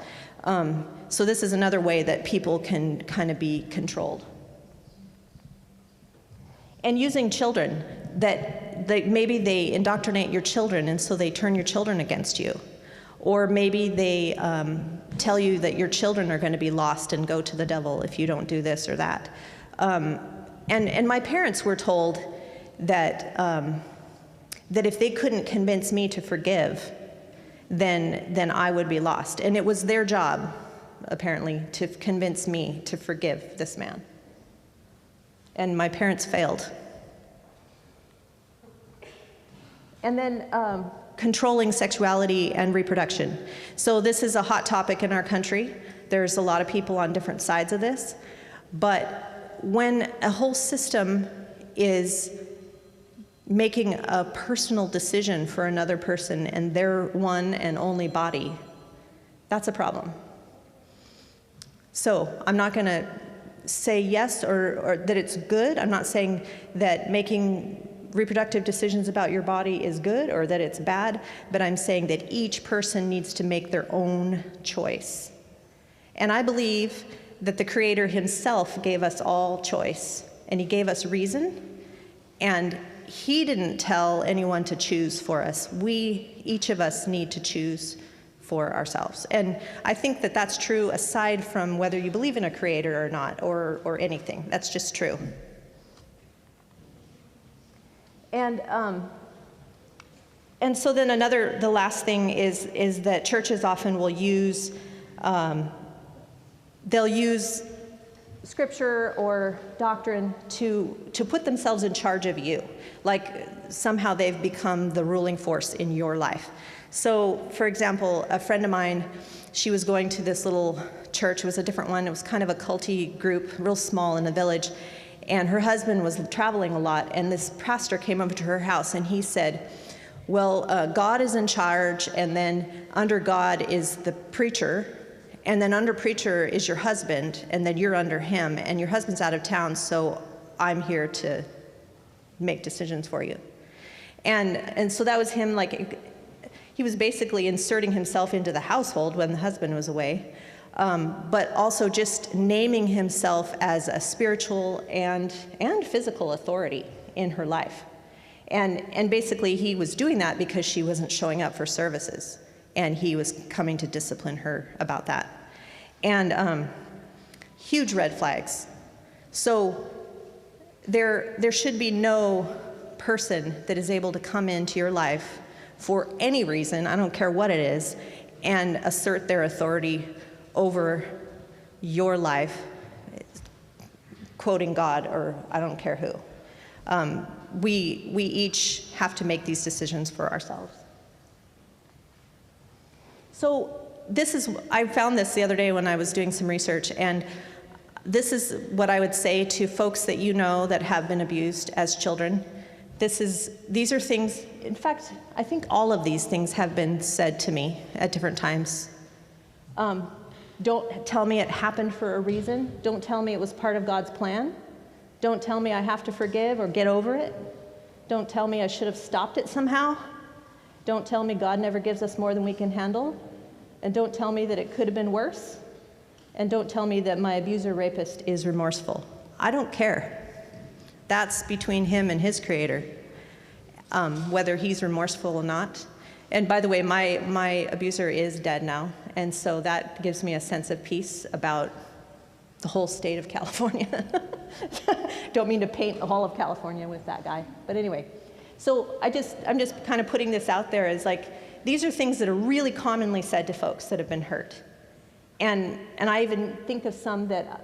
So this is another way that people can kind of be controlled. And using children, that maybe they indoctrinate your children and so they turn your children against you. Or maybe they tell you that your children are going to be lost and go to the devil if you don't do this or that. And my parents were told that, that if they couldn't convince me to forgive, then I would be lost. And it was their job, apparently, to convince me to forgive this man. And my parents failed. And then controlling sexuality and reproduction. So this is a hot topic in our country. There's a lot of people on different sides of this. But when a whole system is making a personal decision for another person and their one and only body, that's a problem. So I'm not going to say yes or that it's good. I'm not saying that making reproductive decisions about your body is good or that it's bad, but I'm saying that each person needs to make their own choice. And I believe that the Creator himself gave us all choice, and he gave us reason, and he didn't tell anyone to choose for us. Each of us need to choose for ourselves. And I think that that's true aside from whether you believe in a creator or not, or anything. That's just true. And so then the last thing is that churches often will use, they'll use scripture or doctrine to put themselves in charge of you. Like somehow they've become the ruling force in your life. So, for example, a friend of mine, she was going to this little church. It was a different one. It was kind of a culty group, real small in the village. And her husband was traveling a lot. And this pastor came over to her house and he said, well, God is in charge, and then under God is the preacher, and then under preacher is your husband, and then you're under him, and your husband's out of town, so I'm here to make decisions for you. And so that was him, like, he was basically inserting himself into the household when the husband was away, but also just naming himself as a spiritual and physical authority in her life. And basically he was doing that because she wasn't showing up for services, and he was coming to discipline her about that. And huge red flags. So there should be no person that is able to come into your life for any reason, I don't care what it is, and assert their authority over your life, quoting God or I don't care who. We each have to make these decisions for ourselves. So I found this the other day when I was doing some research, and this is what I would say to folks that you know that have been abused as children. These are things, in fact, I think all of these things have been said to me at different times. Don't tell me it happened for a reason. Don't tell me it was part of God's plan. Don't tell me I have to forgive or get over it. Don't tell me I should have stopped it somehow. Don't tell me God never gives us more than we can handle. And don't tell me that it could have been worse. And don't tell me that my abuser rapist is remorseful. I don't care. That's between him and his creator, whether he's remorseful or not. And by the way, my abuser is dead now, and so that gives me a sense of peace about the whole state of California. Don't mean to paint all of California with that guy, but anyway. So I'm just kind of putting this out there as like, these are things that are really commonly said to folks that have been hurt. And I even think of some that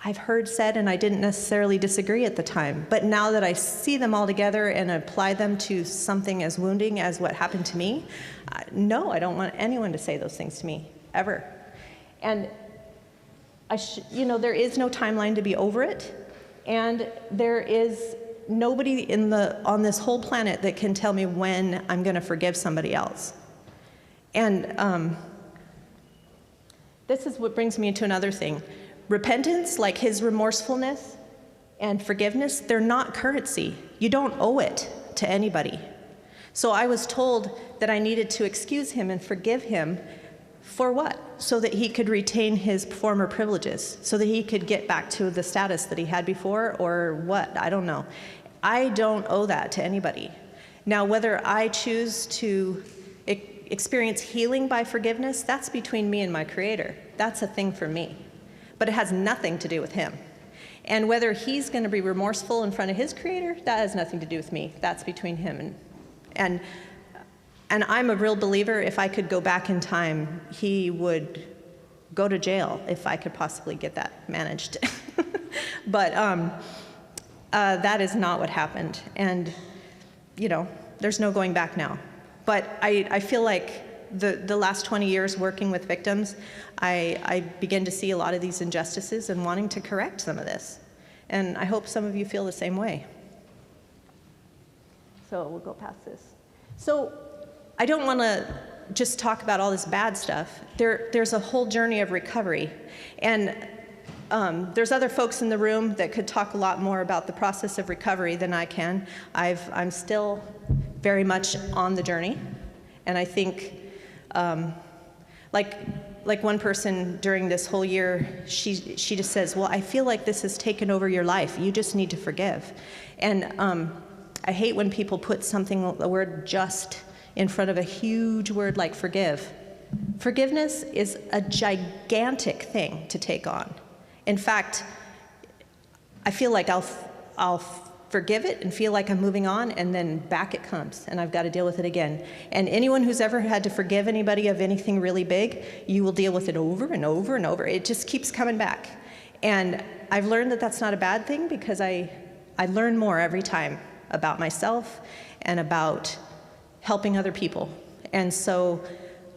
I've heard said and I didn't necessarily disagree at the time, but now that I see them all together and apply them to something as wounding as what happened to me, no, I don't want anyone to say those things to me, ever. And there is no timeline to be over it, and there is nobody on this whole planet that can tell me when I'm going to forgive somebody else. And this is what brings me to another thing. Repentance, like his remorsefulness and forgiveness, they're not currency. You don't owe it to anybody. So I was told that I needed to excuse him and forgive him for what? So that he could retain his former privileges, so that he could get back to the status that he had before, or what? I don't know. I don't owe that to anybody. Now, whether I choose to experience healing by forgiveness, that's between me and my Creator. That's a thing for me. But it has nothing to do with him. And whether he's going to be remorseful in front of his Creator, that has nothing to do with me. That's between him and I'm a real believer, if I could go back in time, he would go to jail if I could possibly get that managed. But that is not what happened. And, there's no going back now. But I feel like the last 20 years working with victims, I begin to see a lot of these injustices and wanting to correct some of this. And I hope some of you feel the same way. So we'll go past this. So I don't want to just talk about all this bad stuff. There's a whole journey of recovery. And there's other folks in the room that could talk a lot more about the process of recovery than I can. I'm still very much on the journey. And I think, like one person during this whole year, she just says, well, I feel like this has taken over your life. You just need to forgive. And I hate when people put the word just in front of a huge word like forgive. Forgiveness is a gigantic thing to take on. In fact, I feel like I'll forgive it and feel like I'm moving on, and then back it comes, and I've got to deal with it again. And anyone who's ever had to forgive anybody of anything really big, you will deal with it over and over and over. It just keeps coming back. And I've learned that that's not a bad thing, because I learn more every time about myself and about helping other people. And so,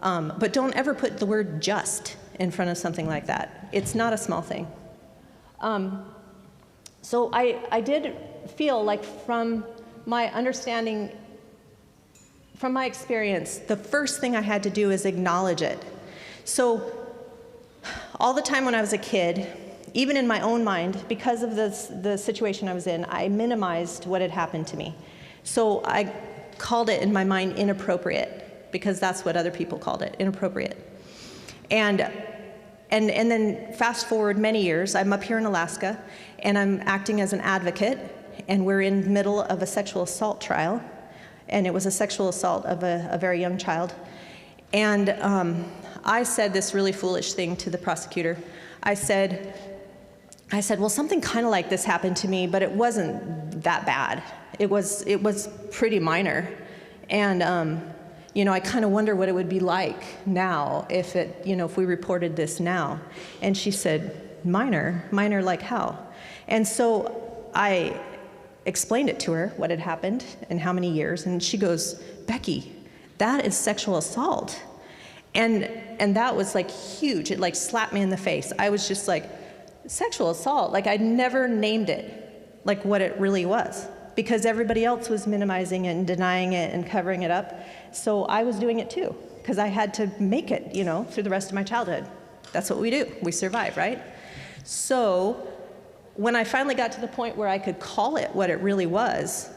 but don't ever put the word just in front of something like that. It's not a small thing. So I did feel like, from my understanding, from my experience, the first thing I had to do is acknowledge it. So all the time when I was a kid, even in my own mind, because of the situation I was in, I minimized what had happened to me. So I called it in my mind inappropriate, because that's what other people called it, inappropriate. And then fast forward many years, I'm up here in Alaska, and I'm acting as an advocate, and we're in the middle of a sexual assault trial, and it was a sexual assault of a very young child. And I said this really foolish thing to the prosecutor. I said, well, something kind of like this happened to me, but it wasn't that bad. It was pretty minor. And you know, I kind of wonder what it would be like now if we reported this now. And she said, minor? Minor like how? And so I explained it to her, what had happened and how many years, and she goes, Becky, that is sexual assault. And that was like huge. It like slapped me in the face. I was just like, sexual assault? Like, I'd never named it like what it really was, because everybody else was minimizing it and denying it and covering it up. So I was doing it too, because I had to make it, you know, through the rest of my childhood. That's what we do. We survive, right? So when I finally got to the point where I could call it what it really was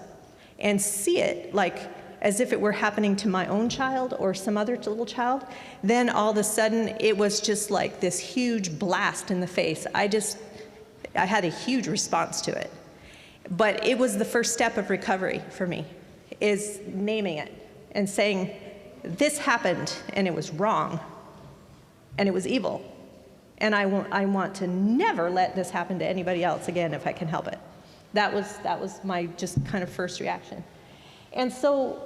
and see it like as if it were happening to my own child or some other little child, then all of a sudden it was just like this huge blast in the face. I had a huge response to it. But it was the first step of recovery for me, is naming it and saying, this happened and it was wrong and it was evil. And I want to never let this happen to anybody else again if I can help it. That was my just kind of first reaction. And so,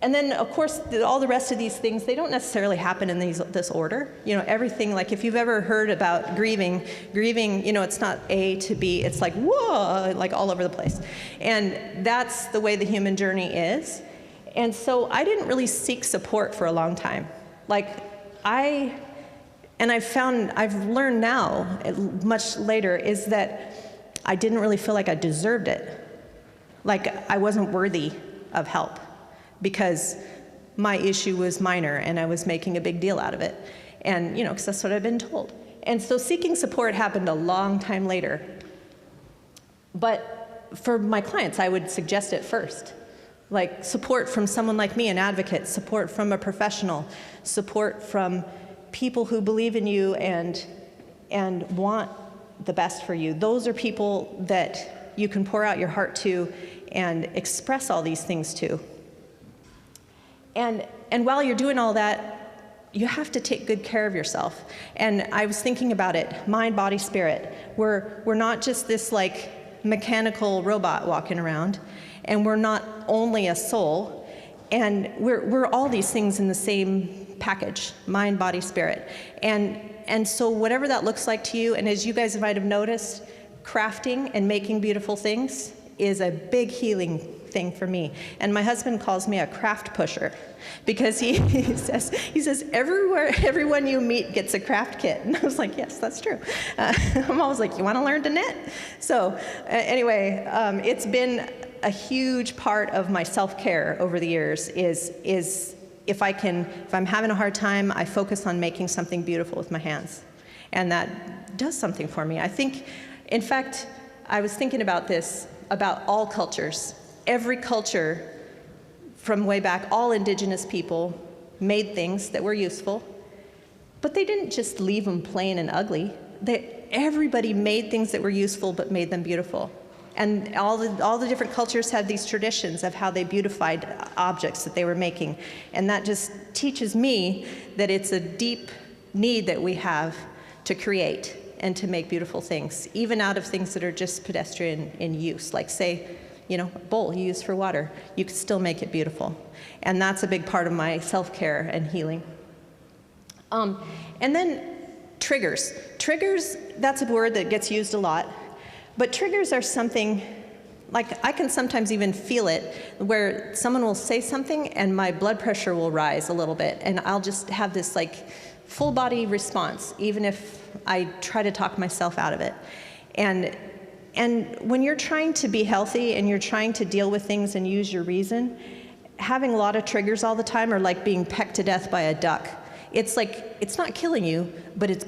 and then of course, all the rest of these things, they don't necessarily happen in this order. You know, everything, like if you've ever heard about grieving, you know, it's not A to B, it's like, whoa, like all over the place. And that's the way the human journey is. And so I didn't really seek support for a long time. Like I've learned now, much later, is that I didn't really feel like I deserved it. Like I wasn't worthy of help because my issue was minor and I was making a big deal out of it. And, you know, because that's what I've been told. And so seeking support happened a long time later. But for my clients, I would suggest it first. Like support from someone like me, an advocate, support from a professional, support from people who believe in you and want the best for you. Those are people that you can pour out your heart to and express all these things to. And while you're doing all that, you have to take good care of yourself. And I was thinking about it, mind, body, spirit. We're not just this like mechanical robot walking around, and we're not only a soul, and we're all these things in the same package, mind, body, spirit. And so whatever that looks like to you, and as you guys might have noticed, crafting and making beautiful things is a big healing thing for me. And my husband calls me a craft pusher because he says everyone you meet gets a craft kit. And I was like, yes, that's true. I'm always like, you want to learn to knit? So anyway, it's been a huge part of my self-care over the years is if I'm having a hard time, I focus on making something beautiful with my hands. And that does something for me. I think, in fact, I was thinking about this, about all cultures. Every culture from way back, all indigenous people made things that were useful, but they didn't just leave them plain and ugly. Everybody made things that were useful but made them beautiful. And all the different cultures had these traditions of how they beautified objects that they were making. And that just teaches me that it's a deep need that we have to create and to make beautiful things, even out of things that are just pedestrian in use. Like say, a bowl you use for water, you could still make it beautiful. And that's a big part of my self-care and healing. And then triggers. Triggers, that's a word that gets used a lot. But triggers are something, like I can sometimes even feel it, where someone will say something and my blood pressure will rise a little bit, and I'll just have this like full body response, even if I try to talk myself out of it. And when you're trying to be healthy and you're trying to deal with things and use your reason, having a lot of triggers all the time are like being pecked to death by a duck. It's like, it's not killing you, but it's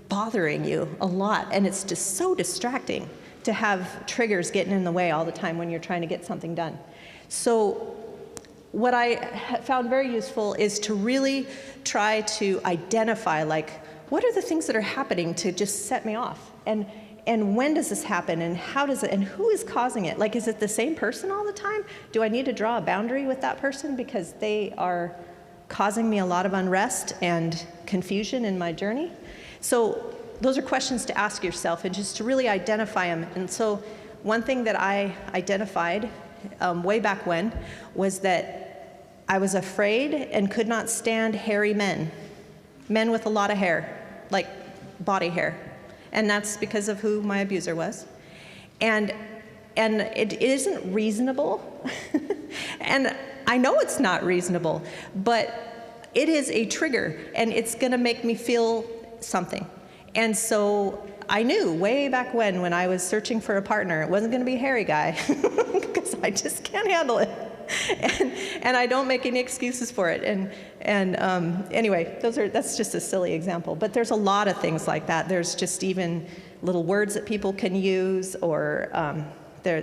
bothering you a lot, and it's just so distracting to have triggers getting in the way all the time when you're trying to get something done. So what I found very useful is to really try to identify, like, what are the things that are happening to just set me off? And when does this happen? And how does it, and who is causing it? Like, is it the same person all the time? Do I need to draw a boundary with that person because they are causing me a lot of unrest and confusion in my journey? So those are questions to ask yourself and just to really identify them. And so one thing that I identified way back when was that I was afraid and could not stand hairy men with a lot of hair, like body hair. And that's because of who my abuser was. And it isn't reasonable. And I know it's not reasonable, but it is a trigger, and it's gonna make me feel something. And so I knew way back when I was searching for a partner, it wasn't gonna be a hairy guy, because I just can't handle it. And I don't make any excuses for it. Anyway, that's just a silly example. But there's a lot of things like that. There's just even little words that people can use, or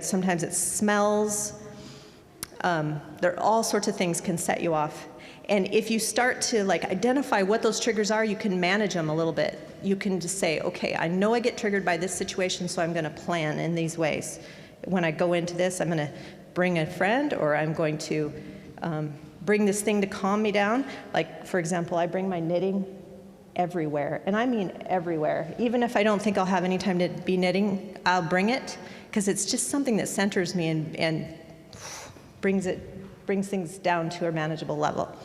sometimes it smells. There are all sorts of things can set you off. And if you start to like identify what those triggers are, you can manage them a little bit. You can just say, okay, I know I get triggered by this situation, so I'm gonna plan in these ways. When I go into this, I'm gonna bring a friend, or I'm going to bring this thing to calm me down. Like, for example, I bring my knitting everywhere, and I mean everywhere. Even if I don't think I'll have any time to be knitting, I'll bring it, because it's just something that centers me and brings things down to a manageable level.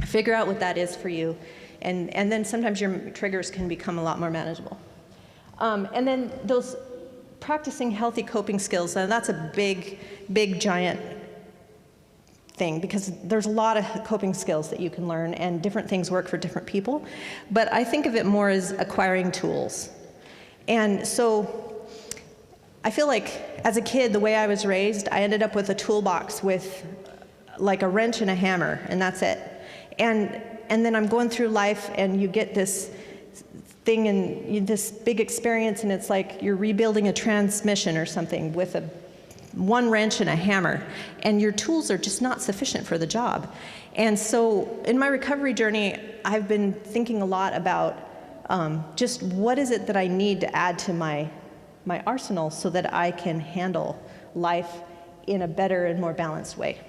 Figure out what that is for you, and then sometimes your triggers can become a lot more manageable. And then those practicing healthy coping skills, and that's a big, giant thing, because there's a lot of coping skills that you can learn, and different things work for different people. But I think of it more as acquiring tools. And so I feel like as a kid, the way I was raised, I ended up with a toolbox with like a wrench and a hammer, and that's it. And then I'm going through life, and you get this thing and this big experience, and it's like you're rebuilding a transmission or something with one wrench and a hammer, and your tools are just not sufficient for the job. And so in my recovery journey, I've been thinking a lot about just what is it that I need to add to my arsenal so that I can handle life in a better and more balanced way.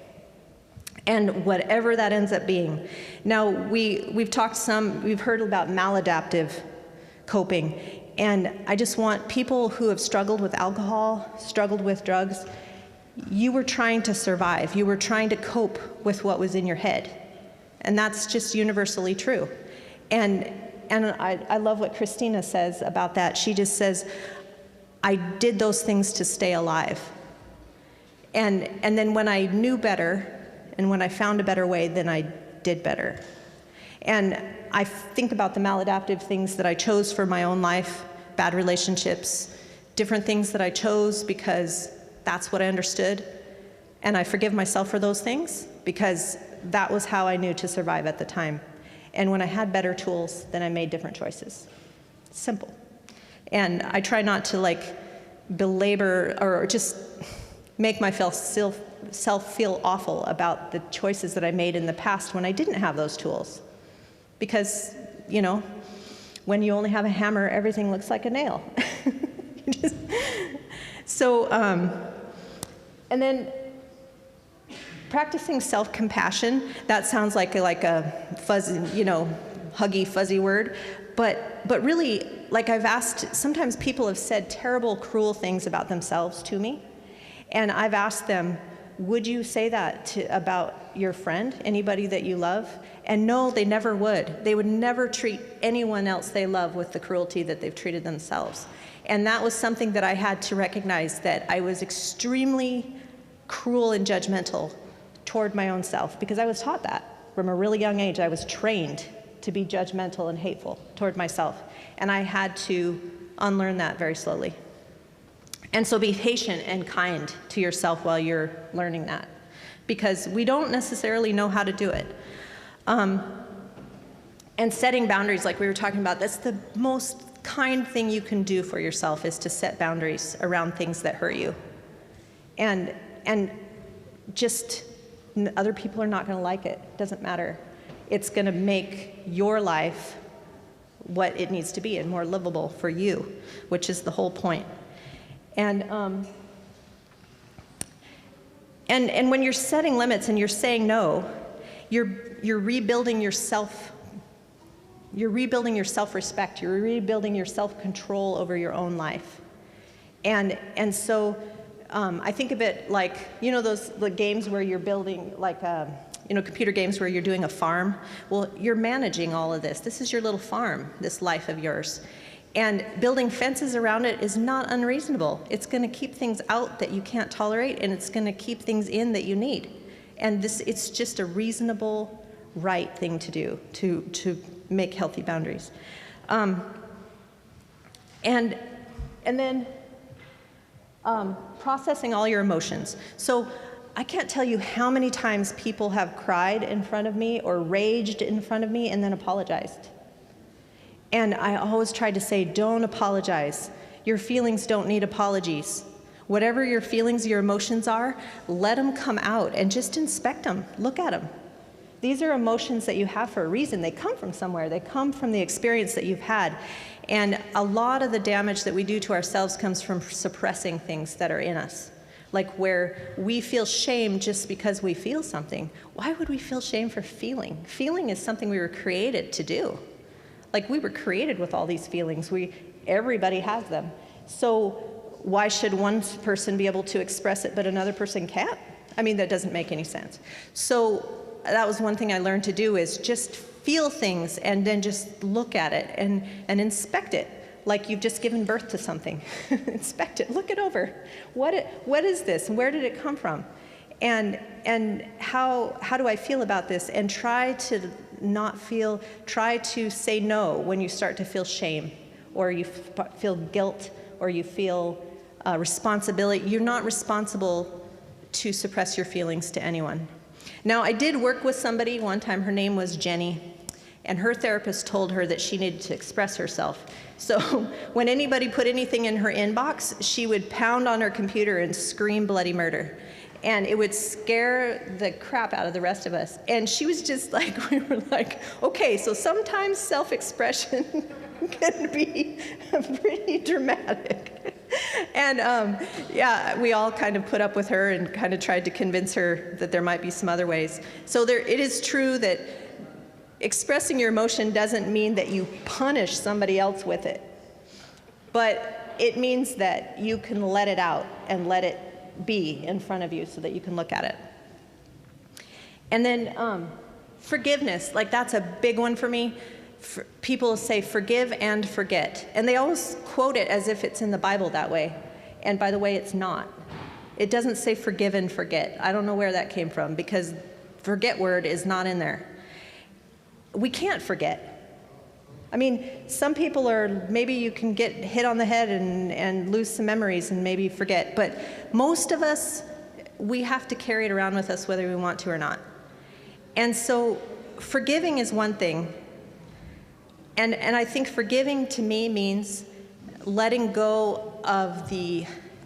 And whatever that ends up being. Now, we've heard about maladaptive coping, and I just want people who have struggled with alcohol, struggled with drugs, you were trying to survive. You were trying to cope with what was in your head. And that's just universally true. And I love what Christina says about that. She just says, I did those things to stay alive. And then when I knew better, and when I found a better way, then I did better. And I think about the maladaptive things that I chose for my own life, bad relationships, different things that I chose because that's what I understood. And I forgive myself for those things because that was how I knew to survive at the time. And when I had better tools, then I made different choices. Simple. And I try not to like belabor or just make myself feel awful about the choices that I made in the past when I didn't have those tools. Because, you know, when you only have a hammer, everything looks like a nail. So, and then practicing self-compassion, that sounds like a fuzzy, huggy, fuzzy word, but really, like I've asked, sometimes people have said terrible, cruel things about themselves to me, and I've asked them, would you say that about your friend, anybody that you love? And no, they never would. They would never treat anyone else they love with the cruelty that they've treated themselves. And that was something that I had to recognize, that I was extremely cruel and judgmental toward my own self, because I was taught that. From a really young age, I was trained to be judgmental and hateful toward myself. And I had to unlearn that very slowly. And so be patient and kind to yourself while you're learning that, because we don't necessarily know how to do it. And setting boundaries, like we were talking about, that's the most kind thing you can do for yourself, is to set boundaries around things that hurt you. And just, other people are not going to like it. Doesn't matter. It's going to make your life what it needs to be and more livable for you, which is the whole point. And when you're setting limits and you're saying no, you're rebuilding your self-respect. You're rebuilding your self-control over your own life. And so I think of it like, those games where you're building, like, computer games where you're doing a farm. Well, you're managing all of this. This is your little farm, this life of yours. And building fences around it is not unreasonable. It's going to keep things out that you can't tolerate, and it's going to keep things in that you need. And it's just a reasonable, right thing to do, to make healthy boundaries. And then processing all your emotions. So I can't tell you how many times people have cried in front of me or raged in front of me and then apologized. And I always tried to say, don't apologize. Your feelings don't need apologies. Whatever your feelings, your emotions are, let them come out and just inspect them. Look at them. These are emotions that you have for a reason. They come from somewhere. They come from the experience that you've had. And a lot of the damage that we do to ourselves comes from suppressing things that are in us. Like where we feel shame just because we feel something. Why would we feel shame for feeling? Feeling is something we were created to do. Like, we were created with all these feelings. Everybody has them. So why should one person be able to express it but another person can't? I mean, that doesn't make any sense. So that was one thing I learned to do, is just feel things and then just look at it and inspect it, like you've just given birth to something. Inspect it, look it over. What is this, and where did it come from? And how do I feel about this? And try to say no when you start to feel shame, or you feel guilt, or you feel responsibility. You're not responsible to suppress your feelings to anyone. Now, I did work with somebody one time. Her name was Jenny, and her therapist told her that she needed to express herself. So when anybody put anything in her inbox, she would pound on her computer and scream bloody murder. And it would scare the crap out of the rest of us. And she was just like, we were like, okay, so sometimes self-expression can be pretty dramatic. And yeah, we all kind of put up with her and kind of tried to convince her that there might be some other ways. So it is true that expressing your emotion doesn't mean that you punish somebody else with it. But it means that you can let it out and let it be in front of you so that you can look at it. And then forgiveness, like that's a big one for me. People say forgive and forget. And they always quote it as if it's in the Bible that way. And by the way, it's not. It doesn't say forgive and forget. I don't know where that came from, because forget word is not in there. We can't forget. I mean, some people are, maybe you can get hit on the head and lose some memories and maybe forget, but most of us, we have to carry it around with us whether we want to or not. And so forgiving is one thing. And I think forgiving to me means letting go of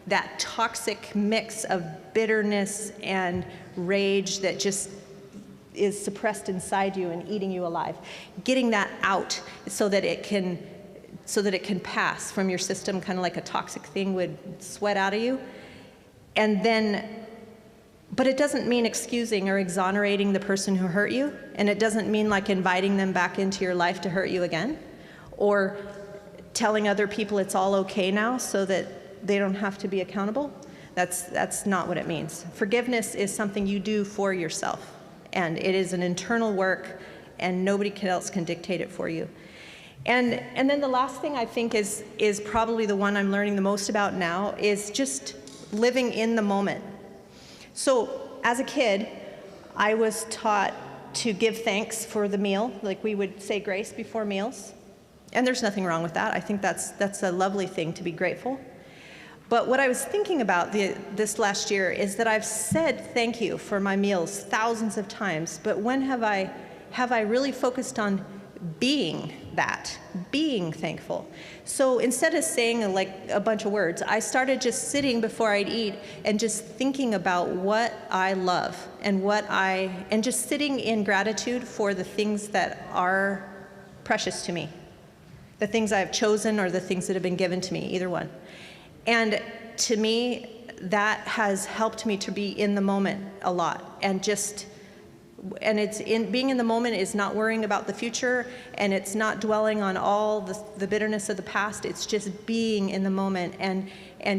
that toxic mix of bitterness and rage that just is suppressed inside you and eating you alive. Getting that out so that it can so that it can pass from your system, kind of like a toxic thing would sweat out of you. And then, but it doesn't mean excusing or exonerating the person who hurt you, and it doesn't mean like inviting them back into your life to hurt you again, or telling other people it's all okay now so that they don't have to be accountable. That's not what it means. Forgiveness is something you do for yourself, and it is an internal work, and nobody else can dictate it for you. And then the last thing I think is probably the one I'm learning the most about now is just living in the moment. So as a kid, I was taught to give thanks for the meal, like we would say grace before meals. And there's nothing wrong with that. I think that's a lovely thing to be grateful. But what I was thinking about this last year is that I've said thank you for my meals thousands of times, but when have I really focused on being that, being thankful? So instead of saying like a bunch of words, I started just sitting before I'd eat and just thinking about what I love and and just sitting in gratitude for the things that are precious to me, the things I've chosen or the things that have been given to me, either one. And to me, that has helped me to be in the moment a lot, and being in the moment is not worrying about the future, and it's not dwelling on all the bitterness of the past. It's just being in the moment and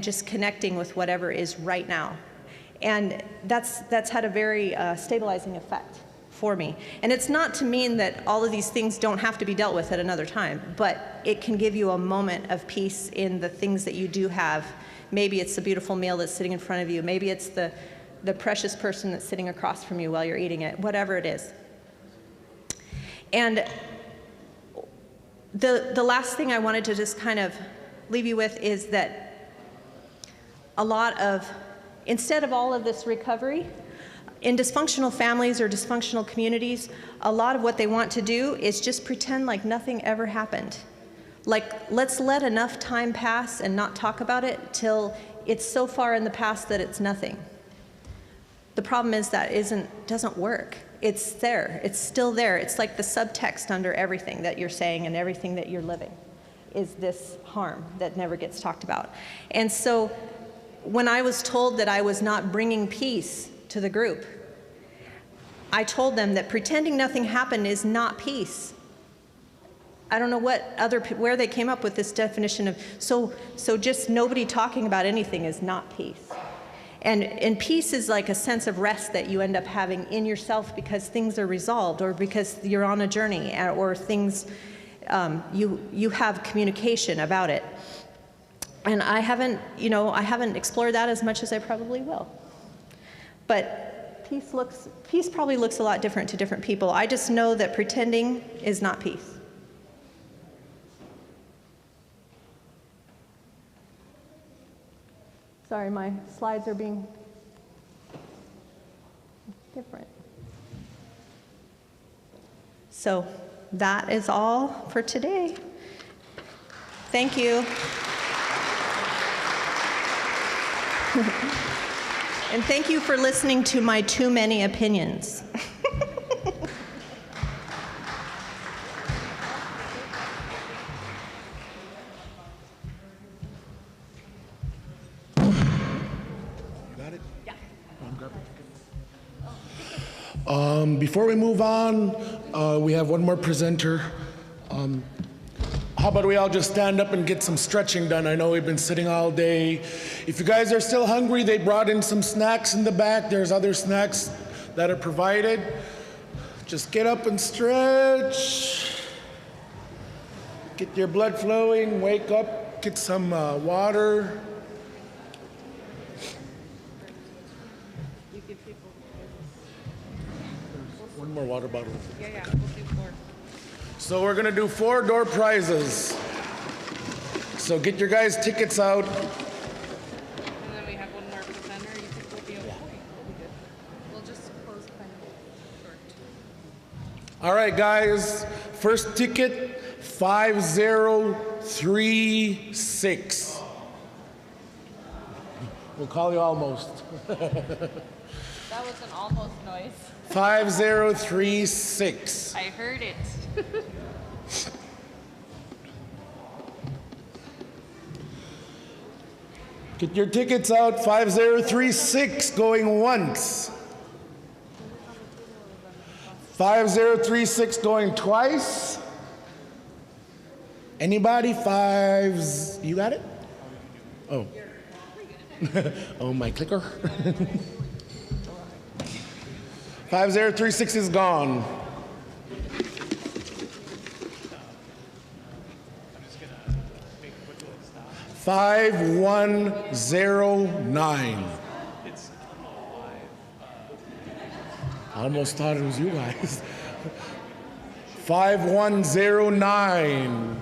just connecting with whatever is right now. And that's had a very stabilizing effect for me. And it's not to mean that all of these things don't have to be dealt with at another time, but it can give you a moment of peace in the things that you do have. Maybe it's the beautiful meal that's sitting in front of you. Maybe it's the precious person that's sitting across from you while you're eating it, whatever it is. And the last thing I wanted to just kind of leave you with is that instead of all of this recovery, in dysfunctional families or dysfunctional communities, a lot of what they want to do is just pretend like nothing ever happened. Like, let's let enough time pass and not talk about it till it's so far in the past that it's nothing. The problem is that doesn't work. It's there, it's still there. It's like the subtext under everything that you're saying and everything that you're living is this harm that never gets talked about. And so when I was told that I was not bringing peace to the group, I told them that pretending nothing happened is not peace. I don't know where they came up with this definition of, so just nobody talking about anything is not peace. And peace is like a sense of rest that you end up having in yourself because things are resolved, or because you're on a journey, or things, you have communication about it. And I haven't explored that as much as I probably will. But peace probably looks a lot different to different people. I just know that pretending is not peace. Sorry, my slides are being different. So that is all for today. Thank you. And thank you for listening to my too many opinions. Before we move on, we have one more presenter. How about we all just stand up and get some stretching done? I know we've been sitting all day. If you guys are still hungry, they brought in some snacks in the back. There's other snacks that are provided. Just get up and stretch. Get your blood flowing, wake up, get some water. One more water bottle. Yeah, we'll do 4. So we're gonna do 4 door prizes. So get your guys' tickets out. And then we have one more presenter. You think we'll be okay? We'll be good. We'll just close kind of short. All right, guys. First ticket, 5036. We'll call you almost. That was an almost noise. 5036. I heard it. Get your tickets out, 5036 going once. 5036 going twice. Anybody? Fives, you got it? Oh. Oh, my clicker. 5036 is gone. $5109. I almost thought it was you guys. 5109.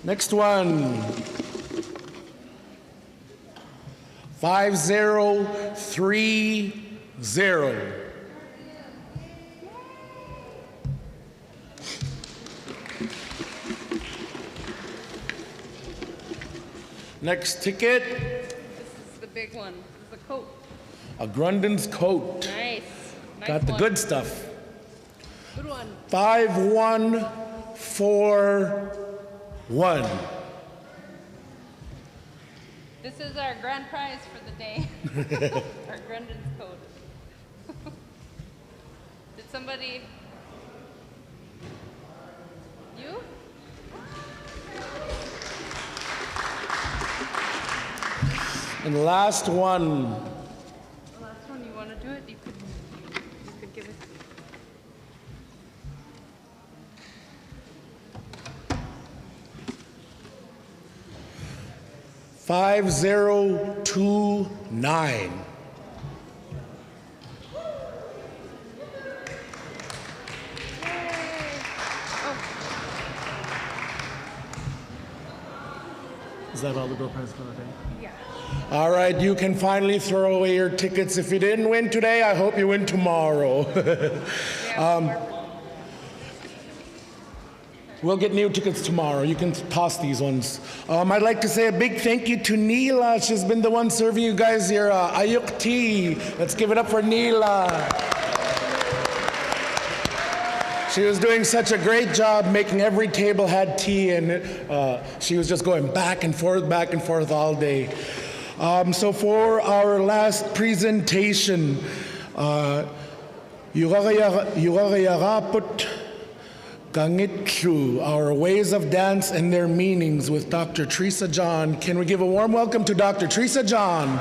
Next one. 5030. Next ticket. This is the big one. This is a coat. A Grundon's coat. Nice. Got the one. good stuff. Good one. 5141. This is our grand prize for the day. Our Grundon's coat. Did somebody? You? And the last one. The last one, you want to do it? You could give it. 5029. Is that all the door prizes for the day? Yeah. All right, you can finally throw away your tickets. If you didn't win today, I hope you win tomorrow. We'll get new tickets tomorrow. You can toss these ones. I'd like to say a big thank you to Neela. She's been the one serving you guys your ayuk tea. Let's give it up for Neela. She was doing such a great job making every table had tea, and she was just going back and forth all day. So for our last presentation, Yuragayaraput Gangitlu, our ways of dance and their meanings with Dr. Teresa John. Can we give a warm welcome to Dr. Teresa John?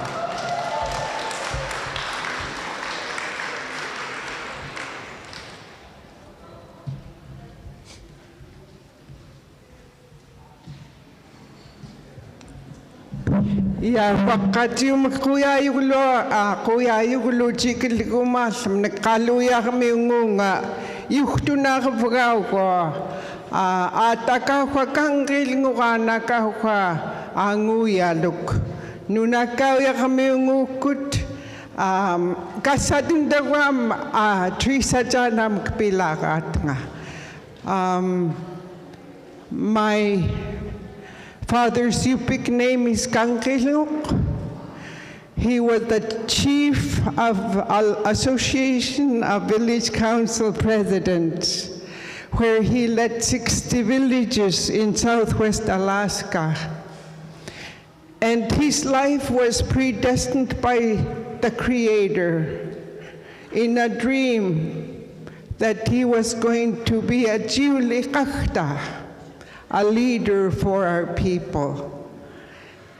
Ya wakati kuya yulo chikil kumas nakaluya kami ngunga yuhtuna kafugao ko ataka kwa kangil ngana ka kwa anguya luk nunakaw ya kami ngukut kasadin dawam Teresa Janam kpilakat nga my father's Yupik name is Kangkiluk. He was the chief of Association of Village Council Presidents, where he led 60 villages in southwest Alaska. And his life was predestined by the Creator in a dream that he was going to be a Jiulikakta, a leader for our people.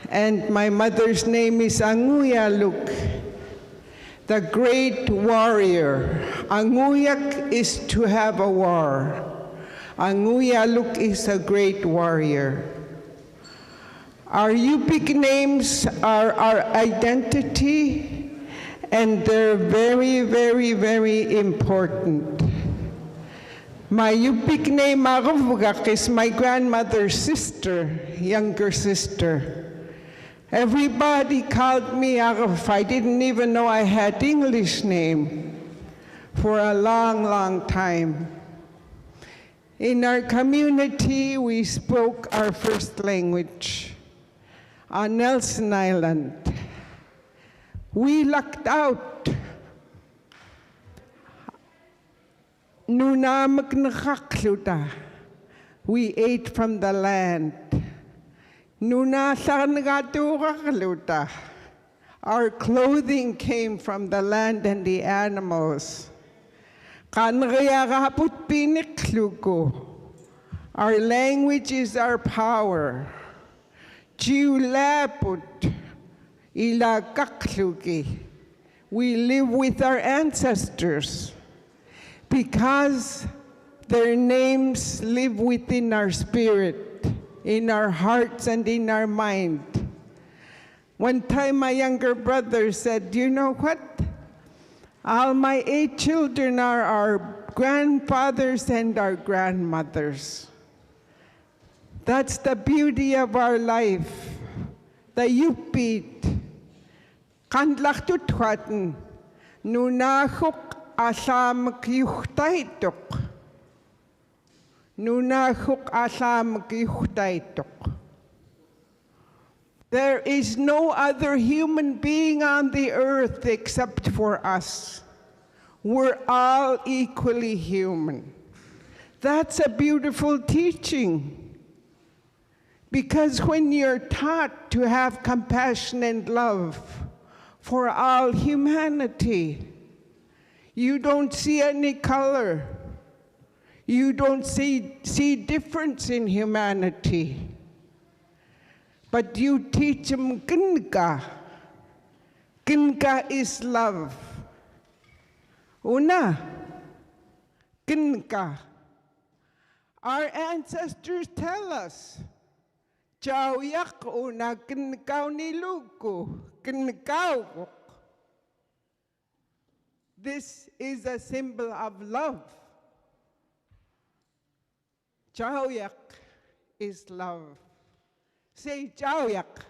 And my mother's name is Anguyaluk, the great warrior. Anguyak is to have a war. Anguyaluk is a great warrior. Our Yupik names are our identity, and they're very, very, very important. My Yupik name Agavugak is my grandmother's sister, younger sister. Everybody called me Agav. I didn't even know I had English name for a long, long time. In our community, we spoke our first language. on Nelson Island. We lucked out. Nunamak nakakluta. We ate from the land. Nunasangaturakluta. Our clothing came from the land and the animals. Kanriyagaput pinikluko. Our language is our power. Jiulaput ilagakluki. We live with our ancestors because their names live within our spirit, in our hearts and in our mind. One time my younger brother said, "You know what? All my 8 children are our grandfathers and our grandmothers." That's the beauty of our life. The yupit. Kanlachtutwaten. Nunahuk asam kyuhtaitok. Nunahuk asam kyuhtaitok. There is no other human being on the earth except for us. We're all equally human. That's a beautiful teaching. Because when you're taught to have compassion and love for all humanity, you don't see any color. You don't see difference in humanity. But you teach them ginka. Ginka is love. Una, ginka. Our ancestors tell us, "Chao yak una ginkao niluku, ginkao." This is a symbol of love. Chao yak is love. Say chao yak.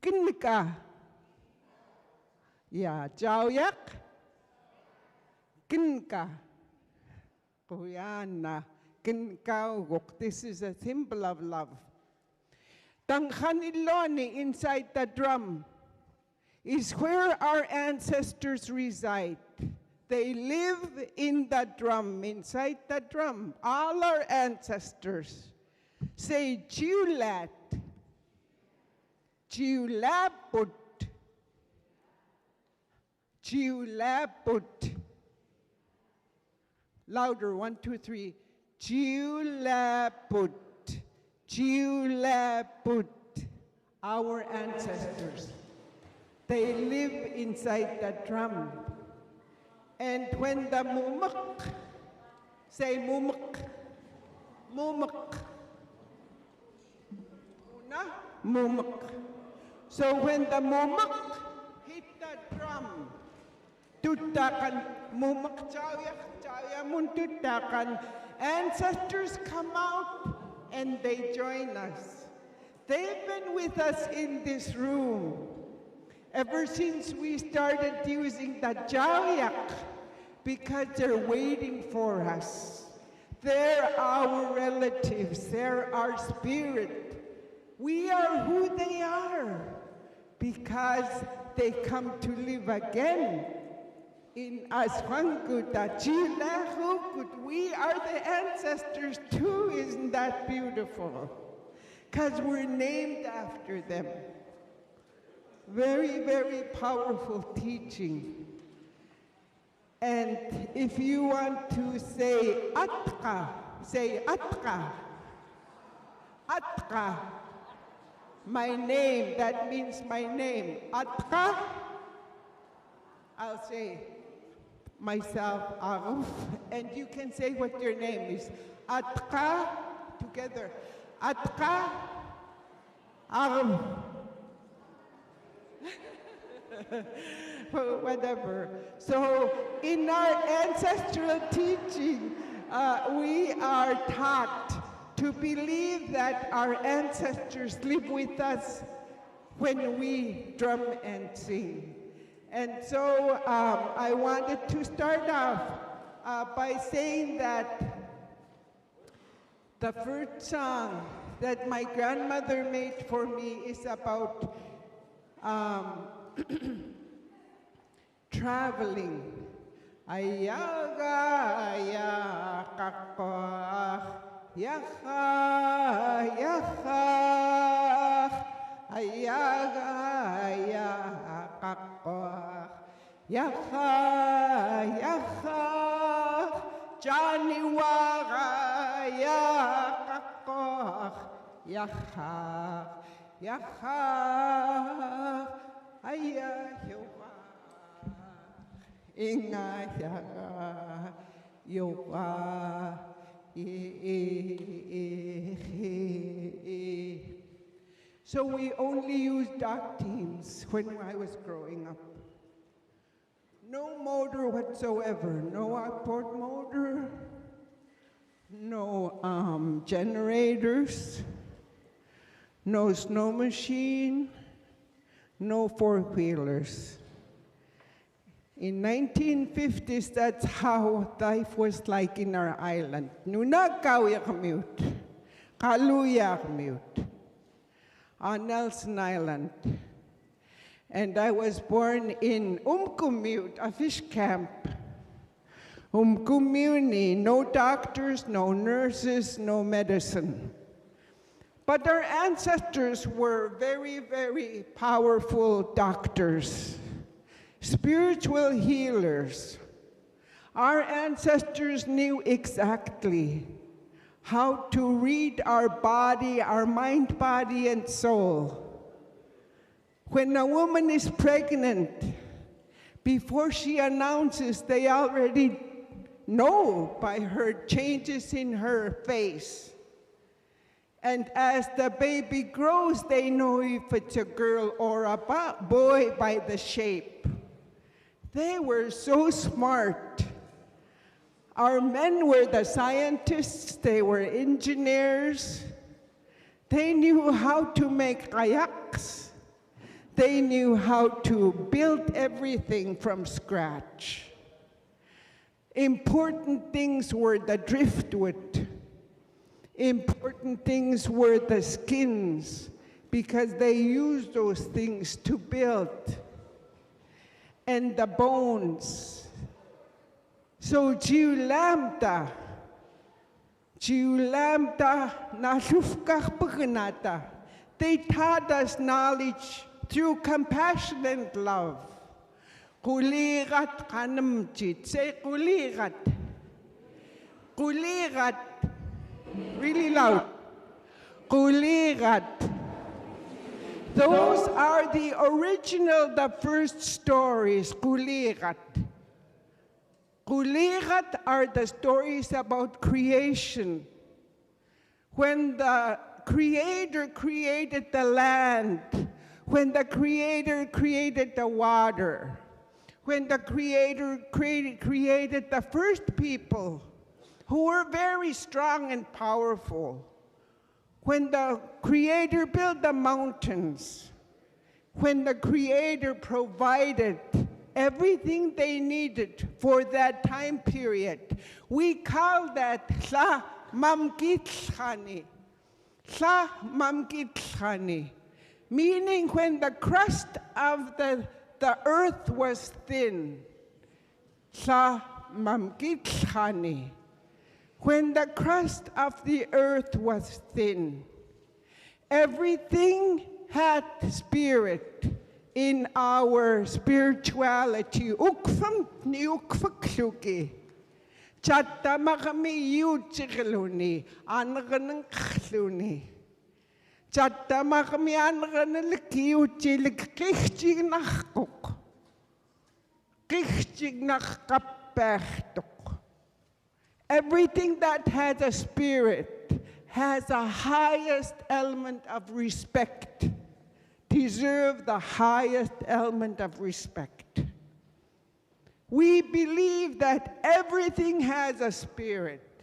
Ginka. Yeah, chao yak. Ginka. Kuyana. This is a symbol of love. Tanghaniloni inside the drum is where our ancestors reside. They live in the drum, inside the drum. All our ancestors say Jiulat, Jiulaput, Jiulaput. Louder, 1, 2, 3. Jiulaput, Jiulaput, our ancestors. They live inside the drum. And when the mumak, say mumak, mumak, una, mumak. So when the mumak hit the drum, tutakan, mumak chaya mun tutakan, ancestors come out and they join us. They've been with us in this room ever since we started using the jaoyak, because they're waiting for us. They're our relatives, they're our spirit. We are who they are because they come to live again in Aswanguta, Chilahukut. We are the ancestors too, isn't that beautiful? Because we're named after them. Very, very powerful teaching. And if you want to say Atka, say Atka. Atka. My name, that means my name. Atka. I'll say myself, Aruf, and you can say what your name is. Atka, together. Atka, Aruf. Whatever. So in our ancestral teaching, we are taught to believe that our ancestors live with us when we drum and sing. And so I wanted to start off by saying that The first song that my grandmother made for me is about traveling. Ayaga, ayakako, yaka, yaka, ayaga, ayakako, yaka, yaka, janiwaga, yakako, yaka, yaka, ayahiwa. Ingayaga, yoga, So we only used duck teams when I was growing up. No motor whatsoever, no outboard motor, no generators, no snow machine, no four-wheelers. In 1950s, that's how life was like in our island. Nuna kauya commute, kaluya commute, on Nelson Island. And I was born in Umkumute, a fish camp. Umkumuni, no doctors, no nurses, no medicine. But our ancestors were very, very powerful doctors. Spiritual healers. Our ancestors knew exactly how to read our body, our mind, body, and soul. When a woman is pregnant, before she announces, they already know by her changes in her face. And as the baby grows, they know if it's a girl or a boy by the shape. They were so smart. Our men were the scientists, they were engineers. They knew how to make kayaks. They knew how to build everything from scratch. Important things were the driftwood. Important things were the skins, because they used those things to build. And the bones. So Jiulamta Nalufkach Paganata, they taught us knowledge through compassion and love. Kulirat kanamjit, say kulirat. Kulirat, really loud. Kulirat. Those are the original, the first stories, Kulirat. Kulirat are the stories about creation. When the Creator created the land, when the Creator created the water, when the Creator created the first people who were very strong and powerful. When the Creator built the mountains, when the Creator provided everything they needed for that time period, we call that Tla Mamkitlani. Tla Mamkitlani, meaning when the crust of the earth was thin. Tla Mamkitlani. When the crust of the earth was thin, everything had spirit in our spirituality. Ukfam ni ukfakluki. Chatta makami yuchiluni, anganang khluni. Chatta makami anganang kiuchilik kichinakkuk. Kichinakapechtuk. Everything that has a spirit has a highest element of respect, deserve the highest element of respect. We believe that everything has a spirit.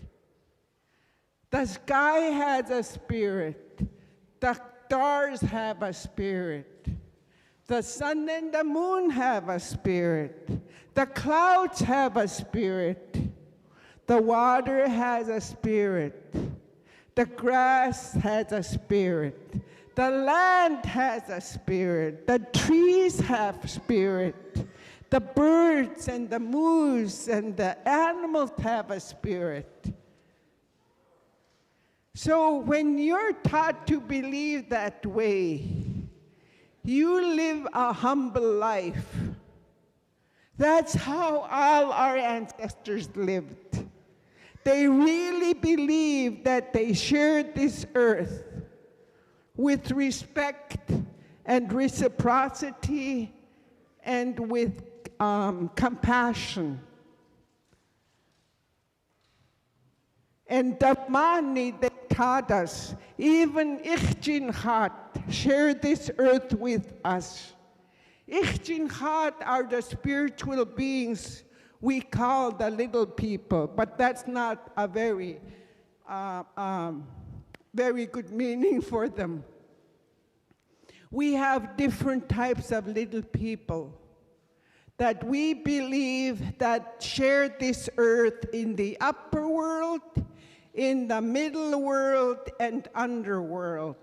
The sky has a spirit. The stars have a spirit. The sun and the moon have a spirit. The clouds have a spirit. The water has a spirit. The grass has a spirit. The land has a spirit. The trees have spirit. The birds and the moose and the animals have a spirit. So when you're taught to believe that way, you live a humble life. That's how all our ancestors lived. They really believed that they shared this earth with respect and reciprocity and with compassion. And the money they taught us, even Ichinhat, share this earth with us. Ichinhat are the spiritual beings we call the little people, but that's not a very good meaning for them. We have different types of little people that we believe that share this earth in the upper world, in the middle world, and underworld.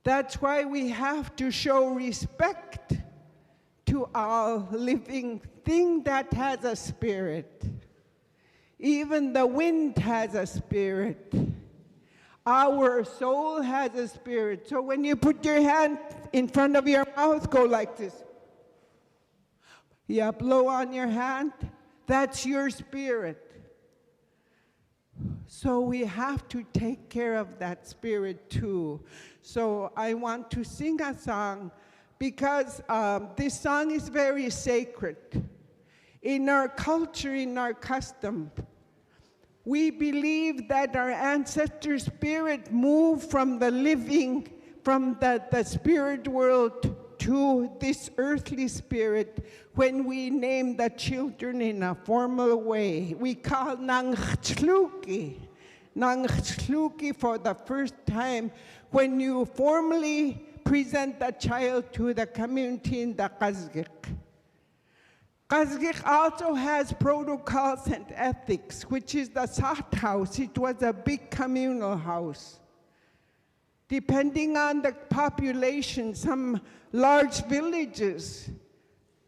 That's why we have to show respect to all living thing that has a spirit. Even the wind has a spirit. Our soul has a spirit. So when you put your hand in front of your mouth, go like this. You blow on your hand, that's your spirit. So we have to take care of that spirit too. So I want to sing a song because this song is very sacred. In our culture, in our custom, we believe that our ancestor spirit moved from the living, from the spirit world to this earthly spirit when we name the children in a formal way. We call Nangchtluki. Nangchtluki for the first time when you formally present the child to the community in the Qazgik. Qazgik also has protocols and ethics, which is the Saht house. It was a big communal house. Depending on the population, some large villages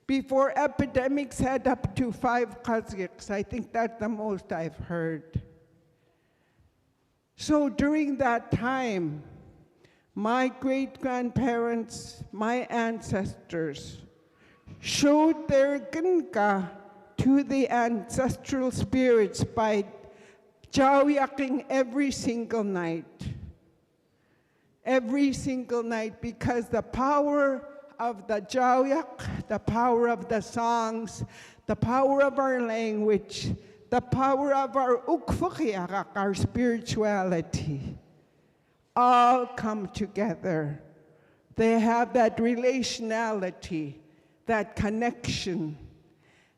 before epidemics had up to 5 Qazgiks. I think that's the most I've heard. So during that time, my great-grandparents, my ancestors, showed their ginka to the ancestral spirits by jawyaking every single night. Every single night, because the power of the jawyak, the power of the songs, the power of our language, the power of our ukfukiyak, our spirituality, all come together. They have that relationality, that connection.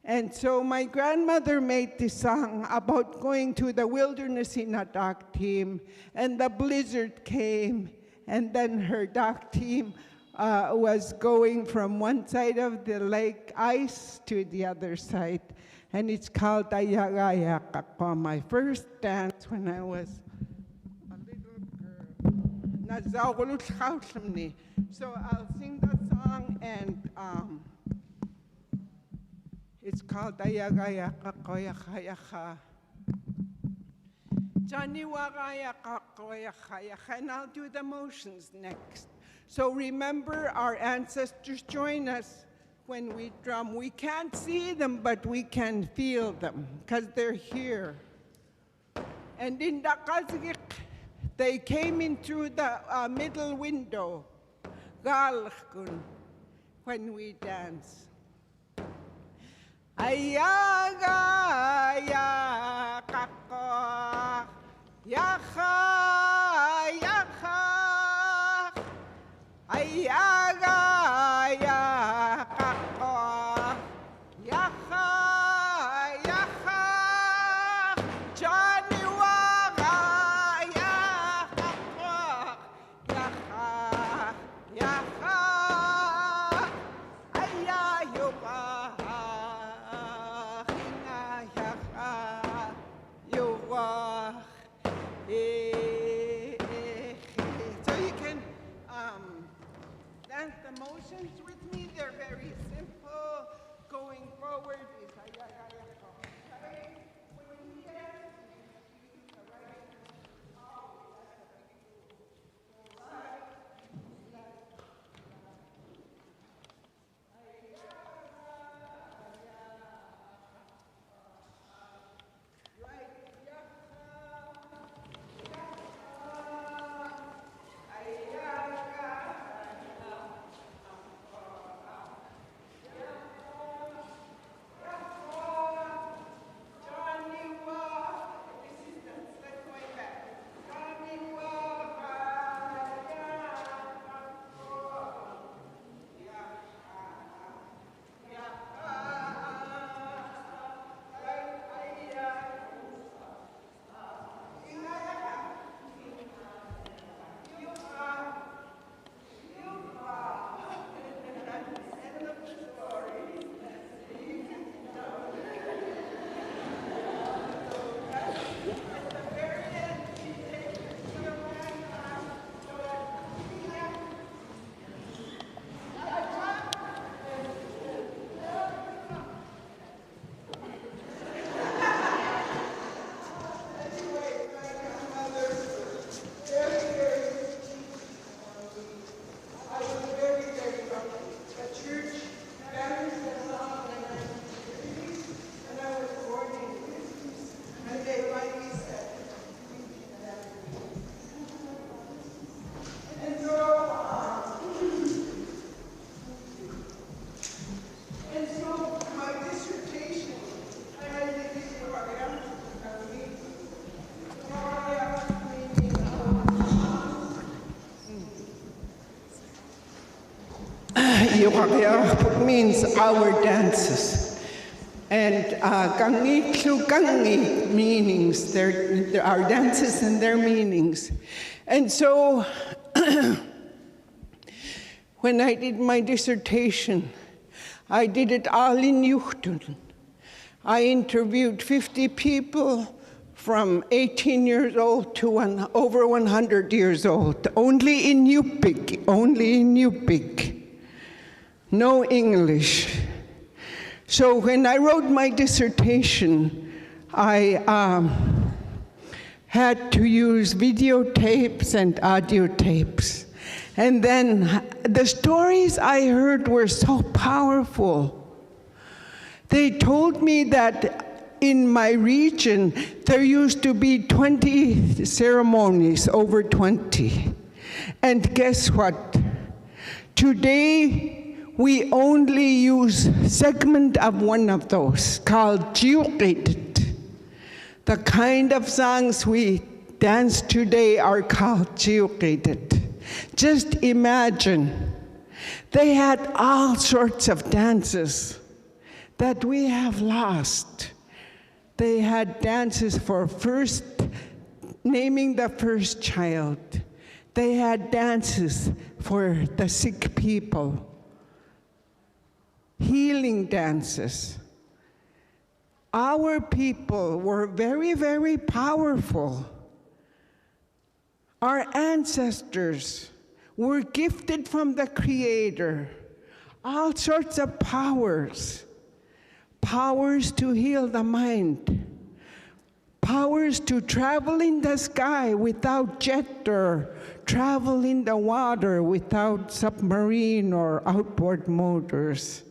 And so my grandmother made this song about going to the wilderness in a dock team, and the blizzard came, and then her dock team was going from one side of the lake ice to the other side. And it's called Ayagayakakwa, my first dance when I was a little girl. So I'll sing that song, and it's called Ayagayakakwa. And I'll do the motions next. So remember, our ancestors join us when we drum. We can't see them, but we can feel them, because they're here. And in the Qazgik, they came in through the middle window, when we dance. Ayaga ya kakwa, yacha yacha, ayaga ya kakwa, yacha yacha, Johnny waga ya kakwa, yacha yacha, ayayoga. Yeah. means our dances. And gangi meanings, there are dances and their meanings. And so when I did my dissertation, I did it all in Yuhtun. I interviewed 50 people from 18 years old to over 100 years old, only in Yupik, no English. So when I wrote my dissertation, I had to use videotapes and audio tapes. And then the stories I heard were so powerful. They told me that in my region, there used to be 20 ceremonies, over 20. And guess what? Today, we only use a segment of one of those, called Jiukit. The kind of songs we dance today are called Jiukit. Just imagine, they had all sorts of dances that we have lost. They had dances for naming the first child. They had dances for the sick people, healing dances. Our people were very, very powerful. Our ancestors were gifted from the Creator, all sorts of powers. Powers to heal the mind, powers to travel in the sky without jet, or travel in the water without submarine or outboard motors.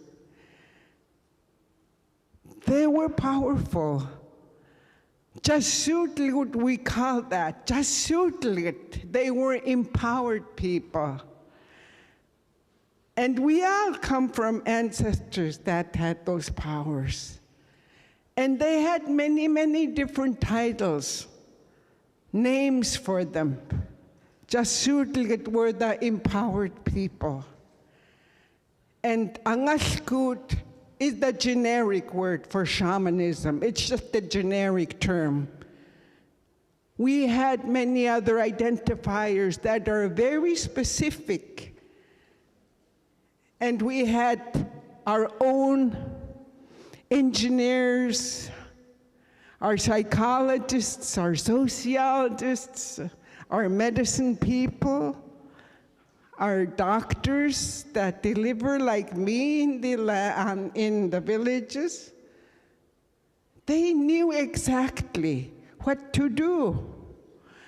They were powerful. Jasutlit, we call that. Jasutlit. They were empowered people. And we all come from ancestors that had those powers. And they had many, many different titles, names for them. Jasutlit were the empowered people. And Angalkut is the generic word for shamanism. It's just a generic term. We had many other identifiers that are very specific. And we had our own engineers, our psychologists, our sociologists, our medicine people, our doctors that deliver like me in the villages. They knew exactly what to do,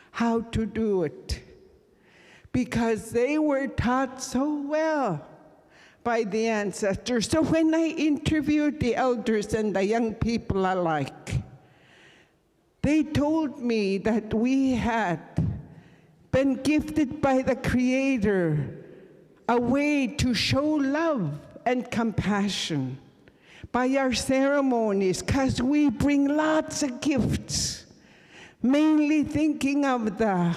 how to do it, because they were taught so well by the ancestors. So when I interviewed the elders and the young people alike, they told me that we had been gifted by the Creator a way to show love and compassion by our ceremonies, because we bring lots of gifts, mainly thinking of the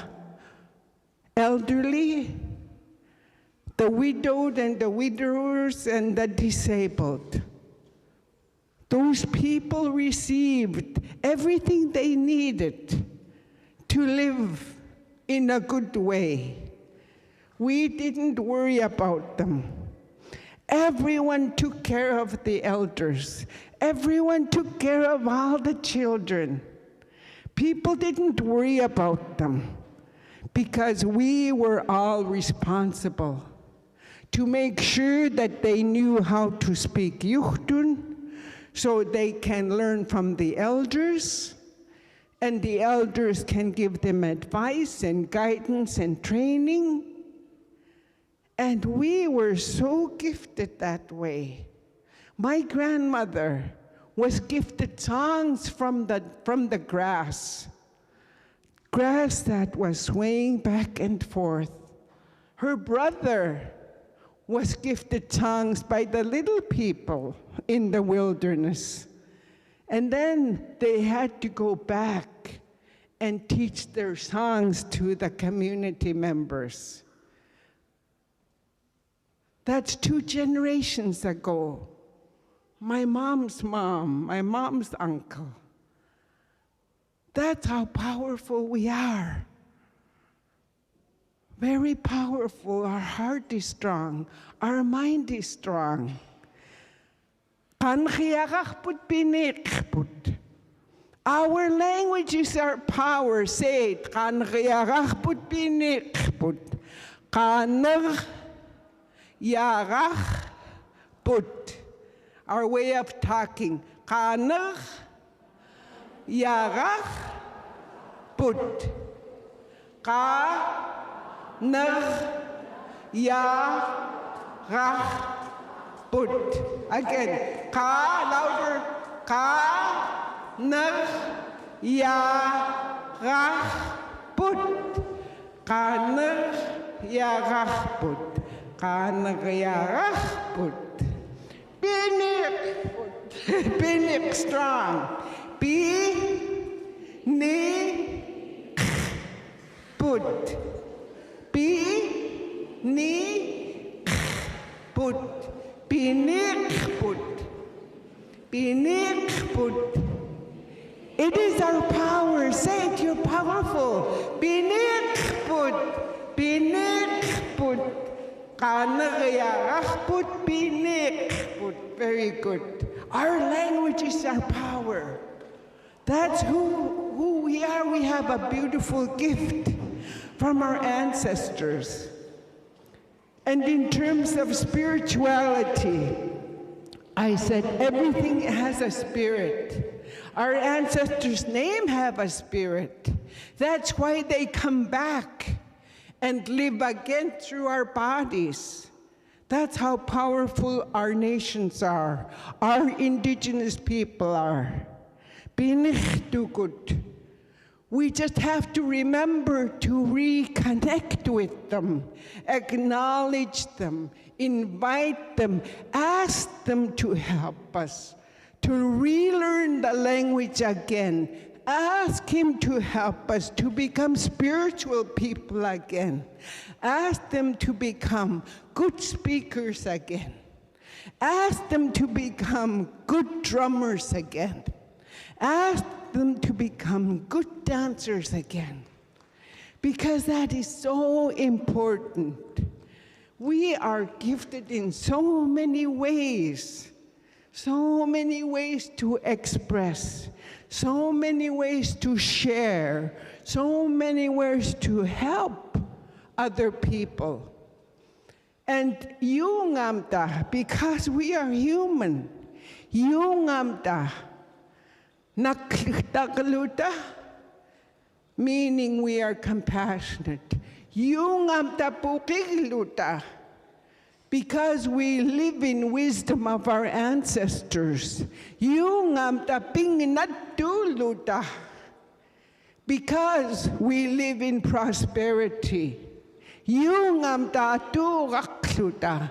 elderly, the widowed and the widowers and the disabled. Those people received everything they needed to live in a good way. We didn't worry about them. Everyone took care of the elders. Everyone took care of all the children. People didn't worry about them because we were all responsible to make sure that they knew how to speak Yuhtun so they can learn from the elders, and the elders can give them advice and guidance and training. And we were so gifted that way. My grandmother was gifted songs from the grass that was swaying back and forth. Her brother was gifted songs by the little people in the wilderness. And then they had to go back and teach their songs to the community members. That's 2 generations ago. My mom's mom, my mom's uncle. That's how powerful we are. Very powerful. Our heart is strong. Our mind is strong. Our language is our power. Say it. Our way of talking. Again. Louder. Binik strong. It is our power. Say it, you're powerful. Very good. Our language is our power. That's who we are. We have a beautiful gift from our ancestors. And in terms of spirituality, I said everything has a spirit. Our ancestors' name have a spirit. That's why they come back and live again through our bodies. That's how powerful our nations are, our indigenous people are. We just have to remember to reconnect with them, acknowledge them, invite them, ask them to help us, to relearn the language again. Ask him to help us to become spiritual people again. Ask them to become good speakers again. Ask them to become good drummers again. Ask them to become good dancers again. Because that is so important. We are gifted in so many ways to express, so many ways to share, so many ways to help other people. And yungamta, because we are human, yungamta, naktakluta, meaning we are compassionate. Yungamta pukigluta, because we live in wisdom of our ancestors. Yungamta pingnatuluta, because we live in prosperity. Yungamta turakluta,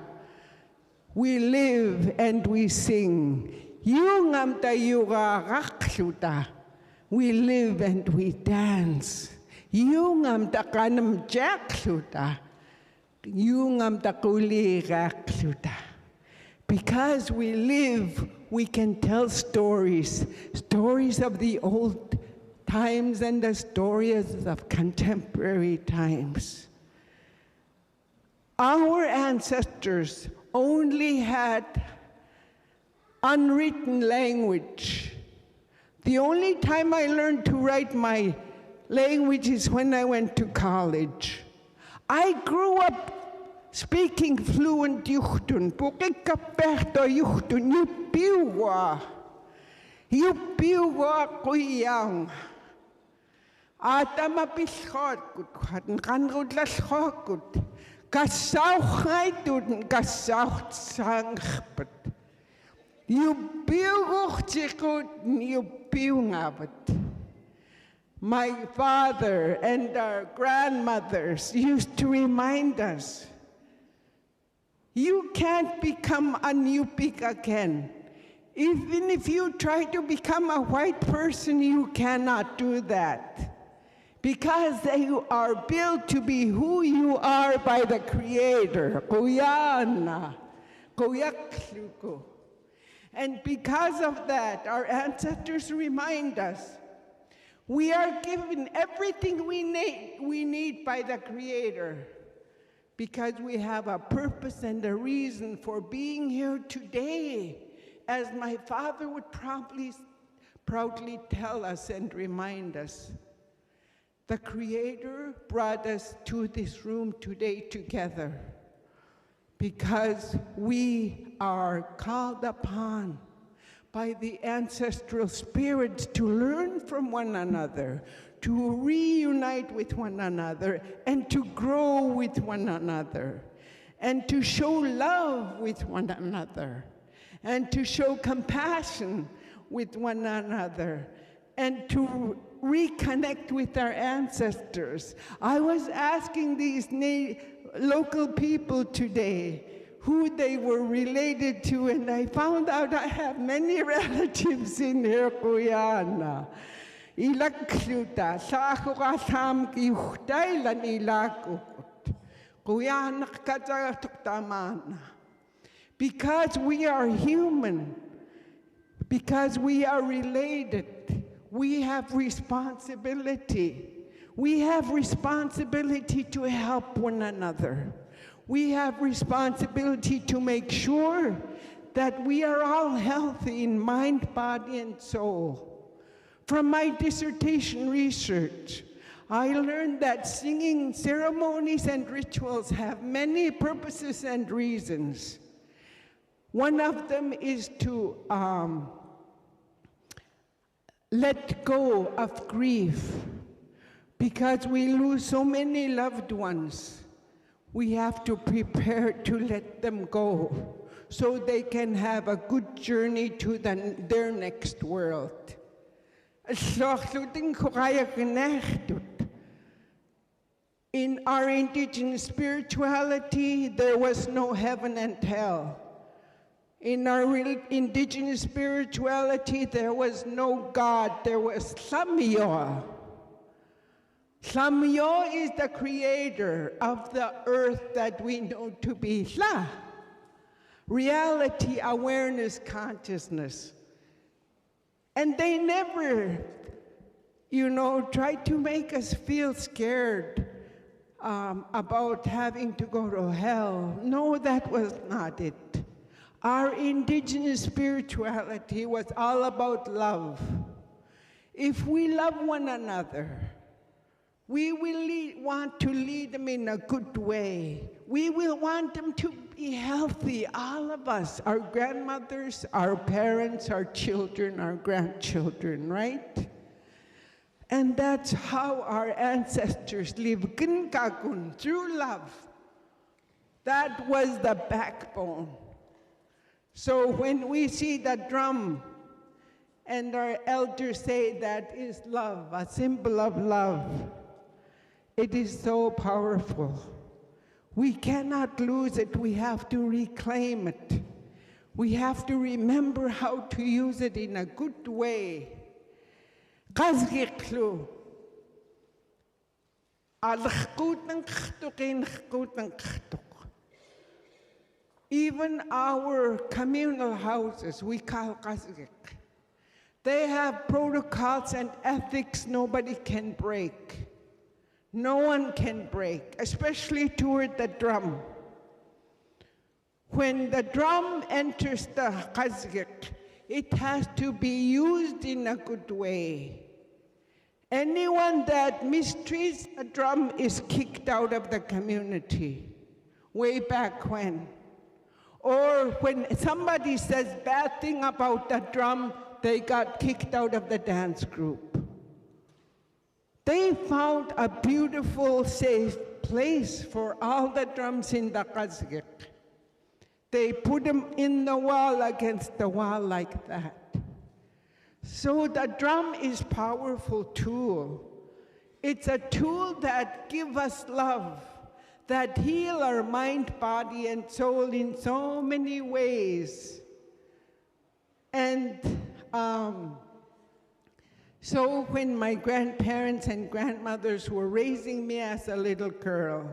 we live and we sing. Yungamta yugarakluta, we live and we dance. Yungamta kanam jakluta, yungamta kulirakluta. Because we live, we can tell stories, stories of the old times and the stories of contemporary times. Our ancestors only had unwritten language. The only time I learned to write my language is when I went to college. I grew up speaking fluent Yuhtun. Pukikaperto Yuhtun, Yupiwa. Yupiwa kuyang. Atamapishot kut, kanrudlashot. Kasauch ngaitun, kasauch sangpet. My father and our grandmothers used to remind us, you can't become a Nupik again. Even if you try to become a white person, you cannot do that. because they are built to be who you are by the Creator. Kuyana, kuyakluko. And because of that, our ancestors remind us we are given everything we need by the Creator, because we have a purpose and a reason for being here today, as my father would proudly tell us and remind us. The Creator brought us to this room today together because we are called upon by the ancestral spirits to learn from one another, to reunite with one another, and to grow with one another, and to show love with one another, and to show compassion with one another, and to reconnect with our ancestors. I was asking these local people today who they were related to, and I found out I have many relatives in here, Kuyana. Ilakluta, sa ako kasam kiyuhtay lan ilakukot. Kuyana kataktamana. Because we are human, because we are related, we have responsibility. We have responsibility to help one another. We have responsibility to make sure that we are all healthy in mind, body, and soul. From my dissertation research, I learned that singing ceremonies and rituals have many purposes and reasons. One of them is to let go of grief. Because we lose so many loved ones, we have to prepare to let them go so they can have a good journey to their next world. In our indigenous spirituality, there was no heaven and hell. In our indigenous spirituality, there was no God, there was Samyo. Samyo is the creator of the earth that we know to be La. Reality, awareness, consciousness. And they never, tried to make us feel scared about having to go to hell. No, that was not it. Our indigenous spirituality was all about love. If we love one another, we will want to lead them in a good way. We will want them to be healthy, all of us, our grandmothers, our parents, our children, our grandchildren, right? And that's how our ancestors lived, through love. That was the backbone. So when we see the drum, and our elders say that is love, a symbol of love, it is so powerful. We cannot lose it. We have to reclaim it. We have to remember how to use it in a good way. Even our communal houses, we call qasgik. They have protocols and ethics nobody can break. No one can break, especially toward the drum. When the drum enters the qasgik, it has to be used in a good way. Anyone that mistreats a drum is kicked out of the community, way back when. Or when somebody says bad thing about the drum, they got kicked out of the dance group. They found a beautiful, safe place for all the drums in the qasgik. They put them in the wall, against the wall like that. So the drum is a powerful tool. It's a tool that gives us love, that heal our mind, body, and soul in so many ways. And So when my grandparents and grandmothers were raising me as a little girl,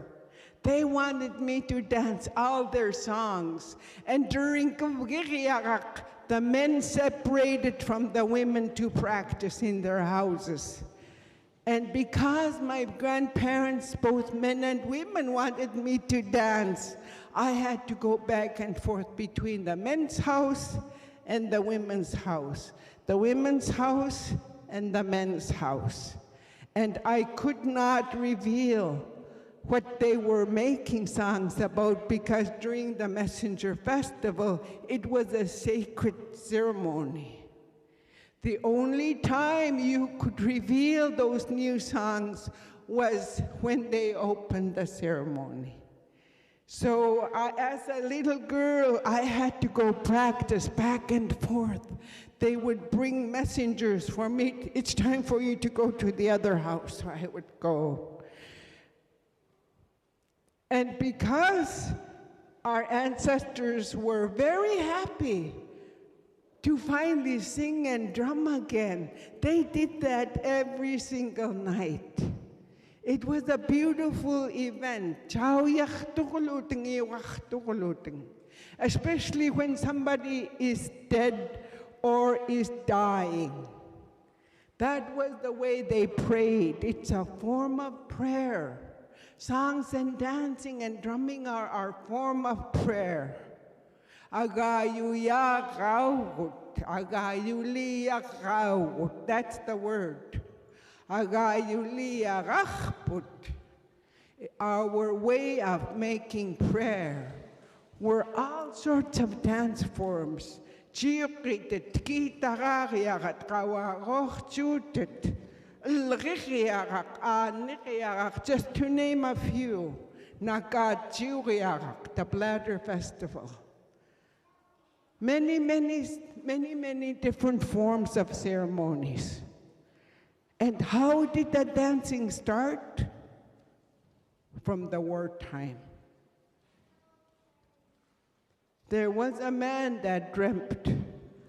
they wanted me to dance all their songs. And during Kavgiriarak, the men separated from the women to practice in their houses. And because my grandparents, both men and women, wanted me to dance, I had to go back and forth between the men's house and the women's house, the women's house and the men's house. And I could not reveal what they were making songs about, because during the Messenger Festival, it was a sacred ceremony. The only time you could reveal those new songs was when they opened the ceremony. So as a little girl, I had to go practice back and forth. They would bring messengers for me. It's time for you to go to the other house. So I would go. And because our ancestors were very happy to finally sing and drum again, they did that every single night. It was a beautiful event, especially when somebody is dead or is dying. That was the way they prayed. It's a form of prayer. Songs and dancing and drumming are our form of prayer. That's the word. Our way of making prayer were all sorts of dance forms. Just to name a few. The Bladder Festival. Many different forms of ceremonies. And how did the dancing start? From the wartime. There was a man that dreamt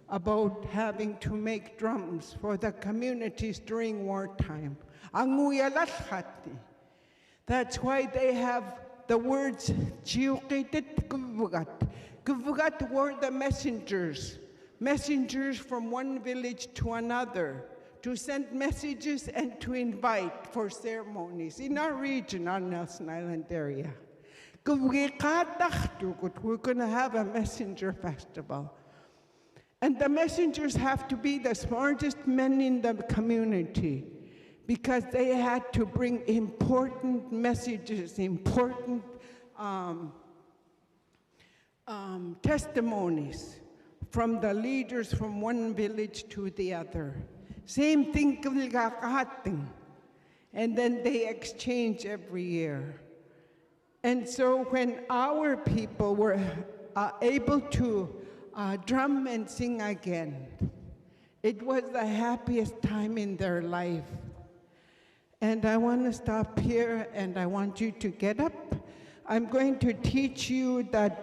about having to make drums for the communities during wartime. That's why they have the words Chiukitit Kuvugat. Kuvugat were the messengers from one village to another, to send messages and to invite for ceremonies in our region, our Nelson Island area. We're going to have a messenger festival. And the messengers have to be the smartest men in the community, because they had to bring important messages, important testimonies from the leaders from one village to the other. Same thing, and then they exchange every year. And so when our people were able to drum and sing again, it was the happiest time in their life. And I want to stop here, and I want you to get up. I'm going to teach you the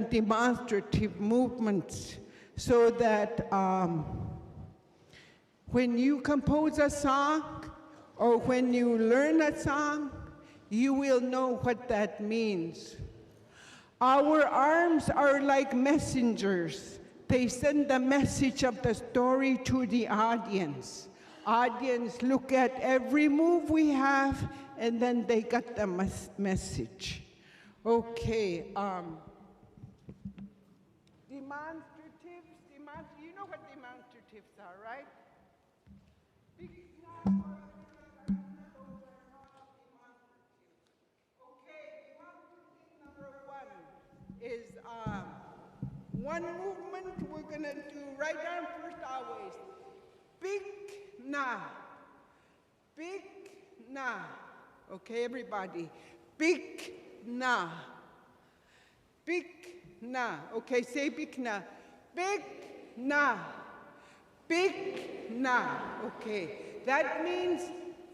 demonstrative movements so that when you compose a song or when you learn a song, you will know what that means. Our arms are like messengers. They send the message of the story to the audience. Audience look at every move we have, and then they got the message. Okay, demonstratives, you know what demonstratives are, right? Is one movement we're going to do right arm first always. Big na. Big na. Okay, everybody. Big na. Big na. Okay, say big na. Big na. Big na. Okay. That means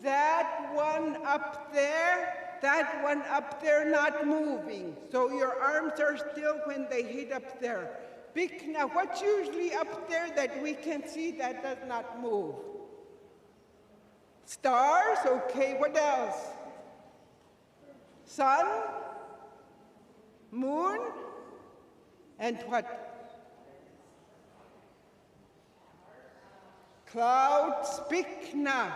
that one up there, that one up there not moving. So your arms are still when they hit up there. Big, now what's usually up there that we can see that does not move? Stars, okay, what else? Sun, moon, and what? Clouds, pikna.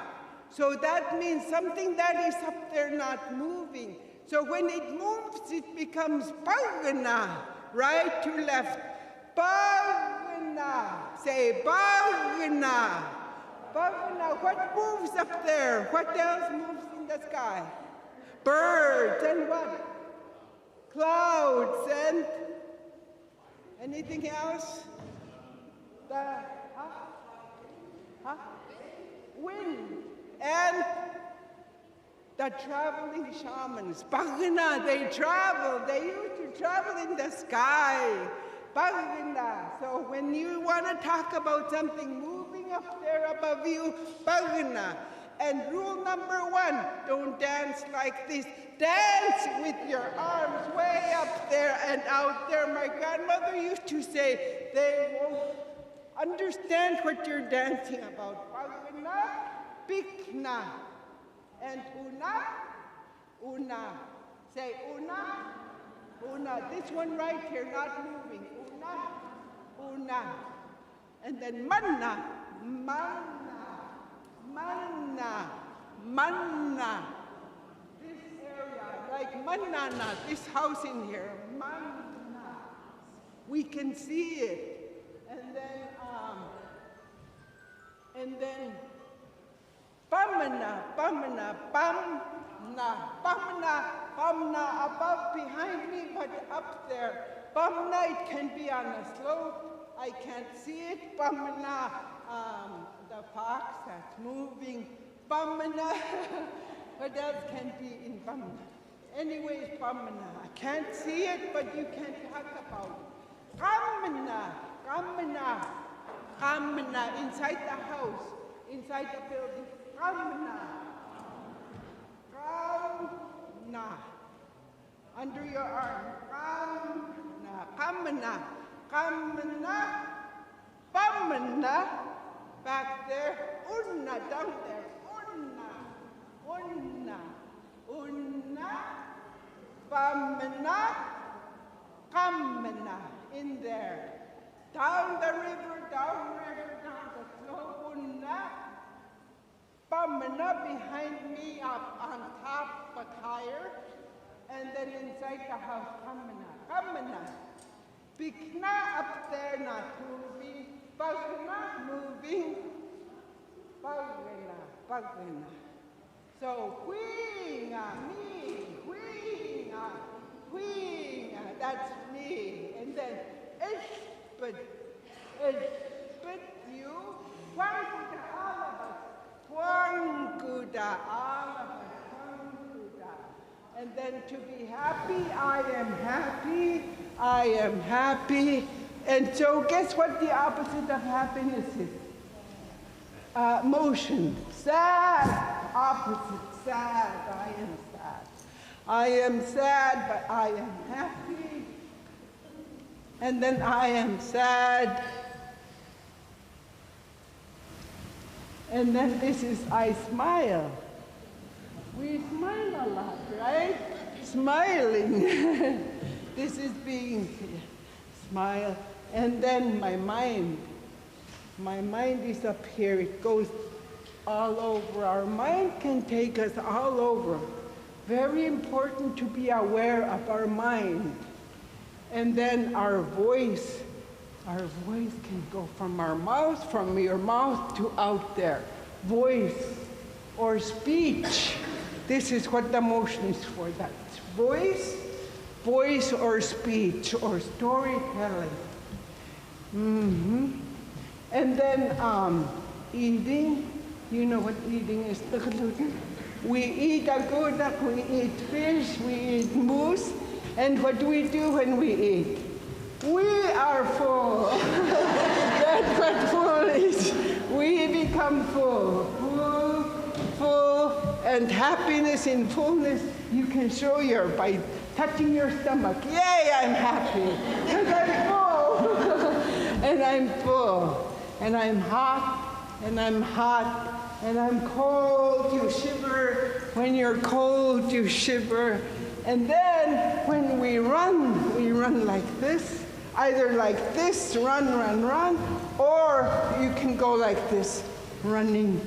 So that means something that is up there not moving. So when it moves, it becomes pagana, right to left. Pagana, say pagana. Pagana, what moves up there? What else moves in the sky? Birds and what? Clouds and anything else? Wind and the traveling shamans. Pagana, they travel. They used to travel in the sky. Pagana. So when you want to talk about something moving up there above you, pagana. And rule number 1, don't dance like this. Dance with your arms way up there and out there. My grandmother used to say, they won't understand what you're dancing about. Pagana, pikna. And una. Say una. This one right here, not moving. Una. And then manna. This area, like manana, this house in here, manna. We can see it. And then pamna, above behind me, but up there. Pamna, it can be on a slope. I can't see it. Pamna, the fox that's moving. Pamna, what else can be in Pamna? Anyways, Pamna, I can't see it, but you can talk about it. Kamna, inside the house, inside the building. Kamna, under your arm. Kamna, pamna, back there. Unna, down there. Unna, pamna, kamna, in there. Down the river, down the slope. Unna, pamna, behind me, up on top, but higher. And then inside the house, kamna. Pikna, up there, not moving. Pagana, moving. Pagana. So, huinga, me, huinga, that's me. And then, espit you, Huanguda, all of us. Huanguda, all of us. Huanguda. And then to be happy, I am happy. And so guess what the opposite of happiness is? Motion. Sad. Opposite. Sad. I am sad. I am sad, but I am happy. And then I am sad. And then this is I smile. We smile a lot, right? Smiling. This is being smile. And then my mind is up here. It goes all over. Our mind can take us all over. Very important to be aware of our mind. And then our voice can go from our mouth, from your mouth to out there. Voice or speech. This is what the motion is for, that voice or speech or storytelling. And then eating, you know what eating is. We eat agudak, we eat fish, we eat moose, and what do we do when we eat? We are full. That's what full is. We become full. Full, and happiness in fullness, you can show by touching your stomach. Yay, I'm happy, because I'm full. And I'm full, and I'm hot, And I'm cold, you shiver. When you're cold, you shiver. And then when we run like this. Either like this, run, run, run, or you can go like this, running.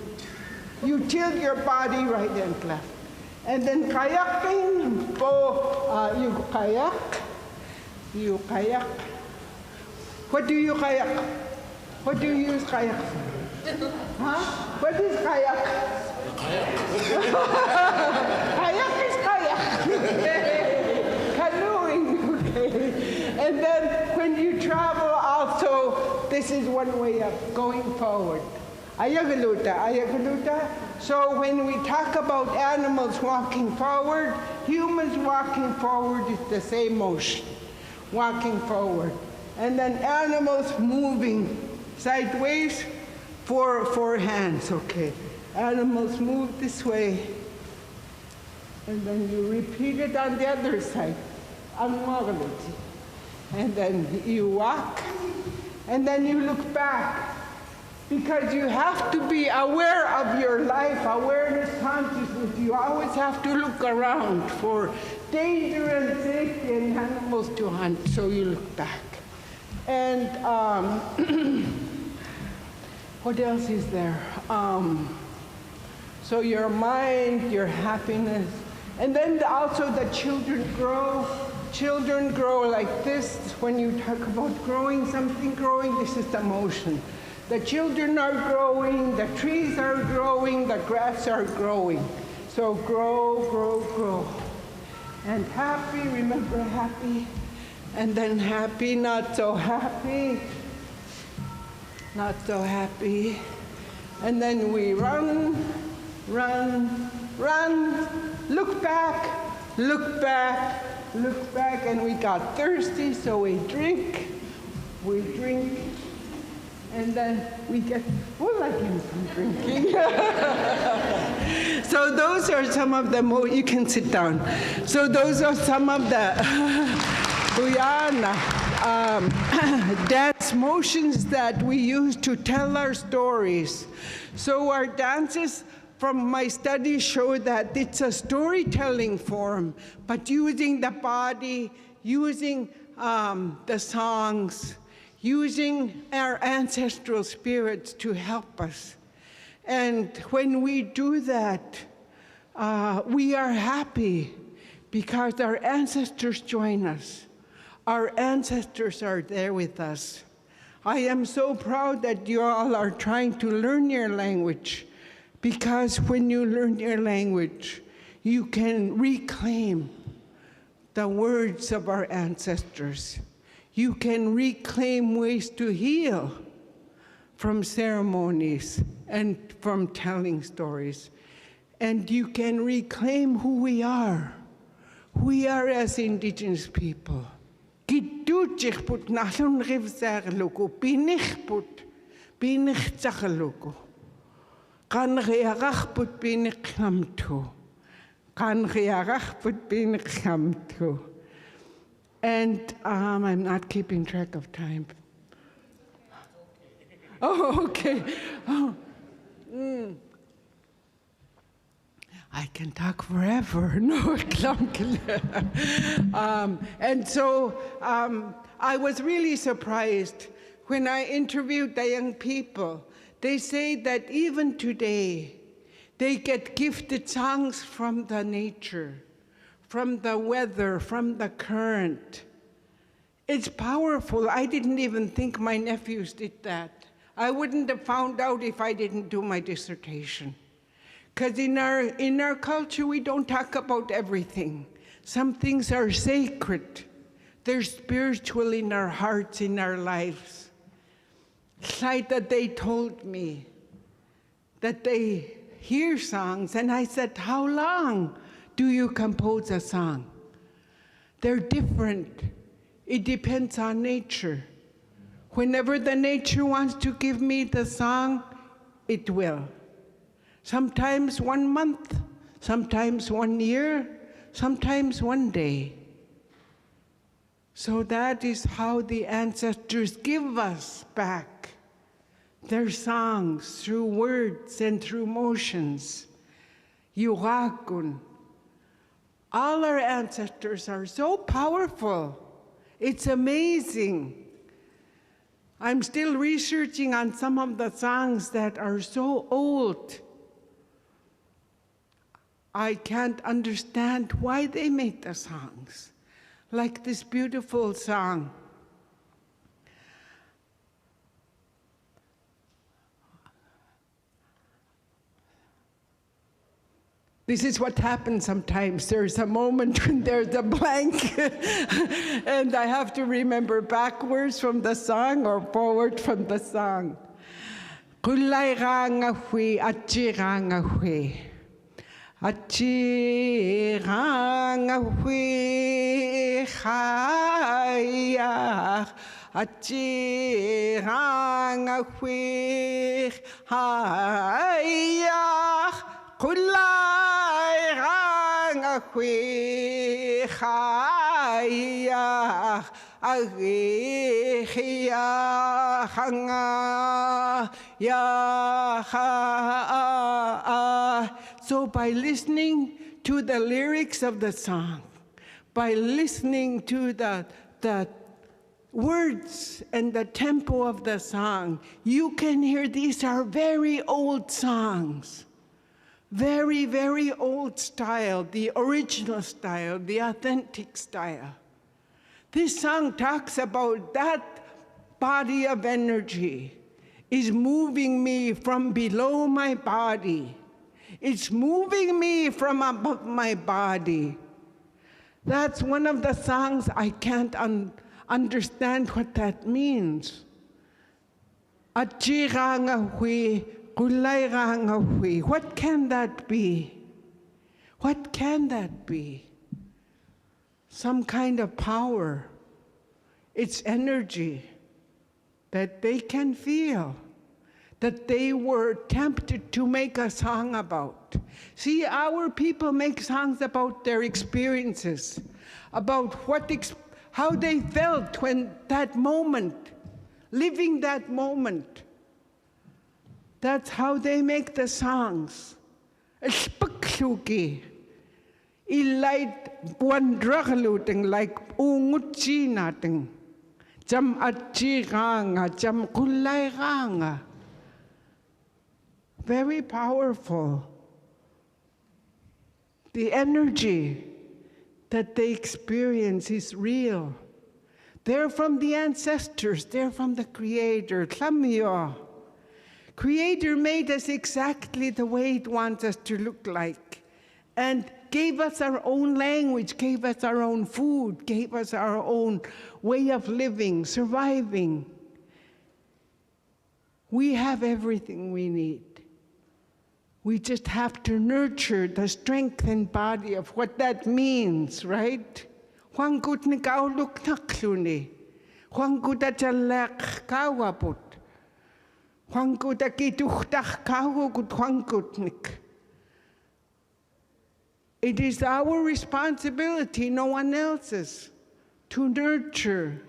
You tilt your body right and left. And then kayaking, you kayak. What do you kayak? What do you use kayak for? Huh? What is kayak? Kayak is kayak. Canoeing, okay. And then when you travel also, this is one way of going forward. Ayagaluta, ayagaluta. So when we talk about animals walking forward, humans walking forward is the same motion, walking forward. And then animals moving sideways, four hands, okay. Animals move this way. And then you repeat it on the other side. And then you walk, and then you look back. Because you have to be aware of your life, awareness, consciousness. You always have to look around for danger and safety and animals to hunt, so you look back. And what else is there? So your mind, your happiness, and then also the children grow. Children grow like this. When you talk about growing, something growing, this is the motion. The children are growing, the trees are growing, the grass are growing. So grow, grow, grow. And happy, remember happy. And then happy, not so happy. Not so happy. And then we run, run, run. Look back, look back, look back. And we got thirsty, so we drink. We drink. And then we get full again from drinking. So those are some of the, you can sit down. So those are some of the dance motions that we use to tell our stories. So our dances from my studies show that it's a storytelling form, but using the body, using the songs, using our ancestral spirits to help us. And when we do that, we are happy because our ancestors join us. Our ancestors are there with us. I am so proud that you all are trying to learn your language, because when you learn your language, you can reclaim the words of our ancestors. You can reclaim ways to heal from ceremonies and from telling stories. And you can reclaim who we are. We are as indigenous people. Gidutjikput nalun rivzagluku, binichput, binichzagluku. Kan reagachput binichamtu. Kan reagachput binichamtu. And I'm not keeping track of time. Oh, okay. Oh. I can talk forever. No, and so I was really surprised when I interviewed the young people. They say that even today, they get gifted songs from the nature, from the weather, from the current. It's powerful. I didn't even think my nephews did that. I wouldn't have found out if I didn't do my dissertation. Because in our culture, we don't talk about everything. Some things are sacred. They're spiritual in our hearts, in our lives. It's like that they told me that they hear songs, and I said, how long do you compose a song? They're different. It depends on nature. Whenever the nature wants to give me the song, it will. Sometimes 1 month, sometimes 1 year, sometimes 1 day. So that is how the ancestors give us back their songs through words and through motions. Yurakun. All our ancestors are so powerful. It's amazing. I'm still researching on some of the songs that are so old. I can't understand why they made the songs. Like this beautiful song. This is what happens sometimes. There's a moment when there's a blank, and I have to remember backwards from the song or forward from the song. Kulai ranga hui, achi ranga hui. Achi ranga hui, chayach. Achi ranga hui, chayach. Kulai ranga hui chayach aghiya hanga ya. So by listening to the lyrics of the song, by listening to the words and the tempo of the song, you can hear these are very old songs. Very, very old style, the original style, the authentic style. This song talks about that body of energy is moving me from below my body. It's moving me from above my body. That's one of the songs I can't understand what that means. Achiranga hui. What can that be? What can that be? Some kind of power. It's energy that they can feel, that they were tempted to make a song about. See, our people make songs about their experiences, about how they felt when that moment, living that moment. That's how they make the songs. Spuksuki. Ilait buandragluting like unguchi nating. Jam achi ranga, jam kulai ranga. Very powerful. The energy that they experience is real. They're from the ancestors, they're from the Creator. Tlamyo. Creator made us exactly the way it wants us to look like, and gave us our own language, gave us our own food, gave us our own way of living, surviving. We have everything we need. We just have to nurture the strength and body of what that means, right? Huang gut ni kauluk nakluni. Huang gut ajalak kawaput. It is our responsibility, no one else's, to nurture,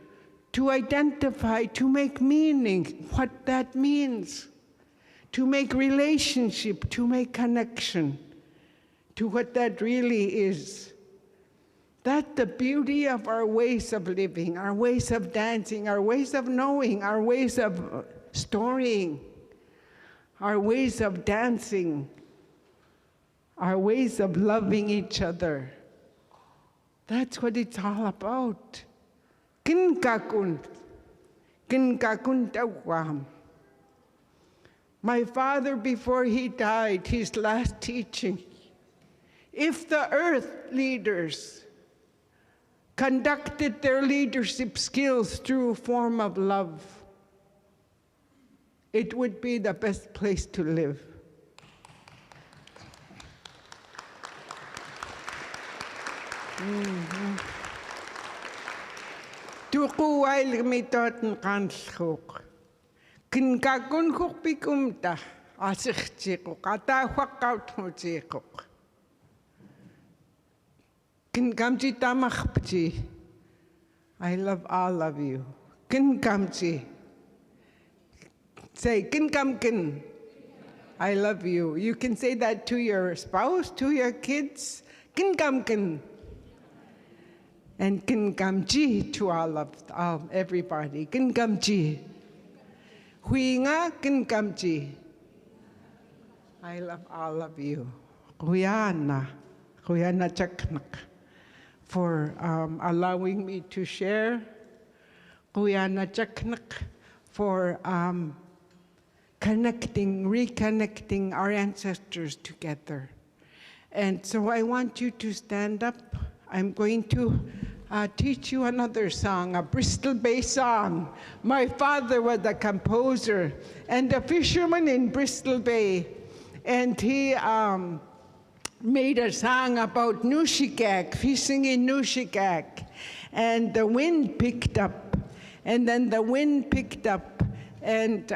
to identify, to make meaning, what that means, to make relationship, to make connection to what that really is. That's the beauty of our ways of living, our ways of dancing, our ways of knowing, our ways of storying, our ways of dancing, our ways of loving each other. That's what it's all about. Kinkakun tawam. My father, before he died, his last teaching, if the earth leaders conducted their leadership skills through a form of love, it would be the best place to live. Tukuwail mitot nkansluk. Kinkakun hukpikumta asichikuk atahwakaut muchikuk. Kinkamchi tamachpchi. I love all of you. Kinkamchi. Say, kin kam kin. I love you. You can say that to your spouse, to your kids. Kin kam kin. And kin kam ji to all of everybody. Kin kam ji. Hui nga kin kam ji. I love all of you. Huyana chaknak, for allowing me to share. Huyana chaknak, for reconnecting our ancestors together. And so I want you to stand up. I'm going to teach you another song, a Bristol Bay song. My father was a composer and a fisherman in Bristol Bay. And he made a song about Nushikak, fishing in Nushikak. And the wind picked up. And then the wind picked up. And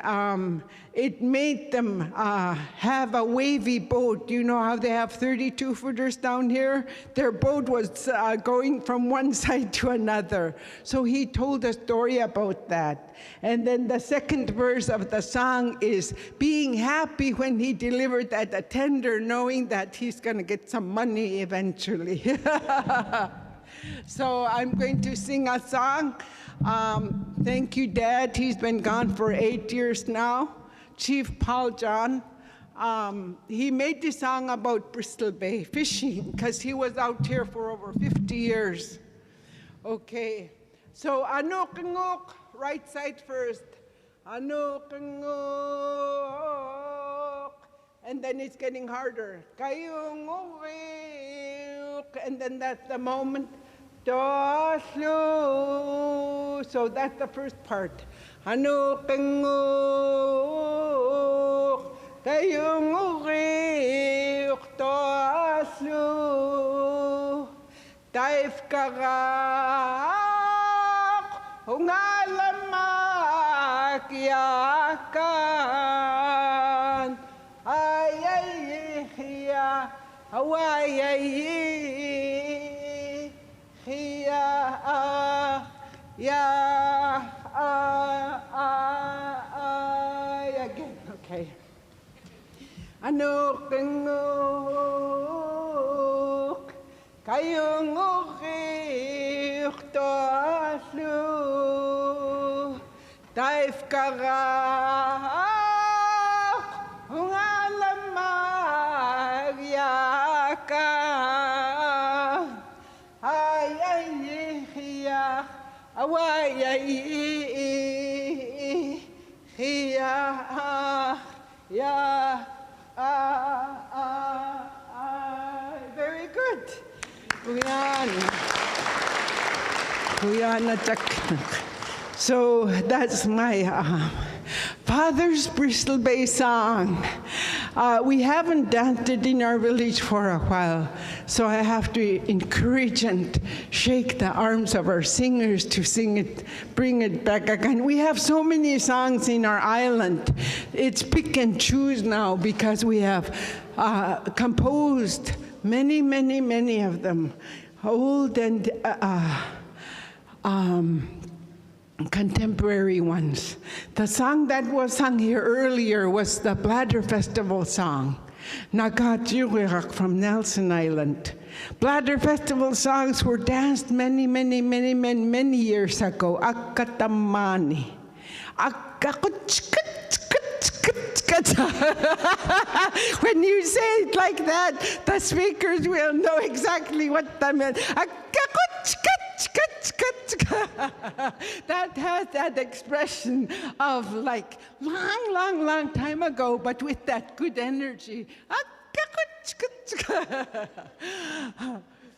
it made them have a wavy boat. You know how they have 32-footers down here? Their boat was going from one side to another. So he told a story about that. And then the second verse of the song is being happy when he delivered that attender, knowing that he's going to get some money eventually. So I'm going to sing a song. Thank you, Dad. He's been gone for 8 years now. Chief Paul John. He made this song about Bristol Bay fishing because he was out here for over 50 years. Okay, so Anokangok, right side first. Anokangok. And then it's getting harder. Kayungok. And then that's the moment. So that's the first part. Ano kangok kayong uriok toslo taif kagak ungalamak yakan ay ay hiya away ay again, okay. Ano kangok kayong ukik toslo taif kagak ungalamag yakan ay ay hiya away ay very good. So that's my father's Bristol Bay song. We haven't danced it in our village for a while, so I have to encourage and shake the arms of our singers to sing it, bring it back again. We have so many songs in our island. It's pick and choose now because we have composed many, many, many of them, old and contemporary ones. The song that was sung here earlier was the Bladder Festival song, Nagat from Nelson Island. Bladder Festival songs were danced many, many, many, many, many years ago. Akatamani. When you say it like that, the speakers will know exactly what that meant. That has that expression of like long, long, long time ago, but with that good energy.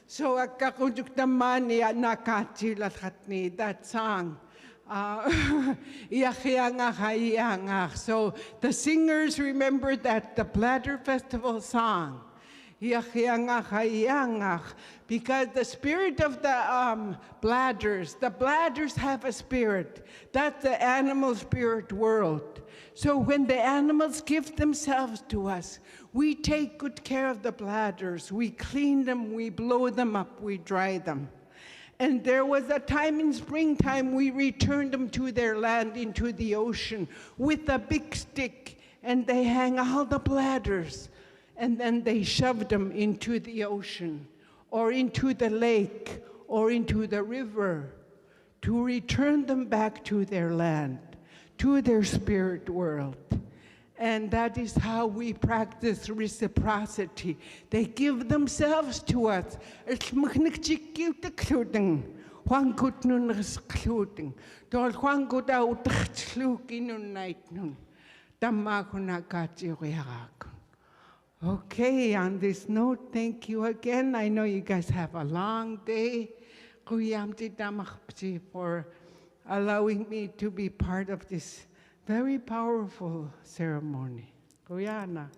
So that song. So the singers remember that the Bladder Festival song. Because the spirit of the bladders have a spirit. That's the animal spirit world. So when the animals give themselves to us, we take good care of the bladders. We clean them, we blow them up, we dry them. And there was a time in springtime we returned them to their land into the ocean with a big stick, and they hang all the bladders, and then they shoved them into the ocean or into the lake or into the river to return them back to their land, to their spirit world. And that is how we practice reciprocity. They give themselves to us. Okay, on this note, thank you again. I know you guys have a long day. For allowing me to be part of this very powerful ceremony. Guyana.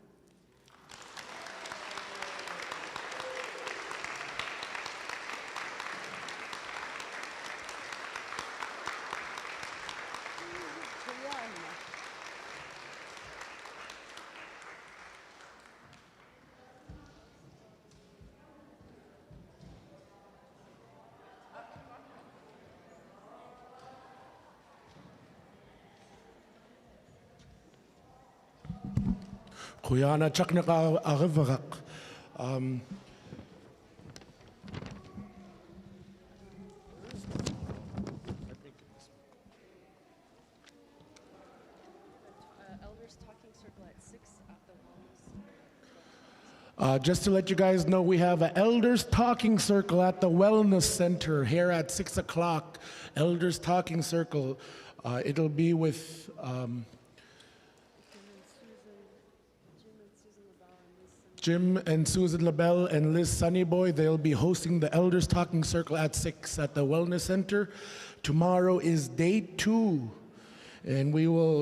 Guyana chaknaka arivarak. Just to let you guys know, we have an Elders Talking Circle at the Wellness Center here at 6 o'clock. Elders Talking Circle. It'll be with Jim and Susan LaBelle and Liz Sunnyboy. They'll be hosting the Elders Talking Circle at 6 at the Wellness Center. Tomorrow is day 2. And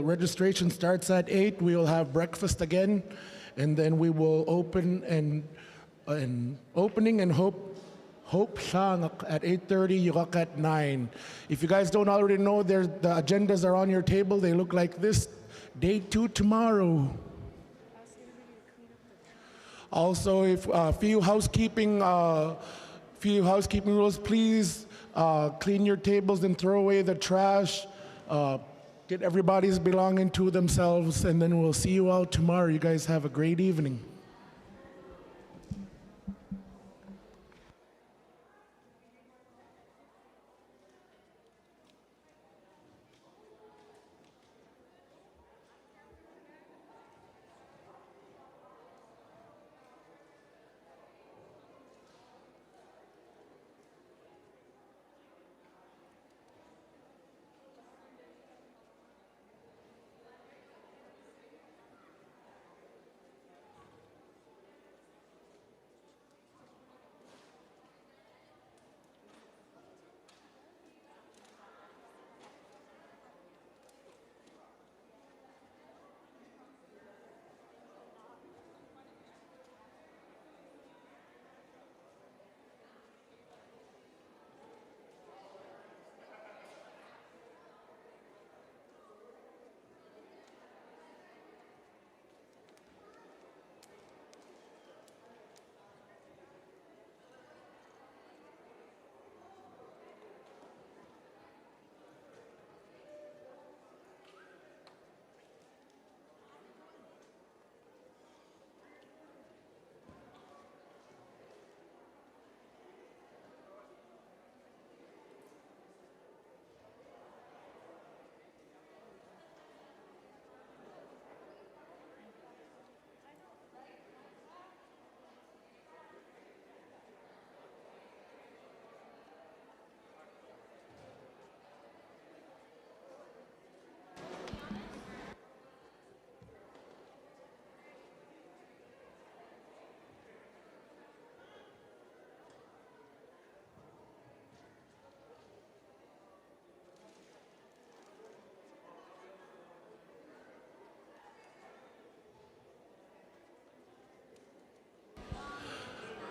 registration starts at 8. We will have breakfast again. And then we will open opening and hope sang at 8:30, yurak at 9. If you guys don't already know, the agendas are on your table. They look like this. Day 2 tomorrow. Also, if few housekeeping rules, please clean your tables and throw away the trash. Get everybody's belonging to themselves, and then we'll see you all tomorrow. You guys have a great evening.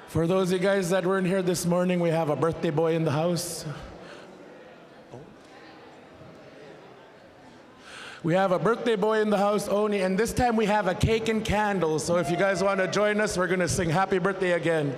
For those of you guys that weren't here this morning, we have a birthday boy in the house. We have a birthday boy in the house, Oni, and this time we have a cake and candles. So if you guys want to join us, we're going to sing happy birthday again.